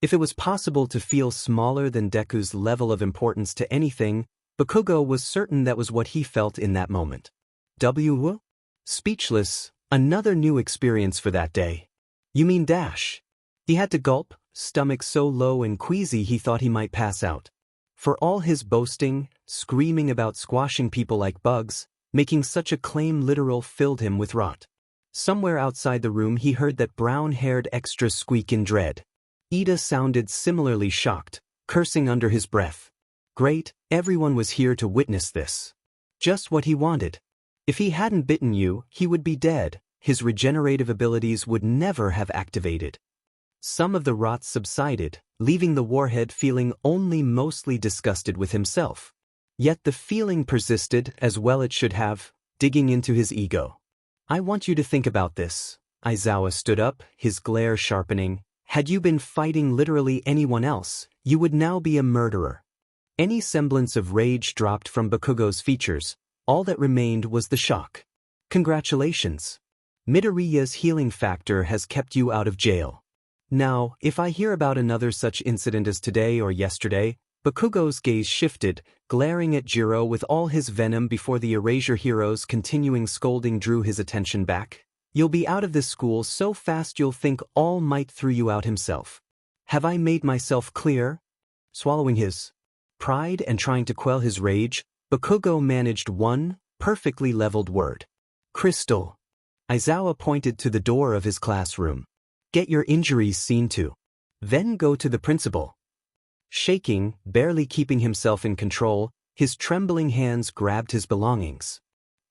If it was possible to feel smaller than Deku's level of importance to anything, Bakugo was certain that was what he felt in that moment. Speechless, another new experience for that day. You mean dash? He had to gulp, stomach so low and queasy he thought he might pass out. For all his boasting, screaming about squashing people like bugs, making such a claim literal filled him with rot. Somewhere outside the room he heard that brown-haired extra squeak in dread. Ida sounded similarly shocked, cursing under his breath. Great, everyone was here to witness this. Just what he wanted. If he hadn't bitten you, he would be dead. His regenerative abilities would never have activated. Some of the rot subsided, leaving the warhead feeling only mostly disgusted with himself. Yet the feeling persisted, as well it should have, digging into his ego. I want you to think about this. Aizawa stood up, his glare sharpening. Had you been fighting literally anyone else, you would now be a murderer. Any semblance of rage dropped from Bakugo's features. All that remained was the shock. Congratulations. Midoriya's healing factor has kept you out of jail. Now, if I hear about another such incident as today or yesterday, Bakugo's gaze shifted, glaring at Jiro with all his venom before the Erasure Hero's continuing scolding drew his attention back. You'll be out of this school so fast you'll think All Might threw you out himself. Have I made myself clear? Swallowing his pride and trying to quell his rage, Bakugo managed one perfectly leveled word. Crystal. Aizawa pointed to the door of his classroom. Get your injuries seen to. Then go to the principal. Shaking, barely keeping himself in control, his trembling hands grabbed his belongings.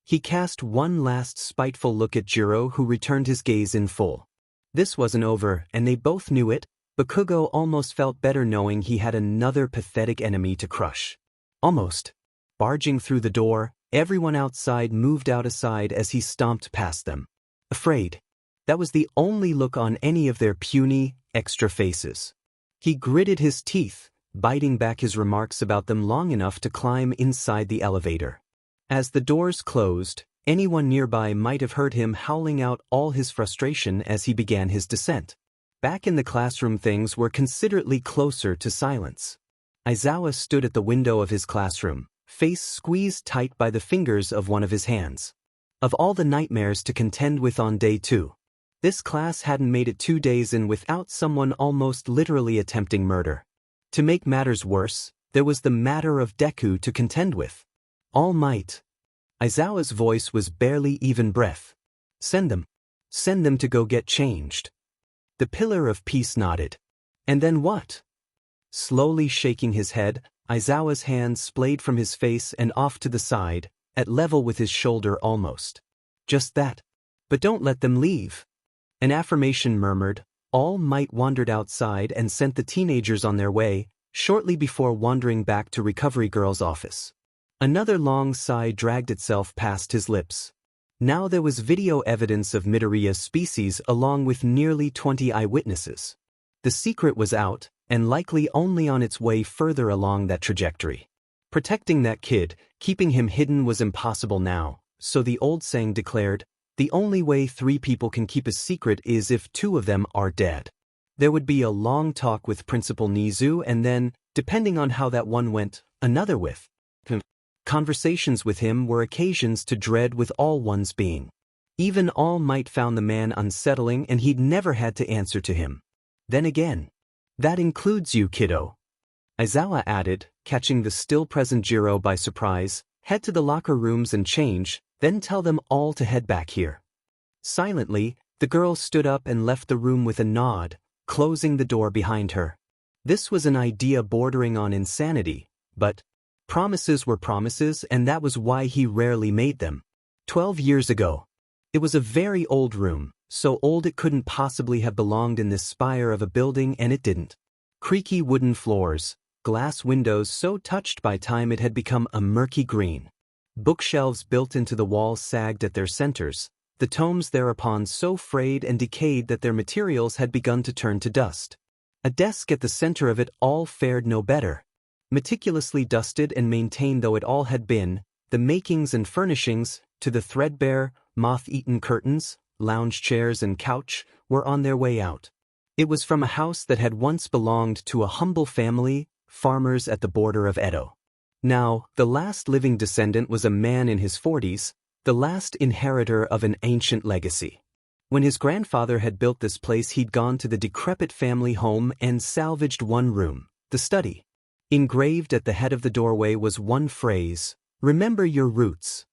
He cast one last spiteful look at Jiro, who returned his gaze in full. This wasn't over, and they both knew it. Bakugo almost felt better knowing he had another pathetic enemy to crush. Almost. Barging through the door, everyone outside moved out aside as he stomped past them. Afraid. That was the only look on any of their puny, extra faces. He gritted his teeth, biting back his remarks about them long enough to climb inside the elevator. As the doors closed, anyone nearby might have heard him howling out all his frustration as he began his descent. Back in the classroom things were considerably closer to silence. Aizawa stood at the window of his classroom, face squeezed tight by the fingers of one of his hands. Of all the nightmares to contend with on day 2, this class hadn't made it 2 days in without someone almost literally attempting murder. To make matters worse, there was the matter of Deku to contend with. All Might. Aizawa's voice was barely even breath. Send them. Send them to go get changed. The Pillar of Peace nodded. And then what? Slowly shaking his head, Aizawa's hands splayed from his face and off to the side, at level with his shoulder almost. Just that. But don't let them leave. An affirmation murmured. All Might wandered outside and sent the teenagers on their way, shortly before wandering back to Recovery Girl's office. Another long sigh dragged itself past his lips. Now there was video evidence of Midoriya's species along with nearly 20 eyewitnesses. The secret was out, and likely only on its way further along that trajectory. Protecting that kid, keeping him hidden was impossible now, so the old saying declared, the only way 3 people can keep a secret is if 2 of them are dead. There would be a long talk with Principal Nizu and then, depending on how that one went, another with him. Conversations with him were occasions to dread with all one's being. Even All Might found the man unsettling and he'd never had to answer to him. Then again, that includes you, kiddo. Aizawa added, catching the still-present Jiro by surprise. Head to the locker rooms and change, then tell them all to head back here. Silently, the girl stood up and left the room with a nod, closing the door behind her. This was an idea bordering on insanity, but promises were promises, and that was why he rarely made them. 12 years ago. It was a very old room, so old it couldn't possibly have belonged in this spire of a building, and it didn't. Creaky wooden floors, glass windows so touched by time it had become a murky green. Bookshelves built into the walls sagged at their centers, the tomes thereupon so frayed and decayed that their materials had begun to turn to dust. A desk at the center of it all fared no better. Meticulously dusted and maintained though it all had been, the makings and furnishings, to the threadbare, moth-eaten curtains, lounge chairs and couch, were on their way out. It was from a house that had once belonged to a humble family, farmers at the border of Edo. Now, the last living descendant was a man in his 40s, the last inheritor of an ancient legacy. When his grandfather had built this place, he'd gone to the decrepit family home and salvaged one room, the study. Engraved at the head of the doorway was one phrase, "Remember your roots."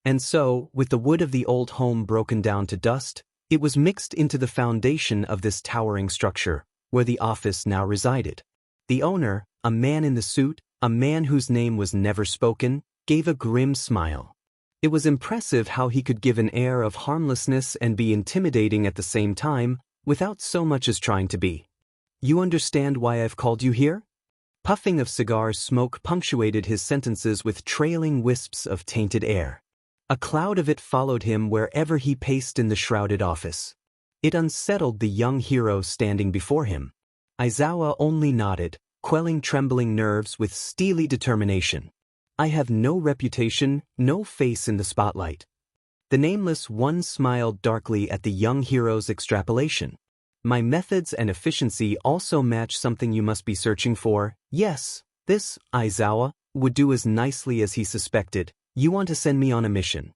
And so, with the wood of the old home broken down to dust, it was mixed into the foundation of this towering structure, where the office now resided. The owner, a man in the suit, a man whose name was never spoken, gave a grim smile. It was impressive how he could give an air of harmlessness and be intimidating at the same time, without so much as trying to be. "You understand why I've called you here?" Puffing of cigar smoke punctuated his sentences with trailing wisps of tainted air. A cloud of it followed him wherever he paced in the shrouded office. It unsettled the young hero standing before him. Aizawa only nodded, quelling trembling nerves with steely determination. "I have no reputation, no face in the spotlight." The nameless one smiled darkly at the young hero's extrapolation. "My methods and efficiency also match something you must be searching for. Yes, this, Aizawa, would do as nicely as he suspected. You want to send me on a mission."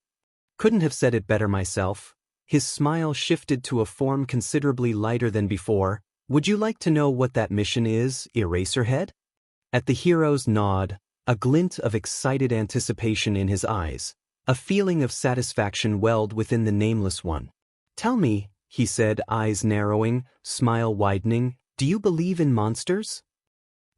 Couldn't have said it better myself. His smile shifted to a form considerably lighter than before. "Would you like to know what that mission is, Eraserhead?" At the hero's nod, a glint of excited anticipation in his eyes, a feeling of satisfaction welled within the nameless one. "Tell me," he said, eyes narrowing, smile widening, "do you believe in monsters?"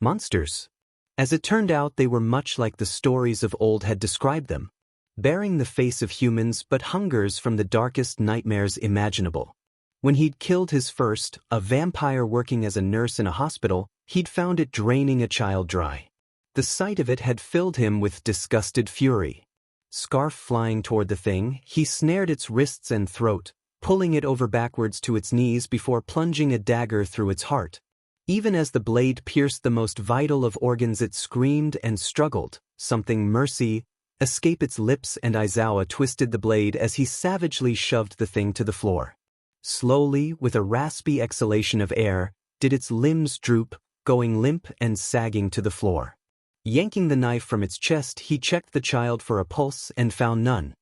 Monsters? As it turned out, they were much like the stories of old had described them, bearing the face of humans but hungers from the darkest nightmares imaginable. When he'd killed his first, a vampire working as a nurse in a hospital, he'd found it draining a child dry. The sight of it had filled him with disgusted fury. Scarf flying toward the thing, he snared its wrists and throat, pulling it over backwards to its knees before plunging a dagger through its heart. Even as the blade pierced the most vital of organs, it screamed and struggled, something mercy escape its lips, and Aizawa twisted the blade as he savagely shoved the thing to the floor. Slowly, with a raspy exhalation of air, did its limbs droop, going limp and sagging to the floor. Yanking the knife from its chest, he checked the child for a pulse and found none.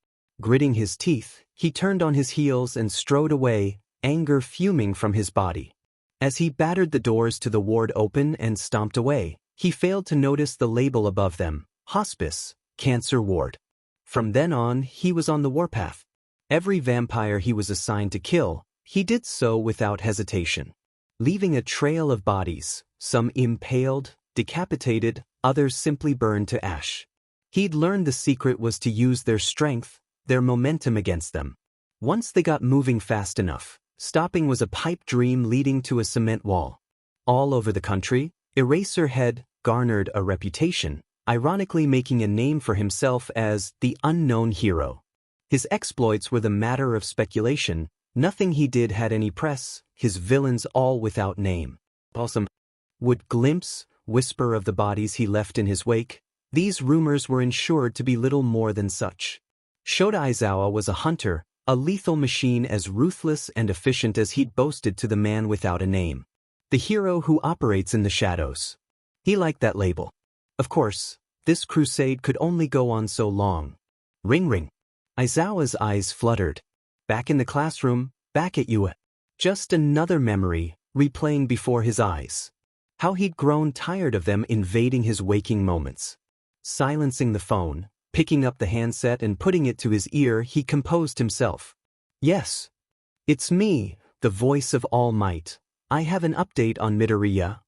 Gritting his teeth, he turned on his heels and strode away, anger fuming from his body. As he battered the doors to the ward open and stomped away, he failed to notice the label above them, Hospice, Cancer Ward. From then on, he was on the warpath. Every vampire he was assigned to kill, he did so without hesitation, leaving a trail of bodies, some impaled, decapitated, others simply burned to ash. He'd learned the secret was to use their strength, their momentum against them. Once they got moving fast enough, stopping was a pipe dream leading to a cement wall. All over the country, Eraserhead garnered a reputation, ironically making a name for himself as the unknown hero. His exploits were the matter of speculation, nothing he did had any press, his villains all without name. Awesome. Would glimpse, whisper of the bodies he left in his wake, these rumors were ensured to be little more than such. Shota Aizawa was a hunter, a lethal machine as ruthless and efficient as he'd boasted to the man without a name. The hero who operates in the shadows. He liked that label. Of course, This crusade could only go on so long. Ring ring. Aizawa's eyes fluttered. Back in the classroom, back at you. Just another memory, replaying before his eyes. How he'd grown tired of them invading his waking moments. Silencing the phone, picking up the handset and putting it to his ear, he composed himself. Yes. It's me, the voice of All Might. I have an update on Midoriya.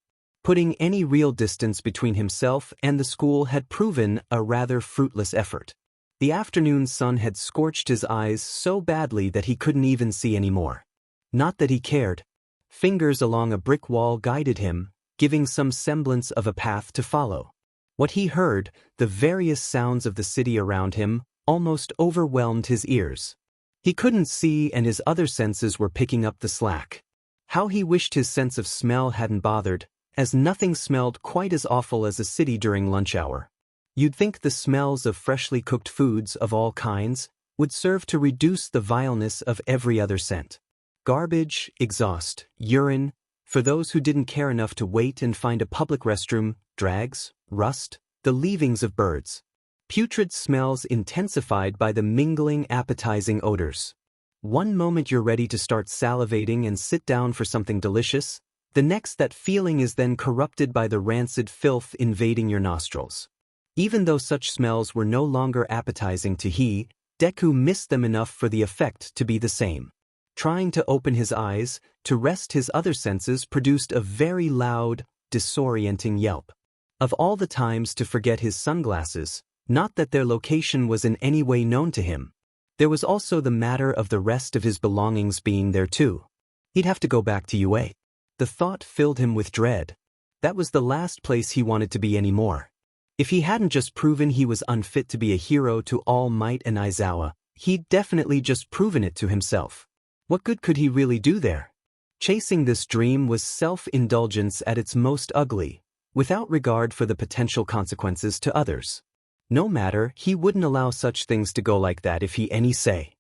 Putting any real distance between himself and the school had proven a rather fruitless effort. The afternoon sun had scorched his eyes so badly that he couldn't even see anymore. Not that he cared. Fingers along a brick wall guided him, giving some semblance of a path to follow. What he heard, the various sounds of the city around him, almost overwhelmed his ears. He couldn't see and his other senses were picking up the slack. How he wished his sense of smell hadn't bothered, as nothing smelled quite as awful as a city during lunch hour. You'd think the smells of freshly cooked foods of all kinds would serve to reduce the vileness of every other scent. Garbage, exhaust, urine, for those who didn't care enough to wait and find a public restroom, drags, rust, the leavings of birds. Putrid smells intensified by the mingling appetizing odors. One moment you're ready to start salivating and sit down for something delicious, the next that feeling is then corrupted by the rancid filth invading your nostrils. Even though such smells were no longer appetizing to Deku missed them enough for the effect to be the same. Trying to open his eyes, to rest his other senses produced a very loud, disorienting yelp. Of all the times to forget his sunglasses, not that their location was in any way known to him. There was also the matter of the rest of his belongings being there too. He'd have to go back to UA. The thought filled him with dread. That was the last place he wanted to be anymore. If he hadn't just proven he was unfit to be a hero to All Might and Aizawa, he'd definitely just proven it to himself. What good could he really do there? Chasing this dream was self-indulgence at its most ugly, without regard for the potential consequences to others. No matter, he wouldn't allow such things to go like that if he any say.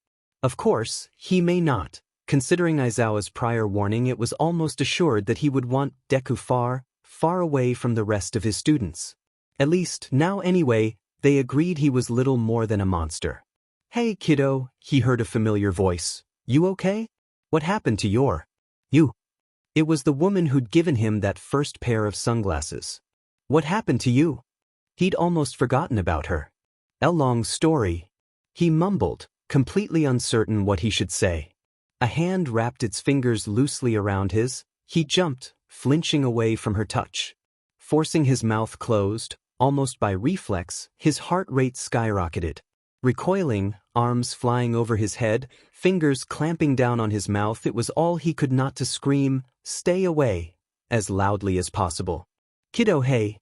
Of course, he may not. Considering Aizawa's prior warning, it was almost assured that he would want Deku far, far away from the rest of his students. At least, now anyway, they agreed he was little more than a monster. Hey kiddo, he heard a familiar voice. You okay? What happened to you? It was the woman who'd given him that first pair of sunglasses. What happened to you? He'd almost forgotten about her. A long story. He mumbled, completely uncertain what he should say. A hand wrapped its fingers loosely around his. He jumped, flinching away from her touch. Forcing his mouth closed, almost by reflex, his heart rate skyrocketed. Recoiling, arms flying over his head, fingers clamping down on his mouth, it was all he could not to scream, "Stay away," as loudly as possible. Kiddo, hey.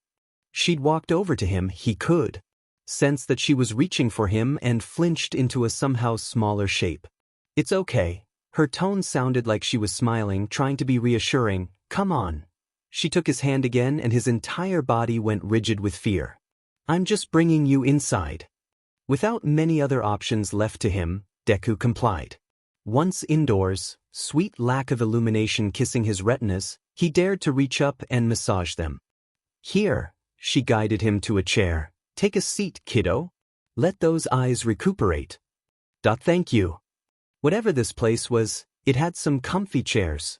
She'd walked over to him, he could sense that she was reaching for him and flinched into a somehow smaller shape. It's okay. Her tone sounded like she was smiling, trying to be reassuring. Come on. She took his hand again and his entire body went rigid with fear. I'm just bringing you inside. Without many other options left to him, Deku complied. Once indoors, sweet lack of illumination kissing his retinas, he dared to reach up and massage them. Here, she guided him to a chair. Take a seat, kiddo. Let those eyes recuperate. Thank you. Whatever this place was, it had some comfy chairs.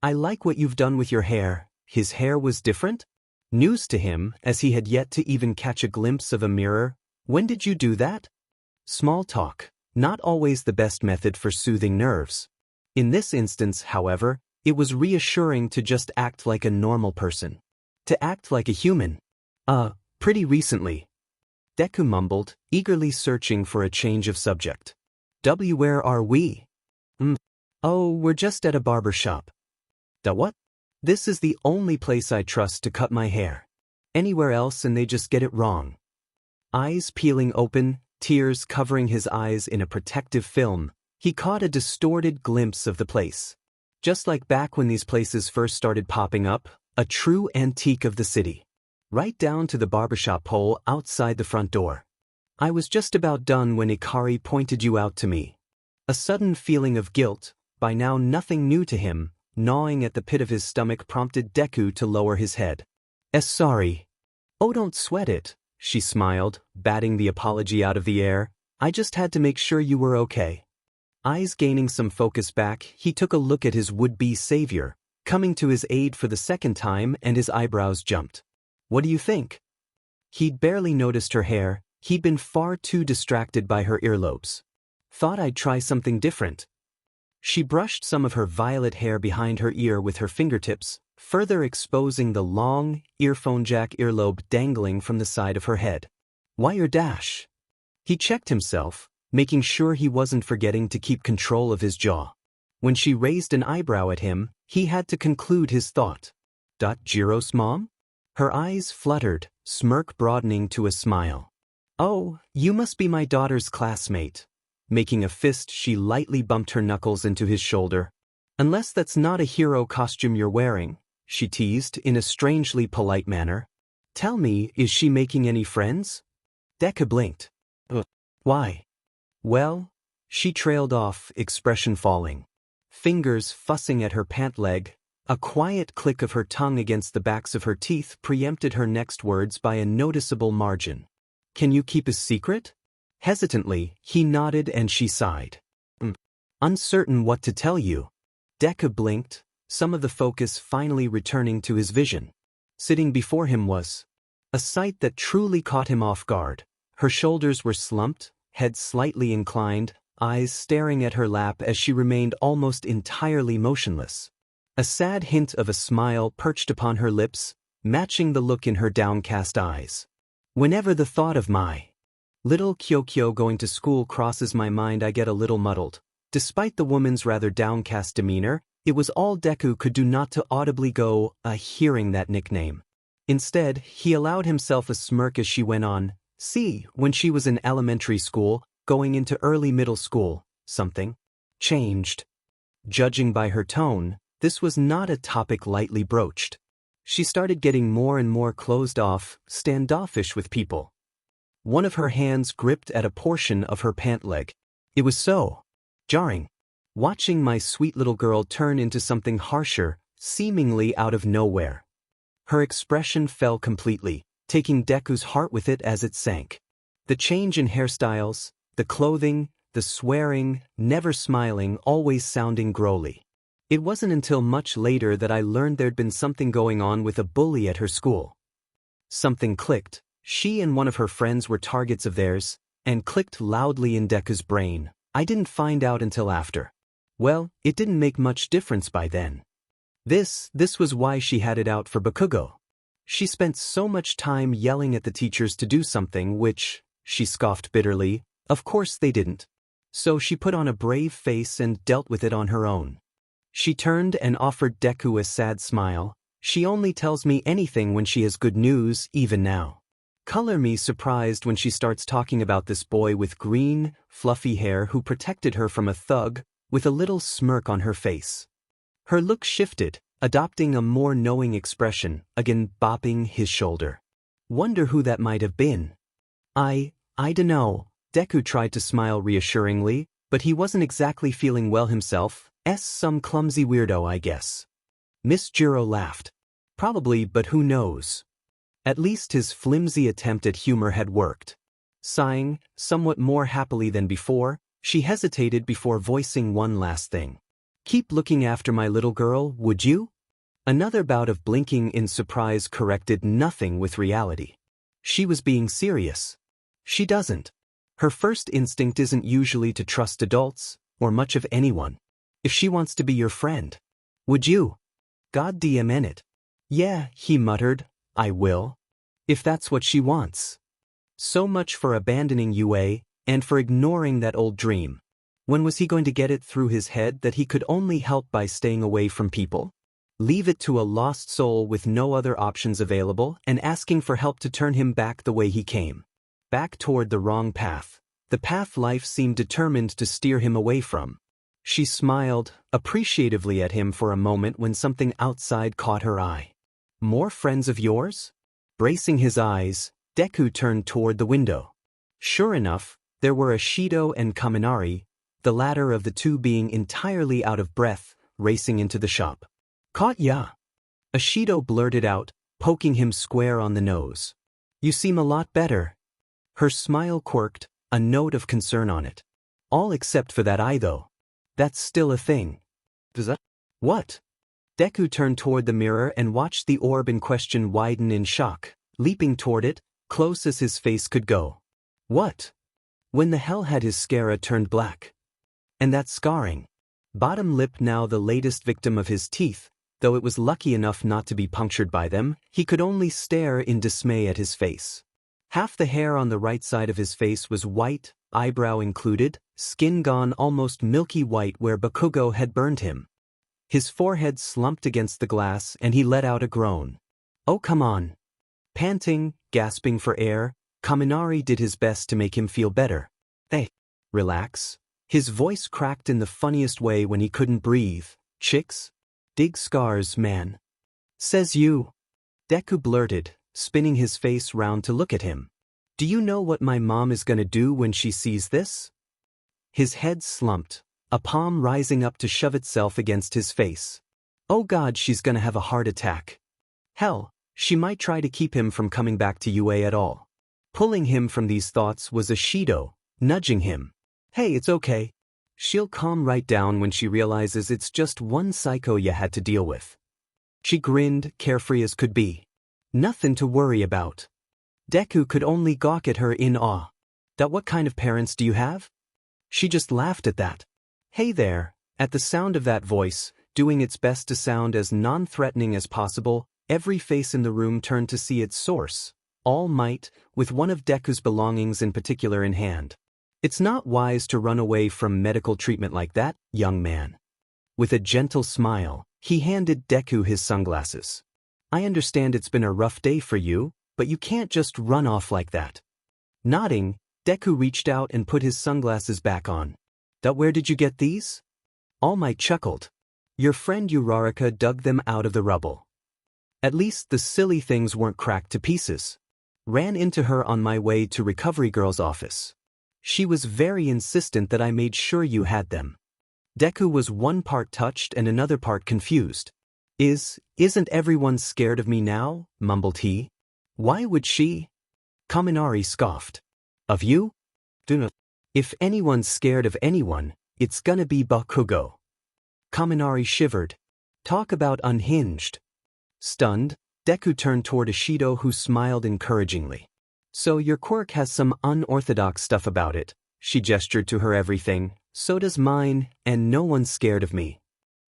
I like what you've done with your hair. His hair was different? News to him, as he had yet to even catch a glimpse of a mirror. When did you do that? Small talk, not always the best method for soothing nerves. In this instance, however, it was reassuring to just act like a normal person. To act like a human. Pretty recently. Deku mumbled, eagerly searching for a change of subject. Where are we? Oh, we're just at a barber shop. What? This is the only place I trust to cut my hair. Anywhere else and they just get it wrong. Eyes peeling open, tears covering his eyes in a protective film, he caught a distorted glimpse of the place. Just like back when these places first started popping up, a true antique of the city. Right down to the barbershop pole outside the front door. I was just about done when Ikari pointed you out to me. A sudden feeling of guilt, by now nothing new to him, gnawing at the pit of his stomach prompted Deku to lower his head. Sorry. Oh, don't sweat it. she smiled, batting the apology out of the air. I just had to make sure you were okay. Eyes gaining some focus back, he took a look at his would-be savior, coming to his aid for the second time, and his eyebrows jumped. What do you think? He'd barely noticed her hair, he'd been far too distracted by her earlobes. Thought I'd try something different. She brushed some of her violet hair behind her ear with her fingertips, further exposing the long, earphone jack earlobe dangling from the side of her head. Why your dash? He checked himself, making sure he wasn't forgetting to keep control of his jaw. When she raised an eyebrow at him, he had to conclude his thought. Jiro's mom? Her eyes fluttered, smirk broadening to a smile. Oh, you must be my daughter's classmate. Making a fist, she lightly bumped her knuckles into his shoulder. Unless that's not a hero costume you're wearing, she teased in a strangely polite manner. Tell me, is she making any friends? Deku blinked. Why? Well, she trailed off, expression falling. Fingers fussing at her pant leg, a quiet click of her tongue against the backs of her teeth preempted her next words by a noticeable margin. Can you keep a secret? Hesitantly, he nodded and she sighed. Uncertain what to tell you. Deku blinked, some of the focus finally returning to his vision. Sitting before him was a sight that truly caught him off guard. Her shoulders were slumped, head slightly inclined, eyes staring at her lap as she remained almost entirely motionless. A sad hint of a smile perched upon her lips, matching the look in her downcast eyes. Whenever the thought of my little Kyokyo going to school crosses my mind, I get a little muddled. Despite the woman's rather downcast demeanor, it was all Deku could do not to audibly go, hearing that nickname. Instead, he allowed himself a smirk as she went on. See, when she was in elementary school, going into early middle school, something changed. Judging by her tone, this was not a topic lightly broached. She started getting more and more closed off, standoffish with people. One of her hands gripped at a portion of her pant leg. It was so jarring. Watching my sweet little girl turn into something harsher, seemingly out of nowhere. Her expression fell completely, taking Deku's heart with it as it sank. The change in hairstyles, the clothing, the swearing, never smiling, always sounding growly. It wasn't until much later that I learned there'd been something going on with a bully at her school. Something clicked. She and one of her friends were targets of theirs, and clicked loudly in Deku's brain. I didn't find out until after. Well, it didn't make much difference by then. This was why she had it out for Bakugo. She spent so much time yelling at the teachers to do something which, she scoffed bitterly, of course they didn't. So she put on a brave face and dealt with it on her own. She turned and offered Deku a sad smile. She only tells me anything when she has good news, even now. Color me surprised when she starts talking about this boy with green, fluffy hair who protected her from a thug, with a little smirk on her face. Her look shifted, adopting a more knowing expression, again bopping his shoulder. Wonder who that might have been. I dunno. Deku tried to smile reassuringly, but he wasn't exactly feeling well himself. Some clumsy weirdo, I guess. Miss Jiro laughed. Probably, but who knows? At least his flimsy attempt at humor had worked. Sighing, somewhat more happily than before, she hesitated before voicing one last thing. Keep looking after my little girl, would you? Another bout of blinking in surprise corrected nothing with reality. She was being serious. She doesn't. Her first instinct isn't usually to trust adults, or much of anyone. If she wants to be your friend, would you? God damn it. Yeah, he muttered, I will. If that's what she wants. So much for abandoning UA, and for ignoring that old dream. When was he going to get it through his head that he could only help by staying away from people? Leave it to a lost soul with no other options available and asking for help to turn him back the way he came. Back toward the wrong path. The path life seemed determined to steer him away from. She smiled appreciatively at him for a moment when something outside caught her eye. More friends of yours? Bracing his eyes, Deku turned toward the window. Sure enough, there were Ashido and Kaminari, the latter of the two being entirely out of breath, racing into the shop. Caught ya? Ashido blurted out, poking him square on the nose. You seem a lot better. Her smile quirked, a note of concern on it. All except for that eye though. That's still a thing. Does that? What? Deku turned toward the mirror and watched the orb in question widen in shock, leaping toward it, close as his face could go. What? When the hell had his scara turned black? And that scarring? Bottom lip now the latest victim of his teeth, though it was lucky enough not to be punctured by them, he could only stare in dismay at his face. Half the hair on the right side of his face was white, eyebrow included, skin gone almost milky white where Bakugo had burned him. His forehead slumped against the glass and he let out a groan. Oh come on. Panting, gasping for air, Kaminari did his best to make him feel better. Hey, relax. His voice cracked in the funniest way when he couldn't breathe. Chicks? Dig scars, man. Says you. Deku blurted, spinning his face round to look at him. Do you know what my mom is gonna do when she sees this? His head slumped, a palm rising up to shove itself against his face. Oh God, she's gonna have a heart attack. Hell, she might try to keep him from coming back to UA at all. Pulling him from these thoughts was Ashido, nudging him. Hey, it's okay. She'll calm right down when she realizes it's just one psycho you had to deal with. She grinned, carefree as could be. Nothing to worry about. Deku could only gawk at her in awe. That what kind of parents do you have? She just laughed at that. Hey there. At the sound of that voice, doing its best to sound as non-threatening as possible, every face in the room turned to see its source. All Might, with one of Deku's belongings in particular in hand. It's not wise to run away from medical treatment like that, young man. With a gentle smile, he handed Deku his sunglasses. I understand it's been a rough day for you, but you can't just run off like that. Nodding, Deku reached out and put his sunglasses back on. Where did you get these? All Might chuckled. Your friend Uraraka dug them out of the rubble. At least the silly things weren't cracked to pieces. Ran into her on my way to Recovery Girl's office. She was very insistent that I made sure you had them. Deku was one part touched and another part confused. Isn't everyone scared of me now? Mumbled he. Why would she? Kaminari scoffed. Of you? If anyone's scared of anyone, it's gonna be Bakugo. Kaminari shivered. Talk about unhinged. Stunned, Deku turned toward Ashido who smiled encouragingly. So your quirk has some unorthodox stuff about it. She gestured to her everything. So does mine, and no one's scared of me.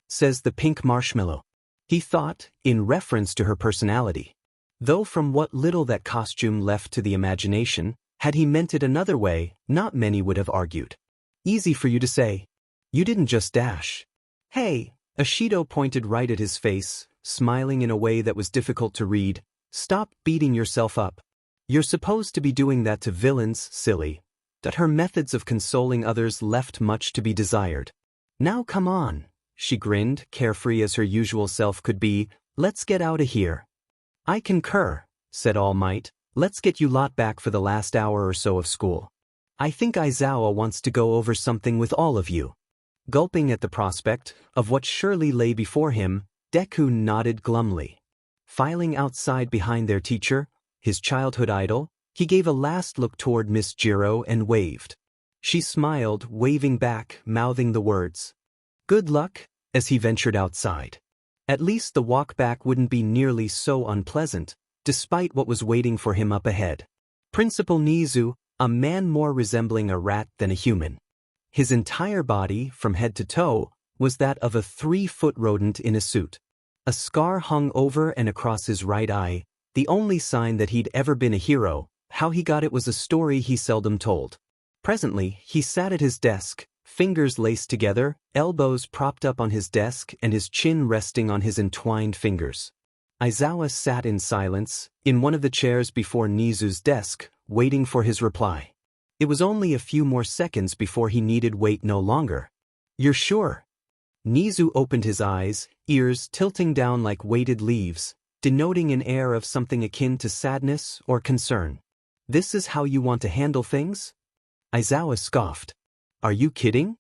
Says the pink marshmallow. He thought, in reference to her personality. Though from what little that costume left to the imagination, had he meant it another way, not many would have argued. Easy for you to say. You didn't just dash. Hey, Ashido pointed right at his face, smiling in a way that was difficult to read. Stop beating yourself up. You're supposed to be doing that to villains, silly. That her methods of consoling others left much to be desired. Now come on, she grinned, carefree as her usual self could be. Let's get out of here. I concur, said All Might. Let's get you lot back for the last hour or so of school. I think Aizawa wants to go over something with all of you. Gulping at the prospect of what surely lay before him, Deku nodded glumly. Filing outside behind their teacher, his childhood idol, he gave a last look toward Miss Jiro and waved. She smiled, waving back, mouthing the words. Good luck, as he ventured outside. At least the walk back wouldn't be nearly so unpleasant, despite what was waiting for him up ahead. Principal Nizu, a man more resembling a rat than a human. His entire body, from head to toe, was that of a 3-foot rodent in a suit. A scar hung over and across his right eye, the only sign that he'd ever been a hero. How he got it was a story he seldom told. Presently, he sat at his desk, fingers laced together, elbows propped up on his desk and his chin resting on his entwined fingers. Aizawa sat in silence, in one of the chairs before Nizu's desk, waiting for his reply. It was only a few more seconds before he needed wait no longer. You're sure? Nizu opened his eyes, ears tilting down like weighted leaves, denoting an air of something akin to sadness or concern. This is how you want to handle things? Aizawa scoffed. Are you kidding?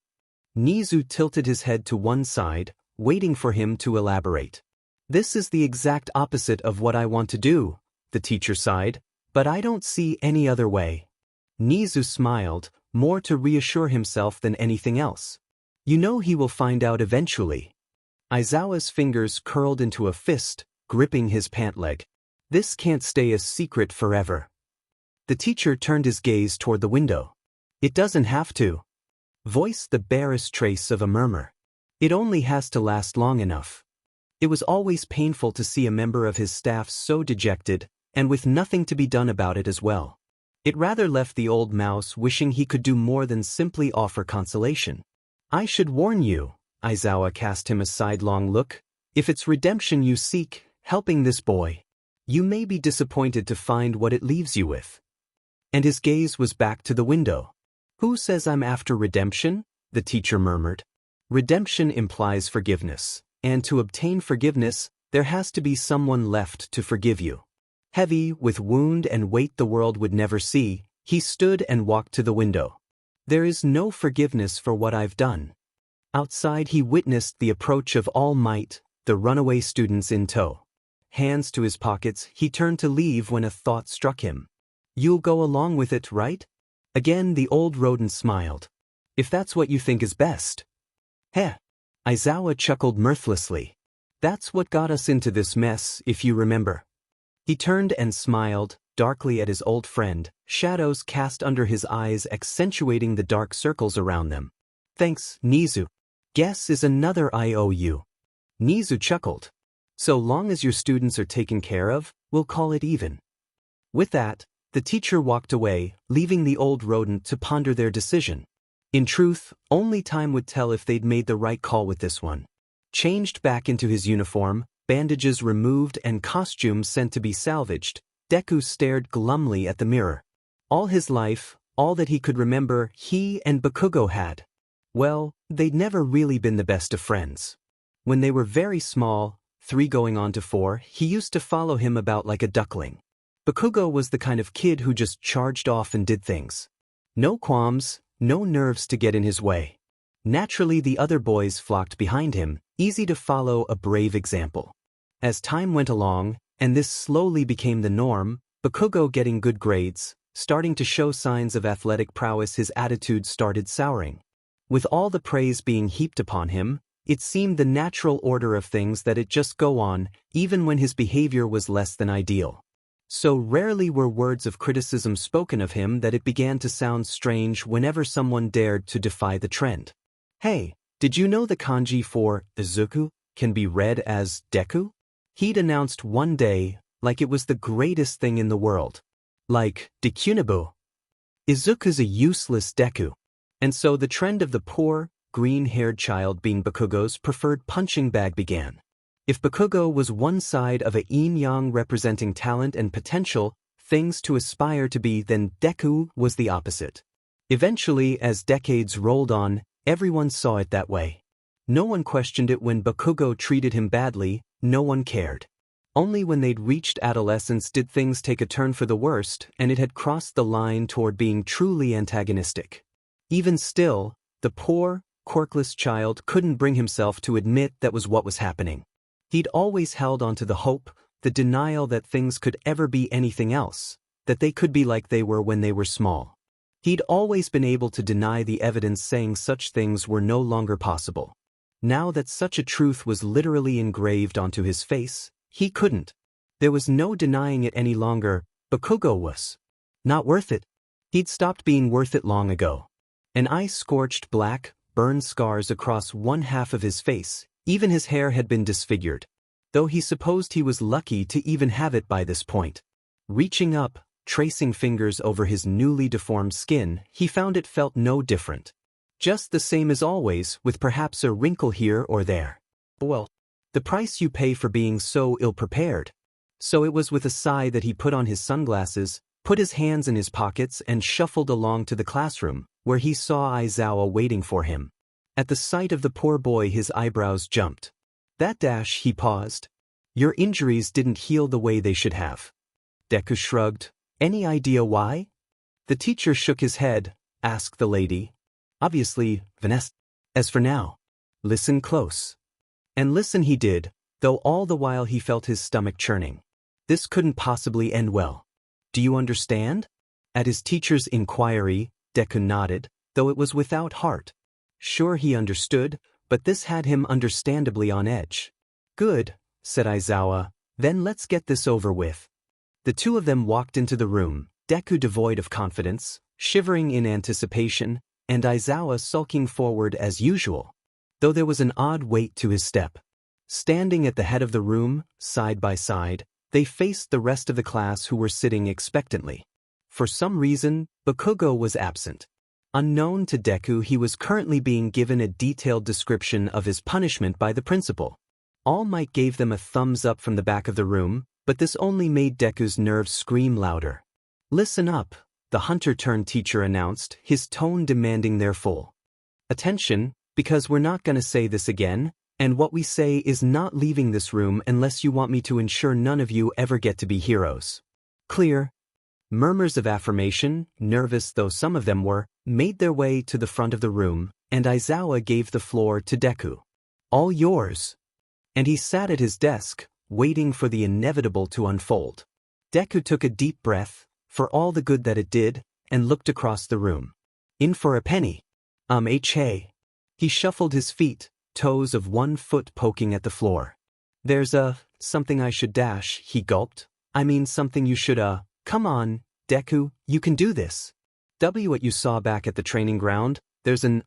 Nizu tilted his head to one side, waiting for him to elaborate. This is the exact opposite of what I want to do, the teacher sighed. But I don't see any other way. Nizu smiled, more to reassure himself than anything else. You know he will find out eventually. Aizawa's fingers curled into a fist, gripping his pant leg. This can't stay a secret forever. The teacher turned his gaze toward the window. It doesn't have to. Voiced the barest trace of a murmur. It only has to last long enough. It was always painful to see a member of his staff so dejected, and with nothing to be done about it as well. It rather left the old mouse wishing he could do more than simply offer consolation. I should warn you, Aizawa cast him a sidelong look, if it's redemption you seek, helping this boy, you may be disappointed to find what it leaves you with. And his gaze was back to the window. Who says I'm after redemption? The teacher murmured. Redemption implies forgiveness, and to obtain forgiveness, there has to be someone left to forgive you. Heavy, with wound and weight the world would never see, he stood and walked to the window. There is no forgiveness for what I've done. Outside he witnessed the approach of All Might, the runaway students in tow. Hands to his pockets, he turned to leave when a thought struck him. You'll go along with it, right? Again the old rodent smiled. If that's what you think is best. Heh. Aizawa chuckled mirthlessly. That's what got us into this mess, if you remember. He turned and smiled, darkly at his old friend, shadows cast under his eyes accentuating the dark circles around them. Thanks, Nizu. Guess is another IOU. Nizu chuckled. So long as your students are taken care of, we'll call it even. With that, the teacher walked away, leaving the old rodent to ponder their decision. In truth, only time would tell if they'd made the right call with this one. Changed back into his uniform, bandages removed and costume sent to be salvaged, Deku stared glumly at the mirror. All his life, all that he could remember, he and Bakugo had. Well, they'd never really been the best of friends. When they were very small, 3 going on to 4, he used to follow him about like a duckling. Bakugo was the kind of kid who just charged off and did things. No qualms, no nerves to get in his way. Naturally the other boys flocked behind him, easy to follow, a brave example. As time went along, and this slowly became the norm, Bakugo getting good grades, starting to show signs of athletic prowess, his attitude started souring. With all the praise being heaped upon him, it seemed the natural order of things that it just go on, even when his behavior was less than ideal. So rarely were words of criticism spoken of him that it began to sound strange whenever someone dared to defy the trend. Hey, did you know the kanji for Izuku can be read as Deku? He'd announced one day, like it was the greatest thing in the world. Like, Dekunibu. Izuku's a useless Deku. And so the trend of the poor, green-haired child being Bakugo's preferred punching bag began. If Bakugo was one side of a yin-yang representing talent and potential, things to aspire to be, then Deku was the opposite. Eventually, as decades rolled on, everyone saw it that way. No one questioned it when Bakugo treated him badly, no one cared. Only when they'd reached adolescence did things take a turn for the worst, and it had crossed the line toward being truly antagonistic. Even still, the poor, quirkless child couldn't bring himself to admit that was what was happening. He'd always held on to the hope, the denial that things could ever be anything else, that they could be like they were when they were small. He'd always been able to deny the evidence saying such things were no longer possible. Now that such a truth was literally engraved onto his face, he couldn't. There was no denying it any longer. Bakugo was not worth it. He'd stopped being worth it long ago. An ice-scorched black, burned scars across one half of his face, even his hair had been disfigured, though he supposed he was lucky to even have it by this point. Reaching up, tracing fingers over his newly deformed skin, he found it felt no different. Just the same as always, with perhaps a wrinkle here or there. Well, the price you pay for being so ill-prepared. So it was with a sigh that he put on his sunglasses, put his hands in his pockets and shuffled along to the classroom, where he saw Aizawa waiting for him. At the sight of the poor boy his eyebrows jumped. That dash, he paused. Your injuries didn't heal the way they should have. Deku shrugged. Any idea why? The teacher shook his head, asked the lady. Obviously, Vanessa. As for now, listen close. And listen he did, though all the while he felt his stomach churning. This couldn't possibly end well. Do you understand? At his teacher's inquiry, Deku nodded, though it was without heart. Sure he understood, but this had him understandably on edge. Good, said Aizawa, then let's get this over with. The two of them walked into the room, Deku devoid of confidence, shivering in anticipation, and Aizawa sulking forward as usual, though there was an odd weight to his step. Standing at the head of the room, side by side, they faced the rest of the class who were sitting expectantly. For some reason, Bakugo was absent. Unknown to Deku, he was currently being given a detailed description of his punishment by the principal. All Might gave them a thumbs up from the back of the room, but this only made Deku's nerves scream louder. Listen up, the hunter-turned-teacher announced, his tone demanding their full attention, because we're not gonna say this again, and what we say is not leaving this room unless you want me to ensure none of you ever get to be heroes. Clear? Murmurs of affirmation, nervous though some of them were, made their way to the front of the room, and Aizawa gave the floor to Deku. All yours. And he sat at his desk, waiting for the inevitable to unfold. Deku took a deep breath, for all the good that it did, and looked across the room. In for a penny. Hey. He shuffled his feet, toes of one foot poking at the floor. There's something I should dash, he gulped. I mean something you should come on, Deku, you can do this. What you saw back at the training ground, there's an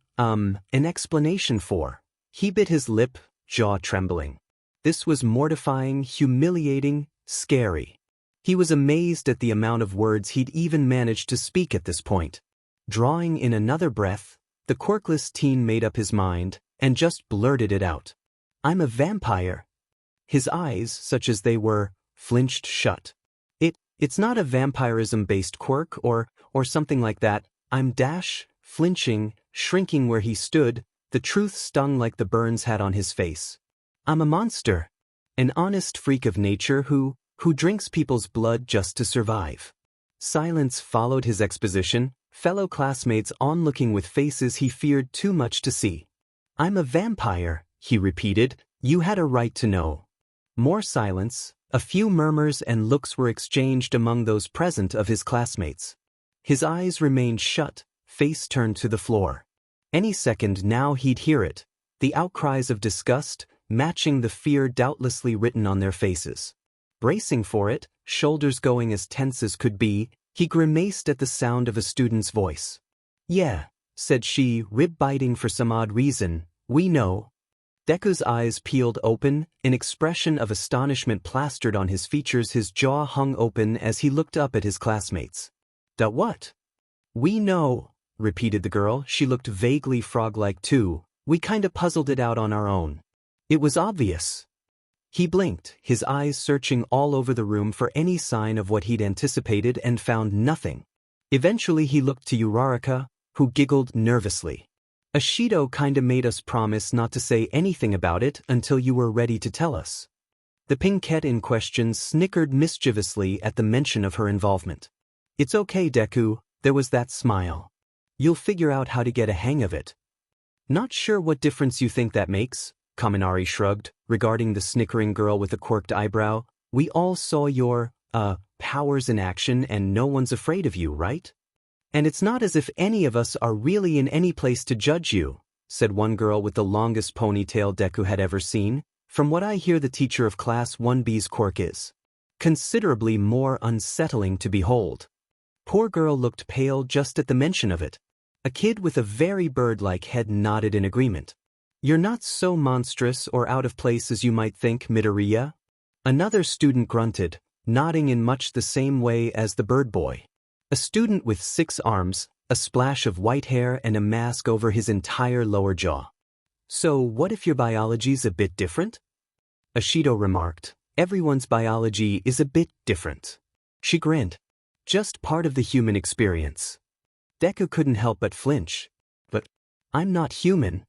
explanation for. He bit his lip, jaw trembling. This was mortifying, humiliating, scary. He was amazed at the amount of words he'd even managed to speak at this point. Drawing in another breath, the quirkless teen made up his mind, and just blurted it out. I'm a vampire. His eyes, such as they were, flinched shut. It's not a vampirism-based quirk or something like that. I'm flinching, shrinking where he stood, the truth stung like the burns had on his face. I'm a monster. An honest freak of nature who drinks people's blood just to survive. Silence followed his exposition, fellow classmates onlooking with faces he feared too much to see. I'm a vampire, he repeated. You had a right to know. More silence. A few murmurs and looks were exchanged among those present of his classmates. His eyes remained shut, face turned to the floor. Any second now he'd hear it, the outcries of disgust, matching the fear doubtlessly written on their faces. Bracing for it, shoulders going as tense as could be, he grimaced at the sound of a student's voice. Yeah, said she, rib-biting for some odd reason, we know. Deku's eyes peeled open, an expression of astonishment plastered on his features, his jaw hung open as he looked up at his classmates. What? We know, repeated the girl, she looked vaguely frog-like too, we kinda puzzled it out on our own. It was obvious. He blinked, his eyes searching all over the room for any sign of what he'd anticipated and found nothing. Eventually he looked to Uraraka, who giggled nervously. Ashido kinda made us promise not to say anything about it until you were ready to tell us. The pinkette in question snickered mischievously at the mention of her involvement. It's okay, Deku, there was that smile. You'll figure out how to get a hang of it. Not sure what difference you think that makes, Kaminari shrugged, regarding the snickering girl with a quirked eyebrow. We all saw your, powers in action and no one's afraid of you, right? And it's not as if any of us are really in any place to judge you, said one girl with the longest ponytail Deku had ever seen. From what I hear, the teacher of Class 1B's quirk is considerably more unsettling to behold. Poor girl looked pale just at the mention of it. A kid with a very bird-like head nodded in agreement. You're not so monstrous or out of place as you might think, Midoriya. Another student grunted, nodding in much the same way as the bird boy. A student with 6 arms, a splash of white hair and a mask over his entire lower jaw. So what if your biology's a bit different? Ashido remarked. Everyone's biology is a bit different. She grinned. Just part of the human experience. Deku couldn't help but flinch. But I'm not human.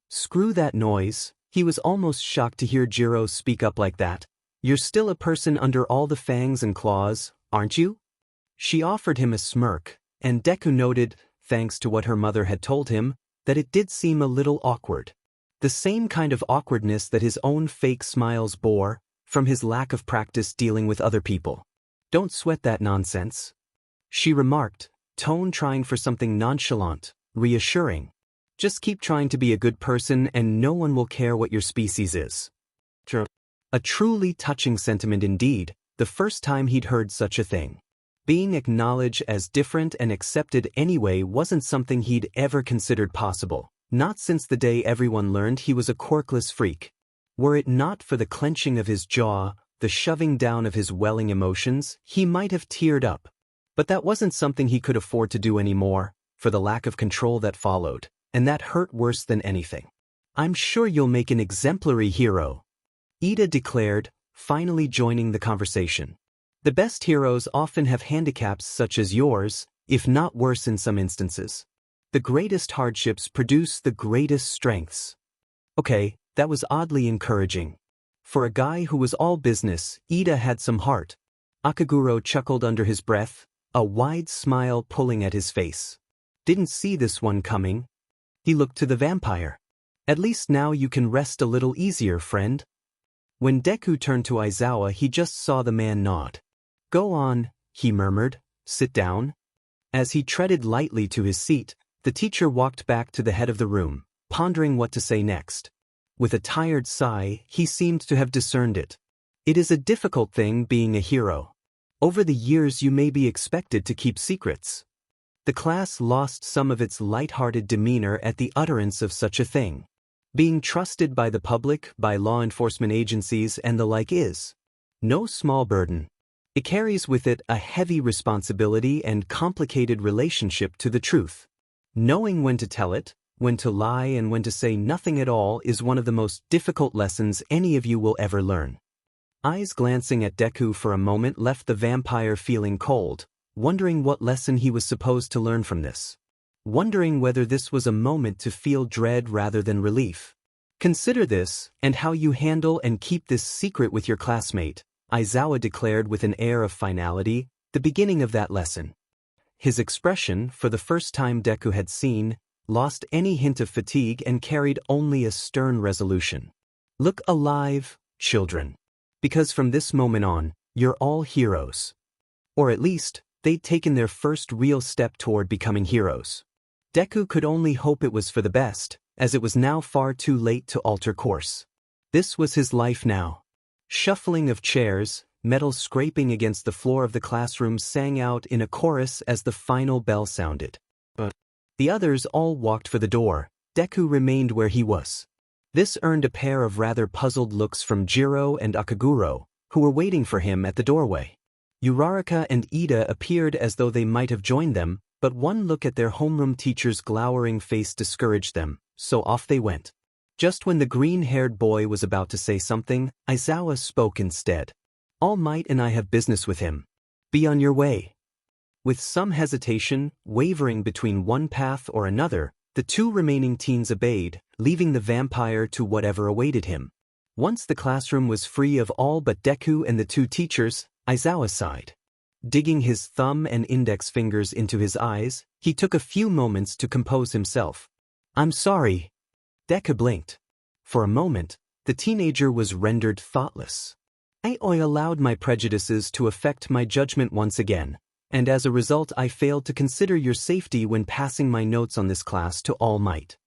Screw that noise. He was almost shocked to hear Jiro speak up like that. You're still a person under all the fangs and claws, aren't you? She offered him a smirk, and Deku noted, thanks to what her mother had told him, that it did seem a little awkward. The same kind of awkwardness that his own fake smiles bore, from his lack of practice dealing with other people. Don't sweat that nonsense, she remarked, tone trying for something nonchalant, reassuring. Just keep trying to be a good person and no one will care what your species is. A truly touching sentiment indeed, the first time he'd heard such a thing. Being acknowledged as different and accepted anyway wasn't something he'd ever considered possible, not since the day everyone learned he was a quirkless freak. Were it not for the clenching of his jaw, the shoving down of his welling emotions, he might have teared up. But that wasn't something he could afford to do anymore, for the lack of control that followed, and that hurt worse than anything. I'm sure you'll make an exemplary hero, Ida declared, finally joining the conversation. The best heroes often have handicaps such as yours, if not worse in some instances. The greatest hardships produce the greatest strengths. Okay, that was oddly encouraging. For a guy who was all business, Ida had some heart. Akaguro chuckled under his breath, a wide smile pulling at his face. Didn't see this one coming. He looked to the vampire. At least now you can rest a little easier, friend. When Deku turned to Aizawa, he just saw the man nod. Go on, he murmured, sit down. As he treaded lightly to his seat, the teacher walked back to the head of the room, pondering what to say next. With a tired sigh, he seemed to have discerned it. It is a difficult thing being a hero. Over the years you may be expected to keep secrets. The class lost some of its light-hearted demeanor at the utterance of such a thing. Being trusted by the public, by law enforcement agencies and the like is no small burden. It carries with it a heavy responsibility and complicated relationship to the truth. Knowing when to tell it, when to lie and when to say nothing at all is one of the most difficult lessons any of you will ever learn. Eyes glancing at Deku for a moment left the vampire feeling cold, wondering what lesson he was supposed to learn from this. Wondering whether this was a moment to feel dread rather than relief. Consider this, and how you handle and keep this secret with your classmate, Aizawa declared with an air of finality, the beginning of that lesson. His expression, for the first time Deku had seen, lost any hint of fatigue and carried only a stern resolution. Look alive, children. Because from this moment on, you're all heroes. Or at least, they'd taken their first real step toward becoming heroes. Deku could only hope it was for the best, as it was now far too late to alter course. This was his life now. Shuffling of chairs, metal scraping against the floor of the classroom sang out in a chorus as the final bell sounded. But the others all walked for the door. Deku remained where he was. This earned a pair of rather puzzled looks from Jiro and Akaguro, who were waiting for him at the doorway. Uraraka and Ida appeared as though they might have joined them, but one look at their homeroom teacher's glowering face discouraged them, so off they went. Just when the green-haired boy was about to say something, Aizawa spoke instead. All Might and I have business with him. Be on your way. With some hesitation, wavering between one path or another, the two remaining teens obeyed, leaving the vampire to whatever awaited him. Once the classroom was free of all but Deku and the two teachers, Aizawa sighed. Digging his thumb and index fingers into his eyes, he took a few moments to compose himself. I'm sorry. Deku blinked. For a moment, the teenager was rendered thoughtless. I allowed my prejudices to affect my judgment once again, and as a result I failed to consider your safety when passing my notes on this class to All Might.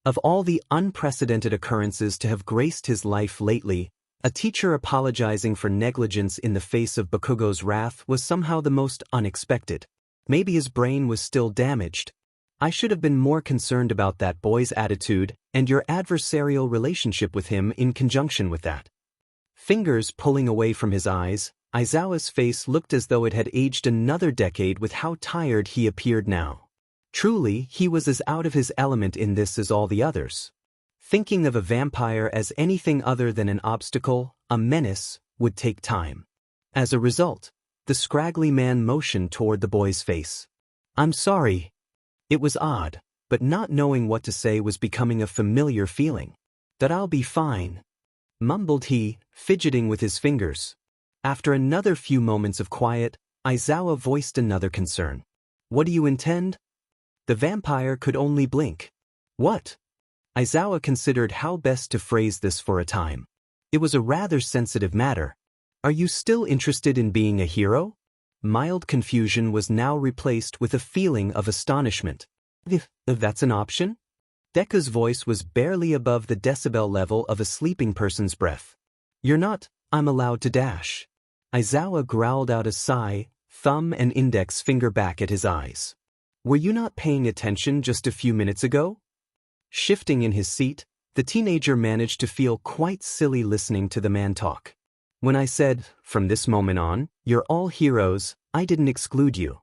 Of all the unprecedented occurrences to have graced his life lately, a teacher apologizing for negligence in the face of Bakugo's wrath was somehow the most unexpected. Maybe his brain was still damaged. I should have been more concerned about that boy's attitude and your adversarial relationship with him in conjunction with that. Fingers pulling away from his eyes, Aizawa's face looked as though it had aged another decade with how tired he appeared now. Truly, he was as out of his element in this as all the others. Thinking of a vampire as anything other than an obstacle, a menace, would take time. As a result, the scraggly man motioned toward the boy's face. I'm sorry. It was odd, but not knowing what to say was becoming a familiar feeling. That I'll be fine, mumbled he, fidgeting with his fingers. After another few moments of quiet, Aizawa voiced another concern. What do you intend? The vampire could only blink. What? Aizawa considered how best to phrase this for a time. It was a rather sensitive matter. Are you still interested in being a hero? mild confusion was now replaced with a feeling of astonishment. If that's an option? Deku's voice was barely above the decibel level of a sleeping person's breath. You're not, I'm allowed to dash. Aizawa growled out a sigh, thumb and index finger back at his eyes. Were you not paying attention just a few minutes ago? Shifting in his seat, the teenager managed to feel quite silly listening to the man talk. When I said, from this moment on, you're all heroes, I didn't exclude you.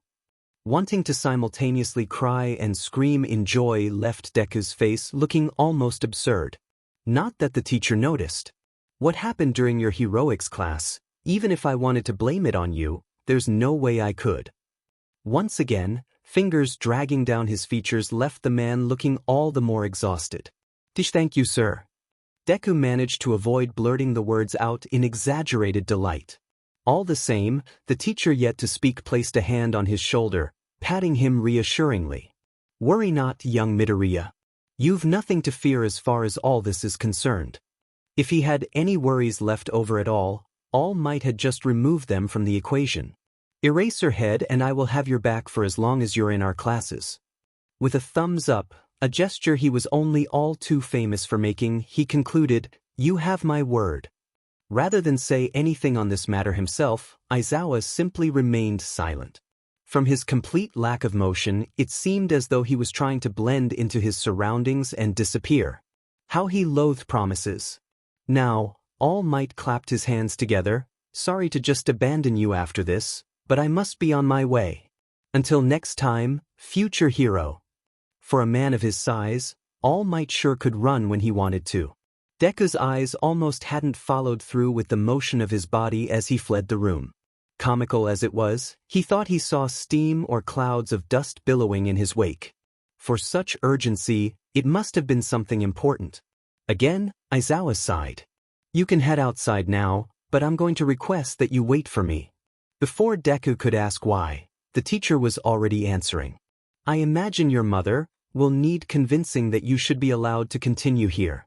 Wanting to simultaneously cry and scream in joy left Deku's face looking almost absurd. Not that the teacher noticed. What happened during your heroics class, even if I wanted to blame it on you, there's no way I could. Once again, fingers dragging down his features left the man looking all the more exhausted. Thank you, sir. Deku managed to avoid blurting the words out in exaggerated delight. All the same, the teacher yet to speak placed a hand on his shoulder, patting him reassuringly. Worry not, young Midoriya. You've nothing to fear as far as all this is concerned. If he had any worries left over at all Might had just removed them from the equation. Erase your head and I will have your back for as long as you're in our classes. With a thumbs up, a gesture he was only all too famous for making, he concluded, You have my word. Rather than say anything on this matter himself, Aizawa simply remained silent. From his complete lack of motion, it seemed as though he was trying to blend into his surroundings and disappear. How he loathed promises. Now, All Might clapped his hands together. Sorry to just abandon you after this, but I must be on my way. Until next time, future hero. For a man of his size, All Might sure could run when he wanted to. Deku's eyes almost hadn't followed through with the motion of his body as he fled the room. Comical as it was, he thought he saw steam or clouds of dust billowing in his wake. For such urgency, it must have been something important. Again, Aizawa sighed. You can head outside now, but I'm going to request that you wait for me. Before Deku could ask why, the teacher was already answering. I imagine your mother will need convincing that you should be allowed to continue here.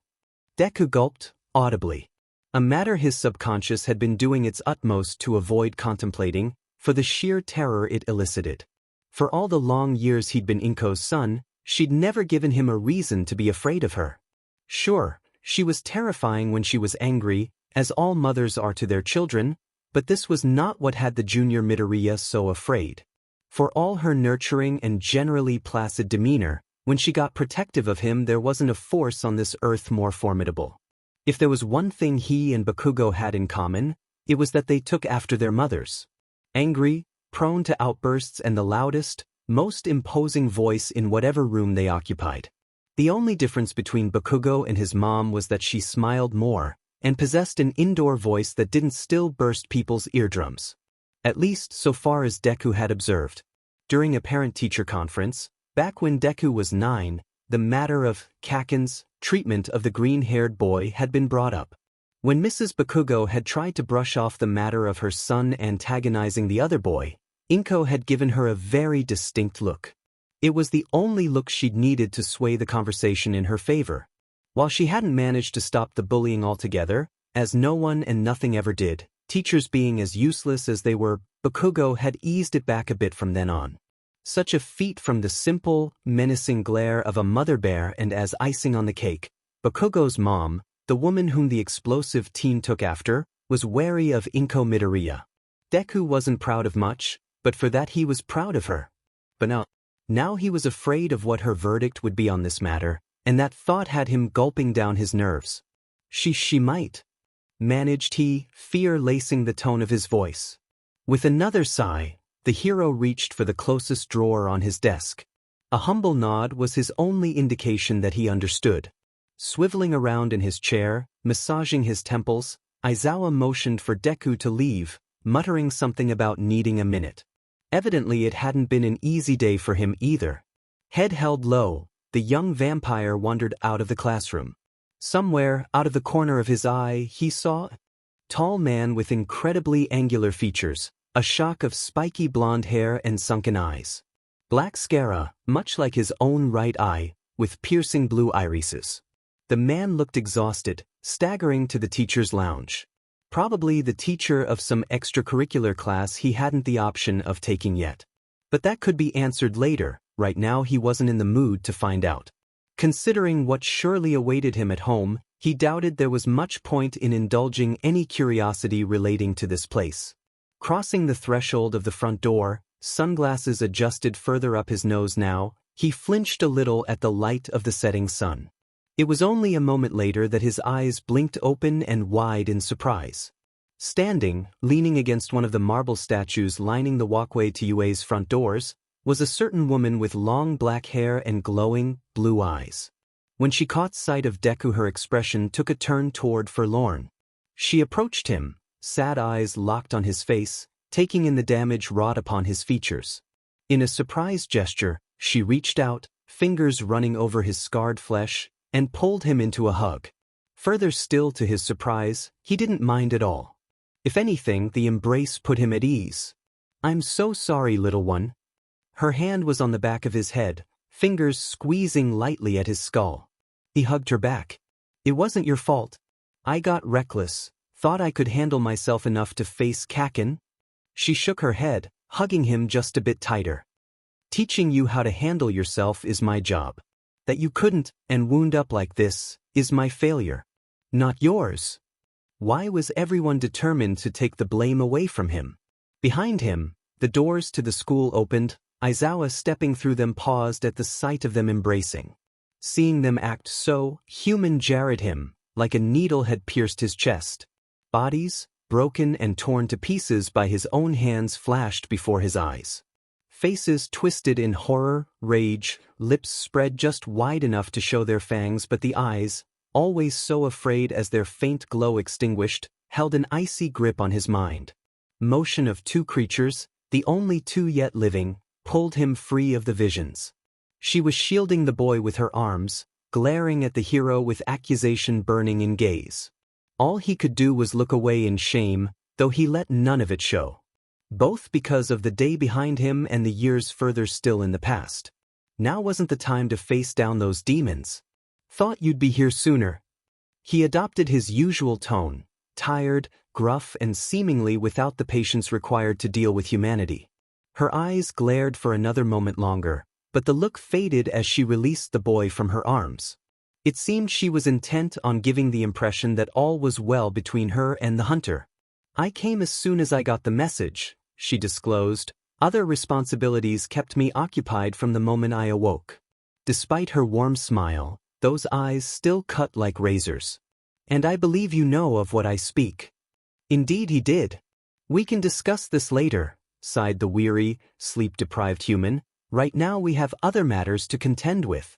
Deku gulped, audibly. A matter his subconscious had been doing its utmost to avoid contemplating, for the sheer terror it elicited. For all the long years he'd been Inko's son, she'd never given him a reason to be afraid of her. Sure, she was terrifying when she was angry, as all mothers are to their children, but this was not what had the junior Midoriya so afraid. For all her nurturing and generally placid demeanor, when she got protective of him there wasn't a force on this earth more formidable. If there was one thing he and Bakugo had in common, it was that they took after their mothers. Angry, prone to outbursts and the loudest, most imposing voice in whatever room they occupied. The only difference between Bakugo and his mom was that she smiled more, and possessed an indoor voice that didn't still burst people's eardrums. At least so far as Deku had observed. During a parent-teacher conference, back when Deku was 9, the matter of Kaken's treatment of the green-haired boy had been brought up. When Mrs. Bakugo had tried to brush off the matter of her son antagonizing the other boy, Inko had given her a very distinct look. It was the only look she'd needed to sway the conversation in her favor. While she hadn't managed to stop the bullying altogether, as no one and nothing ever did, teachers being as useless as they were, Bakugo had eased it back a bit from then on. Such a feat from the simple, menacing glare of a mother bear, and as icing on the cake, Bakugo's mom, the woman whom the explosive teen took after, was wary of Inko Midoriya. Deku wasn't proud of much, but for that he was proud of her. But now he was afraid of what her verdict would be on this matter, and that thought had him gulping down his nerves. She might. Managed he, fear lacing the tone of his voice. With another sigh, the hero reached for the closest drawer on his desk. A humble nod was his only indication that he understood. Swiveling around in his chair, massaging his temples, Aizawa motioned for Deku to leave, muttering something about needing a minute. Evidently it hadn't been an easy day for him either. Head held low, the young vampire wandered out of the classroom. Somewhere, out of the corner of his eye, he saw a tall man with incredibly angular features, a shock of spiky blonde hair and sunken eyes. Black sclera, much like his own right eye, with piercing blue irises. The man looked exhausted, staggering to the teacher's lounge. Probably the teacher of some extracurricular class he hadn't the option of taking yet. But that could be answered later. Right now he wasn't in the mood to find out. Considering what surely awaited him at home, he doubted there was much point in indulging any curiosity relating to this place. Crossing the threshold of the front door, sunglasses adjusted further up his nose now, he flinched a little at the light of the setting sun. It was only a moment later that his eyes blinked open and wide in surprise. Standing, leaning against one of the marble statues lining the walkway to UA's front doors, was a certain woman with long black hair and glowing, blue eyes. When she caught sight of Deku, her expression took a turn toward forlorn. She approached him, sad eyes locked on his face, taking in the damage wrought upon his features. In a surprised gesture, she reached out, fingers running over his scarred flesh, and pulled him into a hug. Further still to his surprise, he didn't mind at all. If anything, the embrace put him at ease. "I'm so sorry, little one." Her hand was on the back of his head, fingers squeezing lightly at his skull. He hugged her back. "It wasn't your fault. I got reckless, thought I could handle myself enough to face Kakin." She shook her head, hugging him just a bit tighter. "Teaching you how to handle yourself is my job. That you couldn't and wound up like this is my failure, not yours." Why was everyone determined to take the blame away from him? Behind him, the doors to the school opened. Aizawa, stepping through them, paused at the sight of them embracing. Seeing them act so human jarred him, like a needle had pierced his chest. Bodies, broken and torn to pieces by his own hands, flashed before his eyes. Faces twisted in horror, rage, lips spread just wide enough to show their fangs, but the eyes, always so afraid as their faint glow extinguished, held an icy grip on his mind. Motion of two creatures, the only two yet living, pulled him free of the visions. She was shielding the boy with her arms, glaring at the hero with accusation burning in gaze. All he could do was look away in shame, though he let none of it show. Both because of the day behind him and the years further still in the past. Now wasn't the time to face down those demons. "Thought you'd be here sooner." He adopted his usual tone, tired, gruff, and seemingly without the patience required to deal with humanity. Her eyes glared for another moment longer, but the look faded as she released the boy from her arms. It seemed she was intent on giving the impression that all was well between her and the hunter. "I came as soon as I got the message," she disclosed. "Other responsibilities kept me occupied from the moment I awoke." Despite her warm smile, those eyes still cut like razors. "And I believe you know of what I speak." Indeed he did. "We can discuss this later," sighed the weary, sleep-deprived human. "Right now we have other matters to contend with."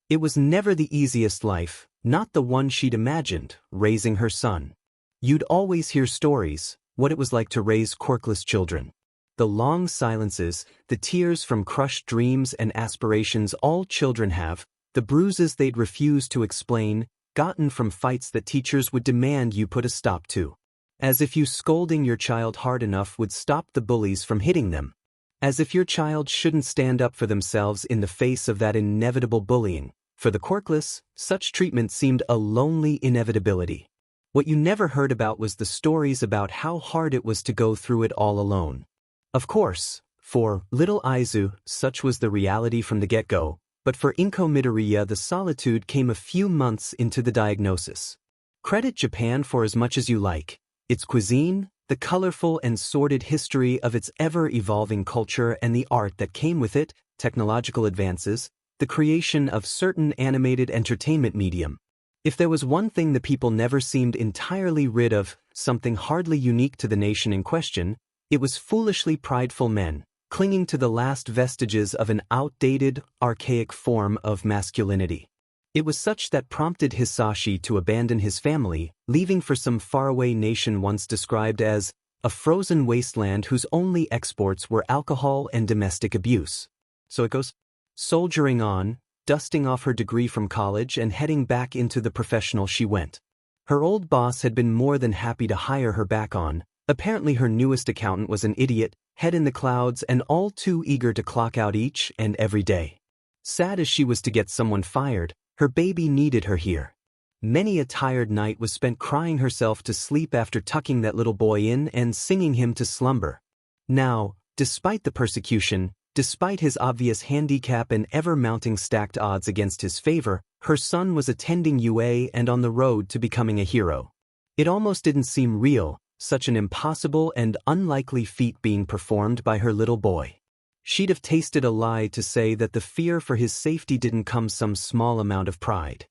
It was never the easiest life, not the one she'd imagined, raising her son. You'd always hear stories, what it was like to raise quirkless children. The long silences, the tears from crushed dreams and aspirations all children have, the bruises they'd refuse to explain, gotten from fights that teachers would demand you put a stop to. As if you scolding your child hard enough would stop the bullies from hitting them. As if your child shouldn't stand up for themselves in the face of that inevitable bullying. For the quirkless, such treatment seemed a lonely inevitability. What you never heard about was the stories about how hard it was to go through it all alone. Of course, for little Izu, such was the reality from the get-go, but for Inko Midoriya the solitude came a few months into the diagnosis. Credit Japan for as much as you like. Its cuisine, the colorful and sordid history of its ever-evolving culture and the art that came with it, technological advances, the creation of certain animated entertainment medium. If there was one thing the people never seemed entirely rid of, something hardly unique to the nation in question, it was foolishly prideful men, clinging to the last vestiges of an outdated, archaic form of masculinity. It was such that prompted Hisashi to abandon his family, leaving for some faraway nation once described as a frozen wasteland whose only exports were alcohol and domestic abuse. So it goes, soldiering on, dusting off her degree from college and heading back into the professional she went. Her old boss had been more than happy to hire her back on. Apparently her newest accountant was an idiot, head in the clouds and all too eager to clock out each and every day. Sad as she was to get someone fired, her baby needed her here. Many a tired night was spent crying herself to sleep after tucking that little boy in and singing him to slumber. Now, despite the persecution, despite his obvious handicap and ever-mounting stacked odds against his favor, her son was attending UA and on the road to becoming a hero. It almost didn't seem real, such an impossible and unlikely feat being performed by her little boy. She'd have tasted a lie to say that the fear for his safety didn't come some small amount of pride.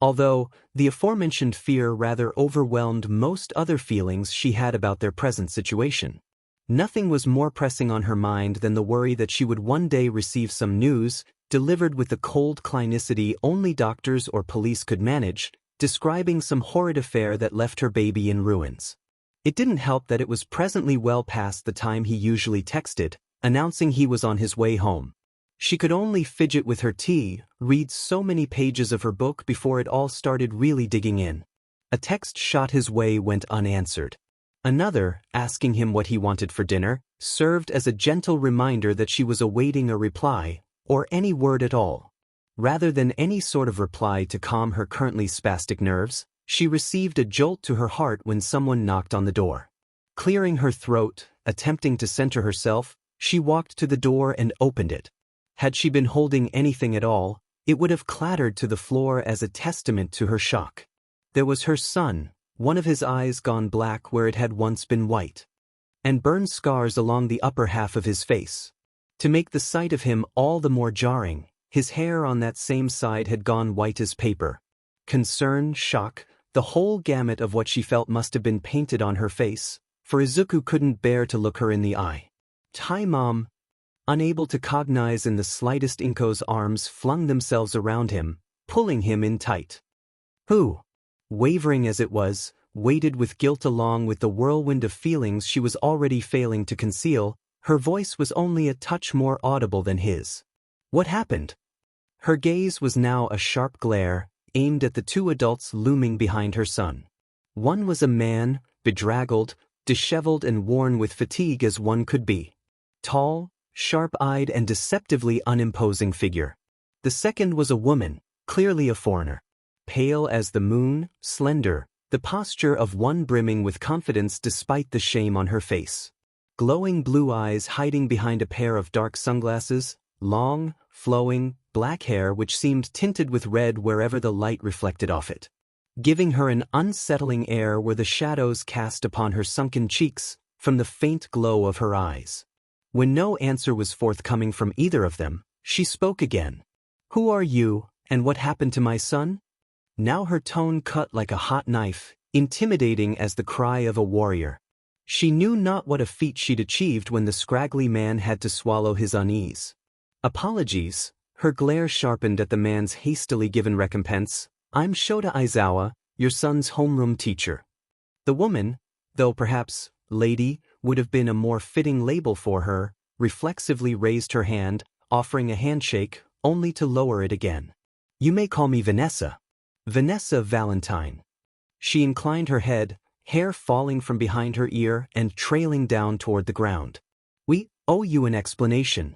Although, the aforementioned fear rather overwhelmed most other feelings she had about their present situation. Nothing was more pressing on her mind than the worry that she would one day receive some news, delivered with the cold clinicity only doctors or police could manage, describing some horrid affair that left her baby in ruins. It didn't help that it was presently well past the time he usually texted, announcing he was on his way home. She could only fidget with her tea, read so many pages of her book before it all started really digging in. A text shot his way went unanswered. Another, asking him what he wanted for dinner, served as a gentle reminder that she was awaiting a reply, or any word at all. Rather than any sort of reply to calm her currently spastic nerves, she received a jolt to her heart when someone knocked on the door. Clearing her throat, attempting to center herself, she walked to the door and opened it. Had she been holding anything at all, it would have clattered to the floor as a testament to her shock. There was her son, one of his eyes gone black where it had once been white, and burned scars along the upper half of his face. To make the sight of him all the more jarring, his hair on that same side had gone white as paper. Concern, shock, the whole gamut of what she felt must have been painted on her face, for Izuku couldn't bear to look her in the eye. "Hi, Mom." Unable to cognize in the slightest, Inko's arms flung themselves around him, pulling him in tight. Who, wavering as it was, weighted with guilt along with the whirlwind of feelings she was already failing to conceal, her voice was only a touch more audible than his. What happened? Her gaze was now a sharp glare, aimed at the two adults looming behind her son. One was a man, bedraggled, disheveled and worn with fatigue as one could be. Tall, sharp-eyed and deceptively unimposing figure. The second was a woman, clearly a foreigner. Pale as the moon, slender, the posture of one brimming with confidence despite the shame on her face. Glowing blue eyes hiding behind a pair of dark sunglasses, long, flowing, black hair which seemed tinted with red wherever the light reflected off it. Giving her an unsettling air were the shadows cast upon her sunken cheeks, from the faint glow of her eyes. When no answer was forthcoming from either of them, she spoke again. "Who are you, and what happened to my son?" Now her tone cut like a hot knife, intimidating as the cry of a warrior. She knew not what a feat she'd achieved when the scraggly man had to swallow his unease. "Apologies," her glare sharpened at the man's hastily given recompense. "I'm Shota Aizawa, your son's homeroom teacher." The woman, though perhaps lady would have been a more fitting label for her, reflexively raised her hand, offering a handshake, only to lower it again. "You may call me Vanessa. Vanessa Valentine." She inclined her head, hair falling from behind her ear and trailing down toward the ground. "We owe you an explanation."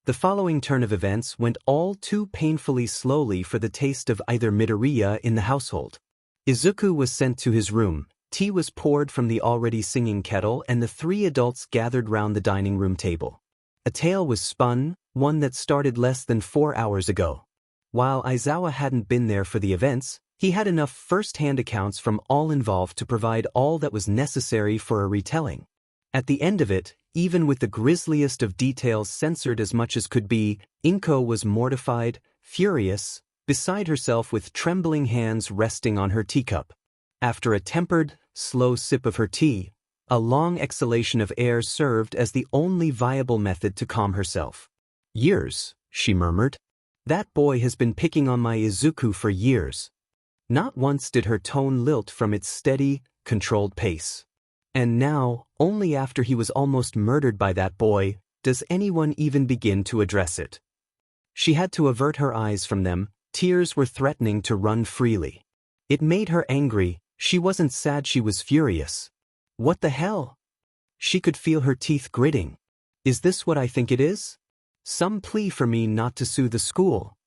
The following turn of events went all too painfully slowly for the taste of either Midoriya in the household. Izuku was sent to his room, tea was poured from the already singing kettle and the three adults gathered round the dining room table. A tale was spun, one that started less than 4 hours ago. While Aizawa hadn't been there for the events, he had enough first-hand accounts from all involved to provide all that was necessary for a retelling. At the end of it, even with the grisliest of details censored as much as could be, Inko was mortified, furious, beside herself with trembling hands resting on her teacup. After a tempered, slow sip of her tea, a long exhalation of air served as the only viable method to calm herself. "Years," she murmured. "That boy has been picking on my Izuku for years." Not once did her tone lilt from its steady, controlled pace. And now, only after he was almost murdered by that boy, does anyone even begin to address it. She had to avert her eyes from them, tears were threatening to run freely. It made her angry, she wasn't sad, she was furious. What the hell? She could feel her teeth gritting. Is this what I think it is? Some plea for me not to sue the school?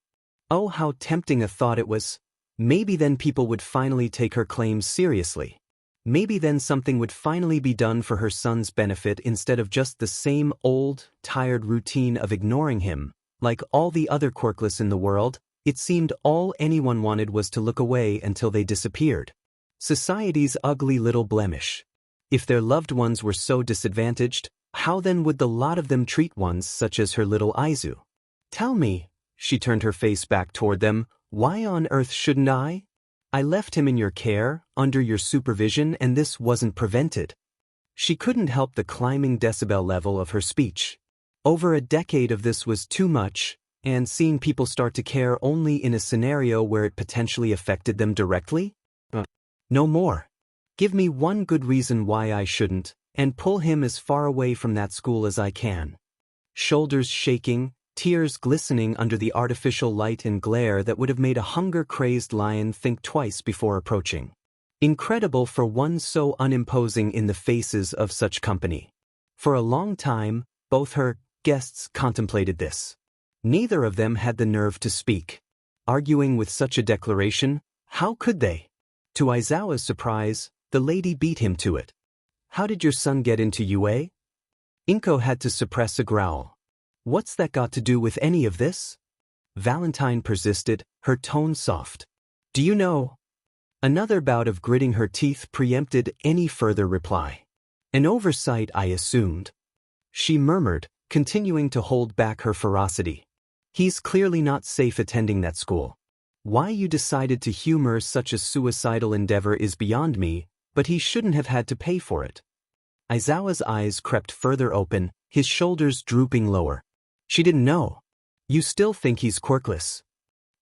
Oh, how tempting a thought it was. Maybe then people would finally take her claims seriously. Maybe then something would finally be done for her son's benefit instead of just the same old, tired routine of ignoring him. Like all the other quirkless in the world, it seemed all anyone wanted was to look away until they disappeared. Society's ugly little blemish. If their loved ones were so disadvantaged, how then would the lot of them treat ones such as her little Izu? Tell me, she turned her face back toward them, why on earth shouldn't I? I left him in your care, under your supervision, and this wasn't prevented. She couldn't help the climbing decibel level of her speech. Over a decade of this was too much, and seeing people start to care only in a scenario where it potentially affected them directly? No more. Give me one good reason why I shouldn't, and pull him as far away from that school as I can. Shoulders shaking, tears glistening under the artificial light and glare that would have made a hunger-crazed lion think twice before approaching. Incredible for one so unimposing in the faces of such company. For a long time, both her guests contemplated this. Neither of them had the nerve to speak. Arguing with such a declaration, how could they? To Aizawa's surprise, the lady beat him to it. How did your son get into UA? Inko had to suppress a growl. What's that got to do with any of this? Valentine persisted, her tone soft. Do you know? Another bout of gritting her teeth preempted any further reply. An oversight, I assumed. She murmured, continuing to hold back her ferocity. He's clearly not safe attending that school. Why you decided to humor such a suicidal endeavor is beyond me, but he shouldn't have had to pay for it. Aizawa's eyes crept further open, his shoulders drooping lower. She didn't know. You still think he's quirkless?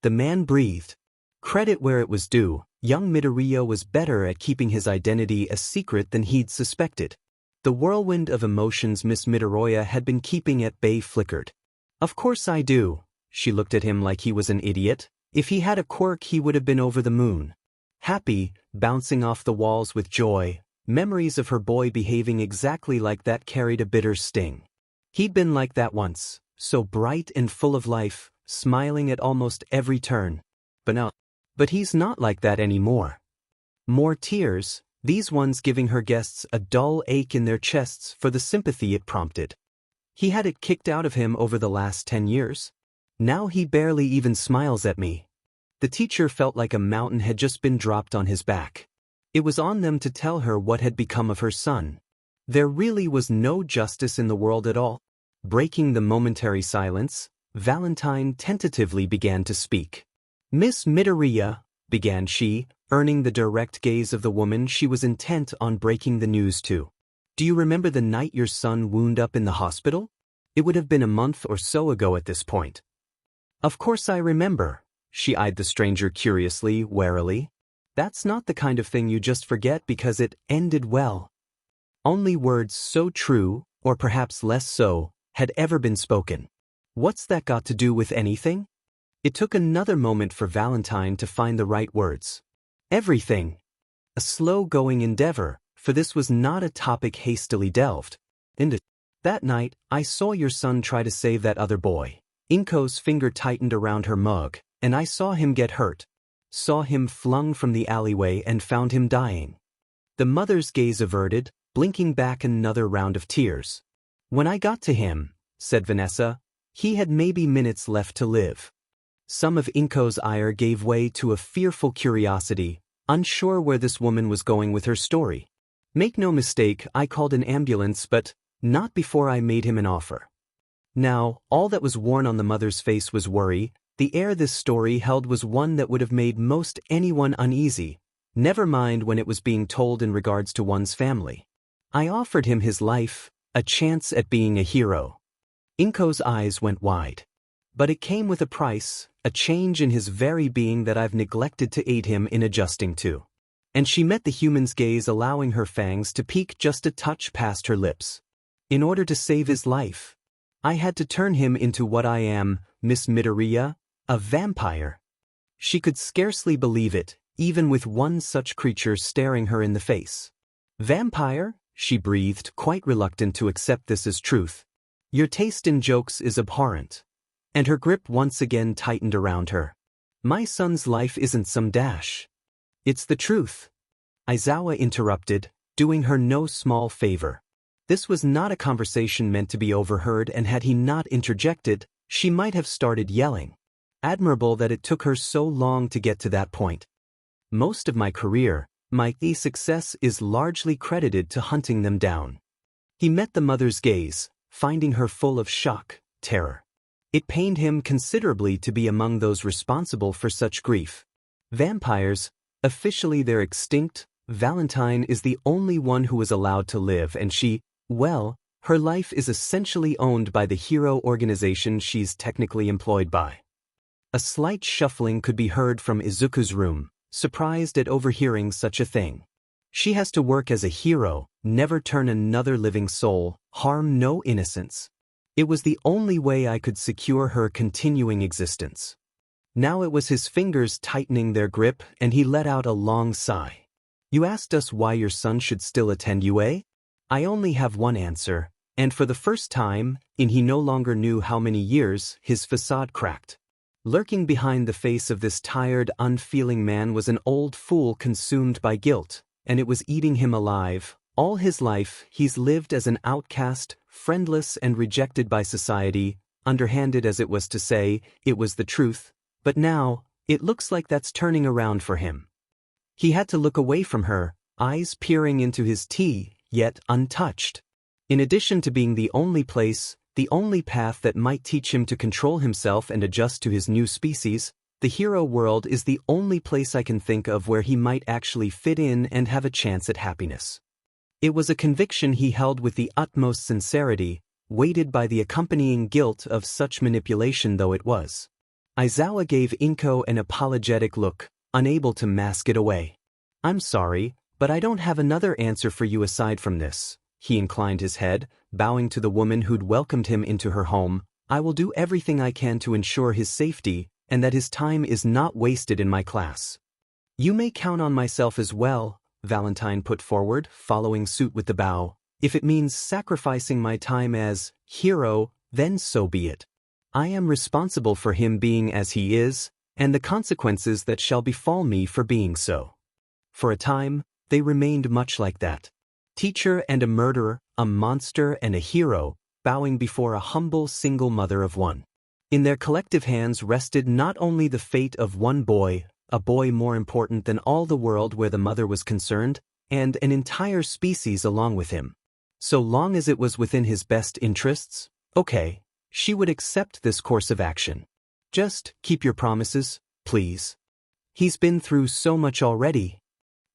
The man breathed. Credit where it was due, young Midoriya was better at keeping his identity a secret than he'd suspected. The whirlwind of emotions Miss Midoriya had been keeping at bay flickered. Of course I do. She looked at him like he was an idiot. If he had a quirk he would have been over the moon. Happy, bouncing off the walls with joy, memories of her boy behaving exactly like that carried a bitter sting. He'd been like that once. So bright and full of life, smiling at almost every turn. But he's not like that anymore. More tears, these ones giving her guests a dull ache in their chests for the sympathy it prompted. He had it kicked out of him over the last 10 years. Now he barely even smiles at me. The teacher felt like a mountain had just been dropped on his back. It was on them to tell her what had become of her son. There really was no justice in the world at all. Breaking the momentary silence, Valentine tentatively began to speak. Miss Midoriya, began she, earning the direct gaze of the woman she was intent on breaking the news to. Do you remember the night your son wound up in the hospital? It would have been a month or so ago at this point. Of course I remember, she eyed the stranger curiously, warily. That's not the kind of thing you just forget because it ended well. Only words so true, or perhaps less so, had ever been spoken. What's that got to do with anything? It took another moment for Valentine to find the right words. Everything. A slow-going endeavor, for this was not a topic hastily delved into. That night, I saw your son try to save that other boy. Inko's finger tightened around her mug, and I saw him get hurt. Saw him flung from the alleyway and found him dying. The mother's gaze averted, blinking back another round of tears. When I got to him, said Vanessa, he had maybe minutes left to live. Some of Inko's ire gave way to a fearful curiosity, unsure where this woman was going with her story. Make no mistake, I called an ambulance, but not before I made him an offer. Now, all that was worn on the mother's face was worry. The air this story held was one that would have made most anyone uneasy, never mind when it was being told in regards to one's family. I offered him his life, a chance at being a hero. Inko's eyes went wide. But it came with a price, a change in his very being that I've neglected to aid him in adjusting to. And she met the human's gaze, allowing her fangs to peek just a touch past her lips. In order to save his life, I had to turn him into what I am, Miss Midoriya, a vampire. She could scarcely believe it, even with one such creature staring her in the face. Vampire? She breathed, quite reluctant to accept this as truth. Your taste in jokes is abhorrent. And her grip once again tightened around her. My son's life isn't some dash. It's the truth. Aizawa interrupted, doing her no small favor. This was not a conversation meant to be overheard, and had he not interjected, she might have started yelling. Admirable that it took her so long to get to that point. Most of my career, my success is largely credited to hunting them down. He met the mother's gaze, finding her full of shock, terror. It pained him considerably to be among those responsible for such grief. Vampires, officially they're extinct. Valentine is the only one who is allowed to live, and she, well, her life is essentially owned by the hero organization she's technically employed by. A slight shuffling could be heard from Izuku's room, surprised at overhearing such a thing. She has to work as a hero, never turn another living soul, harm no innocents. It was the only way I could secure her continuing existence. Now it was his fingers tightening their grip, and he let out a long sigh. You asked us why your son should still attend UA? I only have one answer, and for the first time, in he no longer knew how many years, his facade cracked. Lurking behind the face of this tired, unfeeling man was an old fool consumed by guilt, and it was eating him alive. All his life, he's lived as an outcast, friendless and rejected by society, underhanded as it was to say, it was the truth, but now, it looks like that's turning around for him. He had to look away from her, eyes peering into his tea, yet untouched. In addition to being the only place, the only path that might teach him to control himself and adjust to his new species, the hero world is the only place I can think of where he might actually fit in and have a chance at happiness. It was a conviction he held with the utmost sincerity, weighted by the accompanying guilt of such manipulation though it was. Aizawa gave Inko an apologetic look, unable to mask it away. I'm sorry, but I don't have another answer for you aside from this. He inclined his head, bowing to the woman who'd welcomed him into her home. I will do everything I can to ensure his safety, and that his time is not wasted in my class. You may count on myself as well, Valentine put forward, following suit with the bow. If it means sacrificing my time as hero, then so be it. I am responsible for him being as he is, and the consequences that shall befall me for being so. For a time, they remained much like that. Teacher and a murderer, a monster and a hero, bowing before a humble single mother of one. In their collective hands rested not only the fate of one boy, a boy more important than all the world where the mother was concerned, and an entire species along with him. So long as it was within his best interests, okay, she would accept this course of action. Just keep your promises, please. He's been through so much already.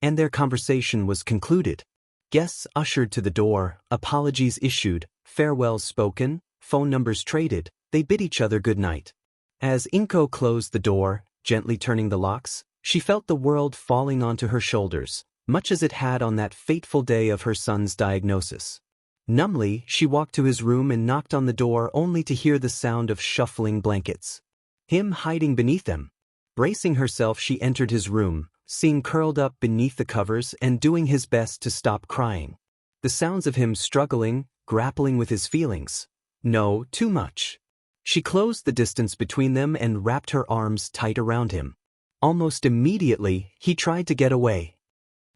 And their conversation was concluded. Guests ushered to the door, apologies issued, farewells spoken, phone numbers traded, they bid each other good night. As Inko closed the door, gently turning the locks, she felt the world falling onto her shoulders, much as it had on that fateful day of her son's diagnosis. Numbly, she walked to his room and knocked on the door only to hear the sound of shuffling blankets. Him hiding beneath them. Bracing herself, she entered his room, seeing curled up beneath the covers and doing his best to stop crying. The sounds of him struggling, grappling with his feelings. No, too much. She closed the distance between them and wrapped her arms tight around him. Almost immediately, he tried to get away.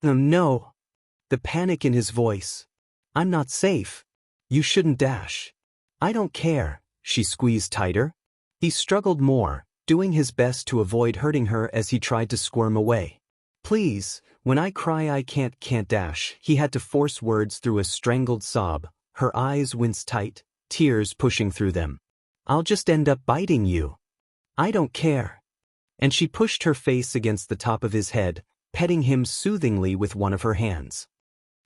No. The panic in his voice. I'm not safe. You shouldn't dash. I don't care. She squeezed tighter. He struggled more, doing his best to avoid hurting her as he tried to squirm away. Please, when I cry I can't dash. He had to force words through a strangled sob, her eyes winced tight, tears pushing through them. I'll just end up biting you. I don't care. And she pushed her face against the top of his head, petting him soothingly with one of her hands.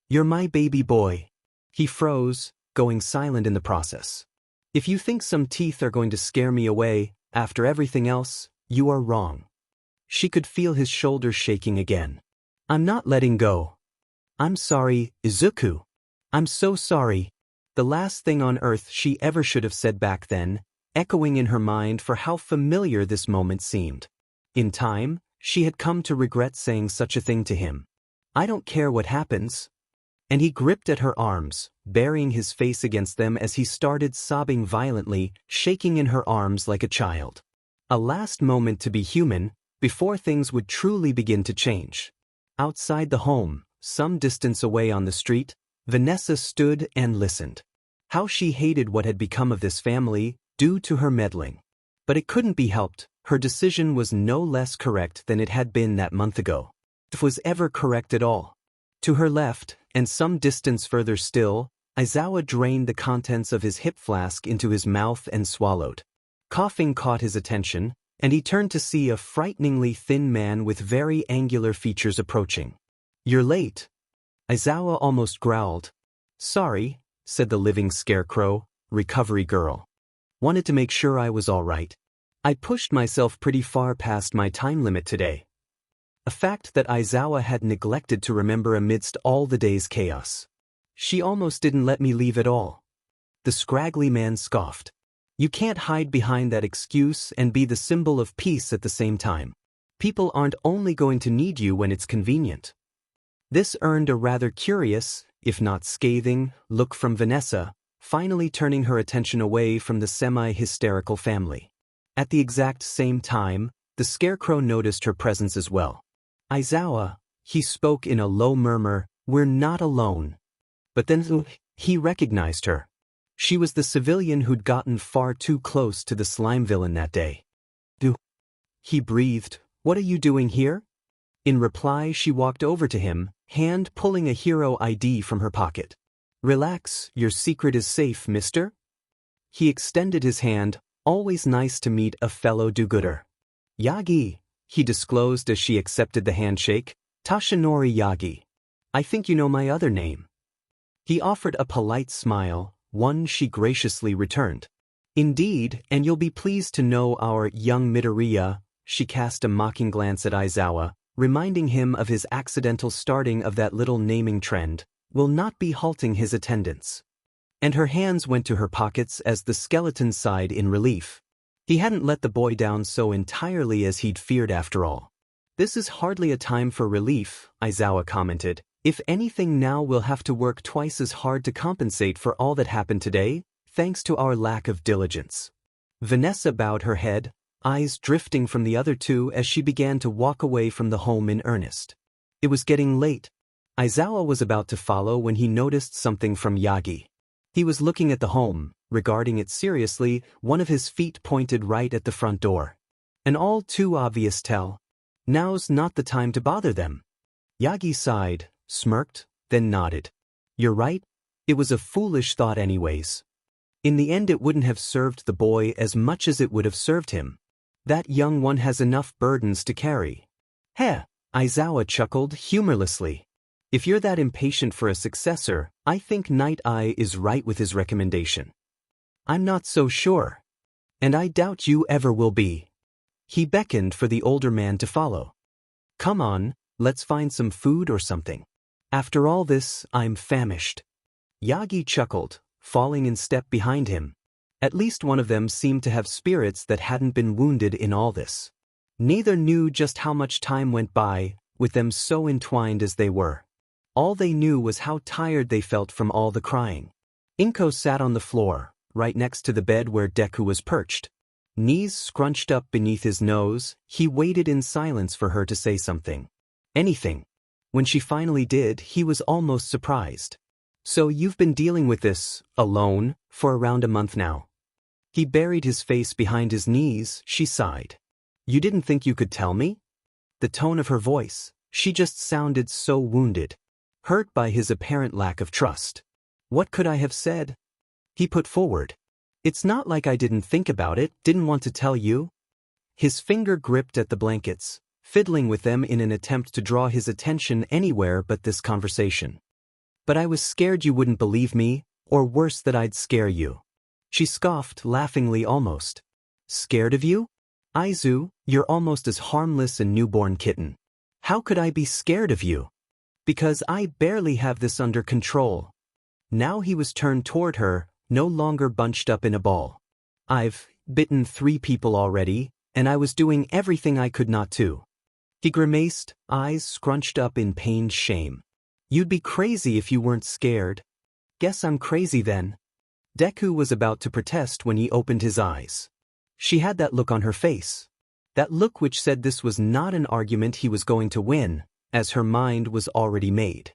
You're my baby boy. He froze, going silent in the process. If you think some teeth are going to scare me away, after everything else, you are wrong. She could feel his shoulders shaking again. I'm not letting go. I'm sorry, Izuku. I'm so sorry. The last thing on earth she ever should have said back then, echoing in her mind for how familiar this moment seemed. In time, she had come to regret saying such a thing to him. I don't care what happens. And he gripped at her arms, burying his face against them as he started sobbing violently, shaking in her arms like a child. A last moment to be human, before things would truly begin to change. Outside the home, some distance away on the street, Vanessa stood and listened. How she hated what had become of this family, due to her meddling. But it couldn't be helped, her decision was no less correct than it had been that month ago. If it was ever correct at all. To her left, and some distance further still, Aizawa drained the contents of his hip flask into his mouth and swallowed. Coughing caught his attention, and he turned to see a frighteningly thin man with very angular features approaching. "You're late." Aizawa almost growled. "Sorry," said the living scarecrow, recovery girl. "Wanted to make sure I was all right. I pushed myself pretty far past my time limit today." A fact that Aizawa had neglected to remember amidst all the day's chaos. "She almost didn't let me leave at all." The scraggly man scoffed. "You can't hide behind that excuse and be the symbol of peace at the same time. People aren't only going to need you when it's convenient." This earned a rather curious, if not scathing, look from Vanessa, finally turning her attention away from the semi-hysterical family. At the exact same time, the scarecrow noticed her presence as well. "Aizawa," he spoke in a low murmur, "we're not alone." But then he recognized her. She was the civilian who'd gotten far too close to the slime villain that day. He breathed, "What are you doing here?" In reply, she walked over to him, hand pulling a hero ID from her pocket. "Relax, your secret is safe, mister." He extended his hand, "Always nice to meet a fellow do-gooder." "Yagi," he disclosed as she accepted the handshake, "Tashinori Yagi. I think you know my other name." He offered a polite smile, one she graciously returned. "Indeed, and you'll be pleased to know our young Midoriya." She cast a mocking glance at Aizawa, reminding him of his accidental starting of that little naming trend, "will not be halting his attendance." And her hands went to her pockets as the skeleton sighed in relief. He hadn't let the boy down so entirely as he'd feared after all. "This is hardly a time for relief," Aizawa commented. "If anything, now we'll have to work twice as hard to compensate for all that happened today, thanks to our lack of diligence." Vanessa bowed her head, eyes drifting from the other two as she began to walk away from the home in earnest. It was getting late. Aizawa was about to follow when he noticed something from Yagi. He was looking at the home, regarding it seriously, one of his feet pointed right at the front door. An all too obvious tell. Now's not the time to bother them. Yagi sighed, smirked, then nodded. "You're right, it was a foolish thought anyways. In the end it wouldn't have served the boy as much as it would have served him. That young one has enough burdens to carry." "Heh," Aizawa chuckled humorlessly. "If you're that impatient for a successor, I think Night Eye is right with his recommendation." "I'm not so sure. And I doubt you ever will be." He beckoned for the older man to follow. "Come on, let's find some food or something. After all this, I'm famished." Yagi chuckled, falling in step behind him. At least one of them seemed to have spirits that hadn't been wounded in all this. Neither knew just how much time went by, with them so entwined as they were. All they knew was how tired they felt from all the crying. Inko sat on the floor, right next to the bed where Deku was perched. Knees scrunched up beneath his nose, he waited in silence for her to say something. Anything. When she finally did, he was almost surprised. "So you've been dealing with this, alone, for around a month now?" He buried his face behind his knees, she sighed. "You didn't think you could tell me?" The tone of her voice, she just sounded so wounded. Hurt by his apparent lack of trust. "What could I have said?" He put forward. "It's not like I didn't think about it, didn't want to tell you." His finger gripped at the blankets, fiddling with them in an attempt to draw his attention anywhere but this conversation. "But I was scared you wouldn't believe me, or worse that I'd scare you." She scoffed laughingly almost. "Scared of you? Aizu, you're almost as harmless a newborn kitten. How could I be scared of you? Because I barely have this under control." Now he was turned toward her, no longer bunched up in a ball. "I've bitten 3 people already, and I was doing everything I could not to." He grimaced, eyes scrunched up in pained shame. "You'd be crazy if you weren't scared." "Guess I'm crazy then." Deku was about to protest when he opened his eyes. She had that look on her face. That look which said this was not an argument he was going to win, as her mind was already made.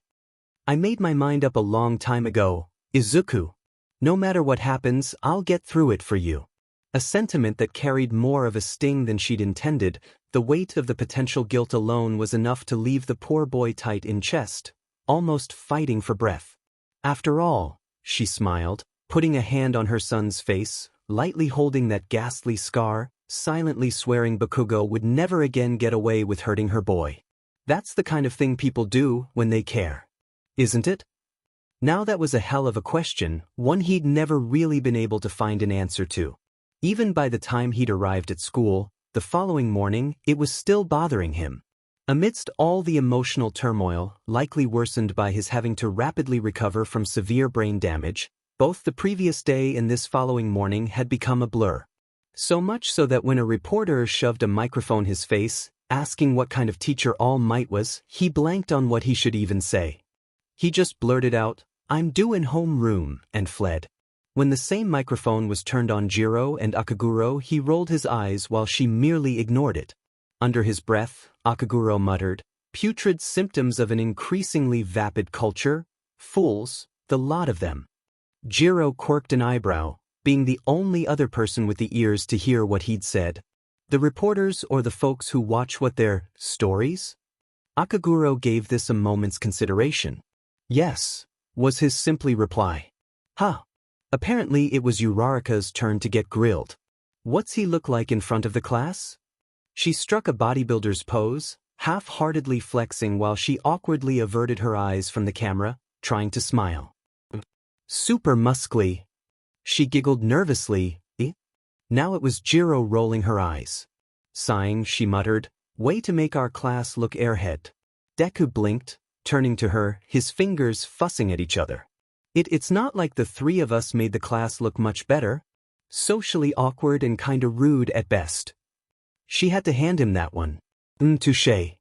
I made my mind up a long time ago, Izuku. No matter what happens, I'll get through it for you. A sentiment that carried more of a sting than she'd intended. The weight of the potential guilt alone was enough to leave the poor boy tight in chest, almost fighting for breath. After all, she smiled, putting a hand on her son's face, lightly holding that ghastly scar, silently swearing Bakugo would never again get away with hurting her boy. That's the kind of thing people do when they care. Isn't it? Now that was a hell of a question, one he'd never really been able to find an answer to. Even by the time he'd arrived at school, the following morning, it was still bothering him. Amidst all the emotional turmoil, likely worsened by his having to rapidly recover from severe brain damage, both the previous day and this following morning had become a blur. So much so that when a reporter shoved a microphone in his face, asking what kind of teacher All Might was, he blanked on what he should even say. He just blurted out, "I'm doing homeroom," and fled. When the same microphone was turned on Jiro and Akaguro, he rolled his eyes while she merely ignored it. Under his breath, Akaguro muttered, "Putrid symptoms of an increasingly vapid culture. Fools, the lot of them." Jiro quirked an eyebrow, being the only other person with the ears to hear what he'd said. The reporters or the folks who watch what their stories? Akaguro gave this a moment's consideration. Yes, was his simply reply. Huh. Apparently it was Uraraka's turn to get grilled. What's he look like in front of the class? She struck a bodybuilder's pose, half-heartedly flexing while she awkwardly averted her eyes from the camera, trying to smile. Super muscly. She giggled nervously, eh? Now it was Jiro rolling her eyes. Sighing, she muttered, "Way to make our class look airhead." Deku blinked, turning to her, his fingers fussing at each other. It's not like the three of us made the class look much better. Socially awkward and kinda rude at best. She had to hand him that one. Touché.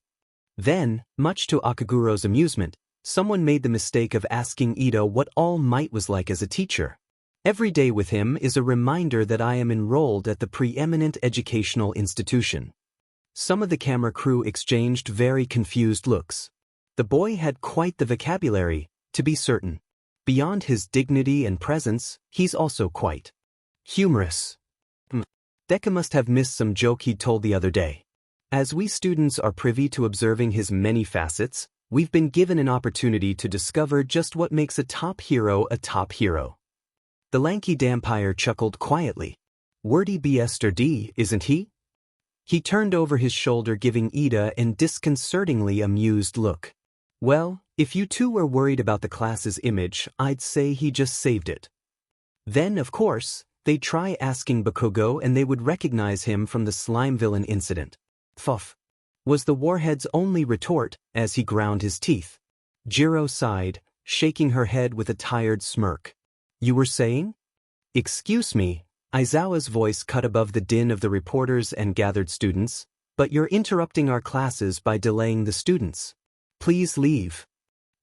Then, much to Akaguro's amusement, someone made the mistake of asking Ito what All Might was like as a teacher. Every day with him is a reminder that I am enrolled at the preeminent educational institution. Some of the camera crew exchanged very confused looks. The boy had quite the vocabulary, to be certain. Beyond his dignity and presence, he's also quite humorous. Deku must have missed some joke he'd told the other day. As we students are privy to observing his many facets, we've been given an opportunity to discover just what makes a top hero a top hero. The lanky dampire chuckled quietly. Wordy BSD, isn't he? He turned over his shoulder, giving Ida an disconcertingly amused look. Well, if you two were worried about the class's image, I'd say he just saved it. Then, of course, they'd try asking Bakugo and they would recognize him from the slime villain incident. Fuff, was the warhead's only retort as he ground his teeth. Jiro sighed, shaking her head with a tired smirk. You were saying? Excuse me, Aizawa's voice cut above the din of the reporters and gathered students, but you're interrupting our classes by delaying the students. Please leave.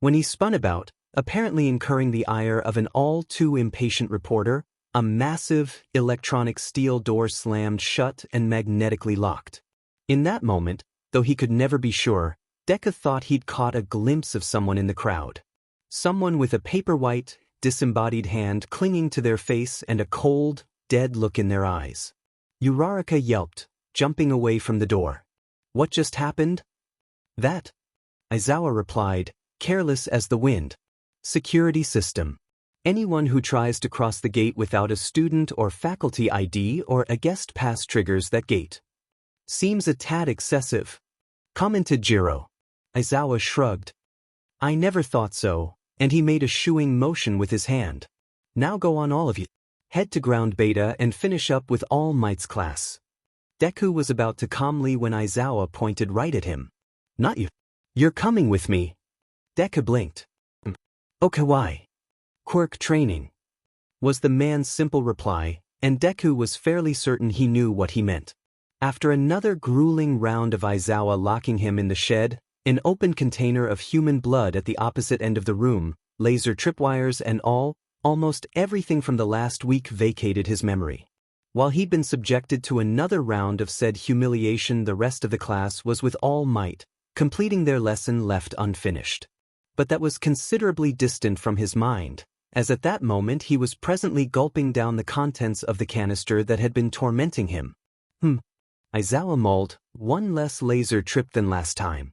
When he spun about, apparently incurring the ire of an all-too-impatient reporter, a massive, electronic steel door slammed shut and magnetically locked. In that moment, though he could never be sure, Deku thought he'd caught a glimpse of someone in the crowd. Someone with a paper-white, disembodied hand clinging to their face and a cold, dead look in their eyes. Uraraka yelped, jumping away from the door. What just happened? That, Aizawa replied, careless as the wind. Security system. Anyone who tries to cross the gate without a student or faculty ID or a guest pass triggers that gate. Seems a tad excessive, commented Jiro. Aizawa shrugged. I never thought so, and he made a shooing motion with his hand. Now go on all of you. Head to ground beta and finish up with All Might's class. Deku was about to calmly when Aizawa pointed right at him. Not you. You're coming with me. Deku blinked. Okay, why? Quirk training, was the man's simple reply, and Deku was fairly certain he knew what he meant. After another grueling round of Aizawa locking him in the shed, an open container of human blood at the opposite end of the room, laser tripwires and all, almost everything from the last week vacated his memory. While he'd been subjected to another round of said humiliation, the rest of the class was with all might, completing their lesson left unfinished. But that was considerably distant from his mind, as at that moment he was presently gulping down the contents of the canister that had been tormenting him. Izawa mulled, one less laser trip than last time.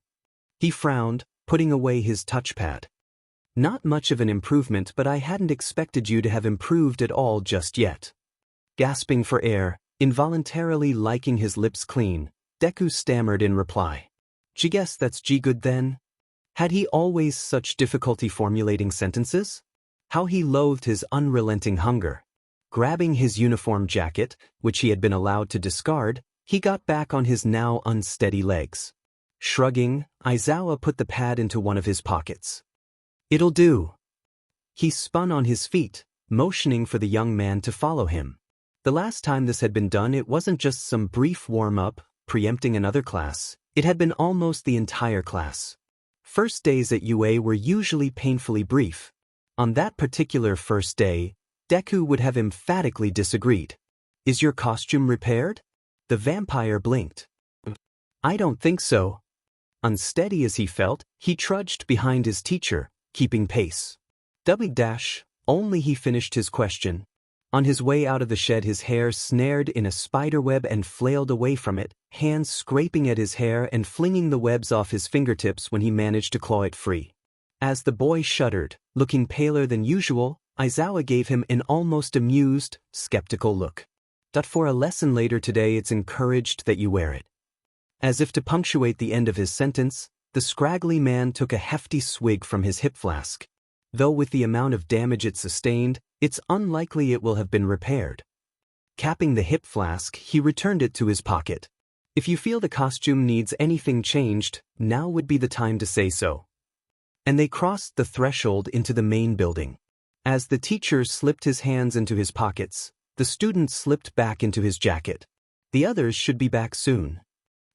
He frowned, putting away his touchpad. Not much of an improvement, but I hadn't expected you to have improved at all just yet. Gasping for air, involuntarily liking his lips clean, Deku stammered in reply. Guess that's good then? Had he always such difficulty formulating sentences? How he loathed his unrelenting hunger. Grabbing his uniform jacket, which he had been allowed to discard, he got back on his now unsteady legs. Shrugging, Izawa put the pad into one of his pockets. It'll do. He spun on his feet, motioning for the young man to follow him. The last time this had been done, it wasn't just some brief warm-up, preempting another class, it had been almost the entire class. First days at UA were usually painfully brief. On that particular first day, Deku would have emphatically disagreed. Is your costume repaired? The vampire blinked. I don't think so. Unsteady as he felt, he trudged behind his teacher, keeping pace. Only he finished his question. On his way out of the shed, his hair snared in a spiderweb and flailed away from it, hands scraping at his hair and flinging the webs off his fingertips when he managed to claw it free. As the boy shuddered, looking paler than usual, Izawa gave him an almost amused, skeptical look. For a lesson later today, it's encouraged that you wear it. As if to punctuate the end of his sentence, the scraggly man took a hefty swig from his hip flask. Though with the amount of damage it sustained, it's unlikely it will have been repaired. Capping the hip flask, he returned it to his pocket. If you feel the costume needs anything changed, now would be the time to say so. And they crossed the threshold into the main building. As the teacher slipped his hands into his pockets, the student slipped back into his jacket. The others should be back soon.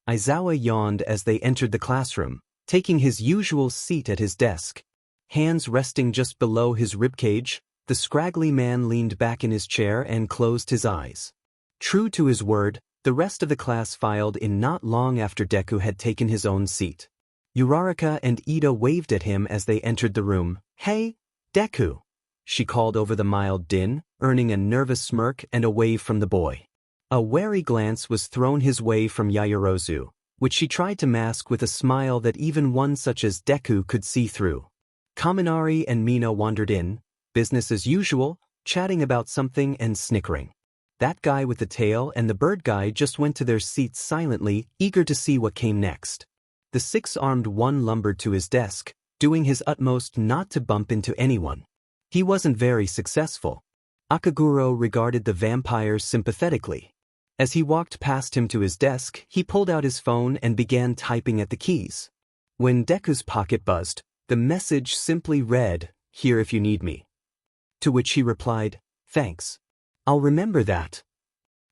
Izawa yawned as they entered the classroom, taking his usual seat at his desk. Hands resting just below his ribcage, the scraggly man leaned back in his chair and closed his eyes. True to his word, the rest of the class filed in not long after Deku had taken his own seat. Uraraka and Ida waved at him as they entered the room. Hey, Deku, she called over the mild din, earning a nervous smirk and a wave from the boy. A wary glance was thrown his way from Yaoyorozu, which she tried to mask with a smile that even one such as Deku could see through. Kaminari and Mina wandered in, business as usual, chatting about something and snickering. That guy with the tail and the bird guy just went to their seats silently, eager to see what came next. The six-armed one lumbered to his desk, doing his utmost not to bump into anyone. He wasn't very successful. Akaguro regarded the vampire sympathetically. As he walked past him to his desk, he pulled out his phone and began typing at the keys. When Deku's pocket buzzed, the message simply read, "Here if you need me." To which he replied, "Thanks. I'll remember that."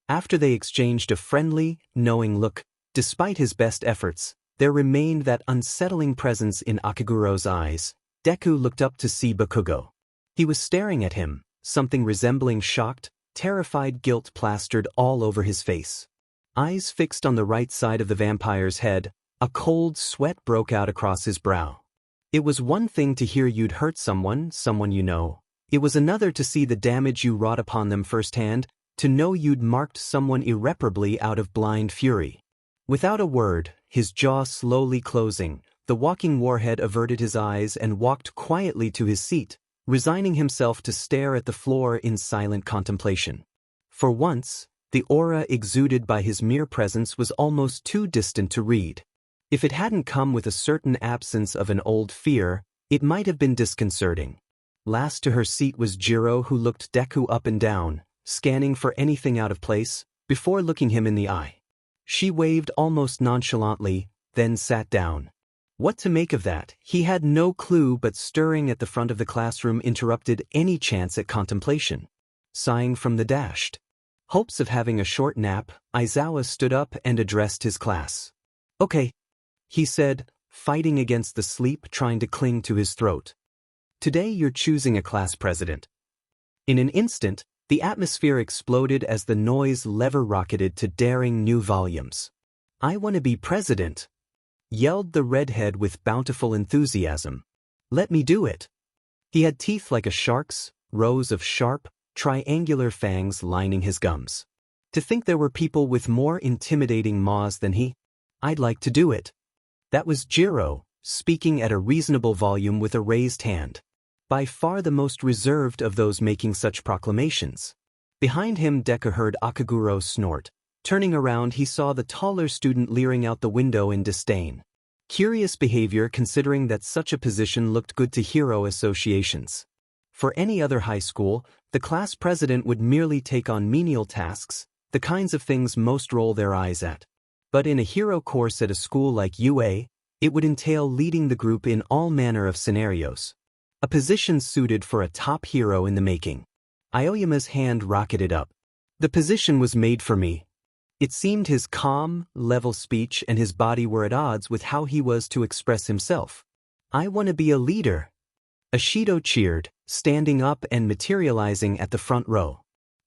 After they exchanged a friendly, knowing look, despite his best efforts, there remained that unsettling presence in Akaguro's eyes. Deku looked up to see Bakugo. He was staring at him, something resembling shocked, terrified guilt plastered all over his face. Eyes fixed on the right side of the vampire's head, a cold sweat broke out across his brow. It was one thing to hear you'd hurt someone you know. It was another to see the damage you wrought upon them firsthand, to know you'd marked someone irreparably out of blind fury. Without a word, his jaw slowly closing, the walking warhead averted his eyes and walked quietly to his seat, resigning himself to stare at the floor in silent contemplation. For once, the aura exuded by his mere presence was almost too distant to read. If it hadn't come with a certain absence of an old fear, it might have been disconcerting. Last to her seat was Jiro, who looked Deku up and down, scanning for anything out of place, before looking him in the eye. She waved almost nonchalantly, then sat down. What to make of that, he had no clue, but stirring at the front of the classroom interrupted any chance at contemplation. Sighing from the dashed hopes of having a short nap, Izawa stood up and addressed his class. "Okay," he said, fighting against the sleep trying to cling to his throat. "Today you're choosing a class president." In an instant, The atmosphere exploded as the noise lever rocketed to daring new volumes. "I want to be president," yelled the redhead with bountiful enthusiasm. "Let me do it." He had teeth like a shark's, rows of sharp, triangular fangs lining his gums. To think there were people with more intimidating maws than he. "I'd like to do it." That was Jiro, speaking at a reasonable volume with a raised hand. By far the most reserved of those making such proclamations. Behind him Deku heard Akaguro snort. Turning around he saw the taller student leering out the window in disdain. Curious behavior considering that such a position looked good to hero associations. For any other high school, the class president would merely take on menial tasks, the kinds of things most roll their eyes at. But in a hero course at a school like UA, it would entail leading the group in all manner of scenarios. A position suited for a top hero in the making. Aoyama's hand rocketed up. "The position was made for me." It seemed his calm, level speech and his body were at odds with how he was to express himself. "I want to be a leader." Ashido cheered, standing up and materializing at the front row.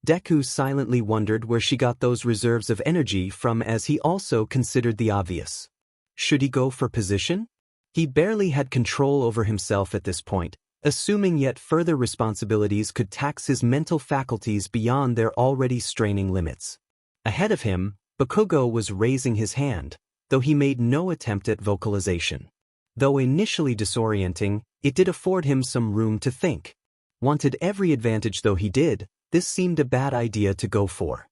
Deku silently wondered where she got those reserves of energy from, as he also considered the obvious. Should he go for position? He barely had control over himself at this point, assuming yet further responsibilities could tax his mental faculties beyond their already straining limits. Ahead of him, Bakugo was raising his hand, though he made no attempt at vocalization. Though initially disorienting, it did afford him some room to think. Wanted every advantage though he did, this seemed a bad idea to go for.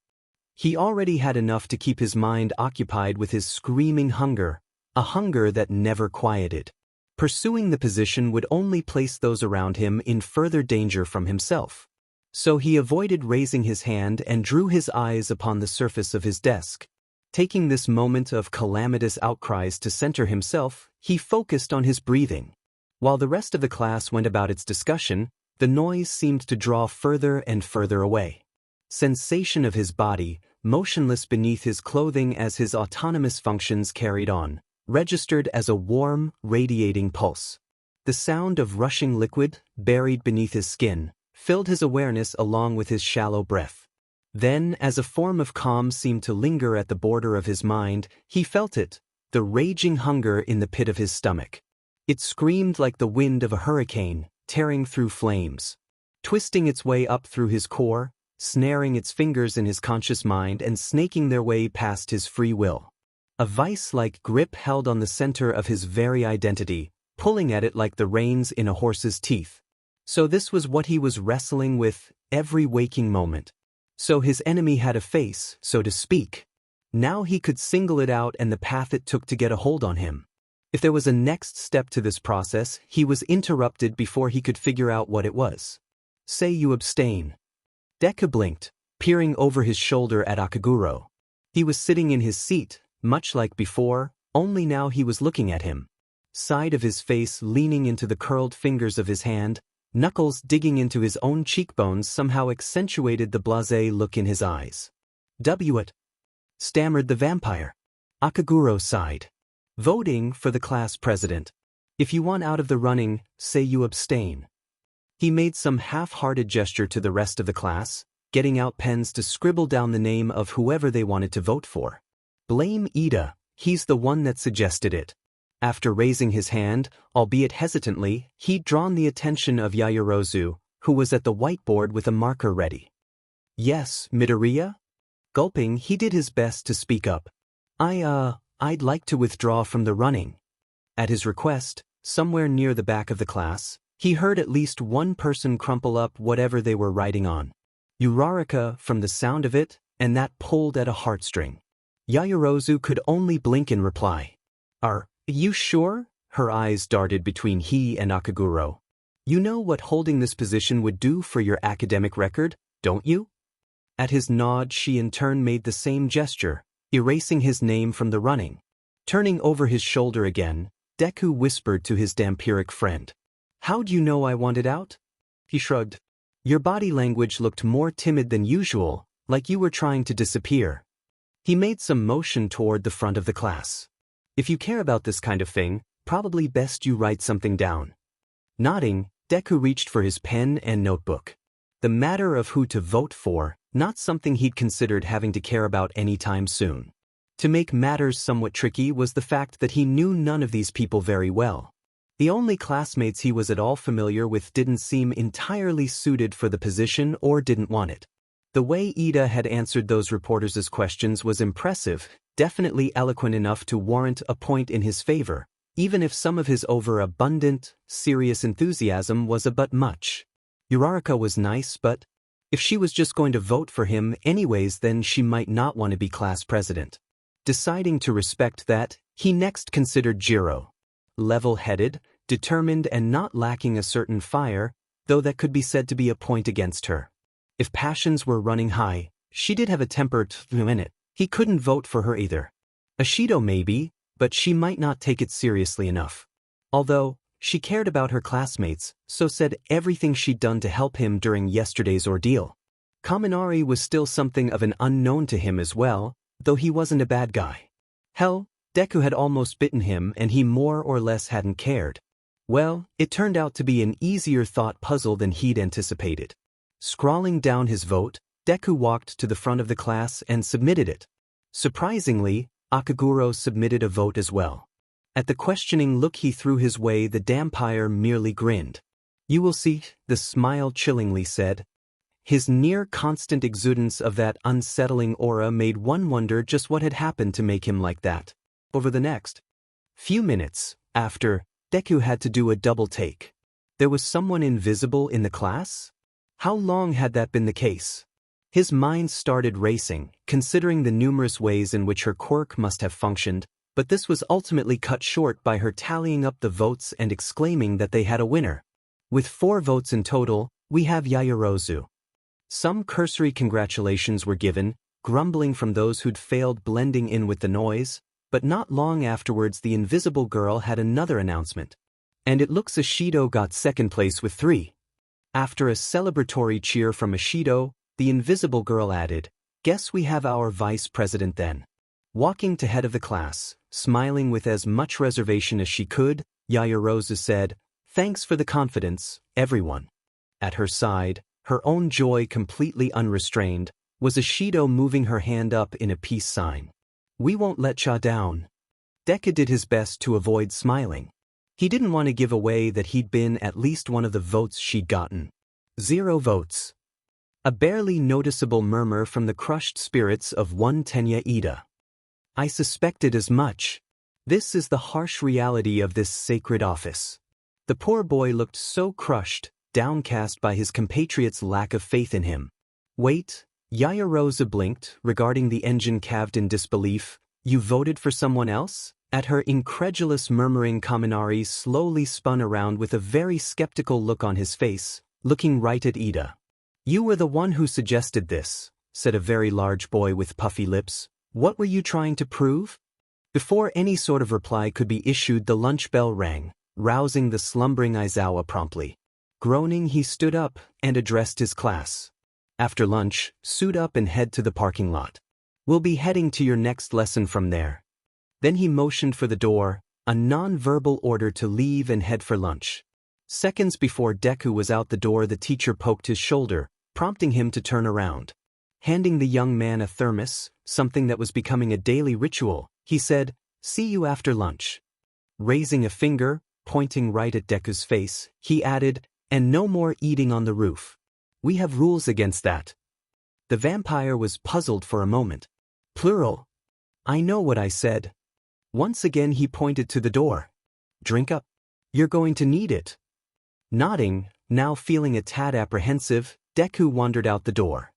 He already had enough to keep his mind occupied with his screaming hunger, a hunger that never quieted. Pursuing the position would only place those around him in further danger from himself. So he avoided raising his hand and drew his eyes upon the surface of his desk. Taking this moment of calamitous outcries to center himself, he focused on his breathing. While the rest of the class went about its discussion, the noise seemed to draw further and further away. Sensation of his body, motionless beneath his clothing as his autonomous functions carried on, registered as a warm, radiating pulse. The sound of rushing liquid, buried beneath his skin, filled his awareness along with his shallow breath. Then, as a form of calm seemed to linger at the border of his mind, he felt it, the raging hunger in the pit of his stomach. It screamed like the wind of a hurricane, tearing through flames, twisting its way up through his core, snaring its fingers in his conscious mind and snaking their way past his free will. A vice-like grip held on the center of his very identity, pulling at it like the reins in a horse's teeth. So this was what he was wrestling with every waking moment. So his enemy had a face, so to speak. Now he could single it out and the path it took to get a hold on him. If there was a next step to this process, he was interrupted before he could figure out what it was. "Say you abstain." Deku blinked, peering over his shoulder at Akaguro. He was sitting in his seat, much like before, only now he was looking at him. Side of his face leaning into the curled fingers of his hand, knuckles digging into his own cheekbones somehow accentuated the blasé look in his eyes. "What?" stammered the vampire. Akaguro sighed. "Voting for the class president. If you want out of the running, say you abstain." He made some half-hearted gesture to the rest of the class, getting out pens to scribble down the name of whoever they wanted to vote for. Blame Ida, he's the one that suggested it. After raising his hand, albeit hesitantly, he'd drawn the attention of Yaoyorozu, who was at the whiteboard with a marker ready. "Yes, Midoriya?" Gulping, he did his best to speak up. I'd like to withdraw from the running." At his request, somewhere near the back of the class, he heard at least one person crumple up whatever they were writing on. Uraraka from the sound of it, and that pulled at a heartstring. Yaoyorozu could only blink in reply. "Are you sure?" Her eyes darted between he and Akaguro. "You know what holding this position would do for your academic record, don't you?" At his nod she in turn made the same gesture, erasing his name from the running. Turning over his shoulder again, Deku whispered to his vampiric friend. "How'd you know I wanted out?" He shrugged. "Your body language looked more timid than usual, like you were trying to disappear." He made some motion toward the front of the class. "If you care about this kind of thing, probably best you write something down." Nodding, Deku reached for his pen and notebook. The matter of who to vote for, not something he'd considered having to care about anytime soon. To make matters somewhat tricky was the fact that he knew none of these people very well. The only classmates he was at all familiar with didn't seem entirely suited for the position or didn't want it. The way Ida had answered those reporters' questions was impressive, definitely eloquent enough to warrant a point in his favor, even if some of his overabundant, serious enthusiasm was a bit much. Uraraka was nice, but if she was just going to vote for him anyways, then she might not want to be class president. Deciding to respect that, he next considered Jiro. Level-headed, determined and not lacking a certain fire, though that could be said to be a point against her. If passions were running high, she did have a temper in it. He couldn't vote for her either. Ashido maybe, but she might not take it seriously enough. Although, she cared about her classmates, so said everything she'd done to help him during yesterday's ordeal. Kaminari was still something of an unknown to him as well, though he wasn't a bad guy. Hell, Deku had almost bitten him and he more or less hadn't cared. Well, it turned out to be an easier thought puzzle than he'd anticipated. Scrawling down his vote, Deku walked to the front of the class and submitted it. Surprisingly, Akaguro submitted a vote as well. At the questioning look he threw his way, the Dampire merely grinned. "You will see," the smile chillingly said. His near-constant exudance of that unsettling aura made one wonder just what had happened to make him like that. Over the next few minutes, after, Deku had to do a double take. There was someone invisible in the class? How long had that been the case? His mind started racing, considering the numerous ways in which her quirk must have functioned, but this was ultimately cut short by her tallying up the votes and exclaiming that they had a winner. With 4 votes in total, we have Yaoyorozu. Some cursory congratulations were given, grumbling from those who'd failed blending in with the noise, but not long afterwards the invisible girl had another announcement. And it looks Ashido got second place with 3. After a celebratory cheer from Ashido, the invisible girl added, "Guess we have our vice president then." Walking to head of the class, smiling with as much reservation as she could, Yaoyorozu said, "Thanks for the confidence, everyone." At her side, her own joy completely unrestrained, was Ashido moving her hand up in a peace sign. "We won't let Cha down." Deku did his best to avoid smiling. He didn't want to give away that he'd been at least one of the votes she'd gotten. 0 votes. A barely noticeable murmur from the crushed spirits of one Tenya Ida. "I suspected as much. This is the harsh reality of this sacred office." The poor boy looked so crushed, downcast by his compatriots' lack of faith in him. "Wait," Yaoyorozu blinked, regarding the engine calved in disbelief. "You voted for someone else?" At her incredulous murmuring, Kaminari slowly spun around with a very skeptical look on his face, looking right at Ida. "You were the one who suggested this," said a very large boy with puffy lips. "What were you trying to prove?" Before any sort of reply could be issued, the lunch bell rang, rousing the slumbering Aizawa promptly. Groaning, he stood up and addressed his class. "After lunch, suit up and head to the parking lot. We'll be heading to your next lesson from there." Then he motioned for the door, a non-verbal order to leave and head for lunch. Seconds before Deku was out the door, the teacher poked his shoulder, prompting him to turn around. Handing the young man a thermos, something that was becoming a daily ritual, he said, "See you after lunch." Raising a finger, pointing right at Deku's face, he added, "And no more eating on the roof. We have rules against that." The vampire was puzzled for a moment. "Plural. I know what I said." Once again he pointed to the door. "Drink up. You're going to need it." Nodding, now feeling a tad apprehensive, Deku wandered out the door.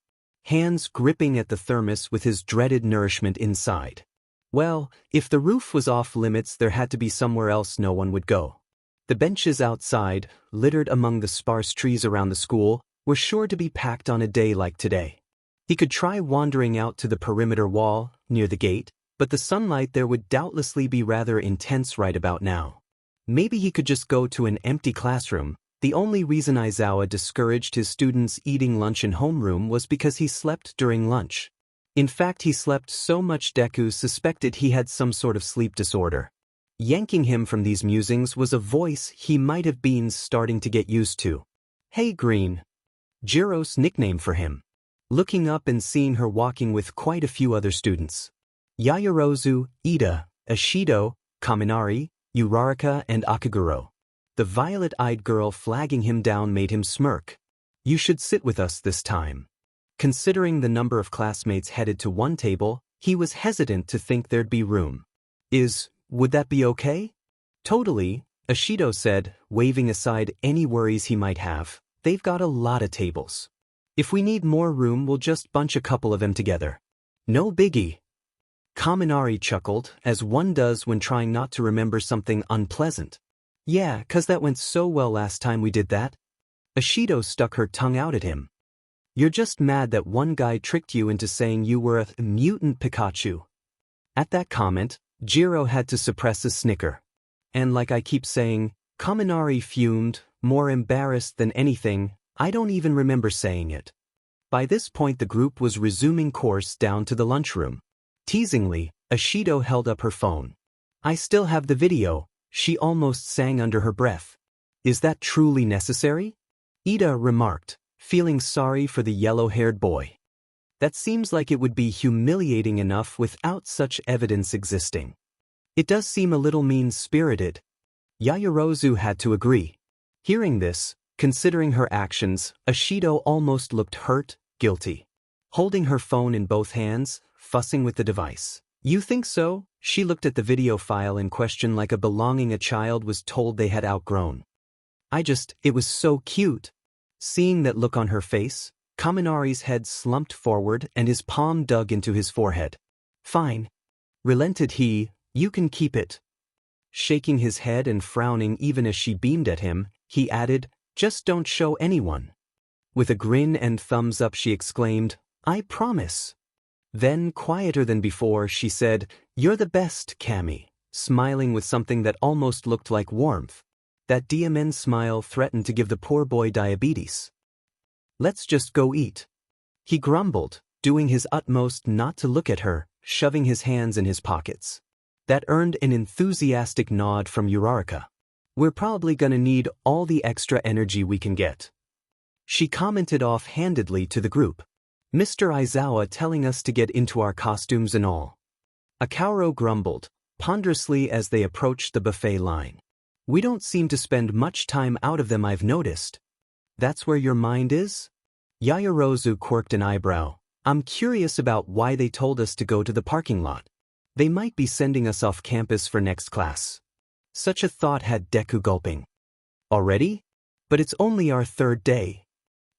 Hands gripping at the thermos with his dreaded nourishment inside. Well, if the roof was off limits, there had to be somewhere else no one would go. The benches outside, littered among the sparse trees around the school, were sure to be packed on a day like today. He could try wandering out to the perimeter wall, near the gate, but the sunlight there would doubtlessly be rather intense right about now. Maybe he could just go to an empty classroom. The only reason Aizawa discouraged his students eating lunch in homeroom was because he slept during lunch. In fact, he slept so much Deku suspected he had some sort of sleep disorder. Yanking him from these musings was a voice he might have been starting to get used to. "Hey, Green." Jiro's nickname for him. Looking up and seeing her walking with quite a few other students. Yaoyorozu, Ida, Ishido, Kaminari, Uraraka and Akaguro. The violet-eyed girl flagging him down made him smirk. You should sit with us this time. Considering the number of classmates headed to one table, he was hesitant to think there'd be room. Would that be okay? Totally, Ishido said, waving aside any worries he might have. They've got a lot of tables. If we need more room, we'll just bunch a couple of them together. No biggie. Kaminari chuckled, as one does when trying not to remember something unpleasant. Yeah, 'cause that went so well last time we did that. Ishido stuck her tongue out at him. You're just mad that one guy tricked you into saying you were a mutant Pikachu. At that comment, Jiro had to suppress a snicker. And like I keep saying, Kaminari fumed, more embarrassed than anything. I don't even remember saying it. By this point the group was resuming course down to the lunchroom. Teasingly, Ishido held up her phone. I still have the video, she almost sang under her breath. Is that truly necessary? Ida remarked, feeling sorry for the yellow-haired boy. That seems like it would be humiliating enough without such evidence existing. It does seem a little mean-spirited. Yaoyorozu had to agree. Hearing this, considering her actions, Ishido almost looked hurt, guilty. Holding her phone in both hands, fussing with the device. You think so? She looked at the video file in question like a belonging a child was told they had outgrown. It was so cute. Seeing that look on her face, Kaminari's head slumped forward and his palm dug into his forehead. Fine. Relented he, you can keep it. Shaking his head and frowning even as she beamed at him, he added, just don't show anyone. With a grin and thumbs up she exclaimed, I promise. Then, quieter than before, she said, You're the best, Kami, smiling with something that almost looked like warmth. That DMN smile threatened to give the poor boy diabetes. Let's just go eat. He grumbled, doing his utmost not to look at her, shoving his hands in his pockets. That earned an enthusiastic nod from Uraraka. We're probably gonna need all the extra energy we can get. She commented off-handedly to the group. Mr. Aizawa telling us to get into our costumes and all. Akauro grumbled, ponderously as they approached the buffet line. We don't seem to spend much time out of them, I've noticed. That's where your mind is? Yaoyorozu quirked an eyebrow. I'm curious about why they told us to go to the parking lot. They might be sending us off campus for next class. Such a thought had Deku gulping. Already? But it's only our third day.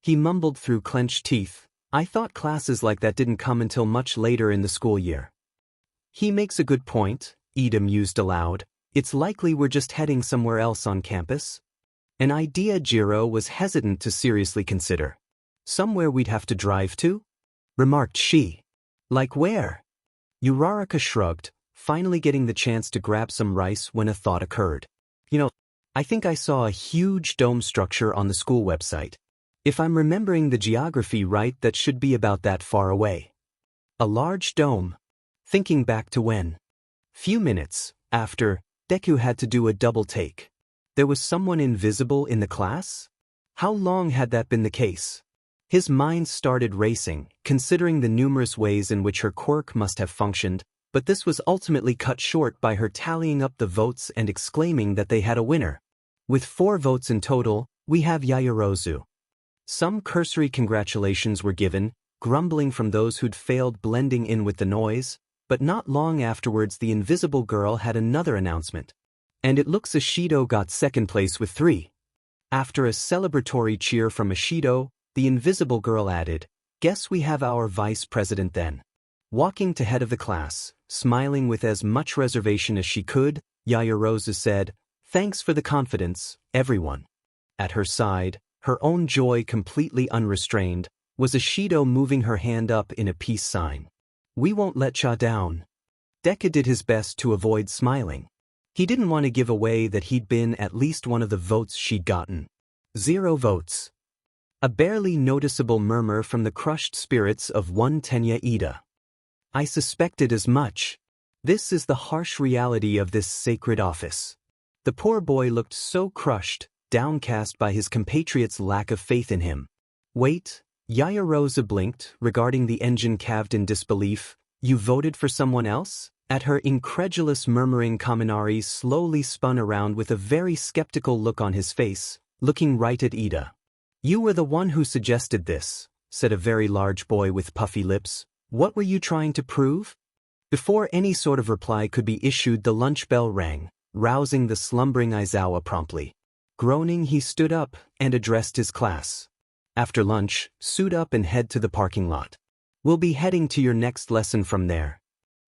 He mumbled through clenched teeth. I thought classes like that didn't come until much later in the school year. He makes a good point, Ida mused aloud. It's likely we're just heading somewhere else on campus. An idea Jiro was hesitant to seriously consider. Somewhere we'd have to drive to? Remarked she. Like where? Uraraka shrugged, finally getting the chance to grab some rice when a thought occurred. I think I saw a huge dome structure on the school website. If I'm remembering the geography right, that should be about that far away. A large dome. Thinking back to when? Few minutes after, Deku had to do a double take. There was someone invisible in the class? How long had that been the case? His mind started racing, considering the numerous ways in which her quirk must have functioned, but this was ultimately cut short by her tallying up the votes and exclaiming that they had a winner. With 4 votes in total, we have Yaoyorozu. Some cursory congratulations were given, grumbling from those who'd failed blending in with the noise, but not long afterwards the invisible girl had another announcement. And it looks Ishido got second place with 3. After a celebratory cheer from Ishido, the invisible girl added, Guess we have our vice president then. Walking to head of the class, smiling with as much reservation as she could, Yaoyorozu said, Thanks for the confidence, everyone. At her side, her own joy completely unrestrained, was Ishido moving her hand up in a peace sign. We won't let Cha down. Deku did his best to avoid smiling. He didn't want to give away that he'd been at least one of the votes she'd gotten. 0 votes. A barely noticeable murmur from the crushed spirits of one Tenya Ida. I suspected as much. This is the harsh reality of this sacred office. The poor boy looked so crushed, downcast by his compatriots' lack of faith in him. Wait, Yayarosa blinked, regarding the engine calved in disbelief. You voted for someone else? At her incredulous murmuring, Kaminari slowly spun around with a very skeptical look on his face, looking right at Ida. You were the one who suggested this, said a very large boy with puffy lips. What were you trying to prove? Before any sort of reply could be issued, the lunch bell rang, rousing the slumbering Aizawa promptly. Groaning, he stood up and addressed his class. After lunch, suit up and head to the parking lot. We'll be heading to your next lesson from there.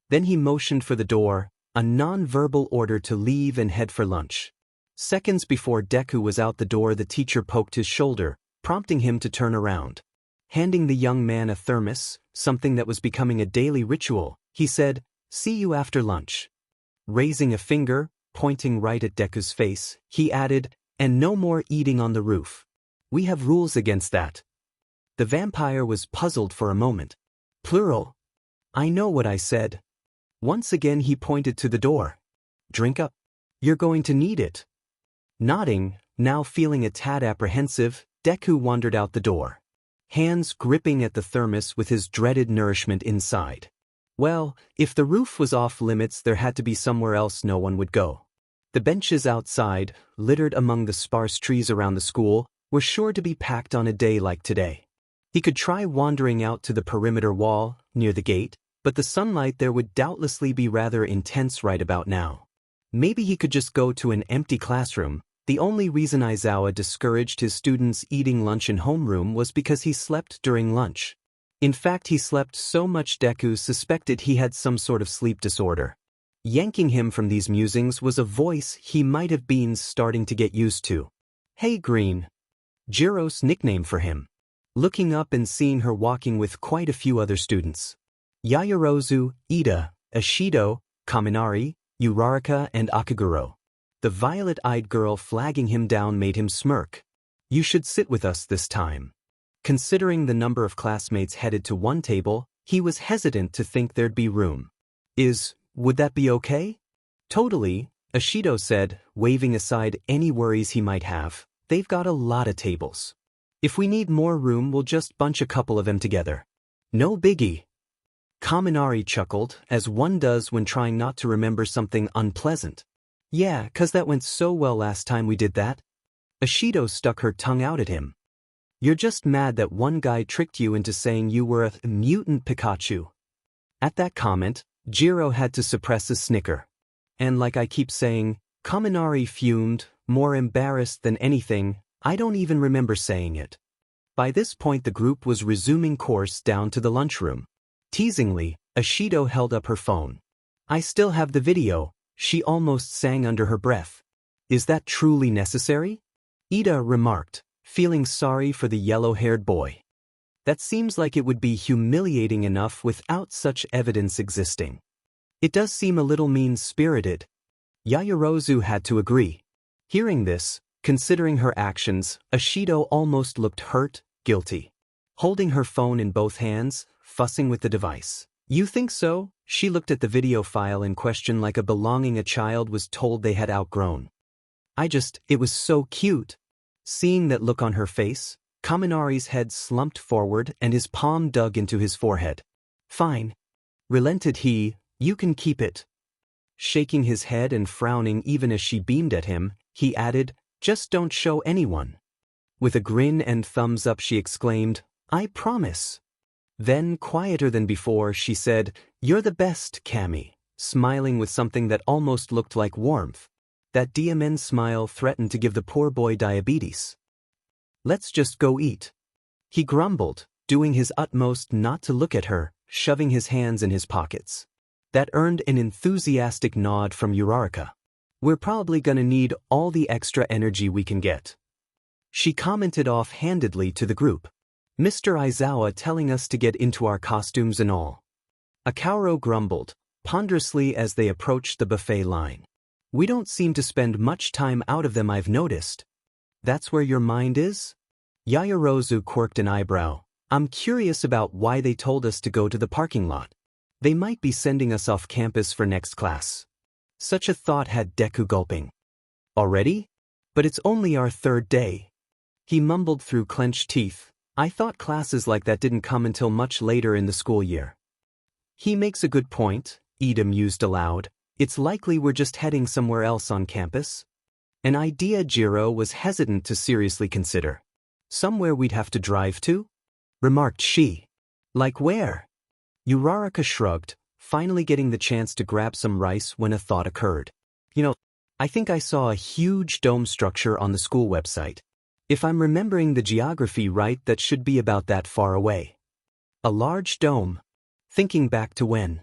Then he motioned for the door, a non-verbal order to leave and head for lunch. Seconds before Deku was out the door, the teacher poked his shoulder, prompting him to turn around. Handing the young man a thermos, something that was becoming a daily ritual, he said, "See you after lunch." Raising a finger, pointing right at Deku's face, he added, "And no more eating on the roof. We have rules against that." The vampire was puzzled for a moment. Plural. I know what I said. Once again he pointed to the door. Drink up. You're going to need it. Nodding, now feeling a tad apprehensive, Deku wandered out the door. Hands gripping at the thermos with his dreaded nourishment inside. Well, if the roof was off limits, there had to be somewhere else no one would go. The benches outside, littered among the sparse trees around the school, were sure to be packed on a day like today. He could try wandering out to the perimeter wall, near the gate, but the sunlight there would doubtlessly be rather intense right about now. Maybe he could just go to an empty classroom. The only reason Aizawa discouraged his students eating lunch in homeroom was because he slept during lunch. In fact, he slept so much Deku suspected he had some sort of sleep disorder. Yanking him from these musings was a voice he might have been starting to get used to. Hey Green. Jiro's nickname for him. Looking up and seeing her walking with quite a few other students. Yayarozu, Ida, Ashido, Kaminari, Uraraka and Akaguro. The violet-eyed girl flagging him down made him smirk. You should sit with us this time. Considering the number of classmates headed to one table, he was hesitant to think there'd be room. Would that be okay? Totally, Ashido said, waving aside any worries he might have. They've got a lot of tables. If we need more room, we'll just bunch a couple of them together. No biggie. Kaminari chuckled, as one does when trying not to remember something unpleasant. Yeah, 'cause that went so well last time we did that. Ashido stuck her tongue out at him. You're just mad that one guy tricked you into saying you were a mutant Pikachu. At that comment, Jiro had to suppress a snicker. And like I keep saying, Kaminari fumed, more embarrassed than anything. I don't even remember saying it. By this point the group was resuming course down to the lunchroom. Teasingly, Ashido held up her phone. I still have the video, she almost sang under her breath. Is that truly necessary? Ida remarked, feeling sorry for the yellow-haired boy. That seems like it would be humiliating enough without such evidence existing. It does seem a little mean-spirited. Yayarozu had to agree. Hearing this, considering her actions, Ashido almost looked hurt, guilty. Holding her phone in both hands, fussing with the device. You think so? She looked at the video file in question like a belonging a child was told they had outgrown. It was so cute. Seeing that look on her face, Kaminari's head slumped forward and his palm dug into his forehead. Fine. Relented he, you can keep it. Shaking his head and frowning even as she beamed at him, he added, just don't show anyone. With a grin and thumbs up she exclaimed, I promise. Then, quieter than before, she said, You're the best, Cammy, smiling with something that almost looked like warmth. That DMN smile threatened to give the poor boy diabetes. Let's just go eat. He grumbled, doing his utmost not to look at her, shoving his hands in his pockets. That earned an enthusiastic nod from Uraraka. We're probably gonna need all the extra energy we can get. She commented off-handedly to the group. Mr. Aizawa telling us to get into our costumes and all. Akauro grumbled, ponderously as they approached the buffet line. We don't seem to spend much time out of them, I've noticed. That's where your mind is? Yayarozu quirked an eyebrow. I'm curious about why they told us to go to the parking lot. They might be sending us off campus for next class. Such a thought had Deku gulping. Already? But it's only our third day. He mumbled through clenched teeth. I thought classes like that didn't come until much later in the school year. He makes a good point, Ida mused aloud. It's likely we're just heading somewhere else on campus. An idea Jiro was hesitant to seriously consider. Somewhere we'd have to drive to? Remarked she. Like where? Uraraka shrugged, finally getting the chance to grab some rice when a thought occurred. I think I saw a huge dome structure on the school website. If I'm remembering the geography right, that should be about that far away. A large dome. Thinking back to when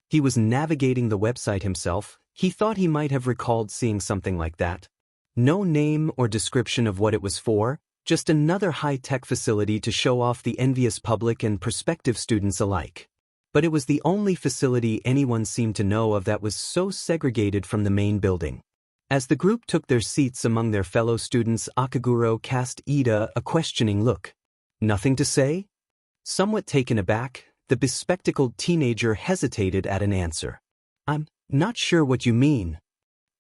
he was navigating the website himself, he thought he might have recalled seeing something like that. No name or description of what it was for, just another high-tech facility to show off the envious public and prospective students alike. But it was the only facility anyone seemed to know of that was so segregated from the main building. As the group took their seats among their fellow students, Akaguro cast Ida a questioning look. Nothing to say? Somewhat taken aback, the bespectacled teenager hesitated at an answer. I'm not sure what you mean.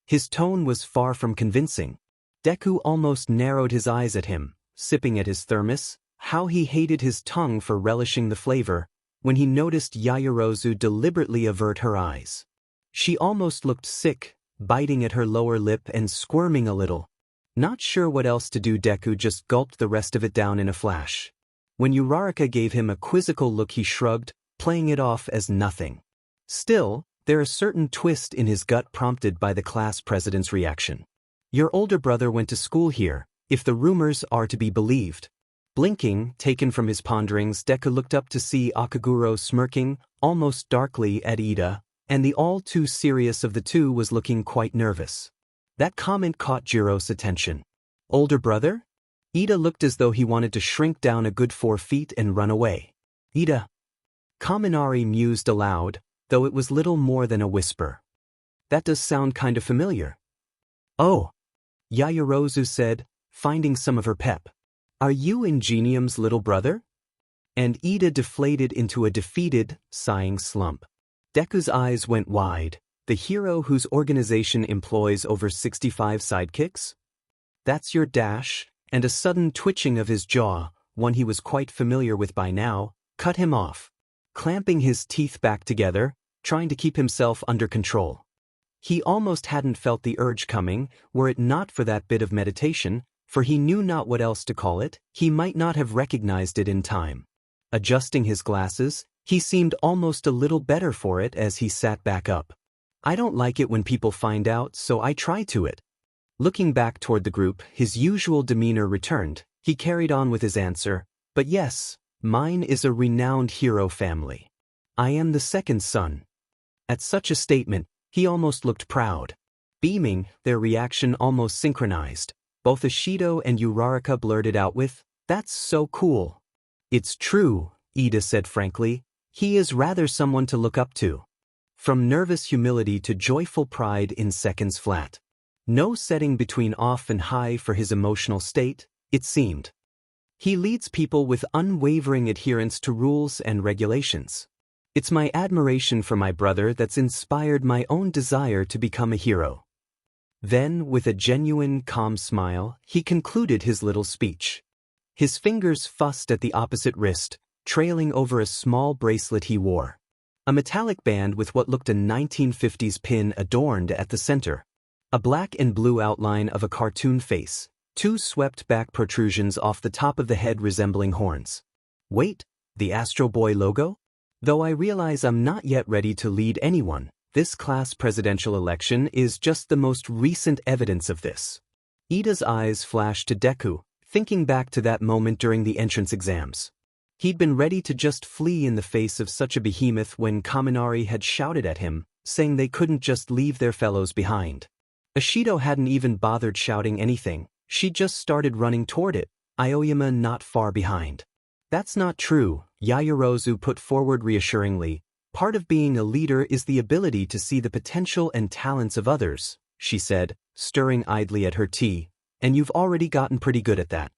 His tone was far from convincing. Deku almost narrowed his eyes at him, sipping at his thermos. How he hated his tongue for relishing the flavor, when he noticed Yaoyorozu deliberately avert her eyes. She almost looked sick, biting at her lower lip and squirming a little. Not sure what else to do, Deku just gulped the rest of it down in a flash. When Uraraka gave him a quizzical look, he shrugged, playing it off as nothing. Still, there a certain twist in his gut prompted by the class president's reaction. Your older brother went to school here, if the rumors are to be believed. Blinking, taken from his ponderings, Deku looked up to see Akaguro smirking, almost darkly, at Ida, and the all-too-serious of the two was looking quite nervous. That comment caught Jiro's attention. Older brother? Ida looked as though he wanted to shrink down a good 4 feet and run away. Ida. Kaminari mused aloud, though it was little more than a whisper. That does sound kind of familiar. Oh. Yaoyorozu said, finding some of her pep. Are you Ingenium's little brother? And Ida deflated into a defeated, sighing slump. Deku's eyes went wide. The hero whose organization employs over 65 sidekicks? That's your dash, and a sudden twitching of his jaw, one he was quite familiar with by now, cut him off. Clamping his teeth back together, trying to keep himself under control. He almost hadn't felt the urge coming, were it not for that bit of meditation, for he knew not what else to call it. He might not have recognized it in time. Adjusting his glasses, he seemed almost a little better for it as he sat back up. I don't like it when people find out, so I try to it. Looking back toward the group, his usual demeanor returned. He carried on with his answer, but yes, mine is a renowned hero family. I am the second son. At such a statement, he almost looked proud. Beaming, their reaction almost synchronized. Both Ishido and Uraraka blurted out with, "That's so cool." It's true, Ida said frankly. He is rather someone to look up to. From nervous humility to joyful pride in seconds flat. No setting between off and high for his emotional state, it seemed. He leads people with unwavering adherence to rules and regulations. It's my admiration for my brother that's inspired my own desire to become a hero. Then, with a genuine, calm smile, he concluded his little speech. His fingers fussed at the opposite wrist, trailing over a small bracelet he wore. A metallic band with what looked a 1950s pin adorned at the center. A black and blue outline of a cartoon face, 2 swept-back protrusions off the top of the head resembling horns. Wait, the Astro Boy logo? Though I realize I'm not yet ready to lead anyone, this class presidential election is just the most recent evidence of this. Ida's eyes flashed to Deku, thinking back to that moment during the entrance exams. He'd been ready to just flee in the face of such a behemoth when Kaminari had shouted at him, saying they couldn't just leave their fellows behind. Ishido hadn't even bothered shouting anything, she just started running toward it, Aoyama not far behind. That's not true, Yaoyorozu put forward reassuringly. Part of being a leader is the ability to see the potential and talents of others, she said, stirring idly at her tea, and you've already gotten pretty good at that.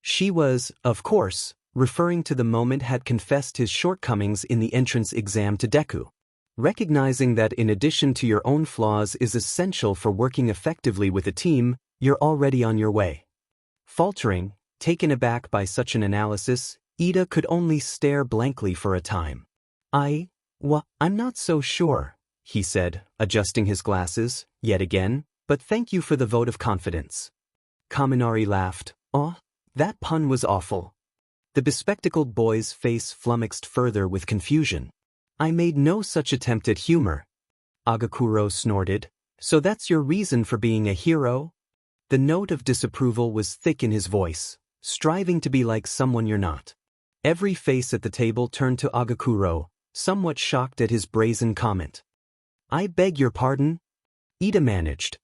She was, of course, referring to the moment had confessed his shortcomings in the entrance exam to Deku. Recognizing that in addition to your own flaws is essential for working effectively with a team, you're already on your way. Faltering, taken aback by such an analysis, Ida could only stare blankly for a time. I'm not so sure, he said, adjusting his glasses, yet again, but thank you for the vote of confidence. Kaminari laughed. Oh, that pun was awful. The bespectacled boy's face flummoxed further with confusion. I made no such attempt at humor. Agakuro snorted. So that's your reason for being a hero? The note of disapproval was thick in his voice, striving to be like someone you're not. Every face at the table turned to Agakuro, somewhat shocked at his brazen comment. I beg your pardon? Ida managed.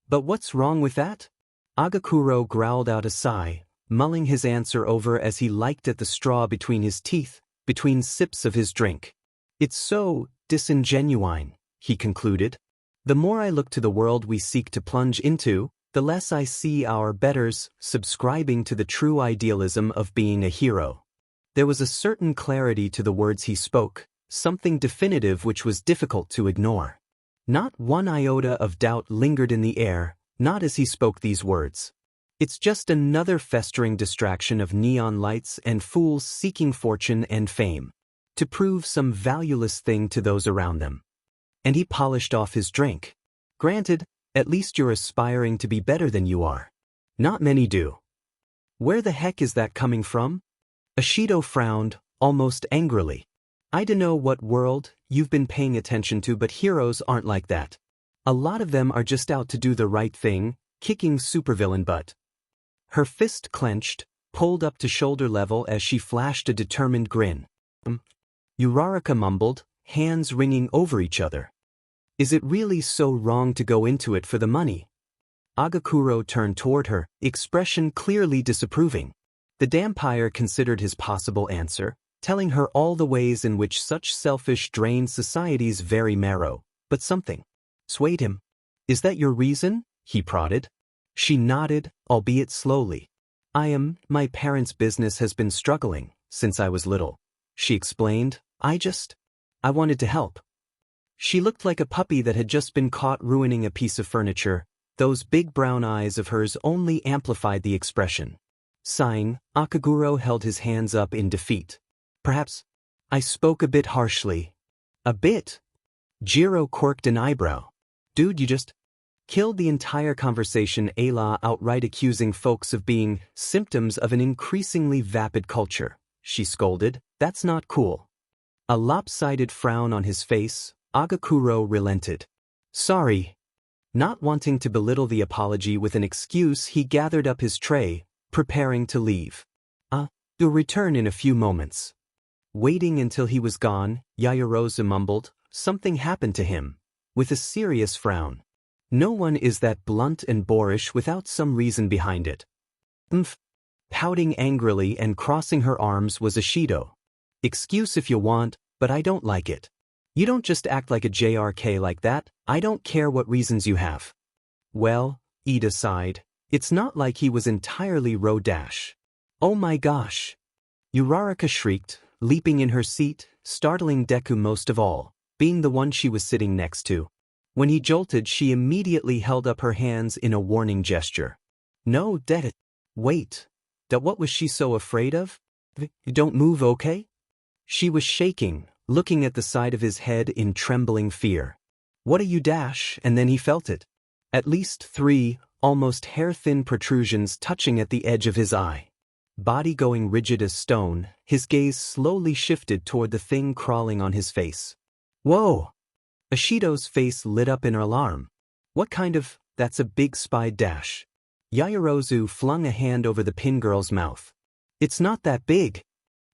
But what's wrong with that? Agakuro growled out a sigh, mulling his answer over as he liked at the straw between his teeth, between sips of his drink. It's so disingenuine, he concluded. The more I look to the world we seek to plunge into, the less I see our betters subscribing to the true idealism of being a hero. There was a certain clarity to the words he spoke, something definitive which was difficult to ignore. Not one iota of doubt lingered in the air, not as he spoke these words. It's just another festering distraction of neon lights and fools seeking fortune and fame, to prove some valueless thing to those around them. And he polished off his drink. Granted, at least you're aspiring to be better than you are. Not many do. Where the heck is that coming from? Ashido frowned, almost angrily. I dunno what world you've been paying attention to, but heroes aren't like that. A lot of them are just out to do the right thing, kicking supervillain butt. Her fist clenched, pulled up to shoulder level as she flashed a determined grin. Uraraka mumbled, hands wringing over each other. Is it really so wrong to go into it for the money? Agakuro turned toward her, expression clearly disapproving. The Dampire considered his possible answer, telling her all the ways in which such selfish drained society's very marrow, but something swayed him. Is that your reason? He prodded. She nodded, albeit slowly. My parents' business has been struggling since I was little, she explained. I wanted to help. She looked like a puppy that had just been caught ruining a piece of furniture. Those big brown eyes of hers only amplified the expression. Sighing, Akaguro held his hands up in defeat. Perhaps I spoke a bit harshly. A bit? Jiro quirked an eyebrow. Dude, you just killed the entire conversation, Ayla, outright accusing folks of being symptoms of an increasingly vapid culture. She scolded. That's not cool. A lopsided frown on his face, Agakuro relented. Sorry. Not wanting to belittle the apology with an excuse, he gathered up his tray, preparing to leave. You'll return in a few moments. Waiting until he was gone, Yayarosa mumbled, something happened to him, with a serious frown. No one is that blunt and boorish without some reason behind it. Pouting angrily and crossing her arms was Ashido. Excuse if you want, but I don't like it. You don't just act like a JRK like that, I don't care what reasons you have. Well, Ida sighed, it's not like he was entirely Rodash. Oh my gosh. Uraraka shrieked, leaping in her seat, startling Deku most of all, being the one she was sitting next to. When he jolted, she immediately held up her hands in a warning gesture. No, Deku. Wait. What was she so afraid of? Don't move, okay? She was shaking, looking at the side of his head in trembling fear. What are you dash? And then he felt it. At least 3, almost hair-thin protrusions touching at the edge of his eye. Body going rigid as stone, his gaze slowly shifted toward the thing crawling on his face. Whoa! Ashido's face lit up in alarm. What kind of, that's a big spy dash. Yayarozu flung a hand over the pin girl's mouth. It's not that big.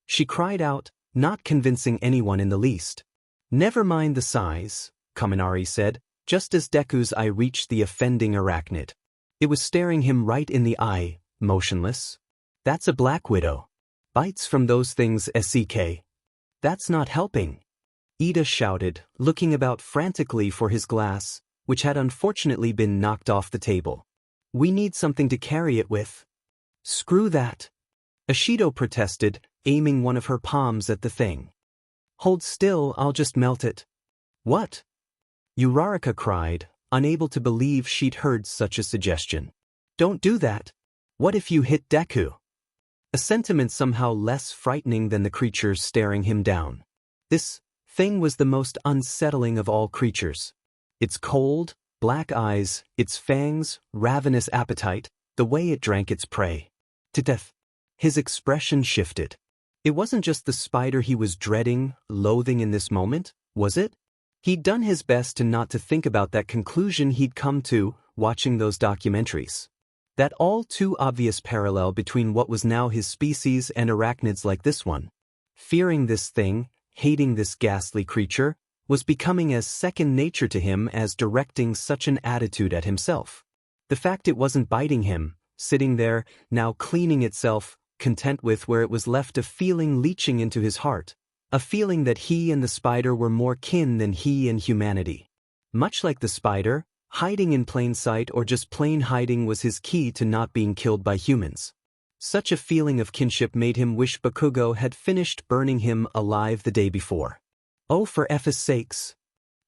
She cried out, not convincing anyone in the least. Never mind the size, Kaminari said, just as Deku's eye reached the offending arachnid. It was staring him right in the eye, motionless. That's a black widow. Bites from those things, SEK. That's not helping. Ida shouted, looking about frantically for his glass, which had unfortunately been knocked off the table. We need something to carry it with. Screw that. Ashido protested, aiming one of her palms at the thing. Hold still, I'll just melt it. What? Uraraka cried, unable to believe she'd heard such a suggestion. Don't do that. What if you hit Deku? A sentiment somehow less frightening than the creature staring him down. This thing was the most unsettling of all creatures. Its cold, black eyes, its fangs, ravenous appetite, the way it drank its prey to death. His expression shifted. It wasn't just the spider he was dreading, loathing in this moment, was it? He'd done his best to not to think about that conclusion he'd come to watching those documentaries. That all too obvious parallel between what was now his species and arachnids like this one. Fearing this thing, hating this ghastly creature, was becoming as second nature to him as directing such an attitude at himself. The fact it wasn't biting him, sitting there, now cleaning itself, content with where it was left, a feeling leaching into his heart. A feeling that he and the spider were more kin than he and humanity. Much like the spider, hiding in plain sight or just plain hiding was his key to not being killed by humans. Such a feeling of kinship made him wish Bakugo had finished burning him alive the day before. Oh, for F's sakes.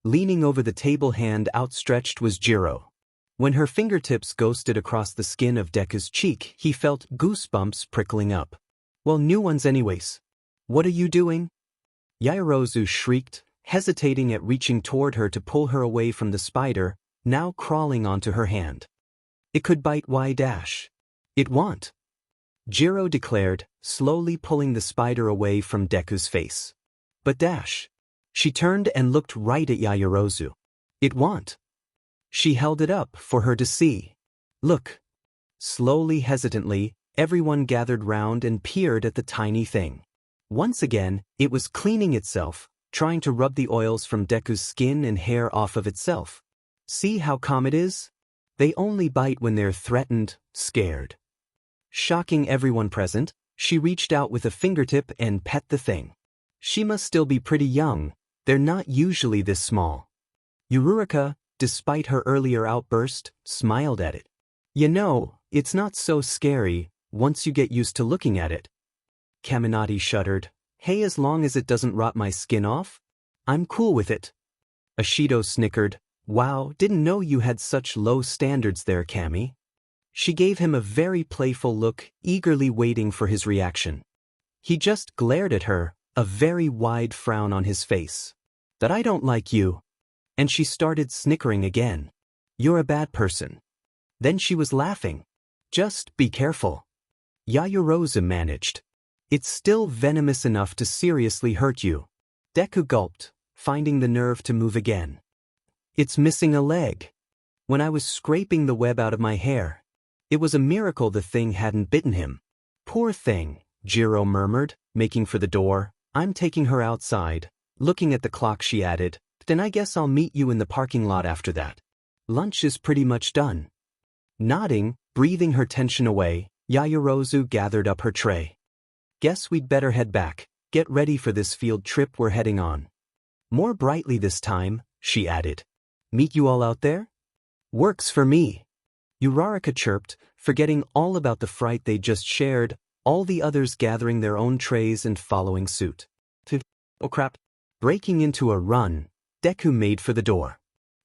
Leaning over the table, hand outstretched, was Jiro. When her fingertips ghosted across the skin of Deku's cheek, he felt goosebumps prickling up. Well, new ones anyways. What are you doing? Yaoyorozu shrieked, hesitating at reaching toward her to pull her away from the spider, now crawling onto her hand. It could bite. It won't. Jiro declared, slowly pulling the spider away from Deku's face. But She turned and looked right at Yaoyorozu. It won't. She held it up for her to see. Look. Slowly, hesitantly, everyone gathered round and peered at the tiny thing. Once again, it was cleaning itself, trying to rub the oils from Deku's skin and hair off of itself. See how calm it is? They only bite when they're threatened, scared. Shocking everyone present, she reached out with a fingertip and pet the thing. She must still be pretty young, they're not usually this small. Uraraka, despite her earlier outburst, smiled at it. You know, it's not so scary, once you get used to looking at it. Kaminati shuddered. Hey, as long as it doesn't rot my skin off, I'm cool with it. Ashido snickered. Wow, didn't know you had such low standards there, Kami. She gave him a very playful look, eagerly waiting for his reaction. He just glared at her, a very wide frown on his face. That I don't like you. And she started snickering again. You're a bad person. Then she was laughing. Just be careful. Yaoyorozu managed. It's still venomous enough to seriously hurt you. Deku gulped, finding the nerve to move again. It's missing a leg. When I was scraping the web out of my hair, it was a miracle the thing hadn't bitten him. Poor thing, Jiro murmured, making for the door. I'm taking her outside. Looking at the clock, she added, then I guess I'll meet you in the parking lot after that. Lunch is pretty much done. Nodding, breathing her tension away, Yaoyorozu gathered up her tray. Guess we'd better head back, get ready for this field trip we're heading on. More brightly this time, she added. Meet you all out there? Works for me. Uraraka chirped, forgetting all about the fright they just shared, all the others gathering their own trays and following suit. Oh crap. Breaking into a run, Deku made for the door.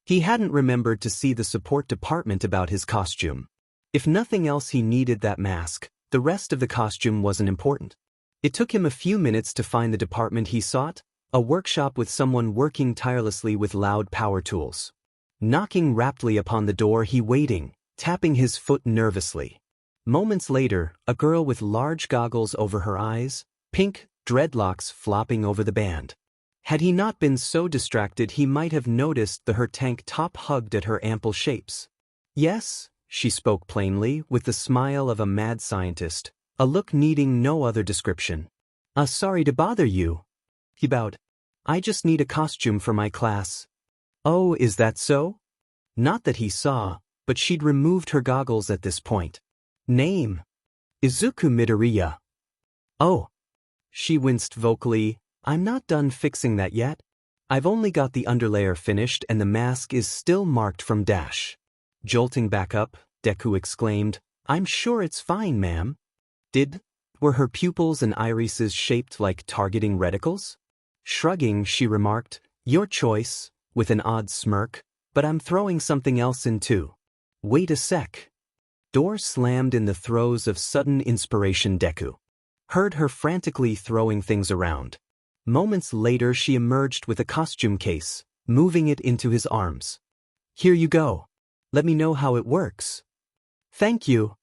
He hadn't remembered to see the support department about his costume. If nothing else, he needed that mask. The rest of the costume wasn't important. It took him a few minutes to find the department he sought, a workshop with someone working tirelessly with loud power tools. Knocking rapidly upon the door, he waiting, tapping his foot nervously. Moments later, a girl with large goggles over her eyes, pink dreadlocks flopping over the band. Had he not been so distracted, he might have noticed her tank top hugged at her ample shapes. Yes, she spoke plainly, with the smile of a mad scientist, a look needing no other description. Sorry to bother you. He bowed. I just need a costume for my class. Oh, is that so? Not that he saw, but she'd removed her goggles at this point. Name? Izuku Midoriya. Oh. She winced vocally. I'm not done fixing that yet. I've only got the underlayer finished and the mask is still marked from dash. Jolting back up, Deku exclaimed, I'm sure it's fine, ma'am. Were her pupils and irises shaped like targeting reticles? Shrugging, she remarked, your choice, with an odd smirk, but I'm throwing something else in too. Wait a sec. Door slammed in the throes of sudden inspiration. Deku heard her frantically throwing things around. Moments later she emerged with a costume case, moving it into his arms. "Here you go. Let me know how it works." "Thank you."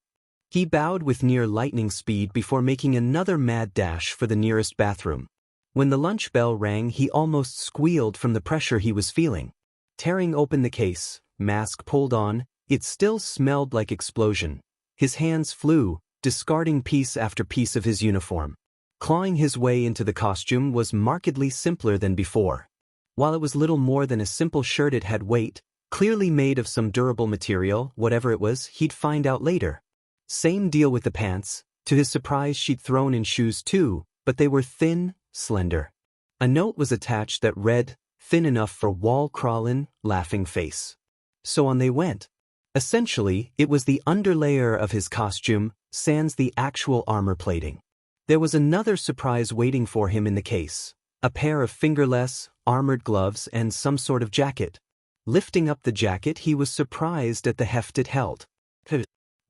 He bowed with near lightning speed before making another mad dash for the nearest bathroom. When the lunch bell rang, he almost squealed from the pressure he was feeling. Tearing open the case, mask pulled on, it still smelled like explosion. His hands flew, discarding piece after piece of his uniform. Clawing his way into the costume was markedly simpler than before. While it was little more than a simple shirt, it had weight, clearly made of some durable material. Whatever it was, he'd find out later. Same deal with the pants. To his surprise, she'd thrown in shoes too, but they were thin, slender. A note was attached that read, "Thin enough for wall crawlin', laughing face." So on they went. Essentially, it was the underlayer of his costume, sans the actual armor plating. There was another surprise waiting for him in the case. A pair of fingerless, armored gloves and some sort of jacket. Lifting up the jacket, he was surprised at the heft it held.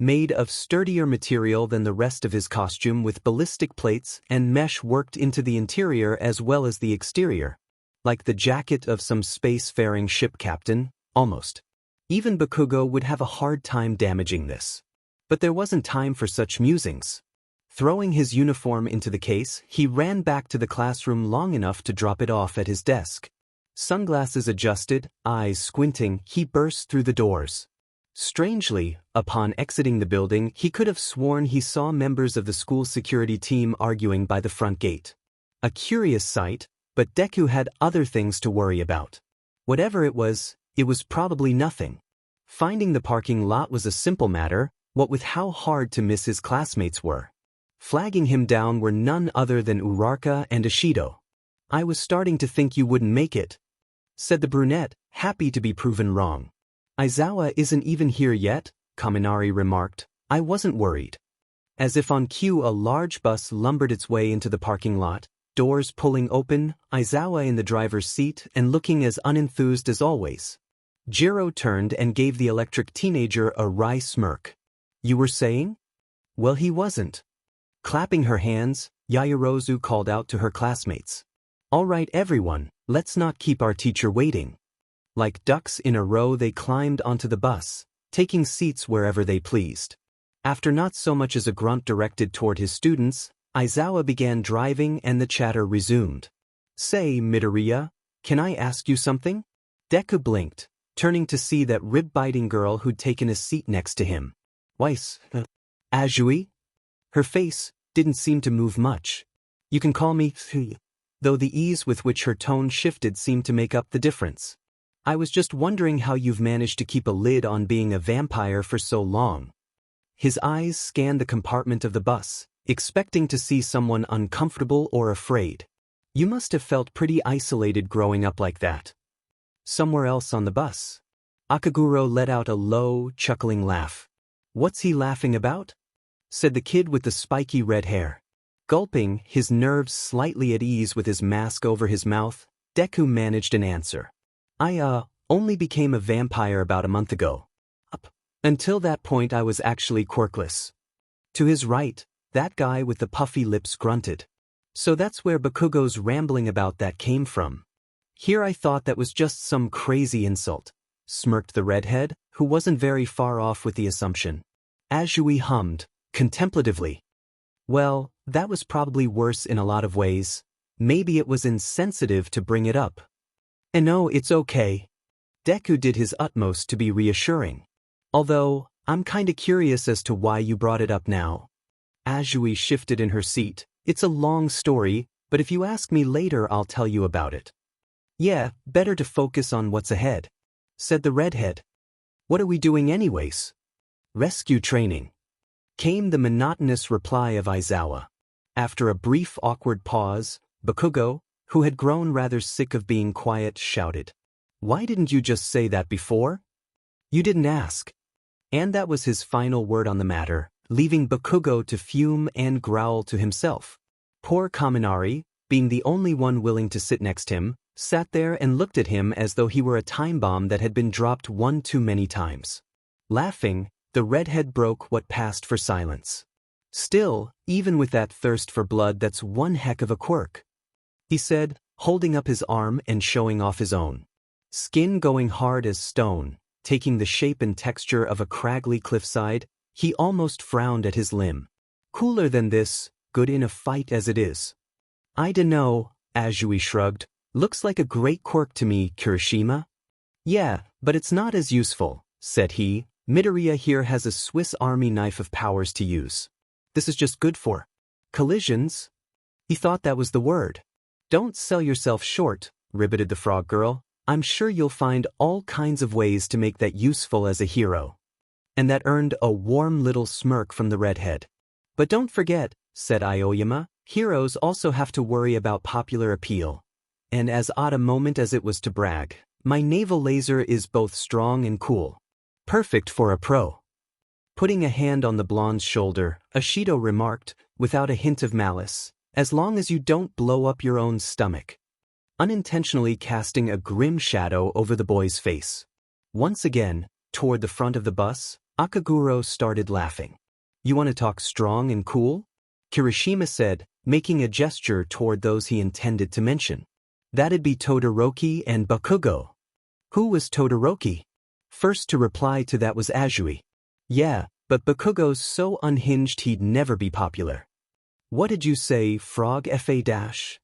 Made of sturdier material than the rest of his costume, with ballistic plates and mesh worked into the interior as well as the exterior. Like the jacket of some space-faring ship captain, almost. Even Bakugo would have a hard time damaging this. But there wasn't time for such musings. Throwing his uniform into the case, he ran back to the classroom long enough to drop it off at his desk. Sunglasses adjusted, eyes squinting, he burst through the doors. Strangely, upon exiting the building, he could have sworn he saw members of the school security team arguing by the front gate. A curious sight, but Deku had other things to worry about. Whatever it was probably nothing. Finding the parking lot was a simple matter, what with how hard to miss his classmates were. Flagging him down were none other than Uraraka and Ishido. "I was starting to think you wouldn't make it," said the brunette, happy to be proven wrong. "Aizawa isn't even here yet," Kaminari remarked. "I wasn't worried." As if on cue, a large bus lumbered its way into the parking lot, doors pulling open, Aizawa in the driver's seat and looking as unenthused as always. Jiro turned and gave the electric teenager a wry smirk. "You were saying?" "Well, he wasn't." Clapping her hands, Yaoyorozu called out to her classmates. "All right everyone, let's not keep our teacher waiting." Like ducks in a row they climbed onto the bus, taking seats wherever they pleased. After not so much as a grunt directed toward his students, Aizawa began driving and the chatter resumed. "Say, Midoriya, can I ask you something?" Deku blinked, turning to see that rib-biting girl who'd taken a seat next to him. "Weiss, Azui?" Her face didn't seem to move much. "You can call me Th," though the ease with which her tone shifted seemed to make up the difference. "I was just wondering how you've managed to keep a lid on being a vampire for so long." His eyes scanned the compartment of the bus, expecting to see someone uncomfortable or afraid. "You must have felt pretty isolated growing up like that." "Somewhere else on the bus." Akaguro let out a low, chuckling laugh. "What's he laughing about?" said the kid with the spiky red hair. Gulping, his nerves slightly at ease with his mask over his mouth, Deku managed an answer. "I only became a vampire about a month ago. Until that point I was actually quirkless." To his right, that guy with the puffy lips grunted. "So that's where Bakugo's rambling about that came from." "Here I thought that was just some crazy insult," smirked the redhead, who wasn't very far off with the assumption. Azui hummed, contemplatively. "Well, that was probably worse in a lot of ways. Maybe it was insensitive to bring it up." "And no, it's okay." Deku did his utmost to be reassuring. "Although, I'm kinda curious as to why you brought it up now." Azui shifted in her seat. "It's a long story, but if you ask me later I'll tell you about it." "Yeah, better to focus on what's ahead," said the redhead. "What are we doing anyways?" "Rescue training," came the monotonous reply of Aizawa. After a brief awkward pause, Bakugo, who had grown rather sick of being quiet, shouted, "Why didn't you just say that before?" "You didn't ask." And that was his final word on the matter, leaving Bakugo to fume and growl to himself. Poor Kaminari, being the only one willing to sit next him, sat there and looked at him as though he were a time bomb that had been dropped one too many times. Laughing, the redhead broke what passed for silence. Still, even with that thirst for blood, that's one heck of a quirk, he said, holding up his arm and showing off his own. Skin going hard as stone, taking the shape and texture of a craggy cliffside, he almost frowned at his limb. Cooler than this, good in a fight as it is. I dunno, Azui shrugged. Looks like a great quirk to me, Kirishima. Yeah, but it's not as useful, said he. Midoriya here has a Swiss Army knife of powers to use. This is just good for collisions. He thought that was the word. Don't sell yourself short, ribbited the frog girl. I'm sure you'll find all kinds of ways to make that useful as a hero. And that earned a warm little smirk from the redhead. But don't forget, said Aoyama, heroes also have to worry about popular appeal. And as odd a moment as it was to brag, my naval laser is both strong and cool. Perfect for a pro. Putting a hand on the blonde's shoulder, Ashido remarked, without a hint of malice, as long as you don't blow up your own stomach. Unintentionally casting a grim shadow over the boy's face. Once again, toward the front of the bus, Akaguro started laughing. You want to talk strong and cool? Kirishima said, making a gesture toward those he intended to mention. That'd be Todoroki and Bakugo. Who was Todoroki? First to reply to that was Azui. Yeah, but Bakugo's so unhinged he'd never be popular. What did you say, Frog Fa dash?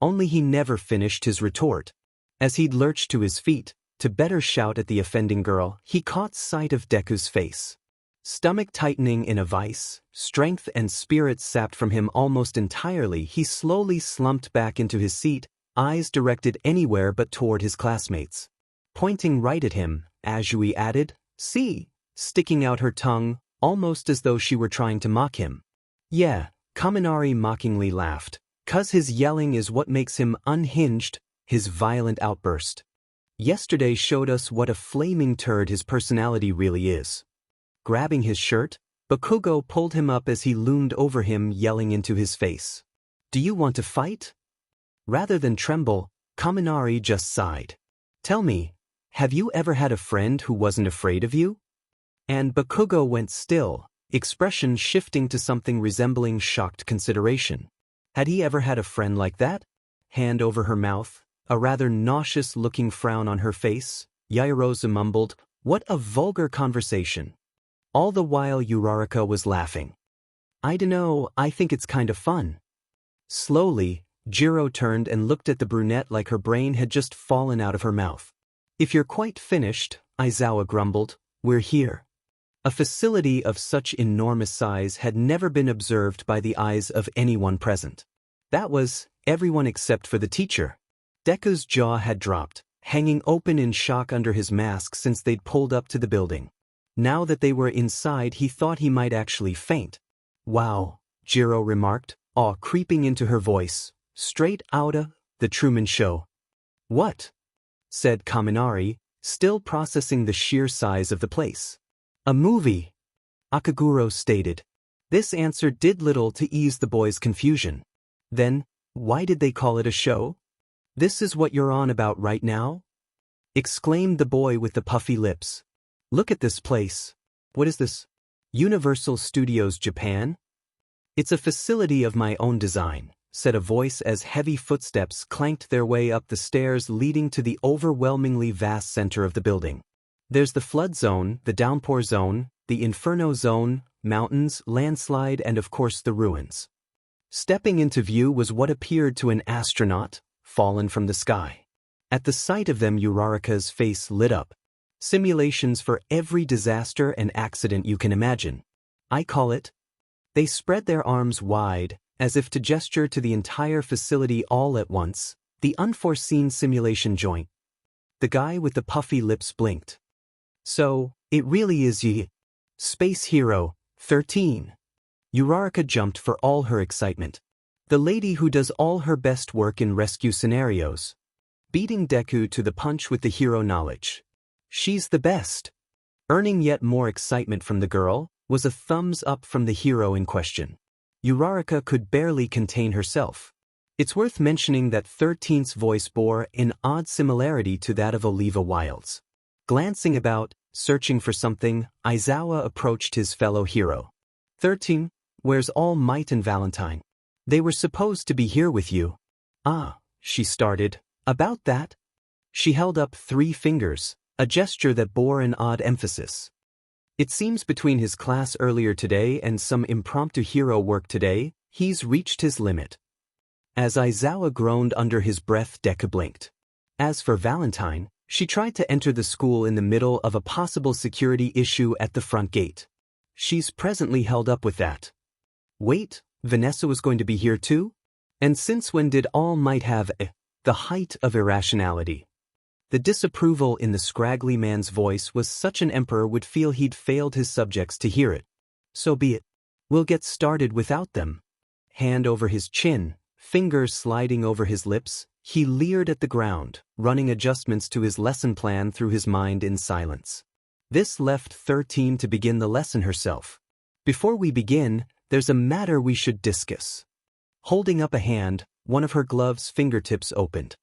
Only he never finished his retort. As he'd lurched to his feet, to better shout at the offending girl, he caught sight of Deku's face. Stomach tightening in a vice, strength and spirit sapped from him almost entirely, he slowly slumped back into his seat, eyes directed anywhere but toward his classmates. Pointing right at him, Azui added, see, sticking out her tongue, almost as though she were trying to mock him. Yeah, Kaminari mockingly laughed. 'Cause his yelling is what makes him unhinged, his violent outburst. Yesterday showed us what a flaming turd his personality really is. Grabbing his shirt, Bakugo pulled him up as he loomed over him, yelling into his face. Do you want to fight? Rather than tremble, Kaminari just sighed. Tell me, have you ever had a friend who wasn't afraid of you? And Bakugo went still, expression shifting to something resembling shocked consideration. Had he ever had a friend like that? Hand over her mouth, a rather nauseous-looking frown on her face, Yaoyorozu mumbled, what a vulgar conversation. All the while Uraraka was laughing. I dunno, I think it's kind of fun. Slowly, Jiro turned and looked at the brunette like her brain had just fallen out of her mouth. If you're quite finished, Aizawa grumbled, we're here. A facility of such enormous size had never been observed by the eyes of anyone present. That was, everyone except for the teacher. Deku's jaw had dropped, hanging open in shock under his mask since they'd pulled up to the building. Now that they were inside, he thought he might actually faint. Wow, Jiro remarked, awe creeping into her voice, straight outta the Truman Show. What? Said Kaminari, still processing the sheer size of the place. A movie, Akaguro stated. This answer did little to ease the boy's confusion. Then, why did they call it a show? This is what you're on about right now? Exclaimed the boy with the puffy lips. Look at this place. What is this? Universal Studios Japan? It's a facility of my own design, said a voice as heavy footsteps clanked their way up the stairs leading to the overwhelmingly vast center of the building. There's the flood zone, the downpour zone, the inferno zone, mountains, landslide, and of course the ruins. Stepping into view was what appeared to an astronaut, fallen from the sky. At the sight of them, Uraraka's face lit up. Simulations for every disaster and accident you can imagine. I call it. They spread their arms wide, as if to gesture to the entire facility all at once, the unforeseen simulation joint. The guy with the puffy lips blinked. So, it really is ye. Space Hero, 13. Uraraka jumped for all her excitement. The lady who does all her best work in rescue scenarios. Beating Deku to the punch with the hero knowledge. She's the best. Earning yet more excitement from the girl, was a thumbs up from the hero in question. Uraraka could barely contain herself. It's worth mentioning that 13's voice bore an odd similarity to that of Oliva Wilde's. Glancing about, searching for something, Aizawa approached his fellow hero. 13, Where's All Might and Valentine? They were supposed to be here with you. Ah, she started. About that? She held up 3 fingers, a gesture that bore an odd emphasis. It seems between his class earlier today and some impromptu hero work today, he's reached his limit. As Aizawa groaned under his breath, Deku blinked. As for Valentine, she tried to enter the school in the middle of a possible security issue at the front gate. She's presently held up with that. Wait, Vanessa was going to be here too? And since when did All Might have the height of irrationality? The disapproval in the scraggly man's voice was such an emperor would feel he'd failed his subjects to hear it. So be it. We'll get started without them. Hand over his chin, fingers sliding over his lips, he leered at the ground, running adjustments to his lesson plan through his mind in silence. This left 13 to begin the lesson herself. Before we begin, there's a matter we should discuss. Holding up a hand, one of her glove's fingertips opened.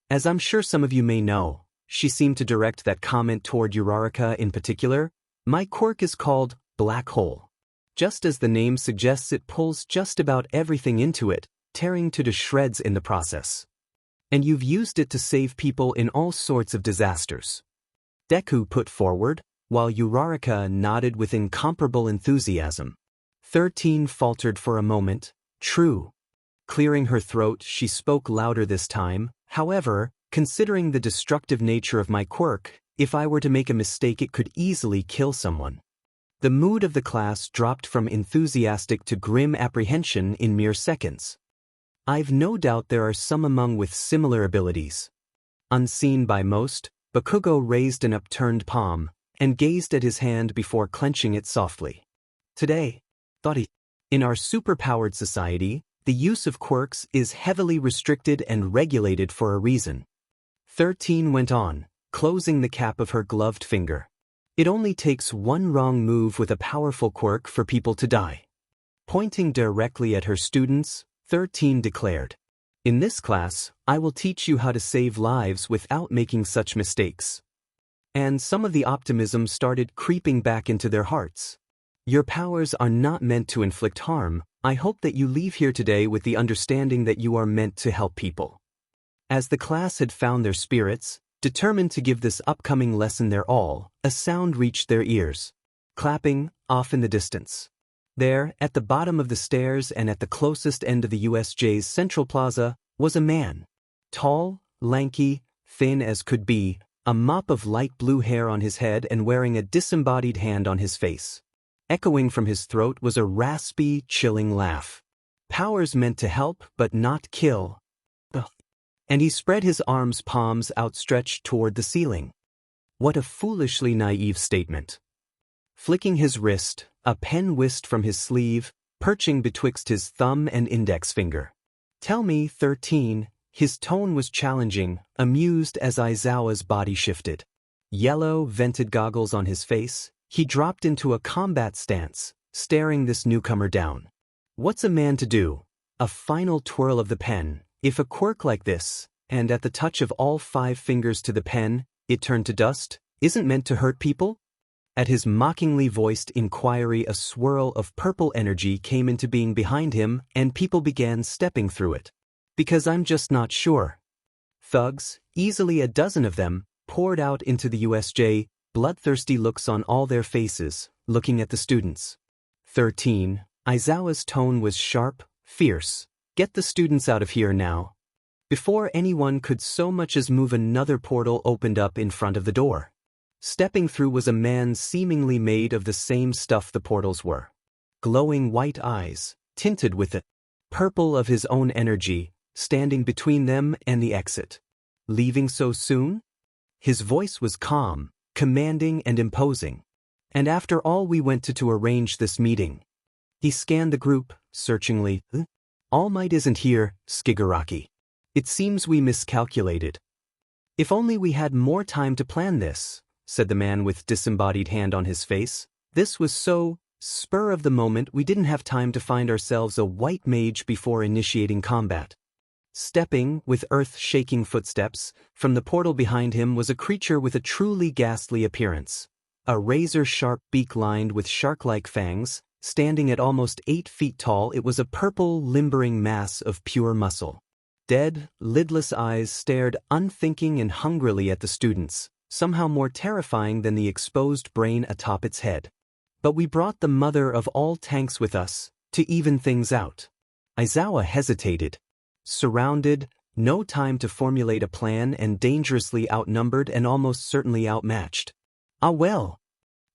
As I'm sure some of you may know, she seemed to direct that comment toward Uraraka in particular. My quirk is called Black Hole. Just as the name suggests, it pulls just about everything into it, tearing to shreds in the process. And you've used it to save people in all sorts of disasters. Deku put forward, while Uraraka nodded with incomparable enthusiasm. 13 faltered for a moment. True. Clearing her throat, she spoke louder this time. However, considering the destructive nature of my quirk, if I were to make a mistake it could easily kill someone. The mood of the class dropped from enthusiastic to grim apprehension in mere seconds. I've no doubt there are some among with similar abilities. Unseen by most, Bakugo raised an upturned palm, and gazed at his hand before clenching it softly. Today, thought he, in our superpowered society, the use of quirks is heavily restricted and regulated for a reason. 13 went on, closing the cap of her gloved finger. It only takes one wrong move with a powerful quirk for people to die. Pointing directly at her students, 13 declared, in this class, I will teach you how to save lives without making such mistakes. And some of the optimism started creeping back into their hearts. Your powers are not meant to inflict harm. I hope that you leave here today with the understanding that you are meant to help people. As the class had found their spirits, determined to give this upcoming lesson their all, a sound reached their ears. Clapping, off in the distance. There, at the bottom of the stairs and at the closest end of the USJ's Central Plaza, was a man. Tall, lanky, thin as could be, a mop of light blue hair on his head and wearing a disembodied hand on his face. Echoing from his throat was a raspy, chilling laugh. Powers meant to help but not kill. Ugh. And he spread his arms, palms outstretched toward the ceiling. What a foolishly naive statement. Flicking his wrist, a pen whisked from his sleeve, perching betwixt his thumb and index finger. Tell me, 13, his tone was challenging, amused as Aizawa's body shifted. Yellow, vented goggles on his face, he dropped into a combat stance, staring this newcomer down. What's a man to do? A final twirl of the pen. If a quirk like this, and at the touch of all 5 fingers to the pen, it turned to dust, isn't meant to hurt people? At his mockingly voiced inquiry, a swirl of purple energy came into being behind him, and people began stepping through it. Because I'm just not sure. Thugs, easily a dozen of them, poured out into the USJ, bloodthirsty looks on all their faces, looking at the students. 13, Aizawa's tone was sharp, fierce. Get the students out of here now. Before anyone could so much as move, another portal opened up in front of the door. Stepping through was a man seemingly made of the same stuff the portals were. Glowing white eyes, tinted with the purple of his own energy, standing between them and the exit. Leaving so soon? His voice was calm, commanding and imposing. And after all we went to arrange this meeting. He scanned the group, searchingly. All Might isn't here, Skigaraki. It seems we miscalculated. If only we had more time to plan this, said the man with disembodied hand on his face. This was so spur of the moment we didn't have time to find ourselves a white mage before initiating combat. Stepping, with earth-shaking footsteps, from the portal behind him was a creature with a truly ghastly appearance. A razor-sharp beak lined with shark-like fangs, Standing at almost 8 feet tall, it was a purple, limbering mass of pure muscle. Dead, lidless eyes stared unthinking and hungrily at the students, somehow more terrifying than the exposed brain atop its head. But we brought the mother of all tanks with us, to even things out. Aizawa hesitated. Surrounded, no time to formulate a plan, and dangerously outnumbered and almost certainly outmatched. Ah well,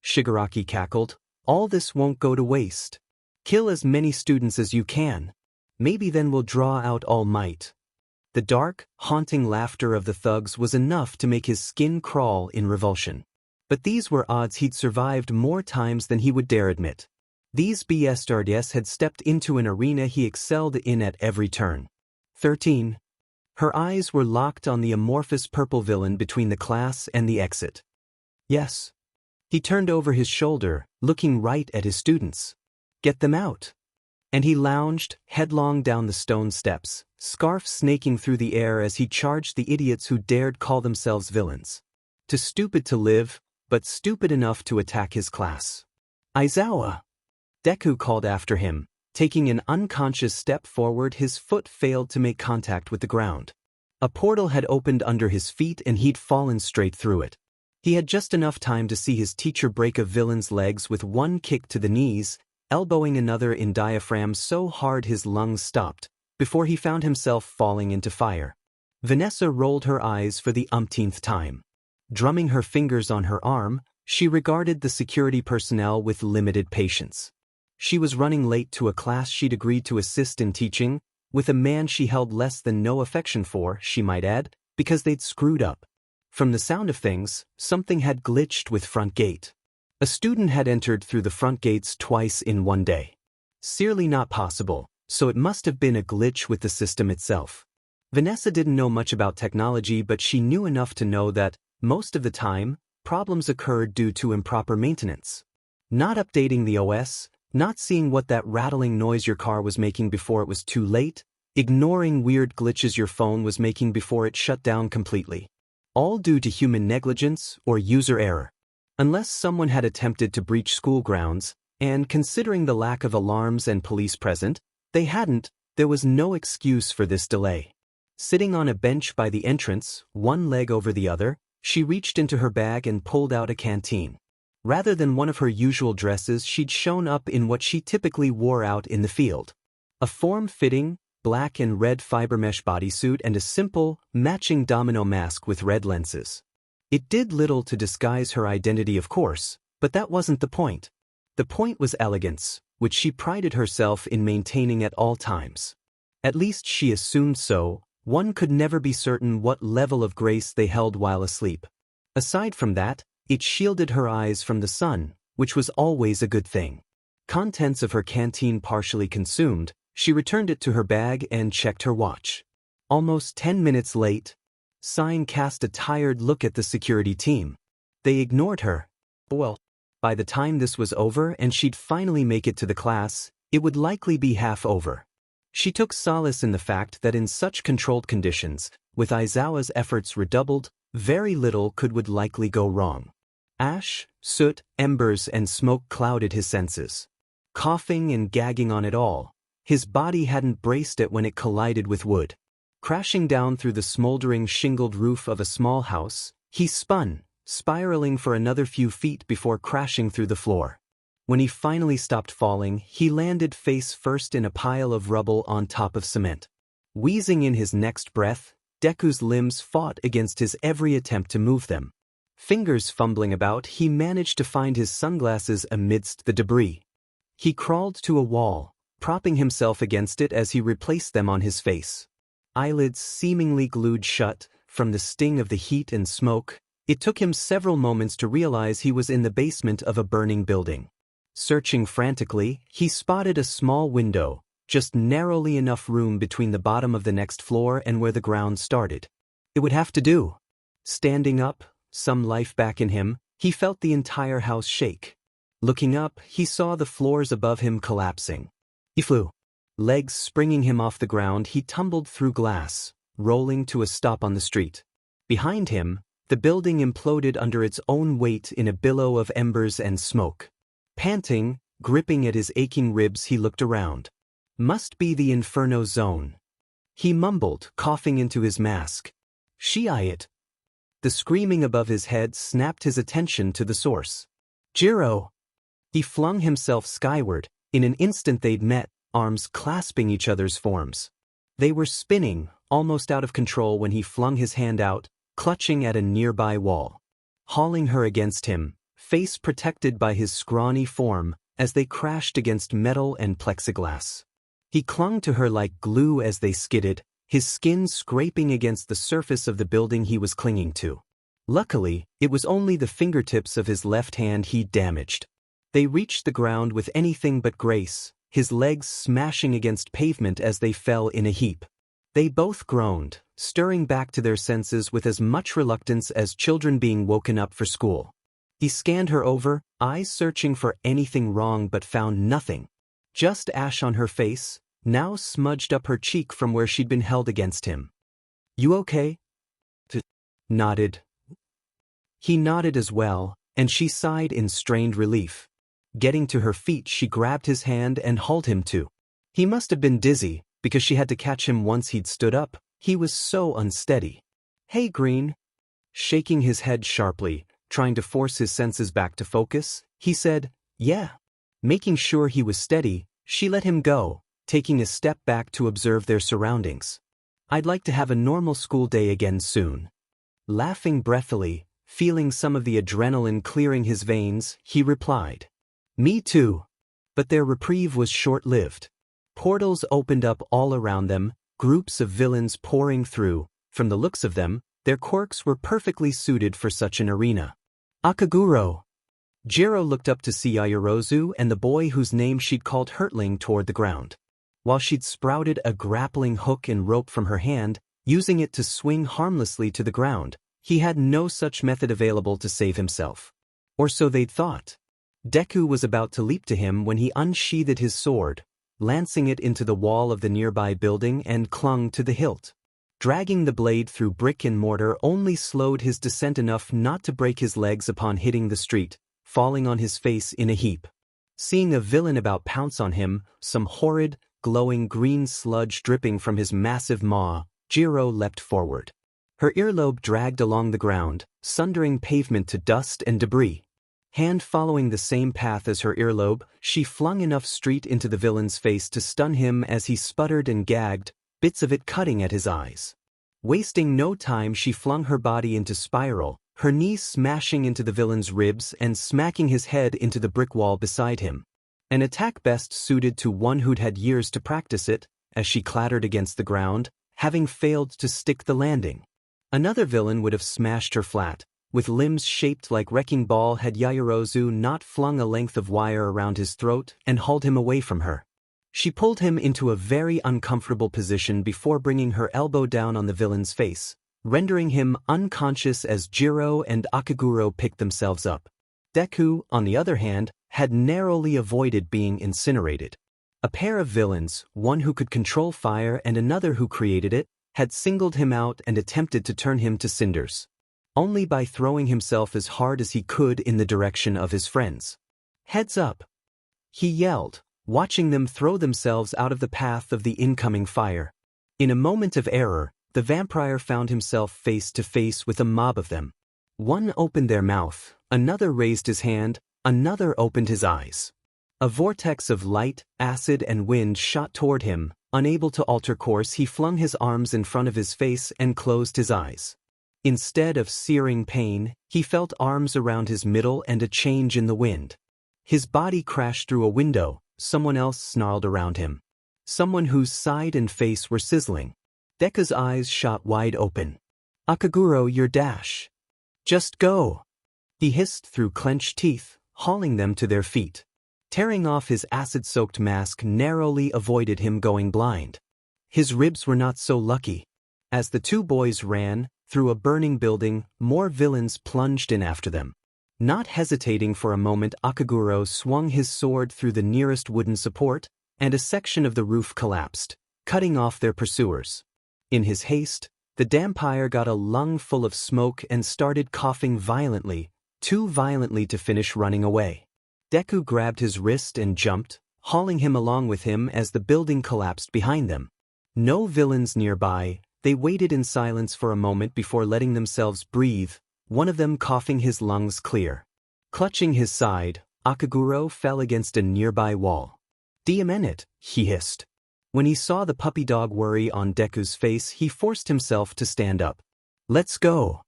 Shigaraki cackled, all this won't go to waste. Kill as many students as you can. Maybe then we'll draw out All Might. The dark, haunting laughter of the thugs was enough to make his skin crawl in revulsion. But these were odds he'd survived more times than he would dare admit. These bastards had stepped into an arena he excelled in at every turn. 13. Her eyes were locked on the amorphous purple villain between the class and the exit. Yes. He turned over his shoulder, looking right at his students. Get them out. And he lounged headlong down the stone steps, scarf snaking through the air as he charged the idiots who dared call themselves villains. Too stupid to live, but stupid enough to attack his class. Aizawa! Deku called after him. Taking an unconscious step forward, his foot failed to make contact with the ground. A portal had opened under his feet and he'd fallen straight through it. He had just enough time to see his teacher break a villain's legs with one kick to the knees, elbowing another in diaphragm so hard his lungs stopped, before he found himself falling into fire. Vanessa rolled her eyes for the umpteenth time. Drumming her fingers on her arm, she regarded the security personnel with limited patience. She was running late to a class she'd agreed to assist in teaching, with a man she held less than no affection for, she might add, because they'd screwed up. From the sound of things, something had glitched with front gate. A student had entered through the front gates twice in one day. Seriously not possible, so it must have been a glitch with the system itself. Vanessa didn't know much about technology, but she knew enough to know that, most of the time, problems occurred due to improper maintenance. Not updating the OS, not seeing what that rattling noise your car was making before it was too late, ignoring weird glitches your phone was making before it shut down completely. All due to human negligence or user error. Unless someone had attempted to breach school grounds, and considering the lack of alarms and police present, they hadn't, there was no excuse for this delay. Sitting on a bench by the entrance, one leg over the other, she reached into her bag and pulled out a canteen. Rather than one of her usual dresses, she'd shown up in what she typically wore out in the field. A form-fitting, black and red fiber mesh bodysuit and a simple, matching domino mask with red lenses. It did little to disguise her identity, of course, but that wasn't the point. The point was elegance, which she prided herself in maintaining at all times. At least she assumed so. One could never be certain what level of grace they held while asleep. Aside from that, it shielded her eyes from the sun, which was always a good thing. Contents of her canteen partially consumed, she returned it to her bag and checked her watch. Almost 10 minutes late. Sign cast a tired look at the security team. They ignored her. Well, by the time this was over and she'd finally make it to the class, it would likely be half over. She took solace in the fact that in such controlled conditions, with Aizawa's efforts redoubled, very little would likely go wrong. Ash, soot, embers and smoke clouded his senses. Coughing and gagging on it all, his body hadn't braced it when it collided with wood. Crashing down through the smoldering shingled roof of a small house, he spun, spiraling for another few feet before crashing through the floor. When he finally stopped falling, he landed face first in a pile of rubble on top of cement. Wheezing in his next breath, Deku's limbs fought against his every attempt to move them. Fingers fumbling about, he managed to find his sunglasses amidst the debris. He crawled to a wall, propping himself against it as he replaced them on his face. Eyelids seemingly glued shut, from the sting of the heat and smoke, it took him several moments to realize he was in the basement of a burning building. Searching frantically, he spotted a small window, just narrowly enough room between the bottom of the next floor and where the ground started. It would have to do. Standing up, some life back in him, he felt the entire house shake. Looking up, he saw the floors above him collapsing. He flew. Legs springing him off the ground, he tumbled through glass, rolling to a stop on the street. Behind him, the building imploded under its own weight in a billow of embers and smoke. Panting, Gripping at his aching ribs, he looked around. Must be the Inferno Zone. He mumbled, coughing into his mask. It. The screaming above his head snapped his attention to the source. Jiro! He flung himself skyward. In an instant they'd met, arms clasping each other's forms. They were spinning, almost out of control when he flung his hand out, clutching at a nearby wall. Hauling her against him, face protected by his scrawny form, as they crashed against metal and plexiglass. He clung to her like glue as they skidded, his skin scraping against the surface of the building he was clinging to. Luckily, it was only the fingertips of his left hand he'd damaged. They reached the ground with anything but grace, his legs smashing against pavement as they fell in a heap. They both groaned, stirring back to their senses with as much reluctance as children being woken up for school. He scanned her over, eyes searching for anything wrong but found nothing. Just ash on her face, now smudged up her cheek from where she'd been held against him. You okay? Nodded. He nodded as well, and she sighed in strained relief. Getting to her feet, she grabbed his hand and hauled him to. He must have been dizzy, because she had to catch him once he'd stood up. He was so unsteady. Hey, Green. Shaking his head sharply, trying to force his senses back to focus, he said, yeah. Making sure he was steady, she let him go, taking a step back to observe their surroundings. I'd like to have a normal school day again soon. Laughing breathily, feeling some of the adrenaline clearing his veins, he replied. Me too. But their reprieve was short-lived. Portals opened up all around them, groups of villains pouring through. From the looks of them, their quirks were perfectly suited for such an arena. Akaguro. Jiro looked up to see Yaoyorozu and the boy whose name she'd called hurtling toward the ground. While she'd sprouted a grappling hook and rope from her hand, using it to swing harmlessly to the ground, he had no such method available to save himself. Or so they'd thought. Deku was about to leap to him when he unsheathed his sword, lancing it into the wall of the nearby building and clung to the hilt. Dragging the blade through brick and mortar only slowed his descent enough not to break his legs upon hitting the street, falling on his face in a heap. Seeing a villain about pounce on him, some horrid, glowing green sludge dripping from his massive maw, Jiro leapt forward. Her earlobe dragged along the ground, sundering pavement to dust and debris. Hand following the same path as her earlobe, she flung enough street into the villain's face to stun him as he sputtered and gagged, bits of it cutting at his eyes. Wasting no time, she flung her body into spiral, her knee smashing into the villain's ribs and smacking his head into the brick wall beside him. An attack best suited to one who'd had years to practice it, as she clattered against the ground, having failed to stick the landing. Another villain would have smashed her flat, with limbs shaped like wrecking ball had Yaoyorozu not flung a length of wire around his throat and hauled him away from her. She pulled him into a very uncomfortable position before bringing her elbow down on the villain's face, rendering him unconscious as Jiro and Akaguro picked themselves up. Deku, on the other hand, had narrowly avoided being incinerated. A pair of villains, one who could control fire and another who created it, had singled him out and attempted to turn him to cinders. Only by throwing himself as hard as he could in the direction of his friends. Heads up! He yelled, watching them throw themselves out of the path of the incoming fire. In a moment of error, the vampire found himself face to face with a mob of them. One opened their mouth, another raised his hand, another opened his eyes. A vortex of light, acid and wind shot toward him. Unable to alter course, he flung his arms in front of his face and closed his eyes. Instead of searing pain, he felt arms around his middle and a change in the wind. His body crashed through a window, someone else snarled around him. Someone whose side and face were sizzling. Deku's eyes shot wide open. Akaguro, your dash. Just go! He hissed through clenched teeth, hauling them to their feet. Tearing off his acid-soaked mask narrowly avoided him going blind. His ribs were not so lucky. As the two boys ran, through a burning building, more villains plunged in after them. Not hesitating for a moment, Akaguro swung his sword through the nearest wooden support, and a section of the roof collapsed, cutting off their pursuers. In his haste, the vampire got a lung full of smoke and started coughing violently, too violently to finish running away. Deku grabbed his wrist and jumped, hauling him along with him as the building collapsed behind them. No villains nearby, they waited in silence for a moment before letting themselves breathe, one of them coughing his lungs clear. Clutching his side, Akaguro fell against a nearby wall. "It," he hissed. When he saw the puppy dog worry on Deku's face, he forced himself to stand up. "Let's go."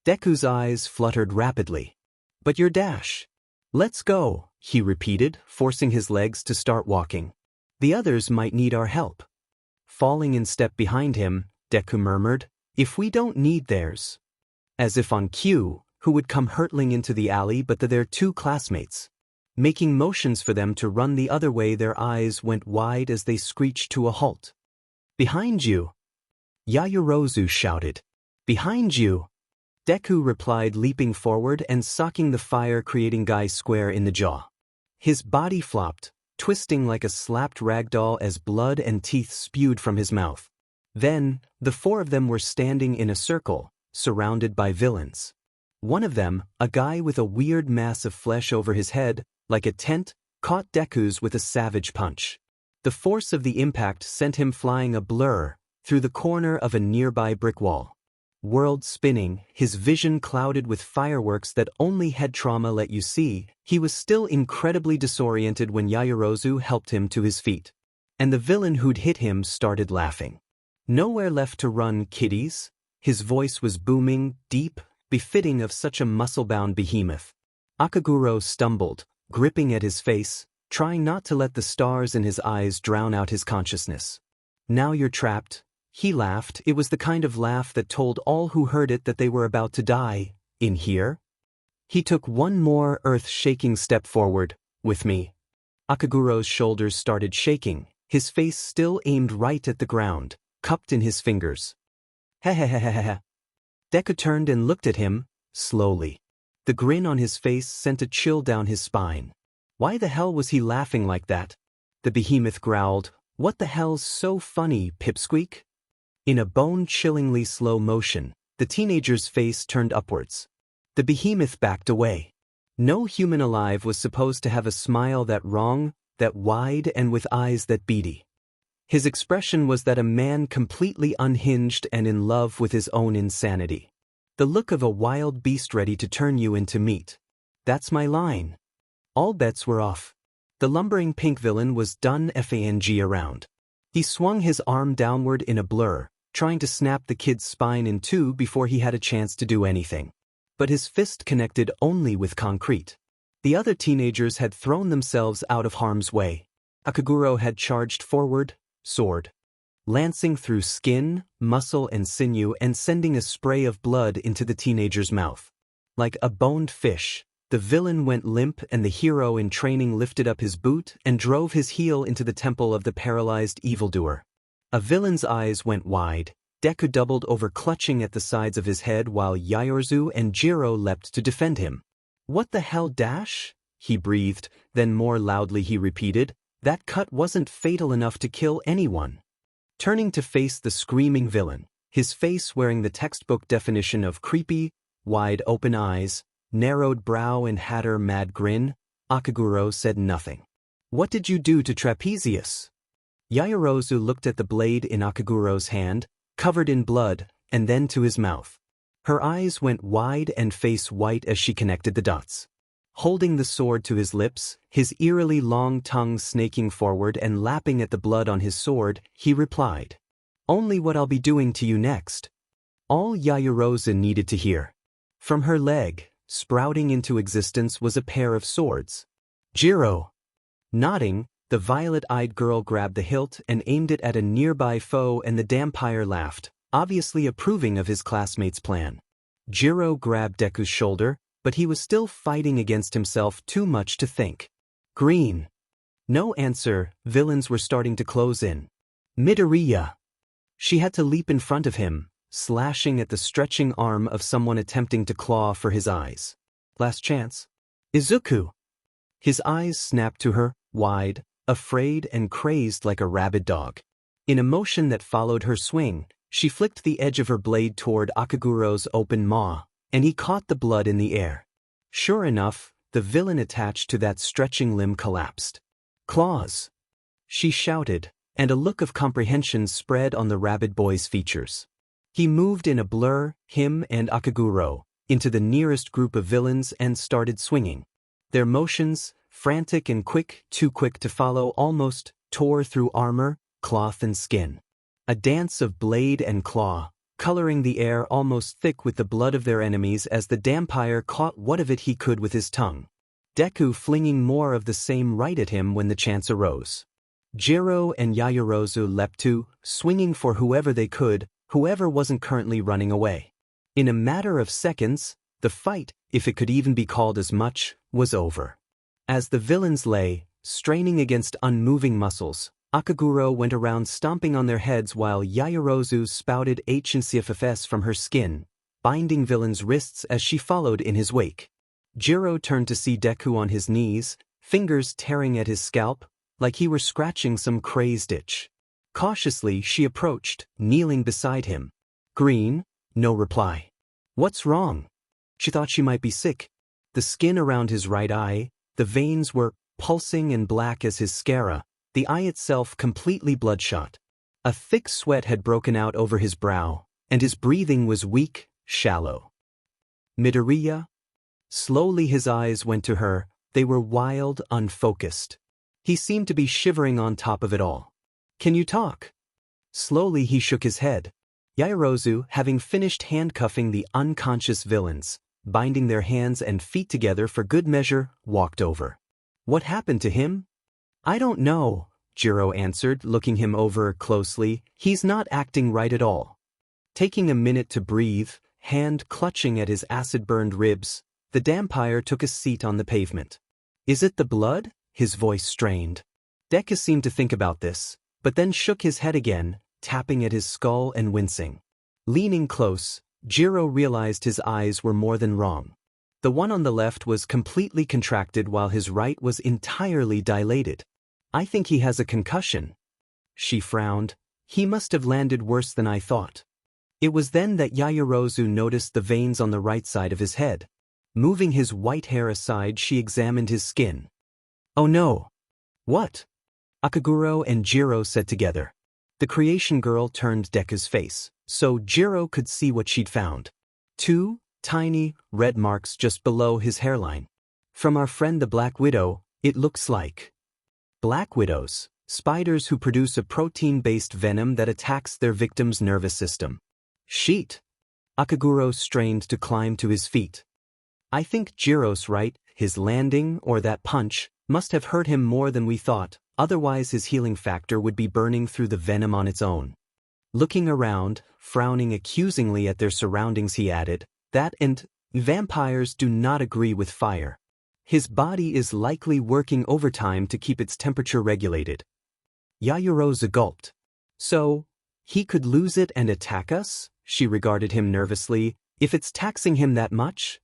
Deku's eyes fluttered rapidly. "But your dash." "Let's go," he repeated, forcing his legs to start walking. "The others might need our help." Falling in step behind him, Deku murmured, "If we don't need theirs." As if on cue, who would come hurtling into the alley but their two classmates? Making motions for them to run the other way, their eyes went wide as they screeched to a halt. "Behind you!" Yaoyorozu shouted. "Behind you!" Deku replied, leaping forward and socking the fire-creating guy square in the jaw. His body flopped, twisting like a slapped ragdoll as blood and teeth spewed from his mouth. Then, the four of them were standing in a circle, surrounded by villains. One of them, a guy with a weird mass of flesh over his head, like a tent, caught Deku's with a savage punch. The force of the impact sent him flying a blur through the corner of a nearby brick wall. World spinning, his vision clouded with fireworks that only head trauma let you see, he was still incredibly disoriented when Yaoyorozu helped him to his feet. And the villain who'd hit him started laughing. "Nowhere left to run, kiddies." His voice was booming, deep, befitting of such a muscle-bound behemoth. Akaguro stumbled, gripping at his face, trying not to let the stars in his eyes drown out his consciousness. "Now you're trapped." He laughed. It was the kind of laugh that told all who heard it that they were about to die. "In here?" He took one more earth-shaking step forward. "With me." Akaguro's shoulders started shaking, his face still aimed right at the ground, cupped in his fingers. "Hehehehehe." Deku turned and looked at him, slowly. The grin on his face sent a chill down his spine. Why the hell was he laughing like that? The behemoth growled, "What the hell's so funny, pipsqueak?" In a bone-chillingly slow motion, the teenager's face turned upwards. The behemoth backed away. No human alive was supposed to have a smile that wrong, that wide, and with eyes that beady. His expression was that a man completely unhinged and in love with his own insanity. The look of a wild beast ready to turn you into meat. That's my line. All bets were off. The lumbering pink villain was done fang around. He swung his arm downward in a blur, trying to snap the kid's spine in two before he had a chance to do anything. But his fist connected only with concrete. The other teenagers had thrown themselves out of harm's way. Akaguro had charged forward, sword lancing through skin, muscle, and sinew and sending a spray of blood into the teenager's mouth. Like a boned fish, the villain went limp and the hero in training lifted up his boot and drove his heel into the temple of the paralyzed evildoer. A villain's eyes went wide. Deku doubled over, clutching at the sides of his head while Yaoyorozu and Jiro leapt to defend him. "What the hell, dash?" he breathed, then more loudly he repeated, "That cut wasn't fatal enough to kill anyone." Turning to face the screaming villain, his face wearing the textbook definition of creepy, wide-open eyes, narrowed brow and hatter mad grin, Akaguro said nothing. "What did you do to Trapezius?" Yaoyorozu looked at the blade in Akaguro's hand, covered in blood, and then to his mouth. Her eyes went wide and face white as she connected the dots. Holding the sword to his lips, his eerily long tongue snaking forward and lapping at the blood on his sword, he replied, "Only what I'll be doing to you next." All Yaoyorozu needed to hear. From her leg, sprouting into existence, was a pair of swords. "Jiro!" Nodding, the violet-eyed girl grabbed the hilt and aimed it at a nearby foe, and the dampire laughed, obviously approving of his classmate's plan. Jiro grabbed Deku's shoulder, but he was still fighting against himself, too much to think. "Green." No answer. Villains were starting to close in. "Midoriya." She had to leap in front of him, slashing at the stretching arm of someone attempting to claw for his eyes. "Last chance." "Izuku." His eyes snapped to her, wide, afraid and crazed like a rabid dog. In a motion that followed her swing, she flicked the edge of her blade toward Akaguro's open maw, and he caught the blood in the air. Sure enough, the villain attached to that stretching limb collapsed. "Claws!" she shouted, and a look of comprehension spread on the rabid boy's features. He moved in a blur, him and Akaguro, into the nearest group of villains and started swinging. Their motions, frantic and quick, too quick to follow, almost tore through armor, cloth and skin. A dance of blade and claw, coloring the air almost thick with the blood of their enemies as the Dampire caught what of it he could with his tongue. Deku flinging more of the same right at him when the chance arose. Jiro and Yaoyorozu leapt to, swinging for whoever they could, whoever wasn't currently running away. In a matter of seconds, the fight, if it could even be called as much, was over. As the villains lay, straining against unmoving muscles, Akaguro went around stomping on their heads while Yaoyorozu spouted HNCFFS from her skin, binding villains' wrists as she followed in his wake. Jiro turned to see Deku on his knees, fingers tearing at his scalp, like he were scratching some crazed itch. Cautiously she approached, kneeling beside him. "Green?" No reply. "What's wrong?" She thought she might be sick. The skin around his right eye, the veins were pulsing and black as his sclera, the eye itself completely bloodshot. A thick sweat had broken out over his brow, and his breathing was weak, shallow. "Midoriya?" Slowly his eyes went to her, they were wild, unfocused. He seemed to be shivering on top of it all. "Can you talk?" Slowly he shook his head. Yaoyorozu, having finished handcuffing the unconscious villains, binding their hands and feet together for good measure, walked over. "What happened to him?" "I don't know," Jiro answered, looking him over closely. "He's not acting right at all." Taking a minute to breathe, hand clutching at his acid-burned ribs, the Dampire took a seat on the pavement. "Is it the blood?" His voice strained. Deku seemed to think about this, but then shook his head again, tapping at his skull and wincing. Leaning close, Jiro realized his eyes were more than wrong. The one on the left was completely contracted while his right was entirely dilated. "I think he has a concussion." She frowned. "He must have landed worse than I thought." It was then that Yaoyorozu noticed the veins on the right side of his head. Moving his white hair aside, she examined his skin. "Oh no." "What?" Akaguro and Jiro said together. The creation girl turned Deku's face, so Jiro could see what she'd found. 2 tiny, red marks just below his hairline. "From our friend the Black Widow, it looks like." Black widows, spiders who produce a protein-based venom that attacks their victim's nervous system. "Sheet." Akaguro strained to climb to his feet. "I think Jiro's right, his landing, or that punch, must have hurt him more than we thought, otherwise his healing factor would be burning through the venom on its own." Looking around, frowning accusingly at their surroundings, he added, "That and vampires do not agree with fire. His body is likely working overtime to keep its temperature regulated." Yaoyorozu gulped. "So, he could lose it and attack us?" She regarded him nervously. "If it's taxing him that much?"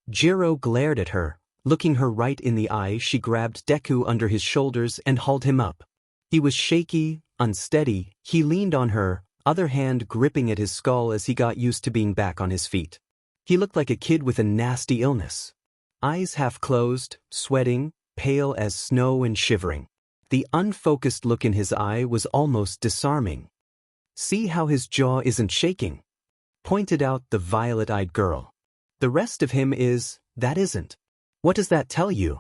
Jiro glared at her. Looking her right in the eye, she grabbed Deku under his shoulders and hauled him up. He was shaky, unsteady. He leaned on her, other hand gripping at his skull as he got used to being back on his feet. He looked like a kid with a nasty illness. Eyes half closed, sweating, pale as snow and shivering. The unfocused look in his eye was almost disarming. "See how his jaw isn't shaking?" pointed out the violet-eyed girl. "The rest of him is, that isn't." "What does that tell you?"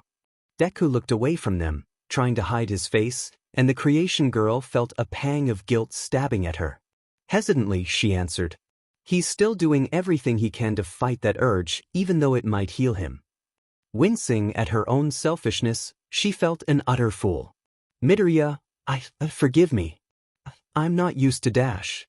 Deku looked away from them, trying to hide his face, and the creation girl felt a pang of guilt stabbing at her. Hesitantly, she answered, "He's still doing everything he can to fight that urge, even though it might heal him." Wincing at her own selfishness, she felt an utter fool. "Midoriya, forgive me. I'm not used to dash."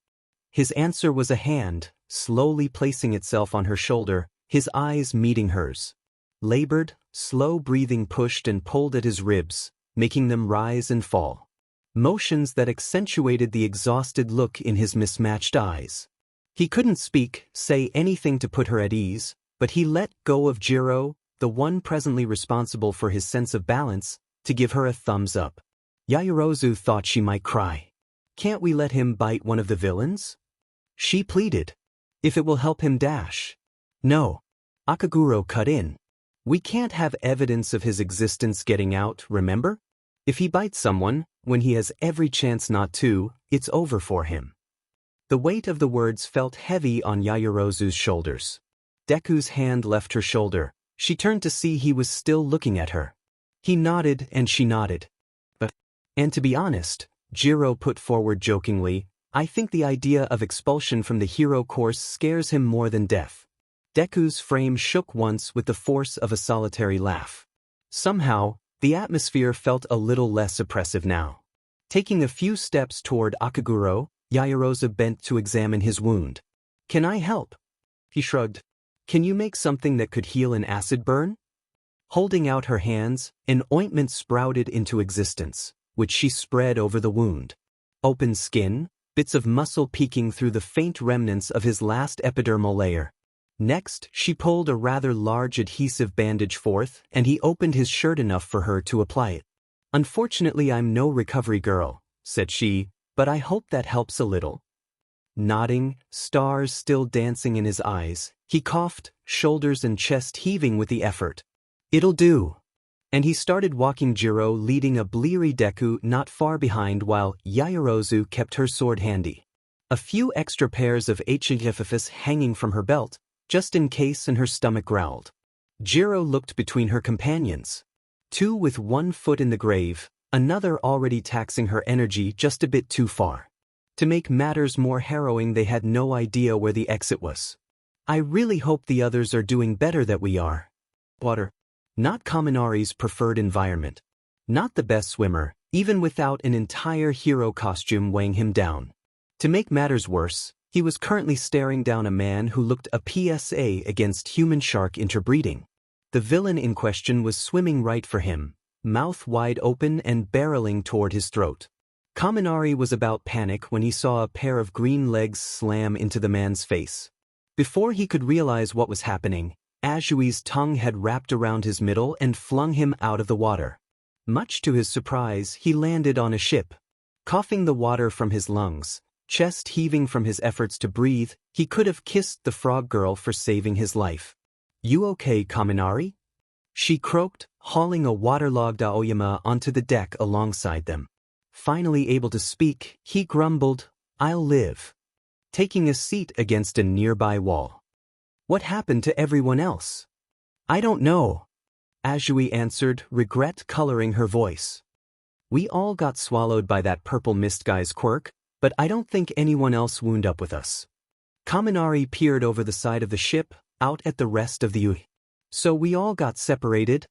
His answer was a hand, slowly placing itself on her shoulder, his eyes meeting hers. Labored, slow breathing pushed and pulled at his ribs, making them rise and fall. Motions that accentuated the exhausted look in his mismatched eyes. He couldn't speak, say anything to put her at ease, but he let go of Jiro, the one presently responsible for his sense of balance, to give her a thumbs up. Yaoyorozu thought she might cry. "Can't we let him bite one of the villains?" she pleaded. "If it will help him dash." "No." Akaguro cut in. We can't have evidence of his existence getting out, remember? If he bites someone, when he has every chance not to, it's over for him. The weight of the words felt heavy on Yaoyorozu's shoulders. Deku's hand left her shoulder. She turned to see he was still looking at her. He nodded and she nodded. And to be honest, Jiro put forward jokingly, I think the idea of expulsion from the hero course scares him more than death. Deku's frame shook once with the force of a solitary laugh. Somehow, the atmosphere felt a little less oppressive now. Taking a few steps toward Akaguro, Yaoyorozu bent to examine his wound. Can I help? He shrugged. Can you make something that could heal an acid burn? Holding out her hands, an ointment sprouted into existence, which she spread over the wound. Open skin, bits of muscle peeking through the faint remnants of his last epidermal layer. Next, she pulled a rather large adhesive bandage forth, and he opened his shirt enough for her to apply it. Unfortunately, I'm no recovery girl, said she, but I hope that helps a little. Nodding, stars still dancing in his eyes, he coughed, shoulders and chest heaving with the effort. It'll do. And he started walking Jiro, leading a bleary Deku not far behind while Yaoyorozu kept her sword handy. A few extra pairs of acquaintances hanging from her belt, just in case, and her stomach growled. Jiro looked between her companions. Two with one foot in the grave, another already taxing her energy just a bit too far. To make matters more harrowing, they had no idea where the exit was. I really hope the others are doing better than we are. Water. Not Kaminari's preferred environment. Not the best swimmer, even without an entire hero costume weighing him down. To make matters worse, he was currently staring down a man who looked a PSA against human-shark interbreeding. The villain in question was swimming right for him, mouth wide open and barreling toward his throat. Kaminari was about panic when he saw a pair of green legs slam into the man's face. Before he could realize what was happening, Azui's tongue had wrapped around his middle and flung him out of the water. Much to his surprise, he landed on a ship. Coughing the water from his lungs, chest heaving from his efforts to breathe, he could have kissed the frog girl for saving his life. You okay, Kaminari? She croaked, hauling a waterlogged Aoyama onto the deck alongside them. Finally able to speak, he grumbled, I'll live. Taking a seat against a nearby wall. What happened to everyone else? I don't know. Azui answered, regret coloring her voice. We all got swallowed by that purple mist guy's quirk, but I don't think anyone else wound up with us. Kaminari peered over the side of the ship, out at the rest of the UI. So we all got separated?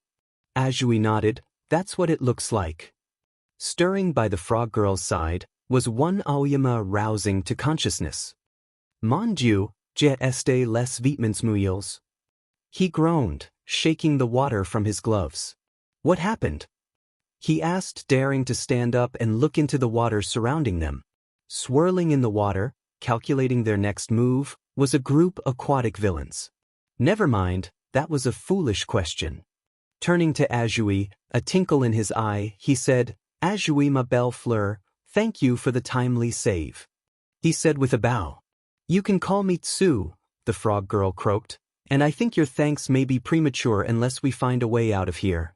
Azui nodded, that's what it looks like. Stirring by the frog girl's side, was one Aoyama rousing to consciousness. Mon Dieu, je este les vêtements mouillés. He groaned, shaking the water from his gloves. What happened? He asked, daring to stand up and look into the water surrounding them. Swirling in the water, calculating their next move, was a group of aquatic villains. Never mind, that was a foolish question. Turning to Azui, a tinkle in his eye, he said, Azui ma belle fleur, thank you for the timely save. He said with a bow. You can call me Tsu, the frog girl croaked, and I think your thanks may be premature unless we find a way out of here.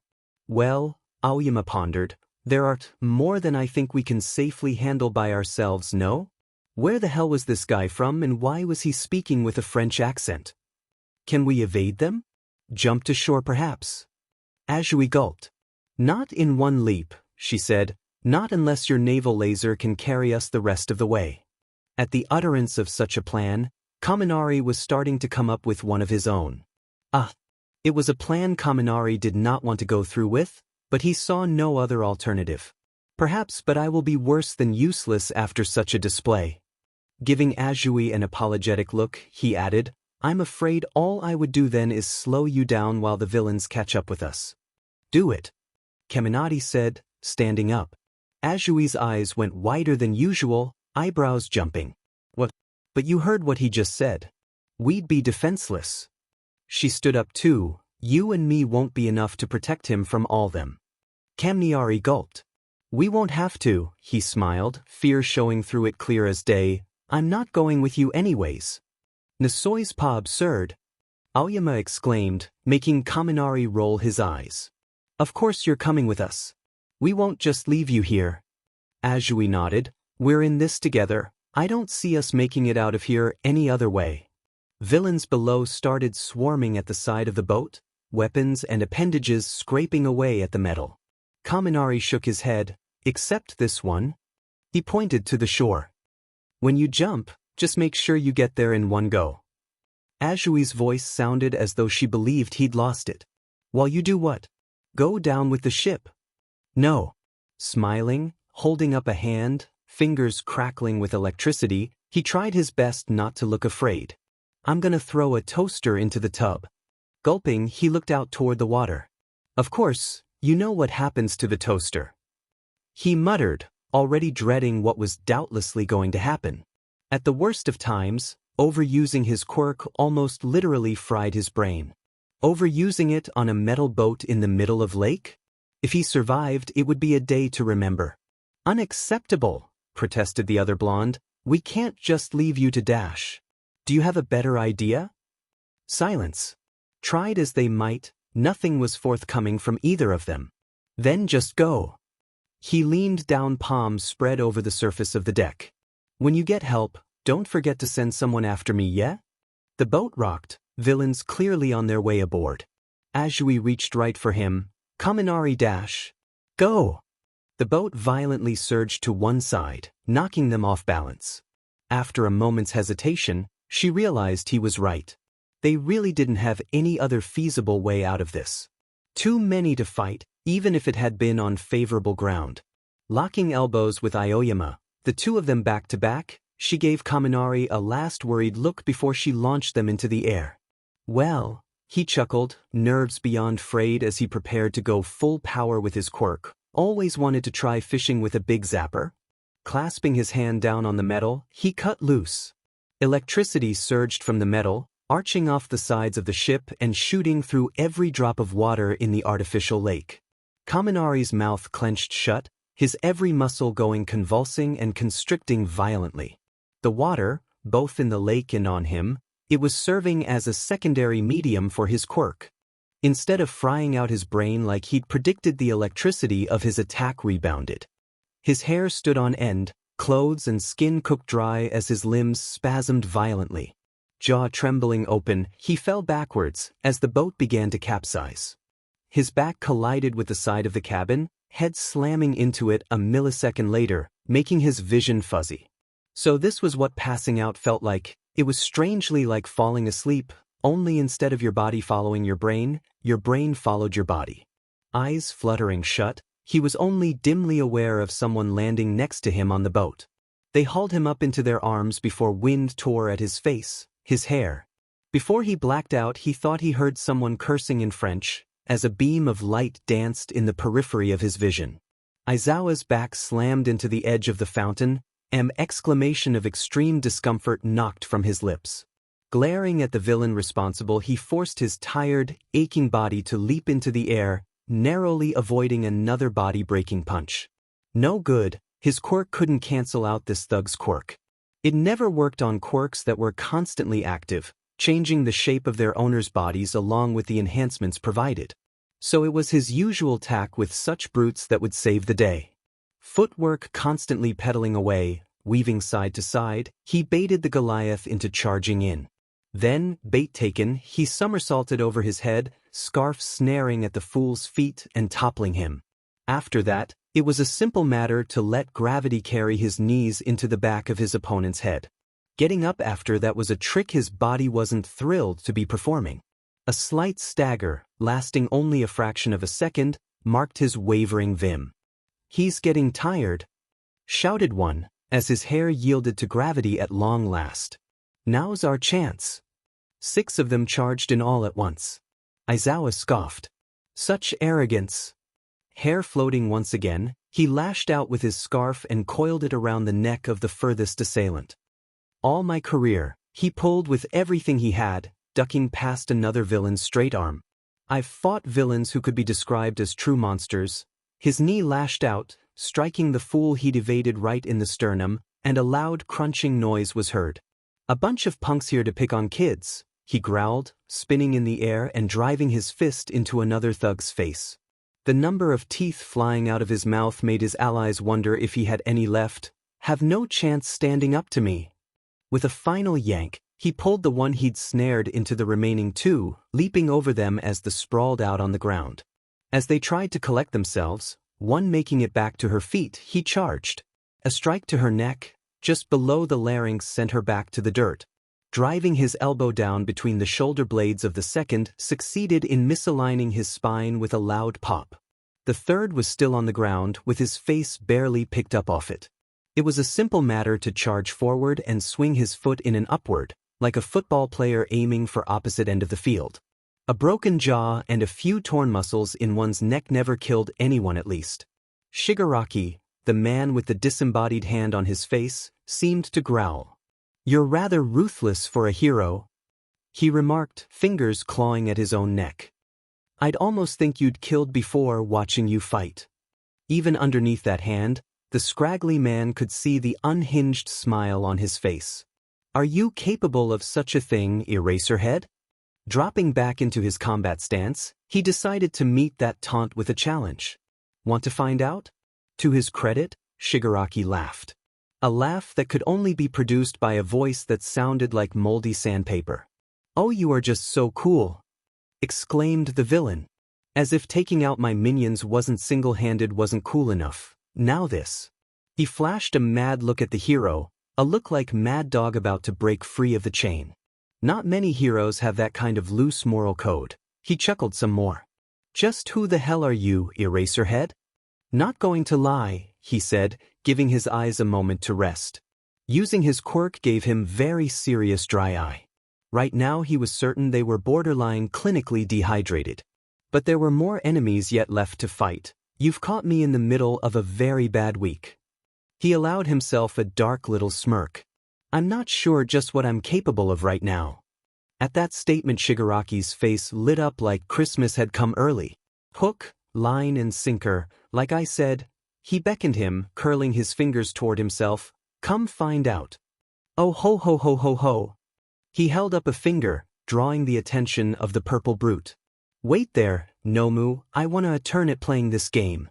Well, Aoyama pondered, there are more than I think we can safely handle by ourselves, no? Where the hell was this guy from and why was he speaking with a French accent? Can we evade them? Jump to shore perhaps? Azui gulped. Not in one leap, she said, not unless your naval laser can carry us the rest of the way. At the utterance of such a plan, Kaminari was starting to come up with one of his own. It was a plan Kaminari did not want to go through with, but he saw no other alternative. Perhaps, but I will be worse than useless after such a display. Giving Azui an apologetic look, he added, I'm afraid all I would do then is slow you down while the villains catch up with us. Do it. Kaminari said, standing up. Azui's eyes went wider than usual, eyebrows jumping. What? But you heard what he just said. We'd be defenseless. She stood up too. You and me won't be enough to protect him from all them. Kaminari gulped. We won't have to, he smiled, fear showing through it clear as day. I'm not going with you anyways. Ne sois pas absurd. Aoyama exclaimed, making Kaminari roll his eyes. Of course you're coming with us. We won't just leave you here. Azui nodded. We're in this together. I don't see us making it out of here any other way. Villains below started swarming at the side of the boat, weapons and appendages scraping away at the metal. Kaminari shook his head. Except this one. He pointed to the shore. When you jump, just make sure you get there in one go. Azui's voice sounded as though she believed he'd lost it. While you do what? Go down with the ship. No. Smiling, holding up a hand, fingers crackling with electricity, he tried his best not to look afraid. I'm gonna throw a toaster into the tub. Gulping, he looked out toward the water. Of course, you know what happens to the toaster. He muttered, already dreading what was doubtlessly going to happen. At the worst of times, overusing his quirk almost literally fried his brain. Overusing it on a metal boat in the middle of lake? If he survived, it would be a day to remember. Unacceptable, protested the other blonde. We can't just leave you to dash. Do you have a better idea? Silence. Tried as they might, nothing was forthcoming from either of them. Then just go. He leaned down, palms spread over the surface of the deck. When you get help, don't forget to send someone after me, yeah? The boat rocked, villains clearly on their way aboard. Azui reached right for him. Kaminari dash. Go! The boat violently surged to one side, knocking them off balance. After a moment's hesitation, she realized he was right. They really didn't have any other feasible way out of this. Too many to fight, even if it had been on favorable ground. Locking elbows with Aoyama, the two of them back to back, she gave Kaminari a last worried look before she launched them into the air. Well, he chuckled, nerves beyond frayed as he prepared to go full power with his quirk. Always wanted to try fishing with a big zapper? Clasping his hand down on the metal, he cut loose. Electricity surged from the metal, arching off the sides of the ship and shooting through every drop of water in the artificial lake. Kaminari's mouth clenched shut, his every muscle going convulsing and constricting violently. The water, both in the lake and on him, it was serving as a secondary medium for his quirk. Instead of frying out his brain like he'd predicted, the electricity of his attack rebounded. His hair stood on end, clothes and skin cooked dry as his limbs spasmed violently. Jaw trembling open, he fell backwards as the boat began to capsize. His back collided with the side of the cabin, head slamming into it a millisecond later, making his vision fuzzy. So this was what passing out felt like. It was strangely like falling asleep, only instead of your body following your brain followed your body. Eyes fluttering shut, he was only dimly aware of someone landing next to him on the boat. They hauled him up into their arms before wind tore at his face, his hair. Before he blacked out, he thought he heard someone cursing in French, as a beam of light danced in the periphery of his vision. Aizawa's back slammed into the edge of the fountain, an exclamation of extreme discomfort knocked from his lips. Glaring at the villain responsible, he forced his tired, aching body to leap into the air, narrowly avoiding another body-breaking punch. No good, his quirk couldn't cancel out this thug's quirk. It never worked on quirks that were constantly active, changing the shape of their owners' bodies along with the enhancements provided. So it was his usual tack with such brutes that would save the day. Footwork constantly pedaling away, weaving side to side, he baited the Goliath into charging in. Then, bait taken, he somersaulted over his head, scarf snaring at the fool's feet and toppling him. After that, it was a simple matter to let gravity carry his knees into the back of his opponent's head. Getting up after that was a trick his body wasn't thrilled to be performing. A slight stagger, lasting only a fraction of a second, marked his wavering vim. "He's getting tired," shouted one, as his hair yielded to gravity at long last. "Now's our chance." 6 of them charged in all at once. Aizawa scoffed. Such arrogance. Hair floating once again, he lashed out with his scarf and coiled it around the neck of the furthest assailant. All my career, he pulled with everything he had, ducking past another villain's straight arm. I've fought villains who could be described as true monsters. His knee lashed out, striking the fool he'd evaded right in the sternum, and a loud crunching noise was heard. A bunch of punks here to pick on kids, he growled, spinning in the air and driving his fist into another thug's face. The number of teeth flying out of his mouth made his allies wonder if he had any left. Have no chance standing up to me. With a final yank, he pulled the one he'd snared into the remaining two, leaping over them as they sprawled out on the ground. As they tried to collect themselves, one making it back to her feet, he charged. A strike to her neck, just below the larynx, sent her back to the dirt. Driving his elbow down between the shoulder blades of the second succeeded in misaligning his spine with a loud pop. The third was still on the ground with his face barely picked up off it. It was a simple matter to charge forward and swing his foot in and upward, like a football player aiming for opposite end of the field. A broken jaw and a few torn muscles in one's neck never killed anyone at least. Shigaraki, the man with the disembodied hand on his face, seemed to growl. "You're rather ruthless for a hero," he remarked, fingers clawing at his own neck. "I'd almost think you'd killed before watching you fight." Even underneath that hand, the scraggly man could see the unhinged smile on his face. "Are you capable of such a thing, Eraserhead?" Dropping back into his combat stance, he decided to meet that taunt with a challenge. "Want to find out?" To his credit, Shigaraki laughed. A laugh that could only be produced by a voice that sounded like moldy sandpaper. "Oh, you are just so cool," exclaimed the villain. "As if taking out my minions single-handed wasn't cool enough. Now this." He flashed a mad look at the hero, a look like Mad Dog about to break free of the chain. Not many heroes have that kind of loose moral code. He chuckled some more. "Just who the hell are you, Eraserhead?" "Not going to lie," he said, giving his eyes a moment to rest. Using his quirk gave him very serious dry eye. Right now he was certain they were borderline clinically dehydrated. But there were more enemies yet left to fight. "You've caught me in the middle of a very bad week." He allowed himself a dark little smirk. "I'm not sure just what I'm capable of right now." At that statement, Shigaraki's face lit up like Christmas had come early. "Hook, line and sinker, like I said." He beckoned him, curling his fingers toward himself. "Come find out." "Oh ho ho ho ho ho." He held up a finger, drawing the attention of the purple brute. "Wait there, Nomu, I wanna a turn at playing this game."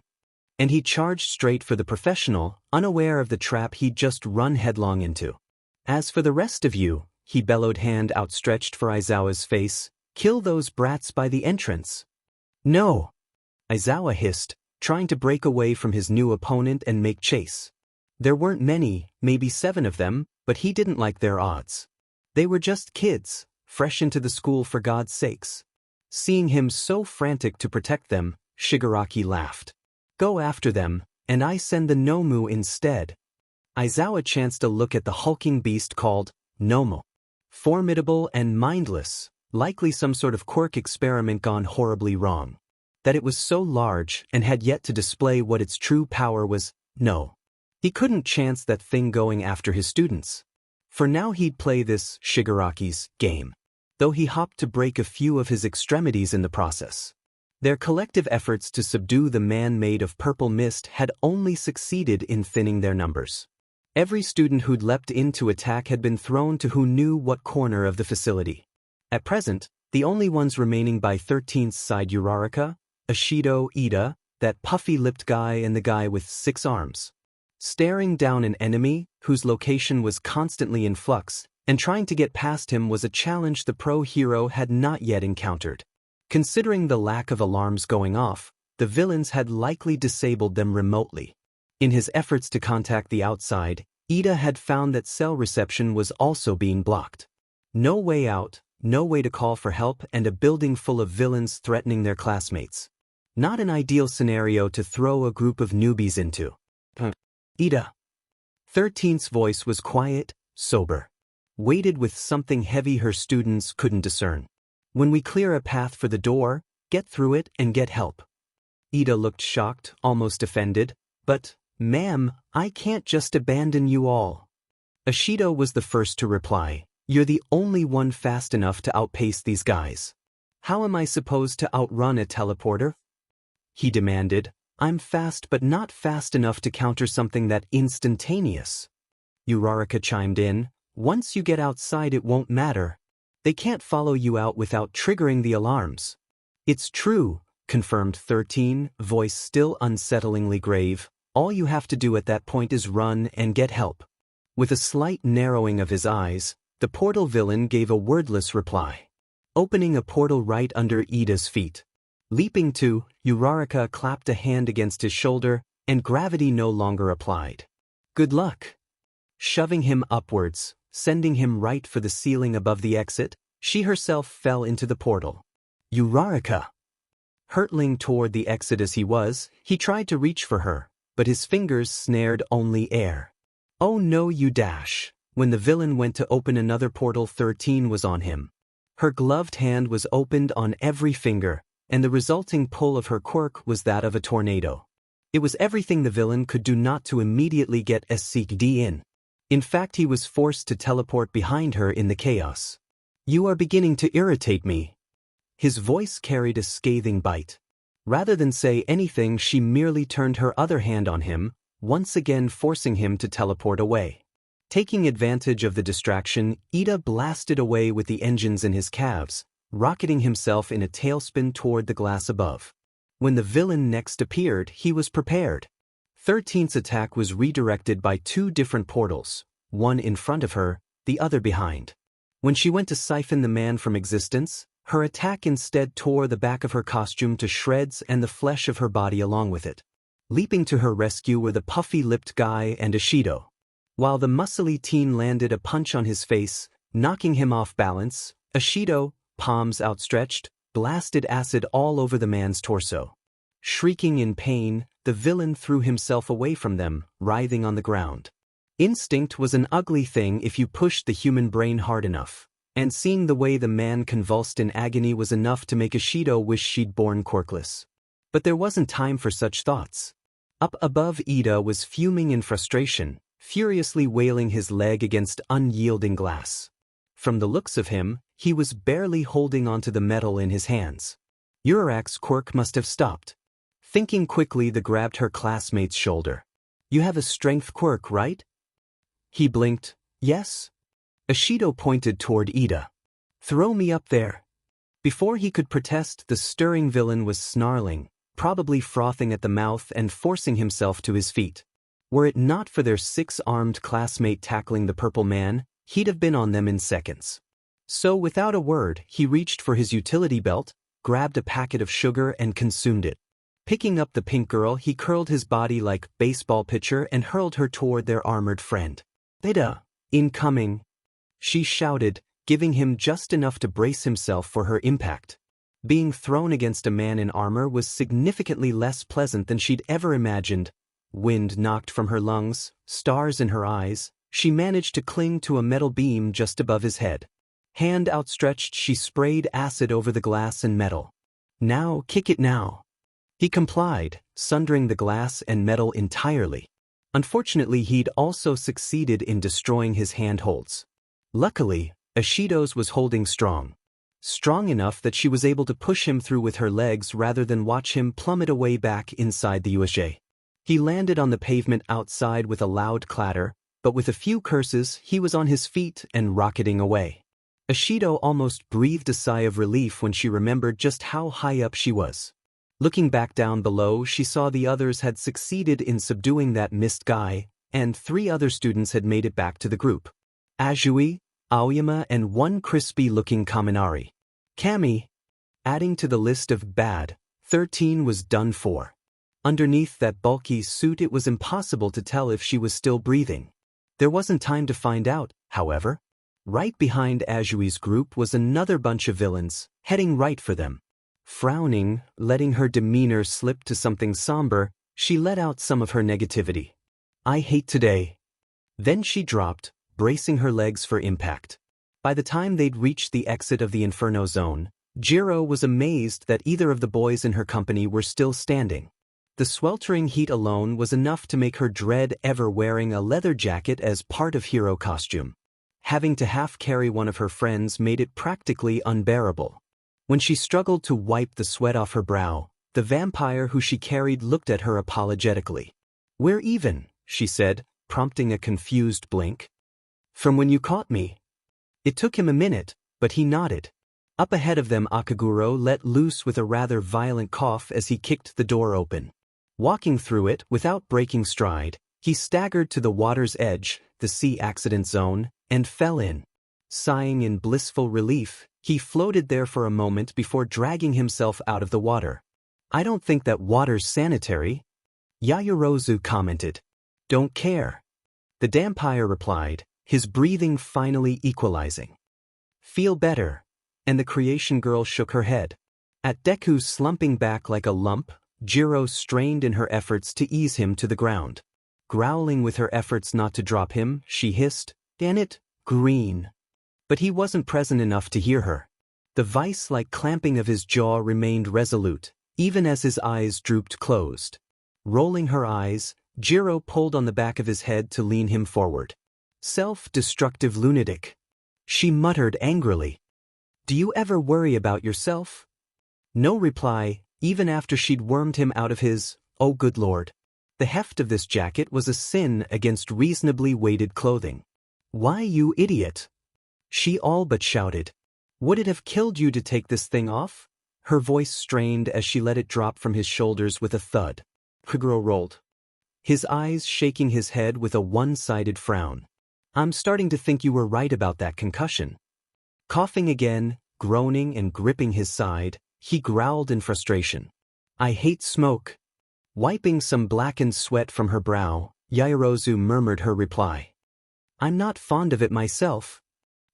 And he charged straight for the professional, unaware of the trap he'd just run headlong into. "As for the rest of you," he bellowed, hand outstretched for Aizawa's face, "kill those brats by the entrance." "No!" Aizawa hissed, trying to break away from his new opponent and make chase. There weren't many, maybe 7 of them, but he didn't like their odds. They were just kids, fresh into the school for God's sakes. Seeing him so frantic to protect them, Shigaraki laughed. "Go after them, and I send the Nomu instead." Aizawa chanced a look at the hulking beast called Nomu. Formidable and mindless, likely some sort of quirk experiment gone horribly wrong. That it was so large and had yet to display what its true power was, no. He couldn't chance that thing going after his students. For now he'd play this, Shigaraki's, game. Though he hopped to break a few of his extremities in the process. Their collective efforts to subdue the man made of purple mist had only succeeded in thinning their numbers. Every student who'd leapt in to attack had been thrown to who knew what corner of the facility. At present, the only ones remaining by 13th side Uraraka, Ashido, Ida, that puffy-lipped guy and the guy with 6 arms. Staring down an enemy, whose location was constantly in flux, and trying to get past him was a challenge the pro hero had not yet encountered. Considering the lack of alarms going off, the villains had likely disabled them remotely. In his efforts to contact the outside, Ida had found that cell reception was also being blocked. No way out, no way to call for help, and a building full of villains threatening their classmates. Not an ideal scenario to throw a group of newbies into. Ida. 13th's voice was quiet, sober. Weighted with something heavy her students couldn't discern. "When we clear a path for the door, get through it and get help." Ida looked shocked, almost offended. "But, ma'am, I can't just abandon you all." Ashido was the first to reply. "You're the only one fast enough to outpace these guys." "How am I supposed to outrun a teleporter?" he demanded. "I'm fast but not fast enough to counter something that instantaneous." Uraraka chimed in. "Once you get outside it won't matter." They can't follow you out without triggering the alarms. It's true, confirmed 13, voice still unsettlingly grave. All you have to do at that point is run and get help. With a slight narrowing of his eyes, the portal villain gave a wordless reply. Opening a portal right under Ida's feet. Leaping to, Uraraka clapped a hand against his shoulder, and gravity no longer applied. Good luck. Shoving him upwards, sending him right for the ceiling above the exit, she herself fell into the portal. Uraraka! Hurtling toward the exit as he was, he tried to reach for her, but his fingers snared only air. Oh no, you dash! When the villain went to open another portal, 13 was on him. Her gloved hand was opened on every finger, and the resulting pull of her quirk was that of a tornado. It was everything the villain could do not to immediately get SCD in. In fact, he was forced to teleport behind her in the chaos. You are beginning to irritate me. His voice carried a scathing bite. Rather than say anything, she merely turned her other hand on him, once again forcing him to teleport away. Taking advantage of the distraction, Ida blasted away with the engines in his calves, rocketing himself in a tailspin toward the glass above. When the villain next appeared, he was prepared. 13's attack was redirected by two different portals, one in front of her, the other behind. When she went to siphon the man from existence, her attack instead tore the back of her costume to shreds and the flesh of her body along with it. Leaping to her rescue were the puffy-lipped guy and Ashido. While the muscly teen landed a punch on his face, knocking him off balance, Ashido, palms outstretched, blasted acid all over the man's torso. Shrieking in pain, the villain threw himself away from them, writhing on the ground. Instinct was an ugly thing if you pushed the human brain hard enough, and seeing the way the man convulsed in agony was enough to make Ashido wish she'd born quirkless. But there wasn't time for such thoughts. Up above, Ida was fuming in frustration, furiously wailing his leg against unyielding glass. From the looks of him, he was barely holding onto the metal in his hands. Urarak's quirk must have stopped. Thinking quickly, the grabbed her classmate's shoulder. You have a strength quirk, right? He blinked. Yes? Ashido pointed toward Ida. Throw me up there. Before he could protest, the stirring villain was snarling, probably frothing at the mouth and forcing himself to his feet. Were it not for their six-armed classmate tackling the purple man, he'd have been on them in seconds. So without a word, he reached for his utility belt, grabbed a packet of sugar and consumed it. Picking up the pink girl, he curled his body like baseball pitcher and hurled her toward their armored friend. Ida, incoming! She shouted, giving him just enough to brace himself for her impact. Being thrown against a man in armor was significantly less pleasant than she'd ever imagined. Wind knocked from her lungs, stars in her eyes, she managed to cling to a metal beam just above his head. Hand outstretched, she sprayed acid over the glass and metal. Now, kick it now. He complied, sundering the glass and metal entirely. Unfortunately, he'd also succeeded in destroying his handholds. Luckily, Ashido's was holding strong. Strong enough that she was able to push him through with her legs rather than watch him plummet away back inside the USJ. He landed on the pavement outside with a loud clatter, but with a few curses, he was on his feet and rocketing away. Ashido almost breathed a sigh of relief when she remembered just how high up she was. Looking back down below, she saw the others had succeeded in subduing that mist guy, and 3 other students had made it back to the group. Azui, Aoyama, and one crispy-looking Kaminari. Kami, adding to the list of bad, 13 was done for. Underneath that bulky suit, it was impossible to tell if she was still breathing. There wasn't time to find out, however. Right behind Azui's group was another bunch of villains, heading right for them. Frowning, letting her demeanor slip to something somber, she let out some of her negativity. I hate today. Then she dropped, bracing her legs for impact. By the time they'd reached the exit of the Inferno Zone, Jiro was amazed that either of the boys in her company were still standing. The sweltering heat alone was enough to make her dread ever wearing a leather jacket as part of hero costume. Having to half-carry one of her friends made it practically unbearable. When she struggled to wipe the sweat off her brow, the vampire who she carried looked at her apologetically. We're even, she said, prompting a confused blink. From when you caught me. It took him a minute, but he nodded. Up ahead of them, Akaguro let loose with a rather violent cough as he kicked the door open. Walking through it without breaking stride, he staggered to the water's edge, the sea accident zone, and fell in. Sighing in blissful relief, he floated there for a moment before dragging himself out of the water. "I don't think that water's sanitary," Yaoyorozu commented. "Don't care," the vampire replied, his breathing finally equalizing. "Feel better," and the creation girl shook her head. At Deku slumping back like a lump, Jiro strained in her efforts to ease him to the ground. Growling with her efforts not to drop him, she hissed, "Damn it, green." But he wasn't present enough to hear her. The vice-like clamping of his jaw remained resolute, even as his eyes drooped closed. Rolling her eyes, Jiro pulled on the back of his head to lean him forward. "Self-destructive lunatic," she muttered angrily. "Do you ever worry about yourself?" No reply, even after she'd wormed him out of his, oh good lord. The heft of this jacket was a sin against reasonably weighted clothing. "Why, you idiot!" she all but shouted. "Would it have killed you to take this thing off?" Her voice strained as she let it drop from his shoulders with a thud. Kaguro rolled his eyes, shaking his head with a one-sided frown. "I'm starting to think you were right about that concussion." Coughing again, groaning and gripping his side, he growled in frustration. "I hate smoke." Wiping some blackened sweat from her brow, Yaoyorozu murmured her reply. "I'm not fond of it myself."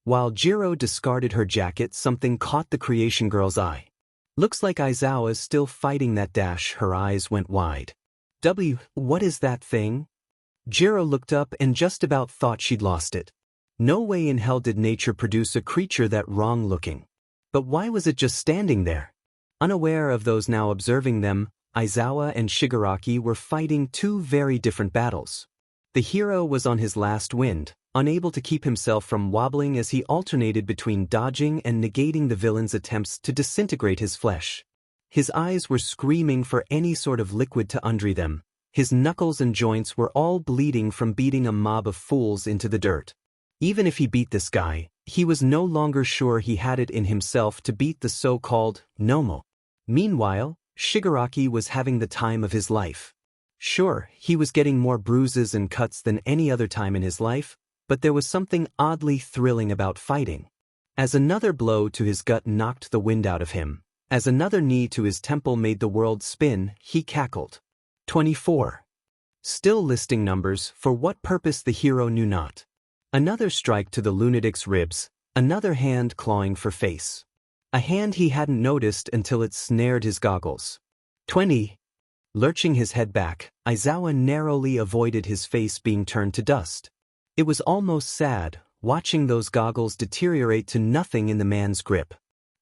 While Jiro discarded her jacket, something caught the creation girl's eye. "Looks like Aizawa's still fighting that dash." Her eyes went wide. What is that thing?" Jiro looked up and just about thought she'd lost it. No way in hell did nature produce a creature that wrong-looking. But why was it just standing there? Unaware of those now observing them, Aizawa and Shigaraki were fighting two very different battles. The hero was on his last wind, unable to keep himself from wobbling as he alternated between dodging and negating the villain's attempts to disintegrate his flesh. His eyes were screaming for any sort of liquid to undo them. His knuckles and joints were all bleeding from beating a mob of fools into the dirt. Even if he beat this guy, he was no longer sure he had it in himself to beat the so-called Nomo. Meanwhile, Shigaraki was having the time of his life. Sure, he was getting more bruises and cuts than any other time in his life, but there was something oddly thrilling about fighting. As another blow to his gut knocked the wind out of him, as another knee to his temple made the world spin, he cackled. 24. Still listing numbers, for what purpose the hero knew not. Another strike to the lunatic's ribs, another hand clawing for face. A hand he hadn't noticed until it snared his goggles. 20. Lurching his head back, Aizawa narrowly avoided his face being turned to dust. It was almost sad, watching those goggles deteriorate to nothing in the man's grip.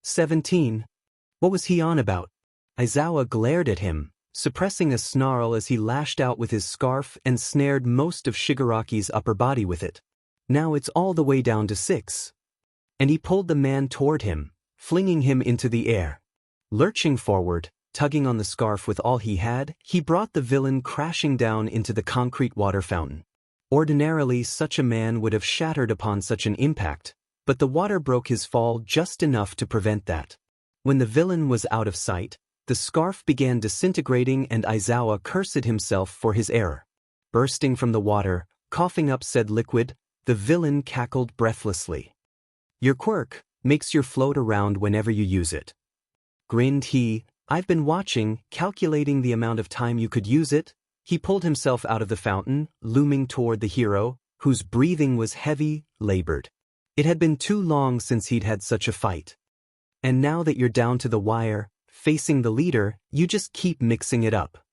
17. What was he on about? Aizawa glared at him, suppressing a snarl as he lashed out with his scarf and snared most of Shigaraki's upper body with it. Now it's all the way down to 6. And he pulled the man toward him, flinging him into the air. Lurching forward, tugging on the scarf with all he had, he brought the villain crashing down into the concrete water fountain. Ordinarily, such a man would have shattered upon such an impact, but the water broke his fall just enough to prevent that. When the villain was out of sight, the scarf began disintegrating and Aizawa cursed himself for his error. Bursting from the water, coughing up said liquid, the villain cackled breathlessly. "Your quirk makes your float around whenever you use it." Grinned he, "I've been watching, calculating the amount of time you could use it." He pulled himself out of the fountain, looming toward the hero, whose breathing was heavy, labored. It had been too long since he'd had such a fight. "And now that you're down to the wire, facing the leader, you just keep mixing it up."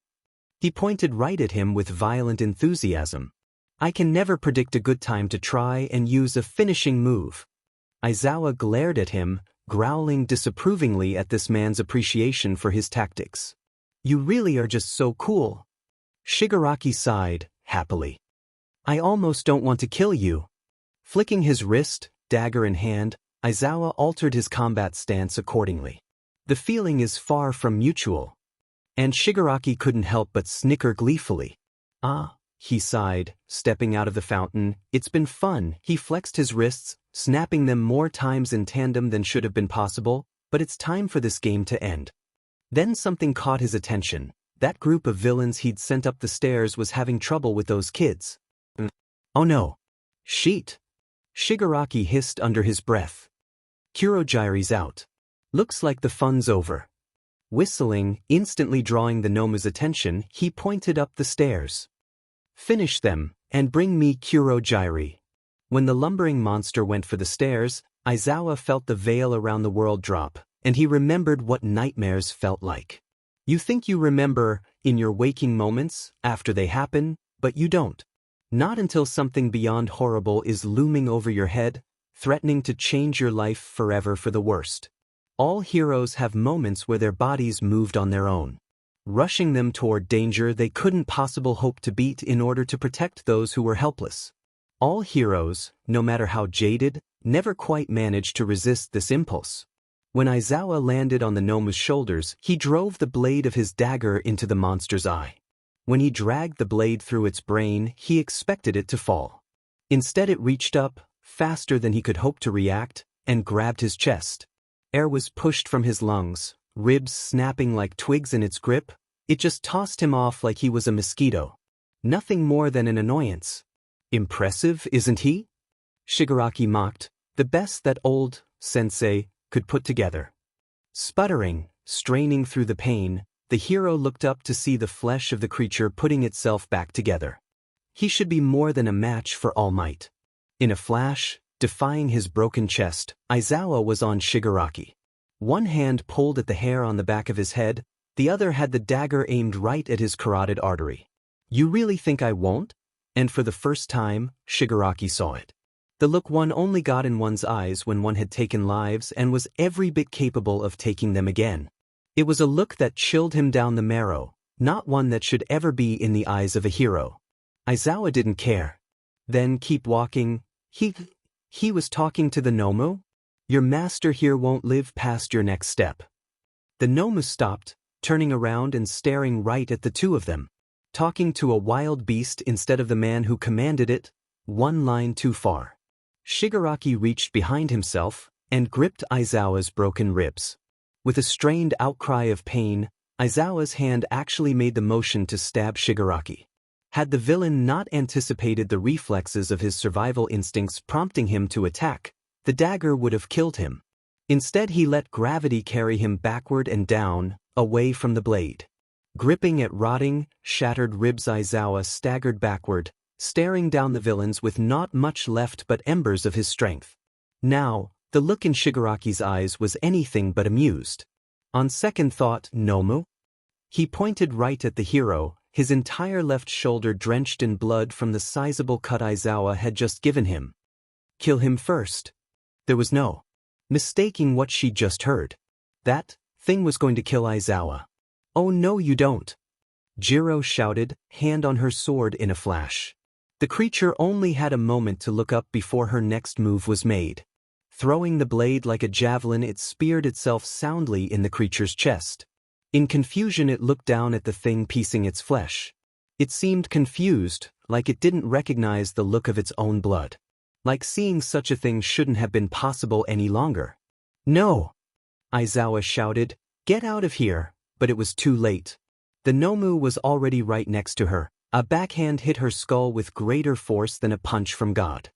He pointed right at him with violent enthusiasm. "I can never predict a good time to try and use a finishing move." Aizawa glared at him, growling disapprovingly at this man's appreciation for his tactics. "You really are just so cool." Shigaraki sighed, happily. "I almost don't want to kill you." Flicking his wrist, dagger in hand, Aizawa altered his combat stance accordingly. "The feeling is far from mutual." And Shigaraki couldn't help but snicker gleefully. "Ah," he sighed, stepping out of the fountain, "it's been fun." He flexed his wrists, snapping them more times in tandem than should have been possible, but it's time for this game to end. Then something caught his attention. That group of villains he'd sent up the stairs was having trouble with those kids. Oh no. Sheet. Shigaraki hissed under his breath. Kurojiro's out. Looks like the fun's over. Whistling, instantly drawing the Nomu's attention, he pointed up the stairs. Finish them, and bring me Kurojiro. When the lumbering monster went for the stairs, Aizawa felt the veil around the world drop, and he remembered what nightmares felt like. You think you remember, in your waking moments, after they happen, but you don't. Not until something beyond horrible is looming over your head, threatening to change your life forever for the worst. All heroes have moments where their bodies moved on their own, rushing them toward danger they couldn't possibly hope to beat in order to protect those who were helpless. All heroes, no matter how jaded, never quite managed to resist this impulse. When Aizawa landed on the Nomu's shoulders, he drove the blade of his dagger into the monster's eye. When he dragged the blade through its brain, he expected it to fall. Instead it reached up, faster than he could hope to react, and grabbed his chest. Air was pushed from his lungs, ribs snapping like twigs in its grip. It just tossed him off like he was a mosquito. Nothing more than an annoyance. Impressive, isn't he? Shigaraki mocked, the best that old sensei could put together. Sputtering, straining through the pain, the hero looked up to see the flesh of the creature putting itself back together. He should be more than a match for All Might. In a flash, defying his broken chest, Aizawa was on Shigaraki. One hand pulled at the hair on the back of his head, the other had the dagger aimed right at his carotid artery. You really think I won't? And for the first time, Shigaraki saw it. The look one only got in one's eyes when one had taken lives and was every bit capable of taking them again. It was a look that chilled him down the marrow, not one that should ever be in the eyes of a hero. Aizawa didn't care. Then keep walking. He was talking to the Nomu? Your master here won't live past your next step. The Nomu stopped, turning around and staring right at the two of them. Talking to a wild beast instead of the man who commanded it, one line too far. Shigaraki reached behind himself and gripped Aizawa's broken ribs. With a strained outcry of pain, Aizawa's hand actually made the motion to stab Shigaraki. Had the villain not anticipated the reflexes of his survival instincts prompting him to attack, the dagger would have killed him. Instead he let gravity carry him backward and down, away from the blade. Gripping at rotting, shattered ribs, Aizawa staggered backward, staring down the villains with not much left but embers of his strength. Now, the look in Shigaraki's eyes was anything but amused. On second thought, Nomu? He pointed right at the hero, his entire left shoulder drenched in blood from the sizable cut Aizawa had just given him. Kill him first. There was no mistaking what she'd just heard. That thing was going to kill Aizawa. Oh no you don't. Jiro shouted, hand on her sword in a flash. The creature only had a moment to look up before her next move was made. Throwing the blade like a javelin, it speared itself soundly in the creature's chest. In confusion it looked down at the thing piecing its flesh. It seemed confused, like it didn't recognize the look of its own blood. Like seeing such a thing shouldn't have been possible any longer. No! Aizawa shouted, get out of here, but it was too late. The Nomu was already right next to her. A backhand hit her skull with greater force than a punch from God.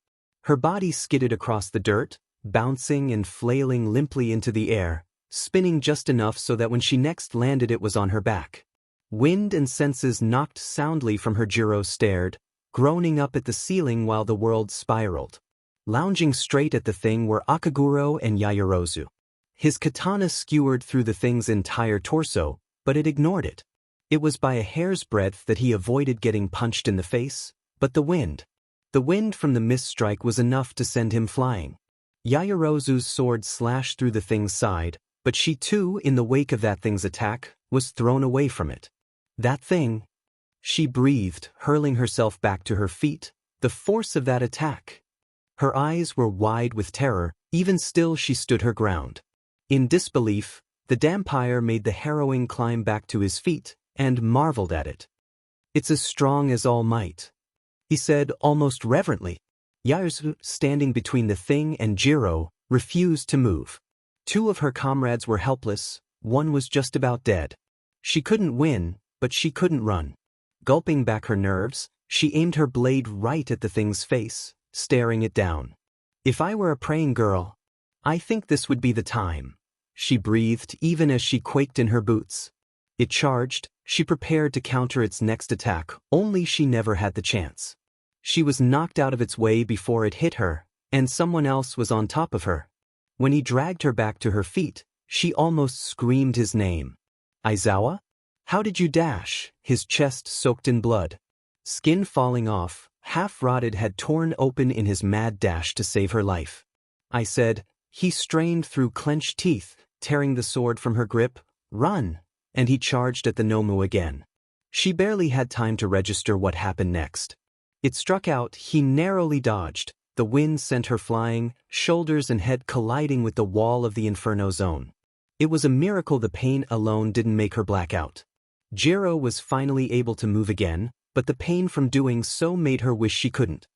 Her body skidded across the dirt, bouncing and flailing limply into the air, spinning just enough so that when she next landed it was on her back. Wind and senses knocked soundly from her. Jiro stared, groaning up at the ceiling while the world spiraled. Lounging straight at the thing were Akaguro and Yaoyorozu. His katana skewered through the thing's entire torso, but it ignored it. It was by a hair's breadth that he avoided getting punched in the face, but the wind from the mist strike was enough to send him flying. Yaoyorozu's sword slashed through the thing's side, but she too, in the wake of that thing's attack, was thrown away from it. That thing. She breathed, hurling herself back to her feet, the force of that attack. Her eyes were wide with terror, even still she stood her ground. In disbelief, the Dampire made the harrowing climb back to his feet, and marveled at it. It's as strong as All Might, he said almost reverently. Yaozu, standing between the thing and Jiro, refused to move. Two of her comrades were helpless, one was just about dead. She couldn't win, but she couldn't run. Gulping back her nerves, she aimed her blade right at the thing's face, staring it down. "If I were a praying girl, I think this would be the time," she breathed even as she quaked in her boots. It charged, she prepared to counter its next attack, only she never had the chance. She was knocked out of its way before it hit her, and someone else was on top of her. When he dragged her back to her feet, she almost screamed his name. "Aizawa? How did you dash?" His chest soaked in blood. Skin falling off, half-rotted, had torn open in his mad dash to save her life. "I said," he strained through clenched teeth, tearing the sword from her grip, "run," and he charged at the Nomu again. She barely had time to register what happened next. It struck out, he narrowly dodged. The wind sent her flying, shoulders and head colliding with the wall of the Inferno Zone. It was a miracle the pain alone didn't make her black out. Jiro was finally able to move again, but the pain from doing so made her wish she couldn't.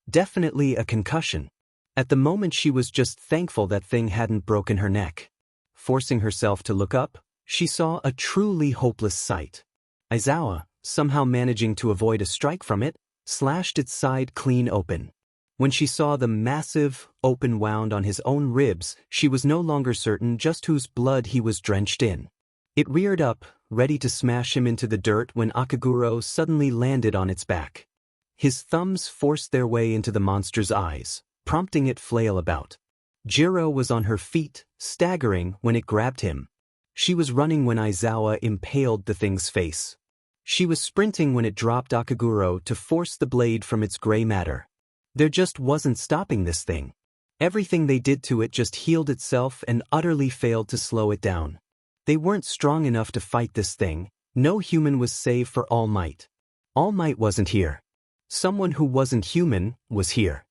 Definitely a concussion. At the moment she was just thankful that thing hadn't broken her neck. Forcing herself to look up, she saw a truly hopeless sight. Aizawa, somehow managing to avoid a strike from it, slashed its side clean open. When she saw the massive, open wound on his own ribs, she was no longer certain just whose blood he was drenched in. It reared up, ready to smash him into the dirt when Akaguro suddenly landed on its back. His thumbs forced their way into the monster's eyes, prompting it flail about. Jiro was on her feet, staggering when it grabbed him. She was running when Aizawa impaled the thing's face. She was sprinting when it dropped Akaguro to force the blade from its gray matter. There just wasn't stopping this thing. Everything they did to it just healed itself and utterly failed to slow it down. They weren't strong enough to fight this thing. No human was saved for All Might. All Might wasn't here. Someone who wasn't human was here.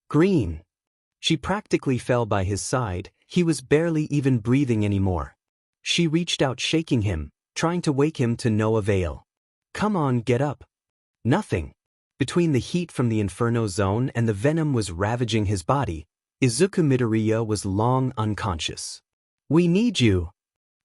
Green. She practically fell by his side. He was barely even breathing anymore. She reached out, shaking him, trying to wake him to no avail. "Come on, get up." Nothing. Between the heat from the Inferno Zone and the venom was ravaging his body, Izuku Midoriya was long unconscious. "We need you."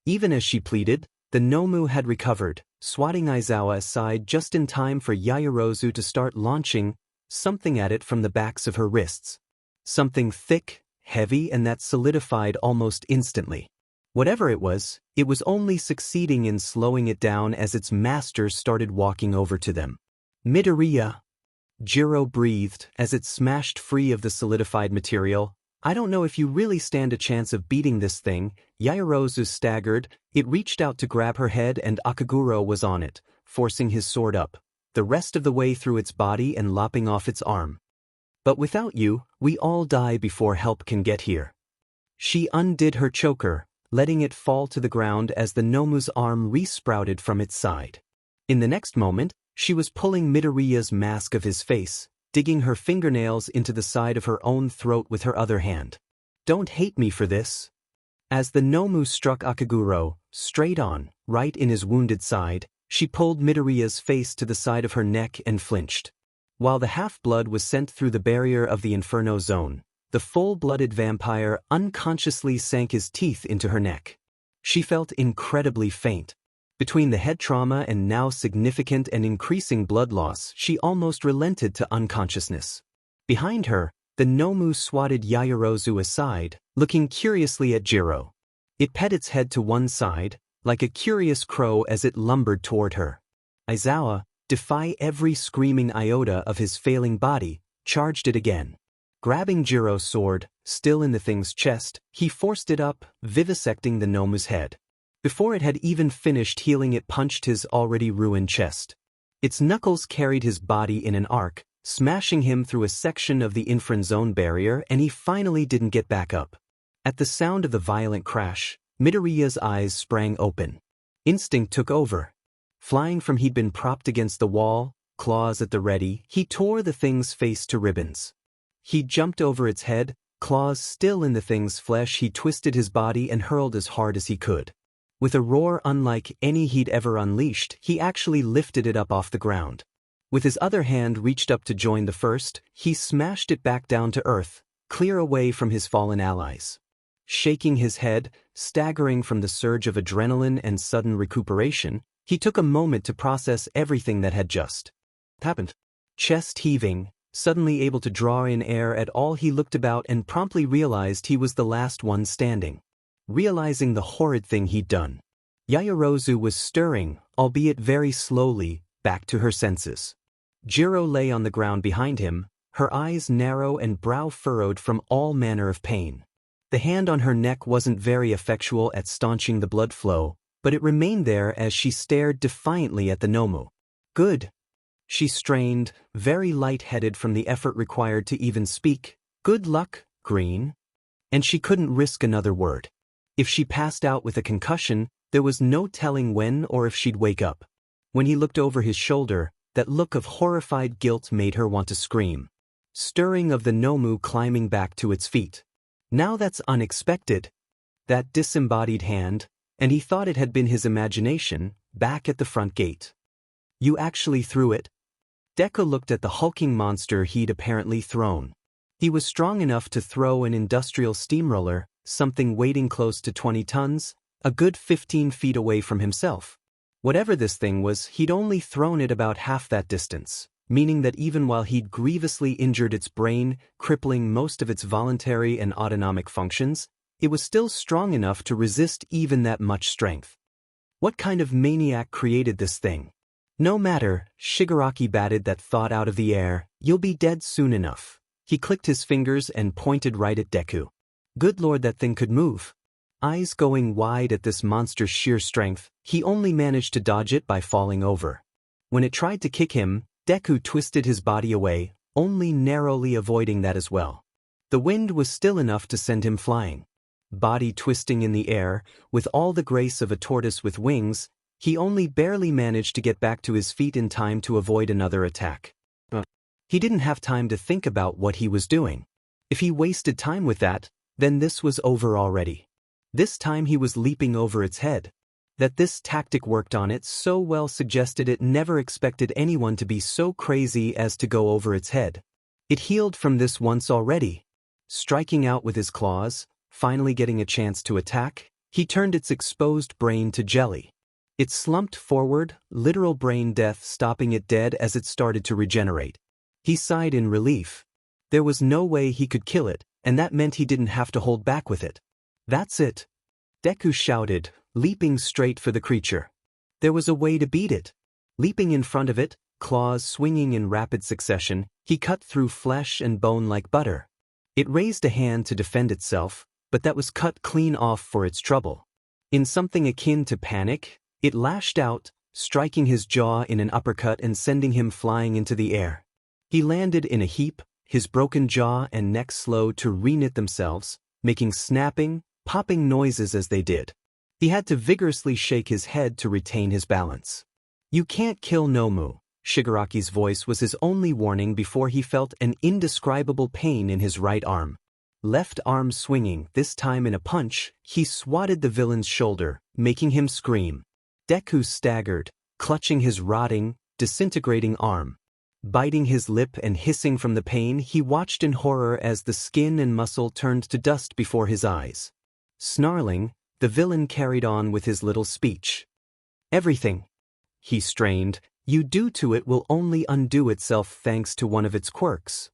Even as she pleaded, the Nomu had recovered, swatting Aizawa aside just in time for Yaoyorozu to start launching something at it from the backs of her wrists. Something thick, heavy, and that solidified almost instantly. Whatever it was only succeeding in slowing it down as its master started walking over to them. "Midoriya," Jiro breathed as it smashed free of the solidified material. "I don't know if you really stand a chance of beating this thing." Yaoyorozu staggered. It reached out to grab her head and Akaguro was on it, forcing his sword up, the rest of the way through its body and lopping off its arm. "But without you, we all die before help can get here." She undid her choker, letting it fall to the ground as the Nomu's arm re-sprouted from its side. In the next moment, she was pulling Midoriya's mask of his face, digging her fingernails into the side of her own throat with her other hand. "Don't hate me for this." As the Nomu struck Akaguro, straight on, right in his wounded side, she pulled Midoriya's face to the side of her neck and flinched. While the half-blood was sent through the barrier of the Inferno Zone, the full-blooded vampire unconsciously sank his teeth into her neck. She felt incredibly faint. Between the head trauma and now significant and increasing blood loss, she almost relented to unconsciousness. Behind her, the Nomu swatted Yaoyorozu aside, looking curiously at Jiro. It pet its head to one side, like a curious crow as it lumbered toward her. Aizawa, defy every screaming iota of his failing body, charged it again. Grabbing Jiro's sword, still in the thing's chest, he forced it up, vivisecting the Nomu's head. Before it had even finished healing, it punched his already ruined chest. Its knuckles carried his body in an arc, smashing him through a section of the Inferno Zone barrier, and he finally didn't get back up. At the sound of the violent crash, Midoriya's eyes sprang open. Instinct took over. Flying from he'd been propped against the wall, claws at the ready, he tore the thing's face to ribbons. He jumped over its head, claws still in the thing's flesh. He twisted his body and hurled as hard as he could. With a roar unlike any he'd ever unleashed, he actually lifted it up off the ground. With his other hand reached up to join the first, he smashed it back down to earth, clear away from his fallen allies. Shaking his head, staggering from the surge of adrenaline and sudden recuperation, he took a moment to process everything that had just happened. Chest heaving, suddenly able to draw in air at all, he looked about and promptly realized he was the last one standing. Realizing the horrid thing he'd done, Yaoyorozu was stirring, albeit very slowly, back to her senses. Jiro lay on the ground behind him, her eyes narrow and brow furrowed from all manner of pain. The hand on her neck wasn't very effectual at staunching the blood flow, but it remained there as she stared defiantly at the Nomu. Good. She strained, very light-headed from the effort required to even speak. Good luck, Green. And she couldn't risk another word. If she passed out with a concussion, there was no telling when or if she'd wake up. When he looked over his shoulder, that look of horrified guilt made her want to scream. Stirring of the Nomu climbing back to its feet. Now that's unexpected. That disembodied hand, and he thought it had been his imagination, back at the front gate. You actually threw it? Deku looked at the hulking monster he'd apparently thrown. He was strong enough to throw an industrial steamroller, something weighing close to 20 tons, a good 15 feet away from himself. Whatever this thing was, he'd only thrown it about half that distance, meaning that even while he'd grievously injured its brain, crippling most of its voluntary and autonomic functions, it was still strong enough to resist even that much strength. What kind of maniac created this thing? No matter, Shigaraki batted that thought out of the air, you'll be dead soon enough. He clicked his fingers and pointed right at Deku. Good lord, that thing could move. Eyes going wide at this monster's sheer strength, he only managed to dodge it by falling over. When it tried to kick him, Deku twisted his body away, only narrowly avoiding that as well. The wind was still enough to send him flying. Body twisting in the air, with all the grace of a tortoise with wings, he only barely managed to get back to his feet in time to avoid another attack. He didn't have time to think about what he was doing. If he wasted time with that, then this was over already. This time he was leaping over its head. That this tactic worked on it so well suggested it never expected anyone to be so crazy as to go over its head. It healed from this once already. Striking out with his claws, finally getting a chance to attack, he turned its exposed brain to jelly. It slumped forward, literal brain death stopping it dead as it started to regenerate. He sighed in relief. There was no way he could kill it, and that meant he didn't have to hold back with it. That's it. Deku shouted, leaping straight for the creature. There was a way to beat it. Leaping in front of it, claws swinging in rapid succession, he cut through flesh and bone like butter. It raised a hand to defend itself, but that was cut clean off for its trouble. In something akin to panic, it lashed out, striking his jaw in an uppercut and sending him flying into the air. He landed in a heap, his broken jaw and neck slow to reknit themselves, making snapping, popping noises as they did. He had to vigorously shake his head to retain his balance. You can't kill Nomu. Shigaraki's voice was his only warning before he felt an indescribable pain in his right arm. Left arm swinging, this time in a punch, he swatted the villain's shoulder, making him scream. Deku staggered, clutching his rotting, disintegrating arm. Biting his lip and hissing from the pain, he watched in horror as the skin and muscle turned to dust before his eyes. Snarling, the villain carried on with his little speech. Everything, he strained, you do to it will only undo itself thanks to one of its quirks.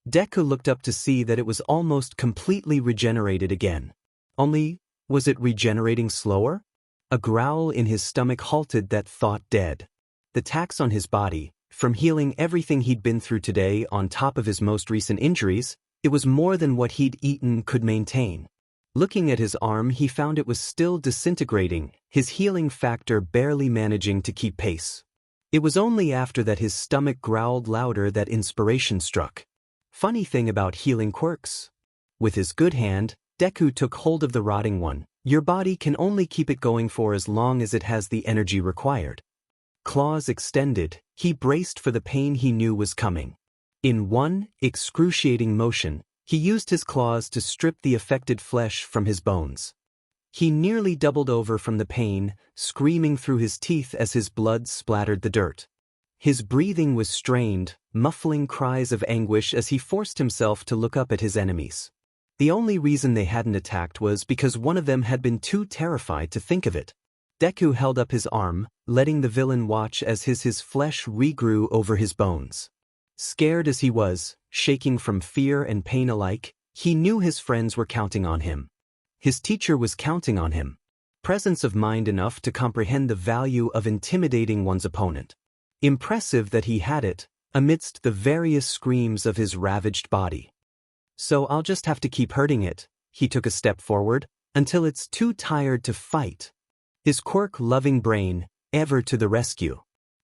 Deku looked up to see that it was almost completely regenerated again. Only, was it regenerating slower? A growl in his stomach halted that thought dead. The tax on his body, from healing everything he'd been through today on top of his most recent injuries, it was more than what he'd eaten could maintain. Looking at his arm, he found it was still disintegrating, his healing factor barely managing to keep pace. It was only after that his stomach growled louder that inspiration struck. Funny thing about healing quirks. With his good hand, Deku took hold of the rotting one. Your body can only keep it going for as long as it has the energy required. Claws extended, he braced for the pain he knew was coming. In one excruciating motion, he used his claws to strip the affected flesh from his bones. He nearly doubled over from the pain, screaming through his teeth as his blood splattered the dirt. His breathing was strained, muffling cries of anguish as he forced himself to look up at his enemies. The only reason they hadn't attacked was because one of them had been too terrified to think of it. Deku held up his arm, letting the villain watch as his flesh regrew over his bones. Scared as he was, shaking from fear and pain alike, he knew his friends were counting on him. His teacher was counting on him. Presence of mind enough to comprehend the value of intimidating one's opponent. Impressive that he had it, amidst the various screams of his ravaged body. So I'll just have to keep hurting it, he took a step forward, until it's too tired to fight. His quirk-loving brain, ever to the rescue.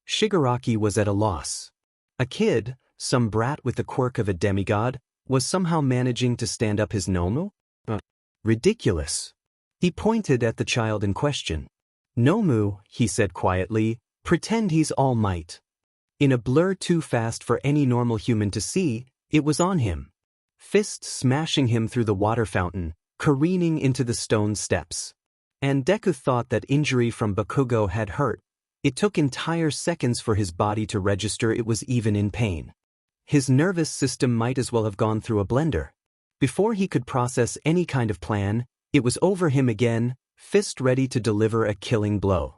Shigaraki was at a loss. A kid, some brat with the quirk of a demigod, was somehow managing to stand up his Nomu? Ridiculous. He pointed at the child in question. Nomu, he said quietly, pretend he's All Might. In a blur too fast for any normal human to see, it was on him. Fist smashing him through the water fountain, careening into the stone steps. And Deku thought that injury from Bakugo had hurt. It took entire seconds for his body to register it was even in pain. His nervous system might as well have gone through a blender. Before he could process any kind of plan, it was over him again, fist ready to deliver a killing blow.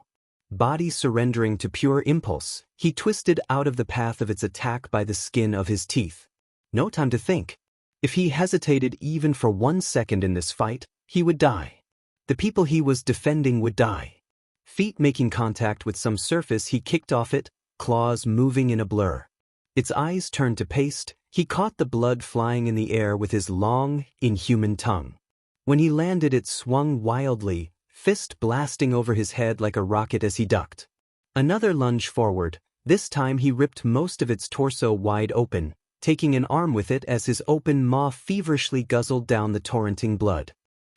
Body surrendering to pure impulse, he twisted out of the path of its attack by the skin of his teeth. No time to think. If he hesitated even for 1 second in this fight, he would die. The people he was defending would die. Feet making contact with some surface, he kicked off it, claws moving in a blur. Its eyes turned to paste, he caught the blood flying in the air with his long, inhuman tongue. When he landed, it swung wildly, fist blasting over his head like a rocket as he ducked. Another lunge forward, this time he ripped most of its torso wide open, taking an arm with it as his open maw feverishly guzzled down the torrenting blood.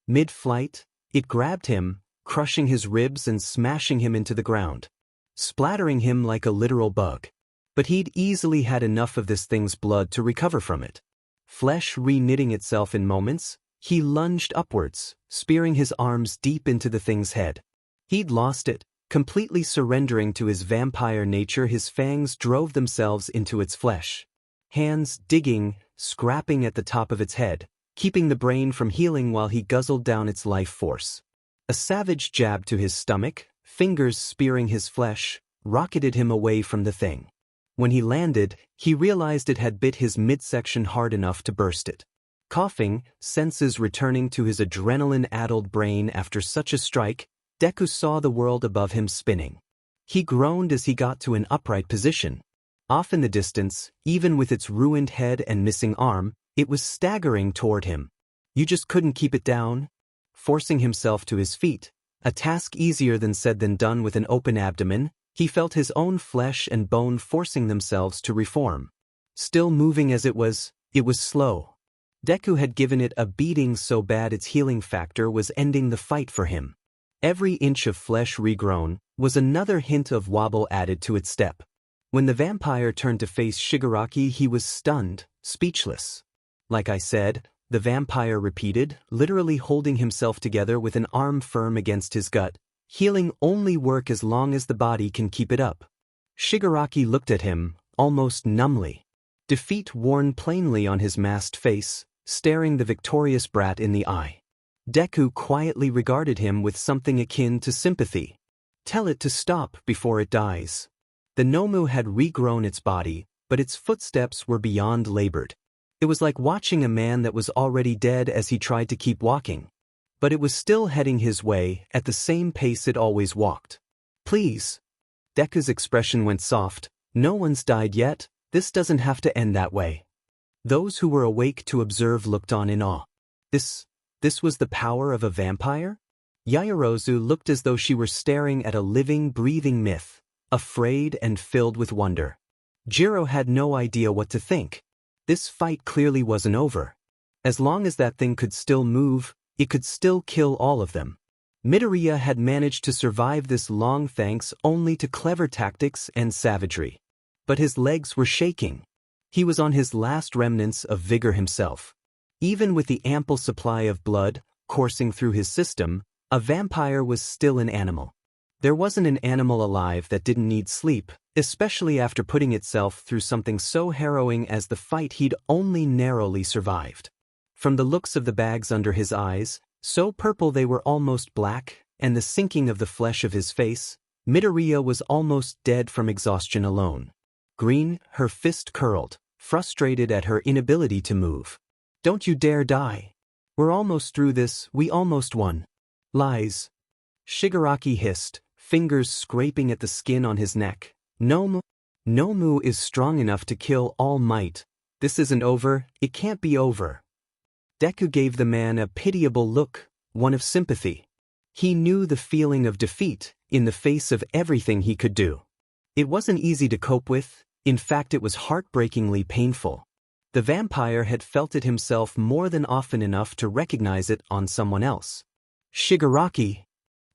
Mid-flight, it grabbed him, crushing his ribs and smashing him into the ground, splattering him like a literal bug. But he'd easily had enough of this thing's blood to recover from it. Flesh re-knitting itself in moments, he lunged upwards, spearing his arms deep into the thing's head. He'd lost it, completely surrendering to his vampire nature. His fangs drove themselves into its flesh. Hands digging, scrapping at the top of its head, keeping the brain from healing while he guzzled down its life force. A savage jab to his stomach, fingers spearing his flesh, rocketed him away from the thing. When he landed, he realized it had bit his midsection hard enough to burst it. Coughing, senses returning to his adrenaline-addled brain after such a strike, Deku saw the world above him spinning. He groaned as he got to an upright position. Off in the distance, even with its ruined head and missing arm, it was staggering toward him. You just couldn't keep it down? Forcing himself to his feet, a task easier than said than done with an open abdomen, he felt his own flesh and bone forcing themselves to reform. Still moving as it was slow. Deku had given it a beating so bad its healing factor was ending the fight for him. Every inch of flesh regrown was another hint of wobble added to its step. When the vampire turned to face Shigaraki, he was stunned, speechless. Like I said, the vampire repeated, literally holding himself together with an arm firm against his gut. Healing only work as long as the body can keep it up. Shigaraki looked at him, almost numbly. Defeat worn plainly on his masked face, staring the victorious brat in the eye. Deku quietly regarded him with something akin to sympathy. Tell it to stop before it dies. The Nomu had regrown its body, but its footsteps were beyond labored. It was like watching a man that was already dead as he tried to keep walking. But it was still heading his way at the same pace it always walked. Please. Deku's expression went soft. No one's died yet, this doesn't have to end that way. Those who were awake to observe looked on in awe. This was the power of a vampire? Yaoyorozu looked as though she were staring at a living, breathing myth, afraid and filled with wonder. Jiro had no idea what to think. This fight clearly wasn't over. As long as that thing could still move, it could still kill all of them. Midoriya had managed to survive this long thanks only to clever tactics and savagery. But his legs were shaking. He was on his last remnants of vigor himself. Even with the ample supply of blood coursing through his system, a vampire was still an animal. There wasn't an animal alive that didn't need sleep, especially after putting itself through something so harrowing as the fight he'd only narrowly survived. From the looks of the bags under his eyes, so purple they were almost black, and the sinking of the flesh of his face, Midoriya was almost dead from exhaustion alone. Green, her fist curled, frustrated at her inability to move. "Don't you dare die. We're almost through this, we almost won." "Lies." Shigaraki hissed, fingers scraping at the skin on his neck. Nomu is strong enough to kill All Might. This isn't over, it can't be over." Deku gave the man a pitiable look, one of sympathy. He knew the feeling of defeat in the face of everything he could do. It wasn't easy to cope with, in fact it was heartbreakingly painful. The vampire had felt it himself more than often enough to recognize it on someone else. "Shigaraki,"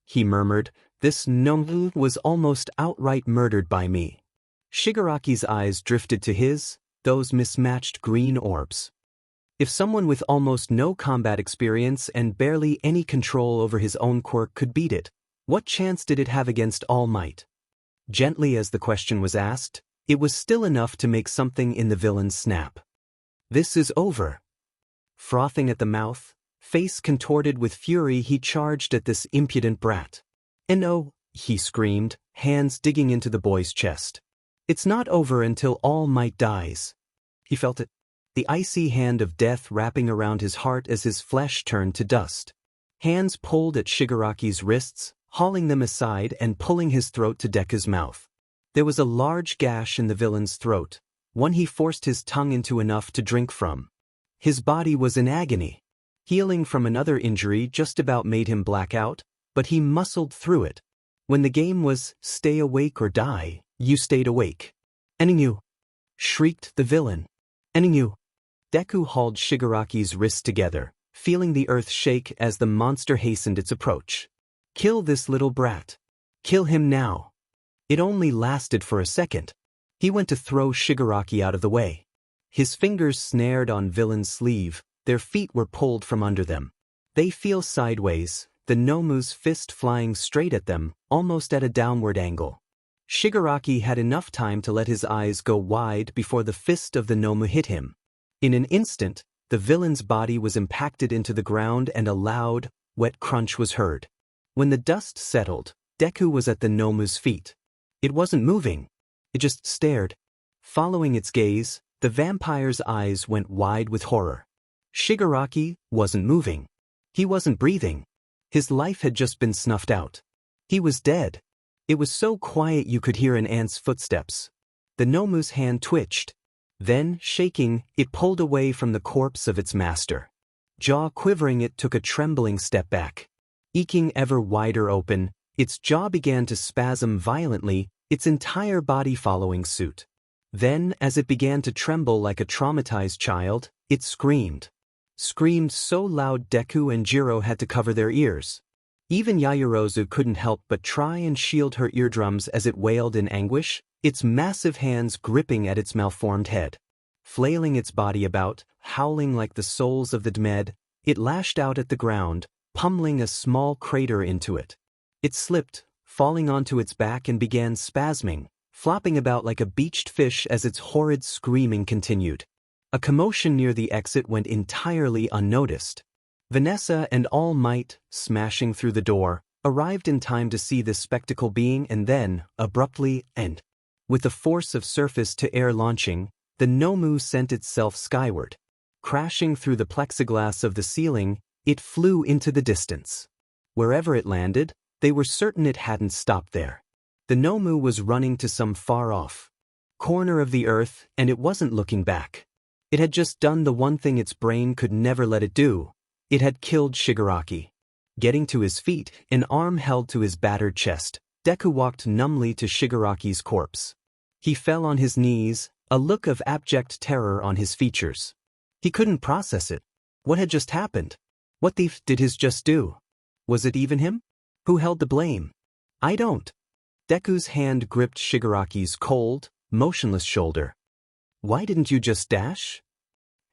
he murmured, "this Nomu was almost outright murdered by me." Shigaraki's eyes drifted to his, those mismatched green orbs. If someone with almost no combat experience and barely any control over his own quirk could beat it, what chance did it have against All Might? Gently as the question was asked, it was still enough to make something in the villain snap. "This is over." Frothing at the mouth, face contorted with fury, he charged at this impudent brat. "No," he screamed, hands digging into the boy's chest. "It's not over until All Might dies." He felt it. The icy hand of death wrapping around his heart as his flesh turned to dust. Hands pulled at Shigaraki's wrists, hauling them aside and pulling his throat to Deku's mouth. There was a large gash in the villain's throat, one he forced his tongue into enough to drink from. His body was in agony. Healing from another injury just about made him black out, but he muscled through it. When the game was stay awake or die, you stayed awake. "Eninyu!" shrieked the villain. "Eninyu!" Deku hauled Shigaraki's wrists together, feeling the earth shake as the monster hastened its approach. "Kill this little brat. Kill him now." It only lasted for a second. He went to throw Shigaraki out of the way. His fingers snared on villain's sleeve, their feet were pulled from under them. They feel sideways, the Nomu's fist flying straight at them, almost at a downward angle. Shigaraki had enough time to let his eyes go wide before the fist of the Nomu hit him. In an instant, the villain's body was impacted into the ground and a loud, wet crunch was heard. When the dust settled, Deku was at the Nomu's feet. It wasn't moving. It just stared. Following its gaze, the vampire's eyes went wide with horror. Shigaraki wasn't moving. He wasn't breathing. His life had just been snuffed out. He was dead. It was so quiet you could hear an ant's footsteps. The Nomu's hand twitched. Then, shaking, it pulled away from the corpse of its master. Jaw quivering, it took a trembling step back. Eking ever wider open, its jaw began to spasm violently, its entire body following suit. Then, as it began to tremble like a traumatized child, it screamed. Screamed so loud Deku and Jiro had to cover their ears. Even Yaoyorozu couldn't help but try and shield her eardrums as it wailed in anguish, its massive hands gripping at its malformed head. Flailing its body about, howling like the souls of the dead, it lashed out at the ground, pummeling a small crater into it. It slipped, falling onto its back and began spasming, flopping about like a beached fish as its horrid screaming continued. A commotion near the exit went entirely unnoticed. Vanessa and All Might, smashing through the door, arrived in time to see this spectacle being and then, abruptly, end. With the force of surface-to-air launching, the Nomu sent itself skyward. Crashing through the plexiglass of the ceiling, it flew into the distance. Wherever it landed, they were certain it hadn't stopped there. The Nomu was running to some far-off corner of the earth, and it wasn't looking back. It had just done the one thing its brain could never let it do. It had killed Shigaraki. Getting to his feet, an arm held to his battered chest, Deku walked numbly to Shigaraki's corpse. He fell on his knees, a look of abject terror on his features. He couldn't process it. What had just happened? What thief did his just do? Was it even him? Who held the blame? I don't. Deku's hand gripped Shigaraki's cold, motionless shoulder. Why didn't you just dash?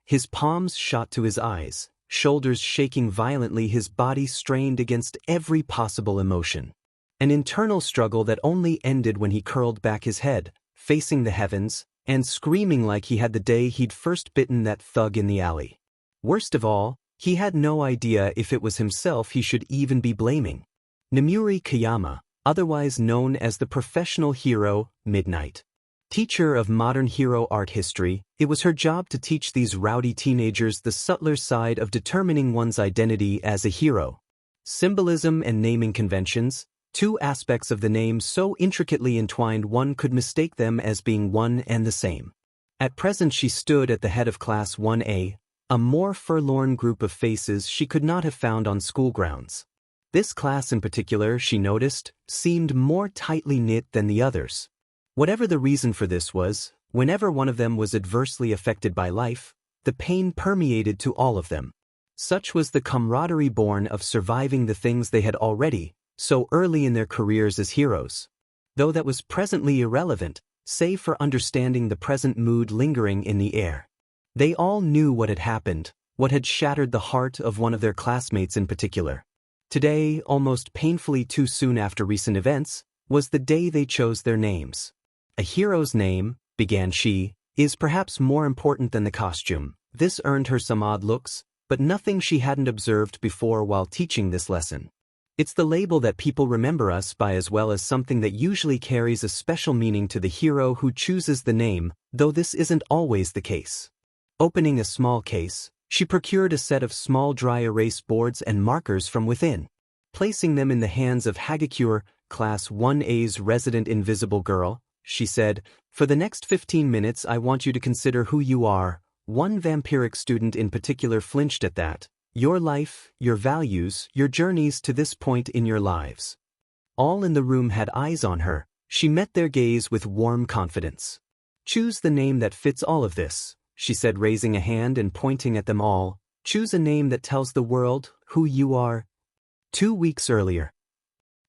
His palms shot to his eyes, shoulders shaking violently, his body strained against every possible emotion. An internal struggle that only ended when he curled back his head, facing the heavens, and screaming like he had the day he'd first bitten that thug in the alley. Worst of all, he had no idea if it was himself he should even be blaming. Namuri Kayama, otherwise known as the professional hero, Midnight. Teacher of modern hero art history, it was her job to teach these rowdy teenagers the subtler side of determining one's identity as a hero. Symbolism and naming conventions, two aspects of the name so intricately entwined one could mistake them as being one and the same. At present she stood at the head of Class 1A, a more forlorn group of faces she could not have found on school grounds. This class in particular, she noticed, seemed more tightly knit than the others. Whatever the reason for this was, whenever one of them was adversely affected by life, the pain permeated to all of them. Such was the camaraderie born of surviving the things they had already, so early in their careers as heroes. Though that was presently irrelevant, save for understanding the present mood lingering in the air. They all knew what had happened, what had shattered the heart of one of their classmates in particular. Today, almost painfully too soon after recent events, was the day they chose their names. A hero's name, began she, is perhaps more important than the costume. This earned her some odd looks, but nothing she hadn't observed before while teaching this lesson. It's the label that people remember us by, as well as something that usually carries a special meaning to the hero who chooses the name, though this isn't always the case. Opening a small case, she procured a set of small dry erase boards and markers from within. Placing them in the hands of Hagakure, Class 1A's resident invisible girl, she said, "For the next 15 minutes I want you to consider who you are." One vampiric student in particular flinched at that. Your life, your values, your journeys to this point in your lives. All in the room had eyes on her. She met their gaze with warm confidence. Choose the name that fits all of this, she said, raising a hand and pointing at them all. Choose a name that tells the world who you are. 2 weeks earlier.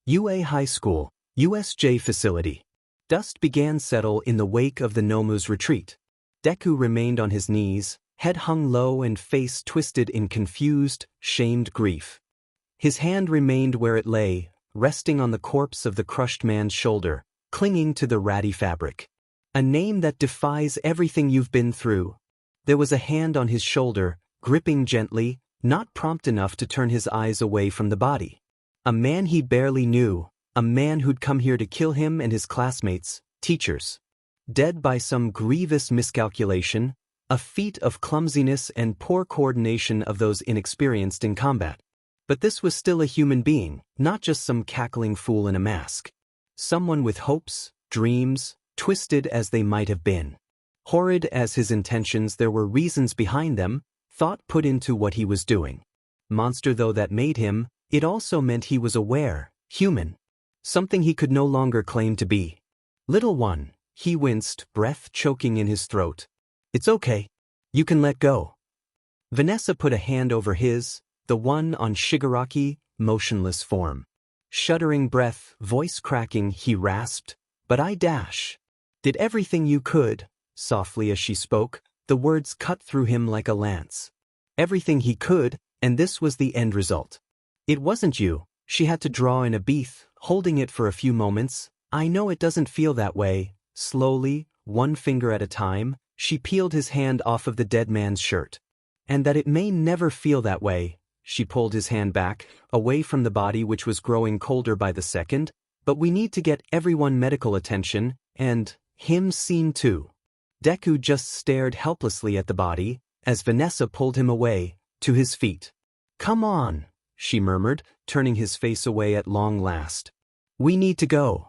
UA High School, USJ facility. Dust began settle in the wake of the Nomu's retreat. Deku remained on his knees, head hung low and face twisted in confused, shamed grief. His hand remained where it lay, resting on the corpse of the crushed man's shoulder, clinging to the ratty fabric. A name that defies everything you've been through. There was a hand on his shoulder, gripping gently, not prompt enough to turn his eyes away from the body. A man he barely knew, a man who'd come here to kill him and his classmates, teachers. Dead by some grievous miscalculation, a feat of clumsiness and poor coordination of those inexperienced in combat. But this was still a human being, not just some cackling fool in a mask. Someone with hopes, dreams, twisted as they might have been. Horrid as his intentions, there were reasons behind them, thought put into what he was doing. Monster though that made him, it also meant he was aware, human. Something he could no longer claim to be. Little one, he winced, breath choking in his throat. It's okay. You can let go. Vanessa put a hand over his, the one on Shigaraki, motionless form. Shuddering breath, voice cracking, he rasped, "But I did everything you could," softly as she spoke, the words cut through him like a lance. Everything he could, and this was the end result. It wasn't you. She had to draw in a breath, holding it for a few moments. I know it doesn't feel that way. Slowly, one finger at a time, she peeled his hand off of the dead man's shirt. And that it may never feel that way. She pulled his hand back, away from the body which was growing colder by the second. But we need to get everyone medical attention, and him seen too. Deku just stared helplessly at the body, as Vanessa pulled him away, to his feet. "Come on," she murmured, turning his face away at long last. "We need to go."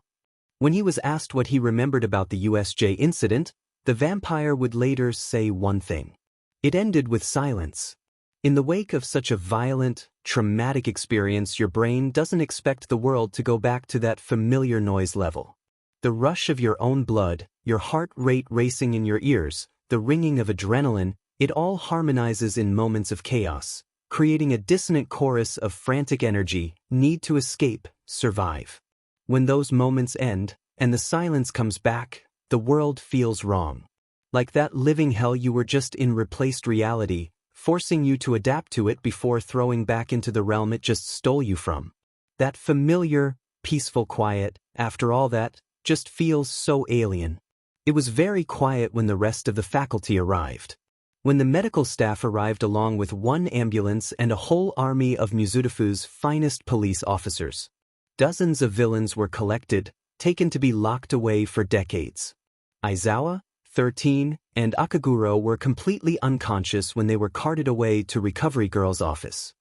When he was asked what he remembered about the USJ incident, the vampire would later say one thing. It ended with silence. In the wake of such a violent, traumatic experience, your brain doesn't expect the world to go back to that familiar noise level. The rush of your own blood, your heart rate racing in your ears, the ringing of adrenaline, it all harmonizes in moments of chaos, creating a dissonant chorus of frantic energy, need to escape, survive. When those moments end, and the silence comes back, the world feels wrong. Like that living hell you were just in replaced reality, forcing you to adapt to it before throwing back into the realm it just stole you from. That familiar, peaceful quiet, after all that, just feels so alien. It was very quiet when the rest of the faculty arrived. When the medical staff arrived along with one ambulance and a whole army of Mizudafu's finest police officers. Dozens of villains were collected, taken to be locked away for decades. Aizawa, 13, and Akaguro were completely unconscious when they were carted away to Recovery Girl's office.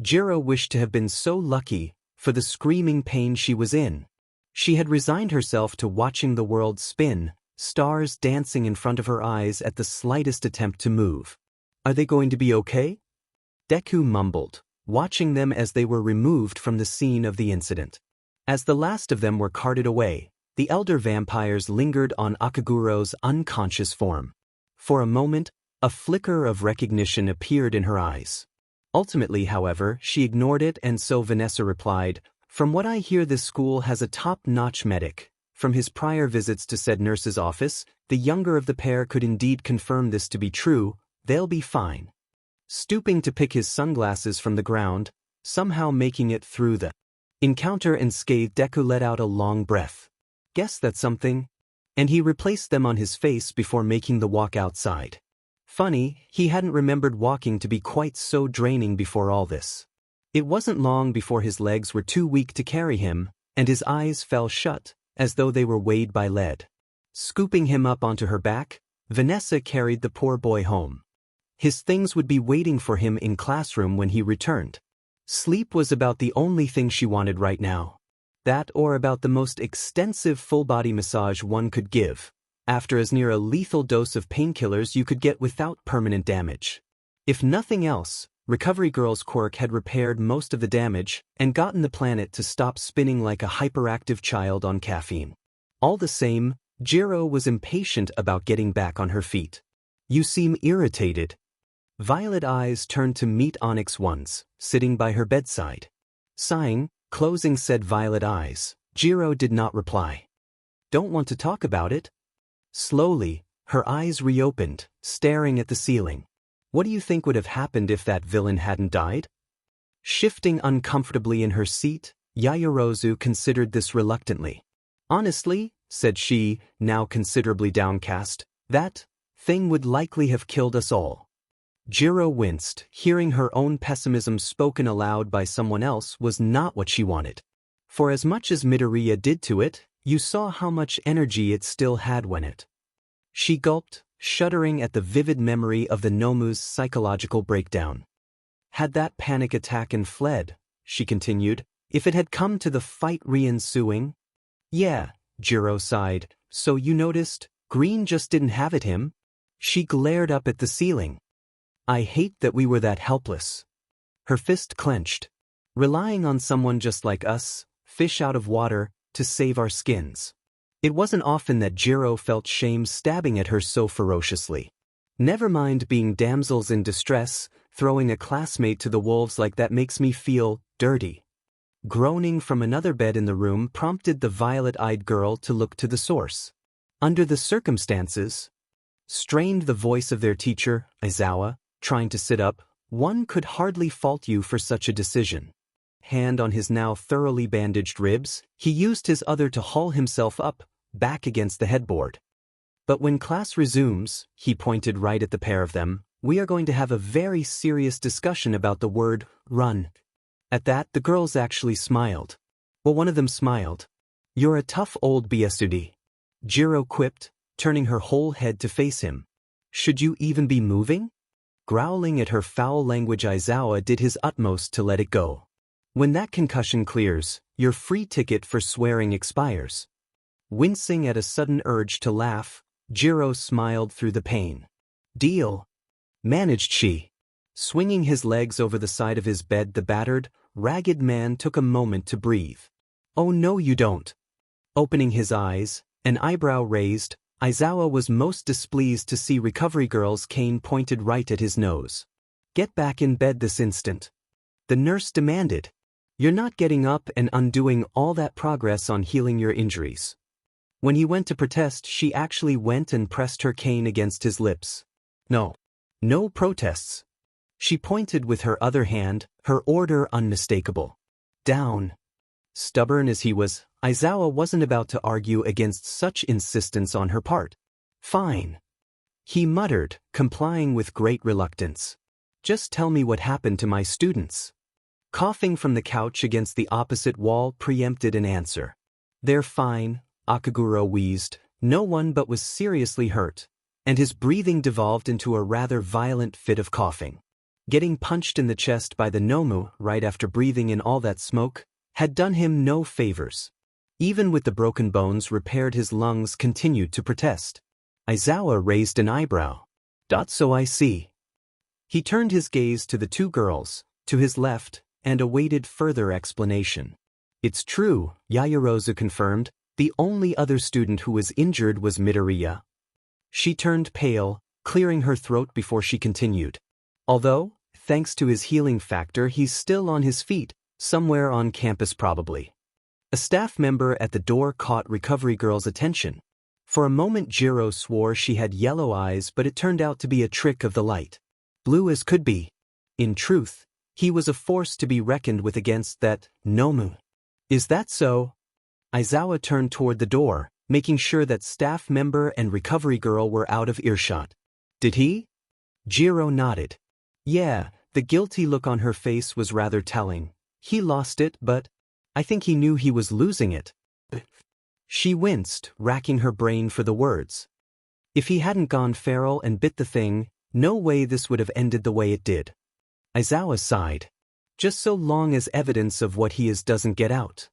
Jiro wished to have been so lucky, for the screaming pain she was in. She had resigned herself to watching the world spin, stars dancing in front of her eyes at the slightest attempt to move. Are they going to be okay? Deku mumbled, watching them as they were removed from the scene of the incident. As the last of them were carted away, the elder vampires lingered on Akaguro's unconscious form. For a moment, a flicker of recognition appeared in her eyes. Ultimately, however, she ignored it, and so Vanessa replied, "From what I hear, this school has a top-notch medic. From his prior visits to said nurse's office, the younger of the pair could indeed confirm this to be true. They'll be fine." Stooping to pick his sunglasses from the ground, somehow making it through the encounter unscathed, Deku let out a long breath. Guess that's something. And he replaced them on his face before making the walk outside. Funny, he hadn't remembered walking to be quite so draining before all this. It wasn't long before his legs were too weak to carry him, and his eyes fell shut, as though they were weighed by lead. Scooping him up onto her back, Vanessa carried the poor boy home. His things would be waiting for him in classroom when he returned. Sleep was about the only thing she wanted right now. That or about the most extensive full-body massage one could give, after as near a lethal dose of painkillers you could get without permanent damage. If nothing else, Recovery Girl's quirk had repaired most of the damage and gotten the planet to stop spinning like a hyperactive child on caffeine. All the same, Jiro was impatient about getting back on her feet. "You seem irritated." Violet eyes turned to meet onyx ones, sitting by her bedside. Sighing, closing said violet eyes, Jiro did not reply. "Don't want to talk about it?" Slowly, her eyes reopened, staring at the ceiling. "What do you think would have happened if that villain hadn't died?" Shifting uncomfortably in her seat, Yayorozu considered this reluctantly. "Honestly," said she, now considerably downcast, "that thing would likely have killed us all." Jiro winced. Hearing her own pessimism spoken aloud by someone else was not what she wanted. For as much as Midoriya did to it, you saw how much energy it still had when it. She gulped, shuddering at the vivid memory of the Nomu's psychological breakdown. "Had that panic attack and fled," she continued, "if it had come to the fight re-ensuing?" "Yeah," Jiro sighed, "so you noticed, Green just didn't have it him?" She glared up at the ceiling. "I hate that we were that helpless." Her fist clenched. "Relying on someone just like us, fish out of water, to save our skins." It wasn't often that Jiro felt shame stabbing at her so ferociously. Never mind being damsels in distress, throwing a classmate to the wolves like that makes me feel dirty. Groaning from another bed in the room prompted the violet-eyed girl to look to the source. Under the circumstances, strained the voice of their teacher, Aizawa, trying to sit up, one could hardly fault you for such a decision. Hand on his now thoroughly bandaged ribs, he used his other to haul himself up, back against the headboard. "But when class resumes," he pointed right at the pair of them, "we are going to have a very serious discussion about the word, run." At that, the girls actually smiled. Well, one of them smiled. "You're a tough old Biasudi," Jiro quipped, turning her whole head to face him. "Should you even be moving?" Growling at her foul language, Aizawa did his utmost to let it go. "When that concussion clears, your free ticket for swearing expires." Wincing at a sudden urge to laugh, Jiro smiled through the pain. "Deal," managed she. Swinging his legs over the side of his bed, the battered, ragged man took a moment to breathe. "Oh no you don't." Opening his eyes, an eyebrow raised, Aizawa was most displeased to see Recovery Girl's cane pointed right at his nose. "Get back in bed this instant," the nurse demanded. "You're not getting up and undoing all that progress on healing your injuries." When he went to protest, she actually went and pressed her cane against his lips. "No. No protests." She pointed with her other hand, her order unmistakable. "Down." Stubborn as he was, Aizawa wasn't about to argue against such insistence on her part. Fine. He muttered, complying with great reluctance. Just tell me what happened to my students. Coughing from the couch against the opposite wall preempted an answer. They're fine, Akaguro wheezed. No one but was seriously hurt, and his breathing devolved into a rather violent fit of coughing. Getting punched in the chest by the Nomu right after breathing in all that smoke had done him no favors. Even with the broken bones repaired, his lungs continued to protest. Aizawa raised an eyebrow. So I see. He turned his gaze to the two girls, to his left, and awaited further explanation. It's true, Yaoyorozu confirmed. The only other student who was injured was Midoriya. She turned pale, clearing her throat before she continued. Although, thanks to his healing factor, he's still on his feet, somewhere on campus probably. A staff member at the door caught Recovery Girl's attention. For a moment Jiro swore she had yellow eyes, but it turned out to be a trick of the light. Blue as could be. In truth, he was a force to be reckoned with against that Nomu. Is that so? Aizawa turned toward the door, making sure that staff member and Recovery Girl were out of earshot. Did he? Jiro nodded. Yeah, the guilty look on her face was rather telling. He lost it, but I think he knew he was losing it. She winced, racking her brain for the words. If he hadn't gone feral and bit the thing, no way this would have ended the way it did. Aizawa sighed. Just so long as evidence of what he is doesn't get out.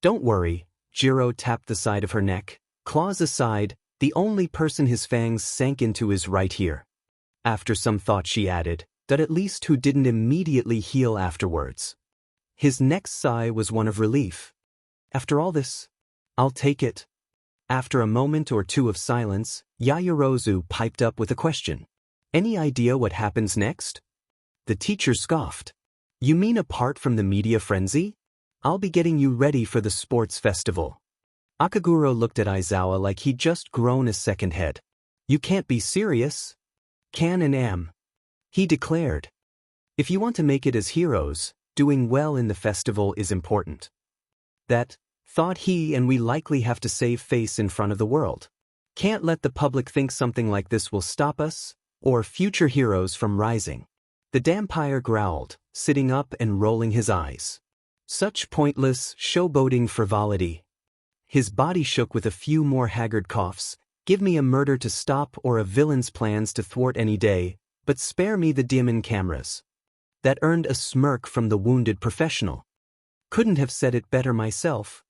Don't worry, Jiro tapped the side of her neck. Claws aside, the only person his fangs sank into is right here. After some thought she added, that at least who didn't immediately heal afterwards. His next sigh was one of relief. After all this, I'll take it. After a moment or two of silence, Yaoyorozu piped up with a question. Any idea what happens next? The teacher scoffed. You mean apart from the media frenzy? I'll be getting you ready for the sports festival. Akaguro looked at Aizawa like he'd just grown a second head. You can't be serious. Can and am. He declared. If you want to make it as heroes, doing well in the festival is important. That, thought he, and we likely have to save face in front of the world. Can't let the public think something like this will stop us, or future heroes from rising. The Dampire growled, sitting up and rolling his eyes. Such pointless, showboating frivolity. His body shook with a few more haggard coughs. Give me a murder to stop or a villain's plans to thwart any day, but spare me the demon cameras. That earned a smirk from the wounded professional. Couldn't have said it better myself.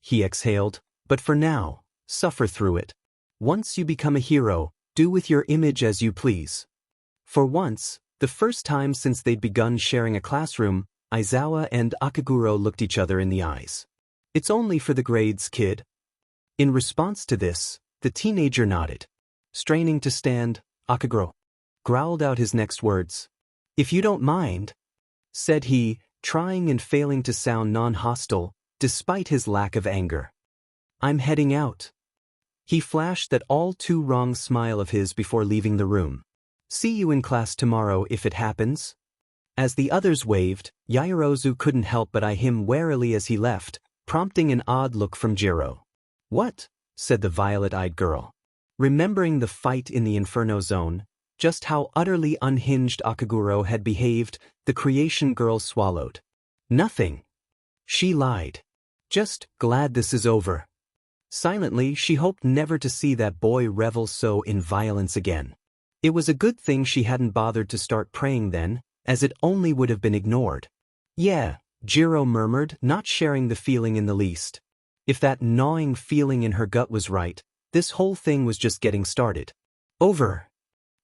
He exhaled, but for now, suffer through it. Once you become a hero, do with your image as you please. For once, the first time since they'd begun sharing a classroom, Aizawa and Akaguro looked each other in the eyes. It's only for the grades, kid. In response to this, the teenager nodded. Straining to stand, Akaguro growled out his next words. If you don't mind, said he, trying and failing to sound non-hostile, despite his lack of anger. I'm heading out. He flashed that all too wrong smile of his before leaving the room. See you in class tomorrow if it happens. As the others waved, Yaoyorozu couldn't help but eye him warily as he left, prompting an odd look from Jiro. What? Said the violet-eyed girl. Remembering the fight in the Inferno Zone, just how utterly unhinged Akaguro had behaved, the creation girl swallowed. Nothing. She lied. Just glad this is over. Silently, she hoped never to see that boy revel so in violence again. It was a good thing she hadn't bothered to start praying then, as it only would have been ignored. Yeah, Jiro murmured, not sharing the feeling in the least. If that gnawing feeling in her gut was right, this whole thing was just getting started. Over.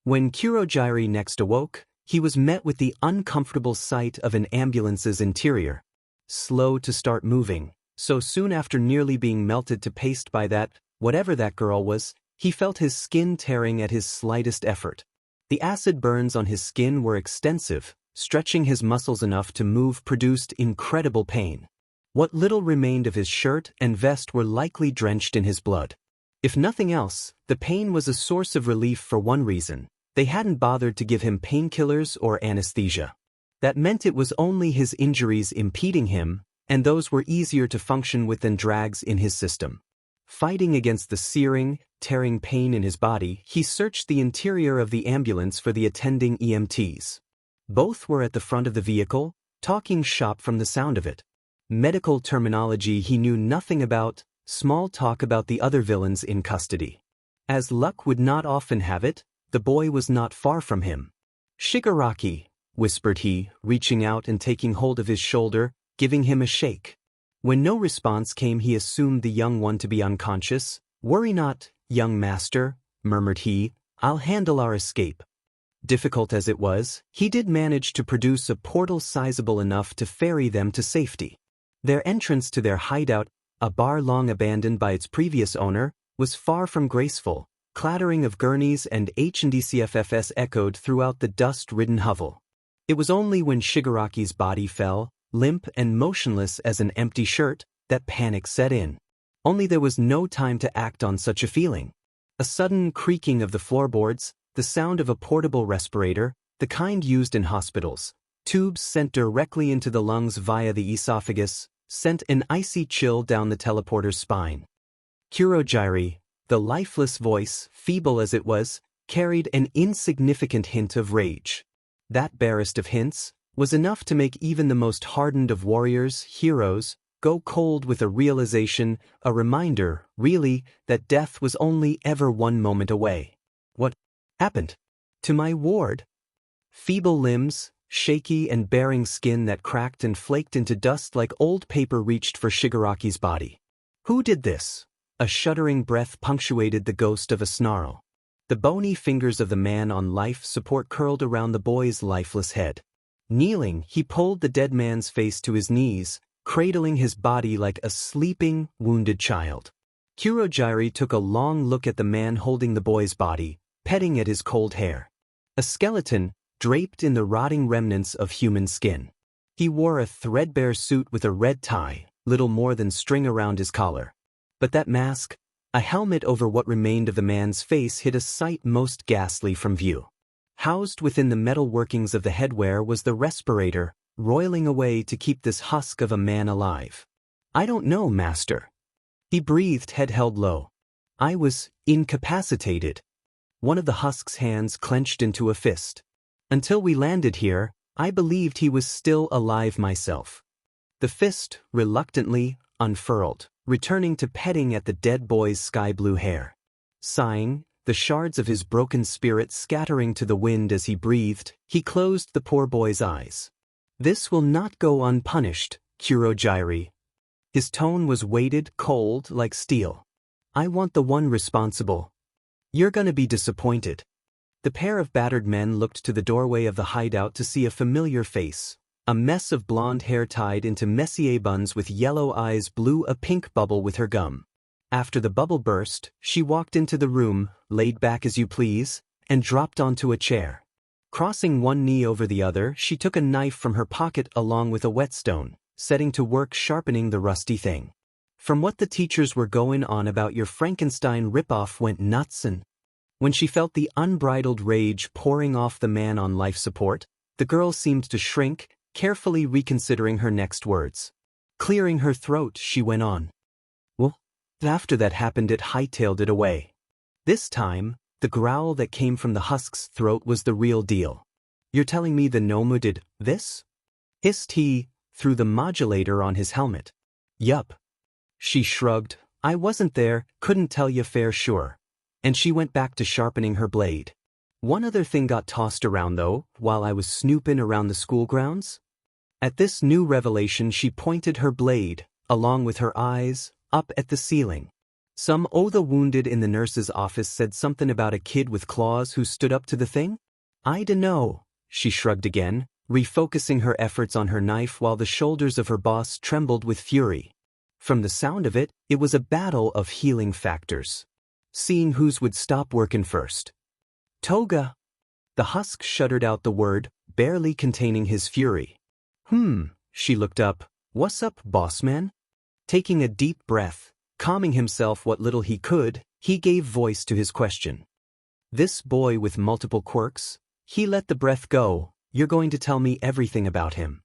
When Kurojiri next awoke, he was met with the uncomfortable sight of an ambulance's interior. Slow to start moving, so soon after nearly being melted to paste by that, whatever that girl was, he felt his skin tearing at his slightest effort. The acid burns on his skin were extensive, stretching his muscles enough to move produced incredible pain. What little remained of his shirt and vest were likely drenched in his blood. If nothing else, the pain was a source of relief for one reason. They hadn't bothered to give him painkillers or anesthesia. That meant it was only his injuries impeding him, and those were easier to function with than drags in his system. Fighting against the searing, tearing pain in his body, he searched the interior of the ambulance for the attending EMTs. Both were at the front of the vehicle, talking shop from the sound of it. Medical terminology he knew nothing about, small talk about the other villains in custody. As luck would not often have it, the boy was not far from him. "Shigaraki," whispered he, reaching out and taking hold of his shoulder, giving him a shake. When no response came, he assumed the young one to be unconscious. "Worry not, young master," murmured he, "I'll handle our escape." Difficult as it was, he did manage to produce a portal sizable enough to ferry them to safety. Their entrance to their hideout, a bar long abandoned by its previous owner, was far from graceful. Clattering of gurneys and H&DCFFs echoed throughout the dust-ridden hovel. It was only when Shigaraki's body fell, limp and motionless as an empty shirt, that panic set in. Only there was no time to act on such a feeling. A sudden creaking of the floorboards, the sound of a portable respirator, the kind used in hospitals, tubes sent directly into the lungs via the esophagus, sent an icy chill down the teleporter's spine. Kurojiri, the lifeless voice, feeble as it was, carried an insignificant hint of rage. That barest of hints was enough to make even the most hardened of warriors, heroes, go cold with a realization, a reminder, really, that death was only ever one moment away. What happened to my ward? Feeble limbs, shaky and bearing skin that cracked and flaked into dust like old paper, reached for Shigaraki's body. Who did this? A shuddering breath punctuated the ghost of a snarl. The bony fingers of the man on life support curled around the boy's lifeless head. Kneeling, he pulled the dead man's face to his knees, cradling his body like a sleeping, wounded child. Kurojiri took a long look at the man holding the boy's body, petting at his cold hair. A skeleton, draped in the rotting remnants of human skin. He wore a threadbare suit with a red tie, little more than string around his collar. But that mask, a helmet over what remained of the man's face, hid a sight most ghastly from view. Housed within the metal workings of the headwear was the respirator, roiling away to keep this husk of a man alive. "I don't know, master." He breathed, head held low. "I was incapacitated." One of the husk's hands clenched into a fist. "Until we landed here, I believed he was still alive myself." The fist, reluctantly, unfurled, returning to petting at the dead boy's sky-blue hair. Sighing, the shards of his broken spirit scattering to the wind as he breathed, he closed the poor boy's eyes. "This will not go unpunished, Kurojiri." His tone was weighted, cold, like steel. "I want the one responsible. You're gonna be disappointed." The pair of battered men looked to the doorway of the hideout to see a familiar face. A mess of blonde hair tied into Messier buns with yellow eyes blew a pink bubble with her gum. After the bubble burst, she walked into the room, laid back as you please, and dropped onto a chair. Crossing one knee over the other, she took a knife from her pocket along with a whetstone, setting to work sharpening the rusty thing. From what the teachers were going on about your Frankenstein ripoff went nuts, and when she felt the unbridled rage pouring off the man on life support, the girl seemed to shrink, carefully reconsidering her next words. Clearing her throat, she went on. "Well, after that happened, it hightailed it away." This time, the growl that came from the husk's throat was the real deal. "You're telling me the Nomu did this?" hissed he, through the modulator on his helmet. "Yup." She shrugged. "I wasn't there, couldn't tell you fair sure." And she went back to sharpening her blade. "One other thing got tossed around though, while I was snooping around the school grounds." At this new revelation she pointed her blade, along with her eyes, up at the ceiling. "Some o' the wounded in the nurse's office said something about a kid with claws who stood up to the thing? I dunno." She shrugged again, refocusing her efforts on her knife while the shoulders of her boss trembled with fury. From the sound of it, it was a battle of healing factors. Seeing whose would stop working first. "Toga." The husk shuddered out the word, barely containing his fury. She looked up. "What's up, boss man?" Taking a deep breath, calming himself what little he could, he gave voice to his question. "This boy with multiple quirks, he let the breath go. You're going to tell me everything about him."